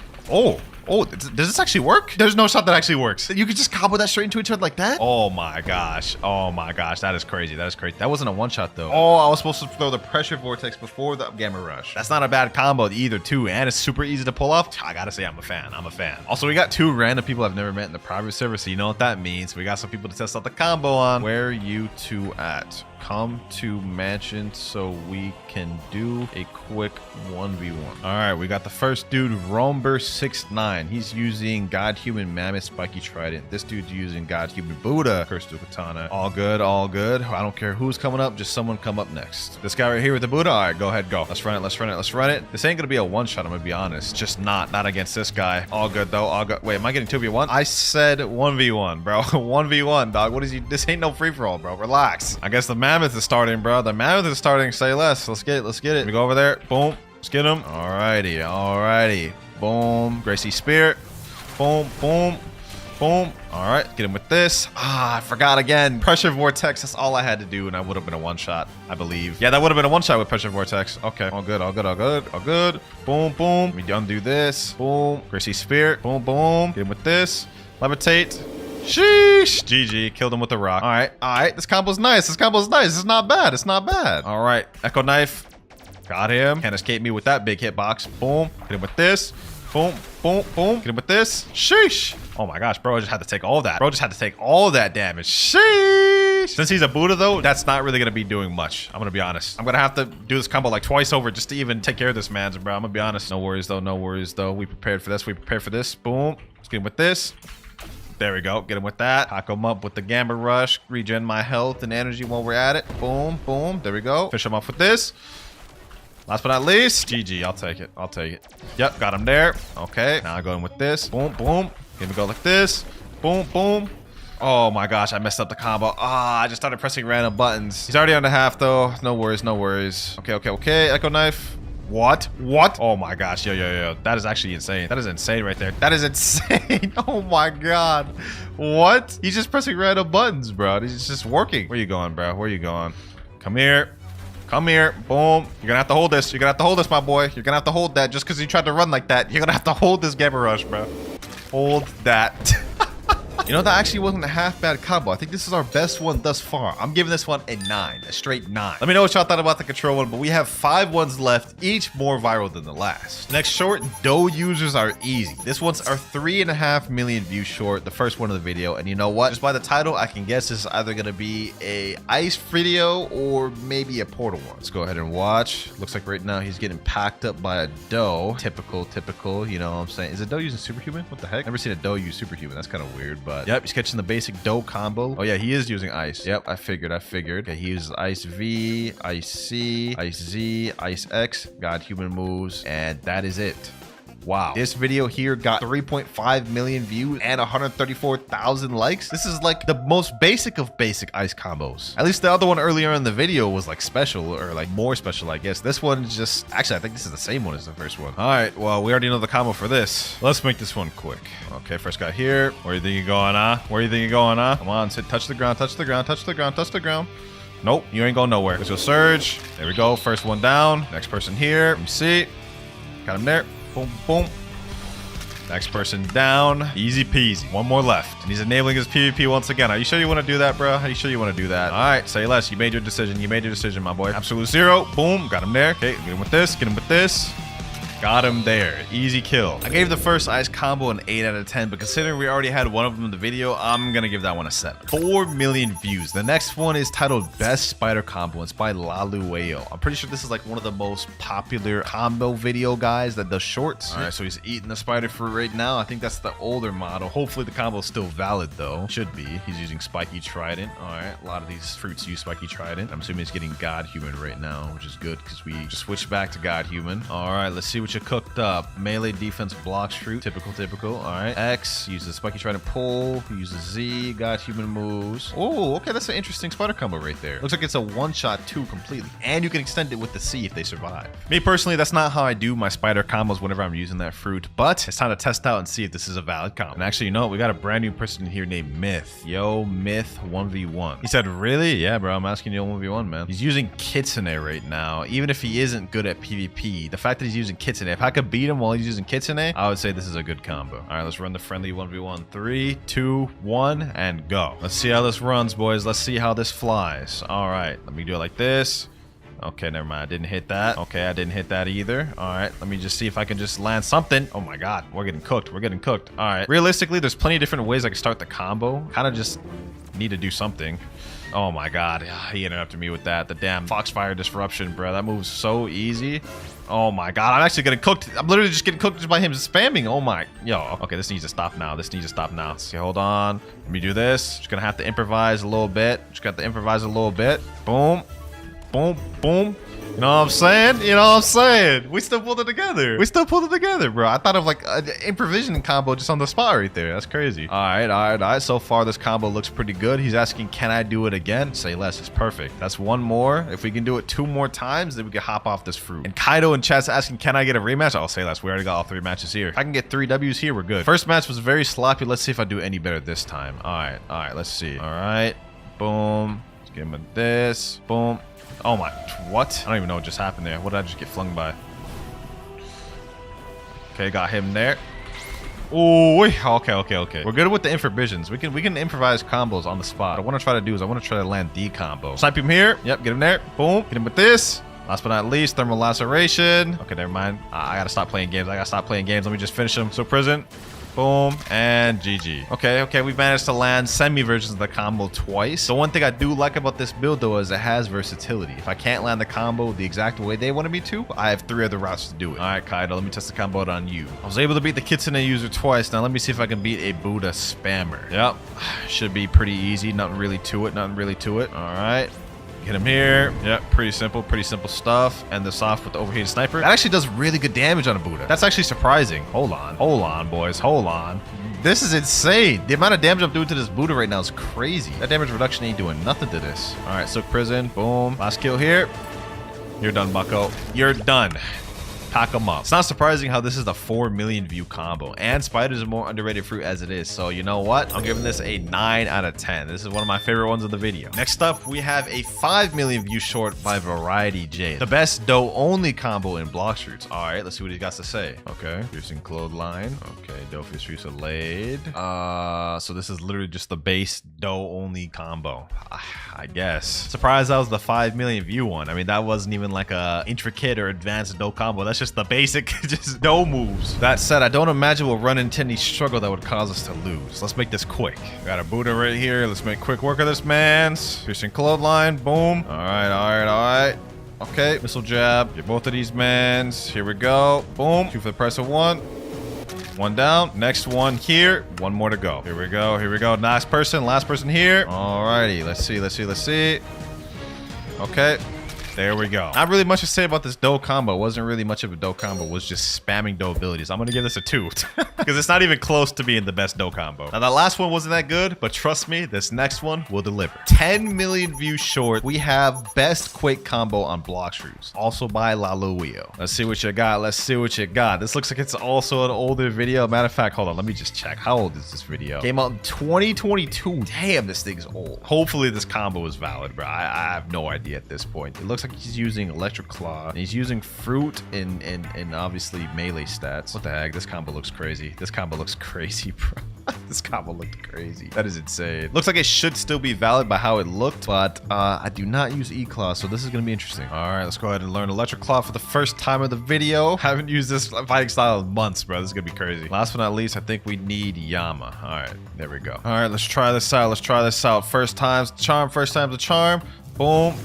Speaker 1: Oh, does this actually work? There's no shot that actually works. You could just combo that straight into each other like that? Oh my gosh. That is crazy. That wasn't a one shot though. Oh, I was supposed to throw the Pressure Vortex before the Gamma Rush. That's not a bad combo either too, and it's super easy to pull off. I gotta say, I'm a fan. Also, we got 2 random people I've never met in the private server, so you know what that means. We got some people to test out the combo on. Where are you 2 at? Come to mansion so we can do a quick 1v1. All right, we got the first dude, Romber69. He's using God Human Mammoth Spiky Trident. This dude's using God Human Buddha Curse-to Katana. All good. I don't care who's coming up, just someone come up next. This guy right here with the Buddha. All right, go ahead, go. Let's run it. This ain't gonna be a one shot, I'm gonna be honest. Just not against this guy. All good though, all good. Wait, am I getting 2v1? I said 1v1, bro. 1v1, dog. What is you? This ain't no free-for-all, bro. Relax. I guess the Mammoth is starting, bro. The Mammoth is starting. Say less. Let's get it. We go over there. Boom. Let's get him. Alrighty. Boom. Gracie Spear. Boom. All right. Get him with this. I forgot again. Pressure Vortex. That's all I had to do, and I would have been a one shot, I believe. Yeah, that would have been a one shot with Pressure Vortex. Okay. All good. Boom. Let me undo this. Boom. Gracie Spear. Boom. Get him with this. Levitate. Sheesh. GG. Killed him with the rock. All right. This combo's nice. It's not bad. All right. Echo Knife. Got him. Can't escape me with that big hitbox. Boom. Hit him with this. Boom. Hit him with this. Sheesh. Oh my gosh, bro. I just had to take all that. Damage. Sheesh. Since he's a Buddha though, that's not really going to be doing much. I'm going to be honest. I'm going to have to do this combo like twice over just to even take care of this man's, bro. I'm going to be honest. No worries though. We prepared for this. Boom. Let's get him with this. There we go. Get him with that. Pack him up with the Gamma Rush. Regen my health and energy while we're at it. Boom. There we go. Fish him off with this. Last but not least, GG. I'll take it. Yep, got him there. Okay, now I go in with this. Boom. Here we go like this. Boom. Oh my gosh, I messed up the combo. I just started pressing random buttons. He's already on the half though. No worries. Okay. Echo Knife. What? Oh my gosh, yo. That is actually insane. That is insane right there. That is insane. Oh my god. What? He's just pressing random buttons, bro. He's just working. Where you going, bro? Come here. Boom. You're gonna have to hold this. My boy. You're gonna have to hold that just because you tried to run like that. You're gonna have to hold this Gamma Rush, bro. Hold that.
Speaker 2: You know, that actually wasn't a half bad combo. I think this is our best one thus far. I'm giving this one a 9, a straight 9. Let me know what y'all thought about the control one, but we have 5 ones left, each more viral than the last. Next short, dough users are easy. This one's our 3.5 million view short, the first one of the video. And you know what? Just by the title, I can guess this is either gonna be a ice video or maybe a portal one. Let's go ahead and watch. Looks like right now he's getting packed up by a dough. Typical, you know what I'm saying? Is a dough using superhuman? What the heck? Never seen a dough use superhuman. That's kind of weird, but yep, he's catching the basic dough combo. Oh yeah, he is using ice. Yep, I figured. Okay, he uses ice V, ice C, ice Z, ice X, got human moves, and that is it. Wow. This video here got 3.5 million views and 134,000 likes. This is like the most basic of basic ice combos. At least the other one earlier in the video was like special, or like more special, I guess. This one is just, actually, I think this is the same one as the first one. All right, well, we already know the combo for this. Let's make this one quick. Okay, first guy here. Where do you think you're going, huh? Where do you think you're going, huh? Come on, sit, touch the ground, touch the ground, touch the ground, touch the ground. Nope, you ain't going nowhere. Let's go surge. There we go, first one down. Next person here, let me see. Got him there. Boom, boom. Next person down. Easy peasy. One more left. And he's enabling his PvP once again. Are you sure you want to do that, bro? Are you sure you want to do that? All right, say less. You made your decision. You made your decision, my boy. Absolute zero. Boom. Got him there. Okay, get him with this. Get him with this. Got him there. Easy kill. I gave the first ice combo an 8 out of 10, but considering we already had one of them in the video, I'm gonna give that one a 7. 4 million views. The next one is titled Best Spider Combo. It's by Lalueo. I'm pretty sure this is like one of the most popular combo video guys that does shorts. All right, so he's eating the spider fruit right now. I think that's the older model. Hopefully the combo is still valid though. Should be. He's using Spiky Trident. All right, a lot of these fruits use Spiky Trident. I'm assuming he's getting God Human right now, which is good because we just switched back to God Human. All right, let's see what you cooked up. Melee defense Blox fruit. Typical. All right. X uses Spiky Trident pull. Uses Z. God Human moves. Oh, okay. That's an interesting spider combo right there. Looks like it's a one-shot 2 completely. And you can extend it with the C if they survive. Me personally, that's not how I do my spider combos whenever I'm using that fruit. But it's time to test out and see if this is a valid combo. And actually, you know what? We got a brand new person here named Myth. Yo, Myth 1v1. He said, really? Yeah, bro. I'm asking you 1v1, man. He's using Kitsune right now. Even if he isn't good at PvP, the fact that he's using Kitsune, if I could beat him while he's using Kitsune, I would say this is a good combo. All right, let's run the friendly 1v1. 3, 2, 1, and go. Let's see how this runs, boys. Let's see how this flies. All right, let me do it like this. Okay, never mind. I didn't hit that. Okay, I didn't hit that either. All right, let me just see if I can just land something. Oh my God, we're getting cooked. We're getting cooked. All right, realistically, there's plenty of different ways I can start the combo. Kind of just need to do something. Oh my God, he interrupted me with that. The damn Foxfire Disruption, bro. That moves so easy. Oh my God, I'm actually getting cooked. I'm literally just getting cooked just by him just spamming. Oh my, yo. Okay, this needs to stop now. This needs to stop now. Okay, hold on. Let me do this. Just gonna have to improvise a little bit. Boom, boom, boom. You know what I'm saying? You know what I'm saying? We still pulled it together. Bro. I thought of like an improvisation combo just on the spot right there. That's crazy. All right. So far, this combo looks pretty good. He's asking, can I do it again? Say less. It's perfect. That's one more. If we can do it 2 more times, then we can hop off this fruit. And Kaido in chat's asking, can I get a rematch? I'll say less. We already got all 3 matches here. If I can get 3 W's here, we're good. First match was very sloppy. Let's see if I do any better this time. All right. Let's see. All right. Boom. Let's get him with this. Boom. Oh my, what? I don't even know what just happened there. What did I just get flung by? Okay, got him there. Oh, okay. We're good with the improvisions. We can improvise combos on the spot. What I want to try to do is I want to try to land the combo. Snipe him here. Yep, get him there. Boom. Hit him with this. Last but not least, thermal laceration. Okay, never mind. I gotta stop playing games. Let me just finish him. So prison. Boom, and GG. Okay, we've managed to land semi-versions of the combo twice. The one thing I do like about this build, though, is it has versatility. If I can't land the combo the exact way they wanted me to, I have 3 other routes to do it. All right, Kaido, let me test the combo out on you. I was able to beat the Kitsune user twice. Now let me see if I can beat a Buddha spammer. Yep, should be pretty easy. Nothing really to it. All right. Hit him here. Yep, pretty simple stuff. And the soft with the overheated sniper. That actually does really good damage on a Buddha. That's actually surprising. Hold on, boys. Hold on. This is insane. The amount of damage I'm doing to this Buddha right now is crazy. That damage reduction ain't doing nothing to this. All right, Silk Prison. Boom. Last kill here. You're done, bucko. You're done.
Speaker 1: Pack them up. It's not surprising how this is the 4 million view combo. And spiders are more underrated fruit as it is. So you know what? I'm giving this a 9 out of 10. This is one of my favorite ones of the video. Next up, we have a 5 million view short by Variety J. The best dough only combo in Blox fruits. All right, let's see what he's got to say. Okay, piercing clothesline. Okay, dough fish fruits are laid. So this is literally just the base dough only combo, I guess. Surprised that was the 5 million view one. I mean, that wasn't even like a intricate or advanced dough combo. That's just the basic just dough moves. That said, I don't imagine we'll run into any struggle that would cause us to lose. Let's make this quick. Got a Buddha right here. Let's make quick work of this man's. Piercing clothesline. Boom. All right, all right, all right. Okay, missile jab. Get both of these mans. Here we go. Boom. 2 for the price of 1. 1 down. Next one here. 1 more to go. Here we go. Here we go. Last person here. Alrighty. Let's see. Let's see. Let's see. Okay. There we go. Not really much to say about this dough combo. It wasn't really much of a dough combo. It was just spamming dough abilities. I'm going to give this a 2 because it's not even close to being the best dough combo. Now, that last one wasn't that good, but trust me, this next one will deliver. 10 million views short. We have best Quake combo on Blox fruits, also by Laluio. Let's see what you got. Let's see what you got. This looks like it's also an older video. Matter of fact, hold on. Let me just check. How old is this video? Came out in 2022. Damn, this thing's old. Hopefully, this combo is valid, bro. I have no idea at this point. It looks like he's using electric claw and he's using fruit and obviously melee stats. What the heck? This combo looks crazy. This combo looks crazy, bro. This combo looked crazy. That is insane. Looks like it should still be valid by how it looked, but I do not use E-Claw, so this is gonna be interesting. All right, let's go ahead and learn electric claw for the first time of the video. Haven't used this fighting style in months, bro. This is gonna be crazy. Last but not least, I think we need Yama. All right, there we go. All right, let's try this out. Let's try this out. First time's the charm. First time's the charm. Boom,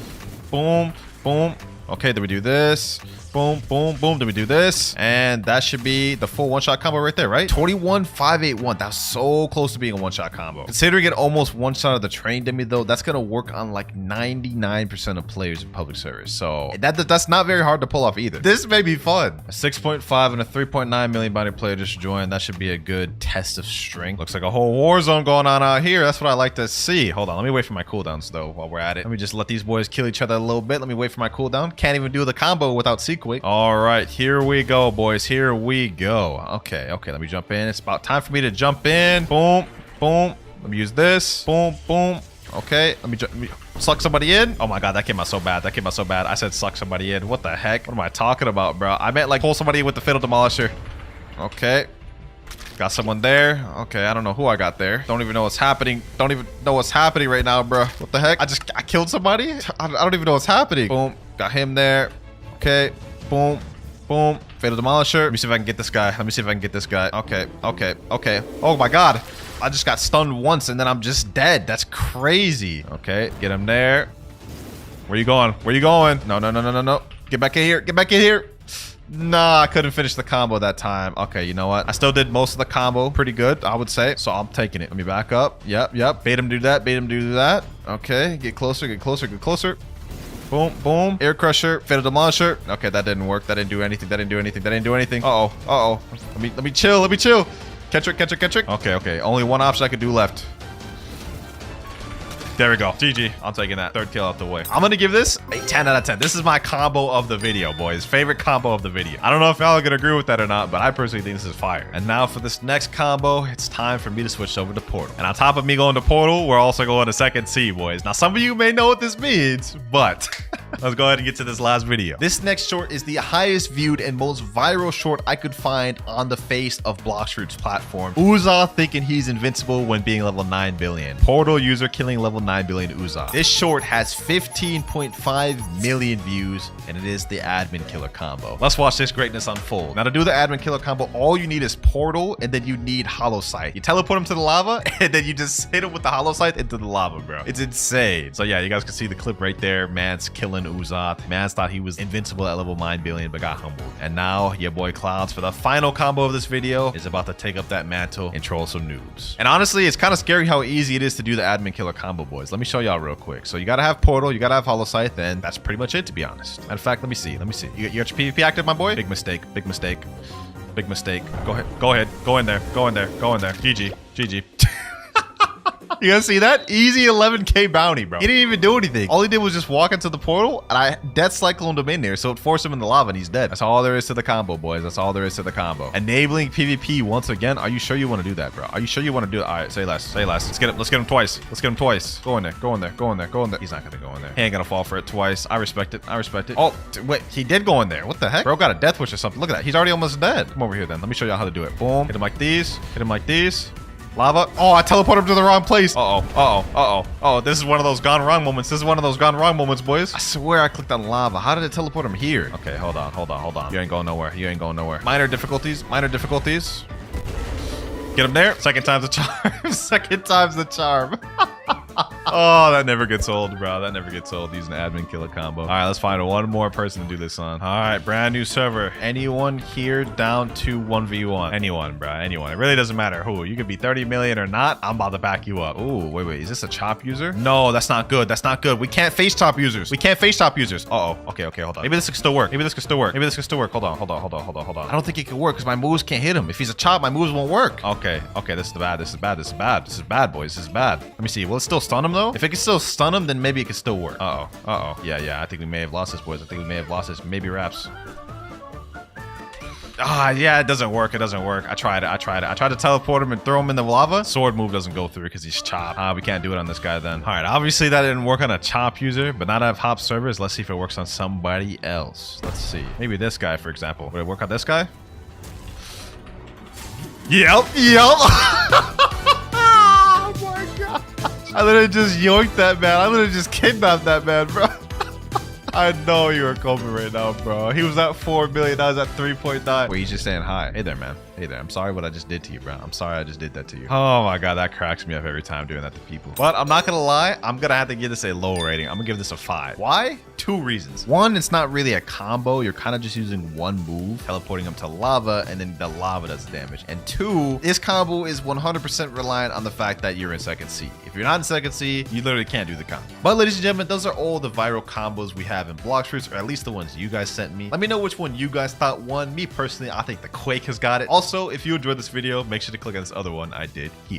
Speaker 1: boom. Boom. Okay, then we do this. Boom, boom, boom. Then we do this. And that should be the full one-shot combo right there, right? 21,581. That's so close to being a one-shot combo. Considering it almost one-shot of the train demi, though, that's going to work on like 99% of players in public service. So that's not very hard to pull off either. This may be fun. A 6.5 and a 3.9 million body player just joined. That should be a good test of strength. Looks like a whole war zone going on out here. That's what I like to see. Hold on. Let me wait for my cooldowns, though, while we're at it. Let me just let these boys kill each other a little bit. Let me wait for my cooldown. Can't even do the combo without Sequake. All right, here we go, boys. Here we go. Okay, let me jump in. It's about time for me to jump in. Boom, boom. Let me use this. Boom, boom. Okay, let me suck somebody in. Oh my god, that came out so bad. That came out so bad. I said suck somebody in. What the heck? What am I talking about, bro? I meant like pull somebody in with the Fatal Demolisher. Okay. Got someone there. Okay, I don't know who I got there. Don't even know what's happening. Don't even know what's happening right now, bro. What the heck? I killed somebody? I don't even know what's happening. Boom. Got him there. Okay. Boom, boom. Fatal Demolisher. Let me see if I can get this guy. Let me see if I can get this guy. Okay, okay, okay. Oh my god. I just got stunned once and then I'm just dead. That's crazy. Okay, get him there. Where you going? Where you going? No, no, no, no, no, no. Get back in here. Get back in here. Nah, I couldn't finish the combo that time. Okay, you know what? I still did most of the combo pretty good, I would say. So I'm taking it. Let me back up. Yep, yep. Bait him do that. Bait him do that. Okay, get closer, get closer, get closer. Boom, boom. Air Crusher, Fatal Demolisher. Okay, that didn't work. That didn't do anything. That didn't do anything. That didn't do anything. Uh-oh. Uh-oh. Let me chill. Let me chill. Catch it, catch it, catch it. Okay, okay. Only one option I could do left. There we go. GG. I'm taking that. 3rd kill out the way. I'm going to give this a 10 out of 10. This is my combo of the video, boys. Favorite combo of the video. I don't know if y'all are going to agree with that or not, but I personally think this is fire. And now for this next combo, it's time for me to switch over to Portal. And on top of me going to Portal, we're also going to Second C, boys. Now, some of you may know what this means, but let's go ahead and get to this last video. This next short is the highest viewed and most viral short I could find on the face of Blox fruits platform. Uzoth thinking he's invincible when being level 9 billion. Portal user killing level 9 billion Uzoth. This short has 15.5 million views, and it is the admin killer combo. Let's watch this greatness unfold. Now, to do the admin killer combo, all you need is Portal, and then you need Hollow Sight. You teleport him to the lava, and then you just hit him with the Hollow Sight into the lava, bro. It's insane. So yeah, you guys can see the clip right there. Man's killing Uzoth. Mans thought he was invincible at level 9 billion, but got humbled. And now your boy Clouds, for the final combo of this video, is about to take up that mantle and troll some noobs. And honestly, it's kind of scary how easy it is to do the admin killer combo, boys. Let me show y'all real quick. So you gotta have Portal, you gotta have Hollow Sight, and that's pretty much it, to be honest. Matter of fact, let me see. You got your PvP active, my boy? Big mistake, big mistake, big mistake. Go ahead, go in there, go in there, go in there. GG, GG.
Speaker 2: You guys see that? Easy 11K bounty, bro. He didn't even do anything. All he did was just walk into the portal, and I death cycloned him in there, so it forced him in the lava, and he's dead. That's all there is to the combo, boys. That's all there is to the combo. Enabling PvP once again. Are you sure you want to do that, bro? Are you sure you want to do it? All right, say less. Say less. Let's get him. Let's get him twice. Let's get him twice. Go in there. Go in there. Go in there. Go in there. He's not gonna go in there. He ain't gonna fall for it twice. I respect it. I respect it. Oh, wait. He did go in there. What the heck? Bro got a death wish or something. Look at that. He's already almost dead. Come over here then. Let me show y'all how to do it. Boom. Hit him like these. Hit him like these. Lava. Oh, I teleported him to the wrong place. Uh-oh. Uh-oh. Uh-oh. Oh, this is one of those gone wrong moments. This is one of those gone wrong moments, boys. I swear I clicked on lava. How did it teleport him here? Okay, hold on. Hold on. Hold on. You ain't going nowhere. You ain't going nowhere. Minor difficulties. Minor difficulties. Get him there. Second time's the charm. Second time's the charm. Oh, that never gets old, bro. That never gets old using admin killer combo. All right, let's find one more person to do this on. All right, brand new server. Anyone here down to 1v1? Anyone, bro. Anyone. It really doesn't matter who. You could be 30 million or not. I'm about to back you up. Ooh, wait. Is this a chop user? No, that's not good. That's not good. We can't face chop users. We can't face chop users. Uh-oh. Okay, hold on. Maybe this could still work. Maybe this could still work. Maybe this could still work. Hold on. I don't think it could work because my moves can't hit him. If he's a chop, my moves won't work. Okay, this is bad. This is bad, boys. This is bad. Let me see. Will it still stun him, though? If it can still stun him, then maybe it can still work. Uh-oh. Yeah. I think we may have lost this, boys. I think we may have lost this. Maybe wraps. Yeah, it doesn't work. I tried to teleport him and throw him in the lava. Sword move doesn't go through because he's chopped. We can't do it on this guy then. All right, obviously that didn't work on a chop user, but now that I have hop servers, let's see if it works on somebody else. Let's see. Maybe this guy, for example. Would it work on this guy? Yep. Oh my god. I literally just yoinked that man. I literally just kidnapped that man, bro. I know you were coping right now, bro. He was at 4 million. Now he's at 3.9. Wait, he's just saying hi. Hey there, man. Hey there. I'm sorry what I just did to you, bro. I'm sorry I just did that to you. Oh my god, that cracks me up every time doing that to people. But I'm not gonna lie. I'm gonna have to give this a low rating. I'm gonna give this a 5. Why? 2 reasons. One, it's not really a combo. You're kind of just using one move, teleporting them to lava, and then the lava does damage. And 2, this combo is 100% reliant on the fact that you're in second C. If you're not in second C, you literally can't do the combo. But ladies and gentlemen, those are all the viral combos we have in Blox fruits, or at least the ones you guys sent me. Let me know which one you guys thought won. Me personally, I think the Quake has got it. Also, if you enjoyed this video, make sure to click on this other one I did here.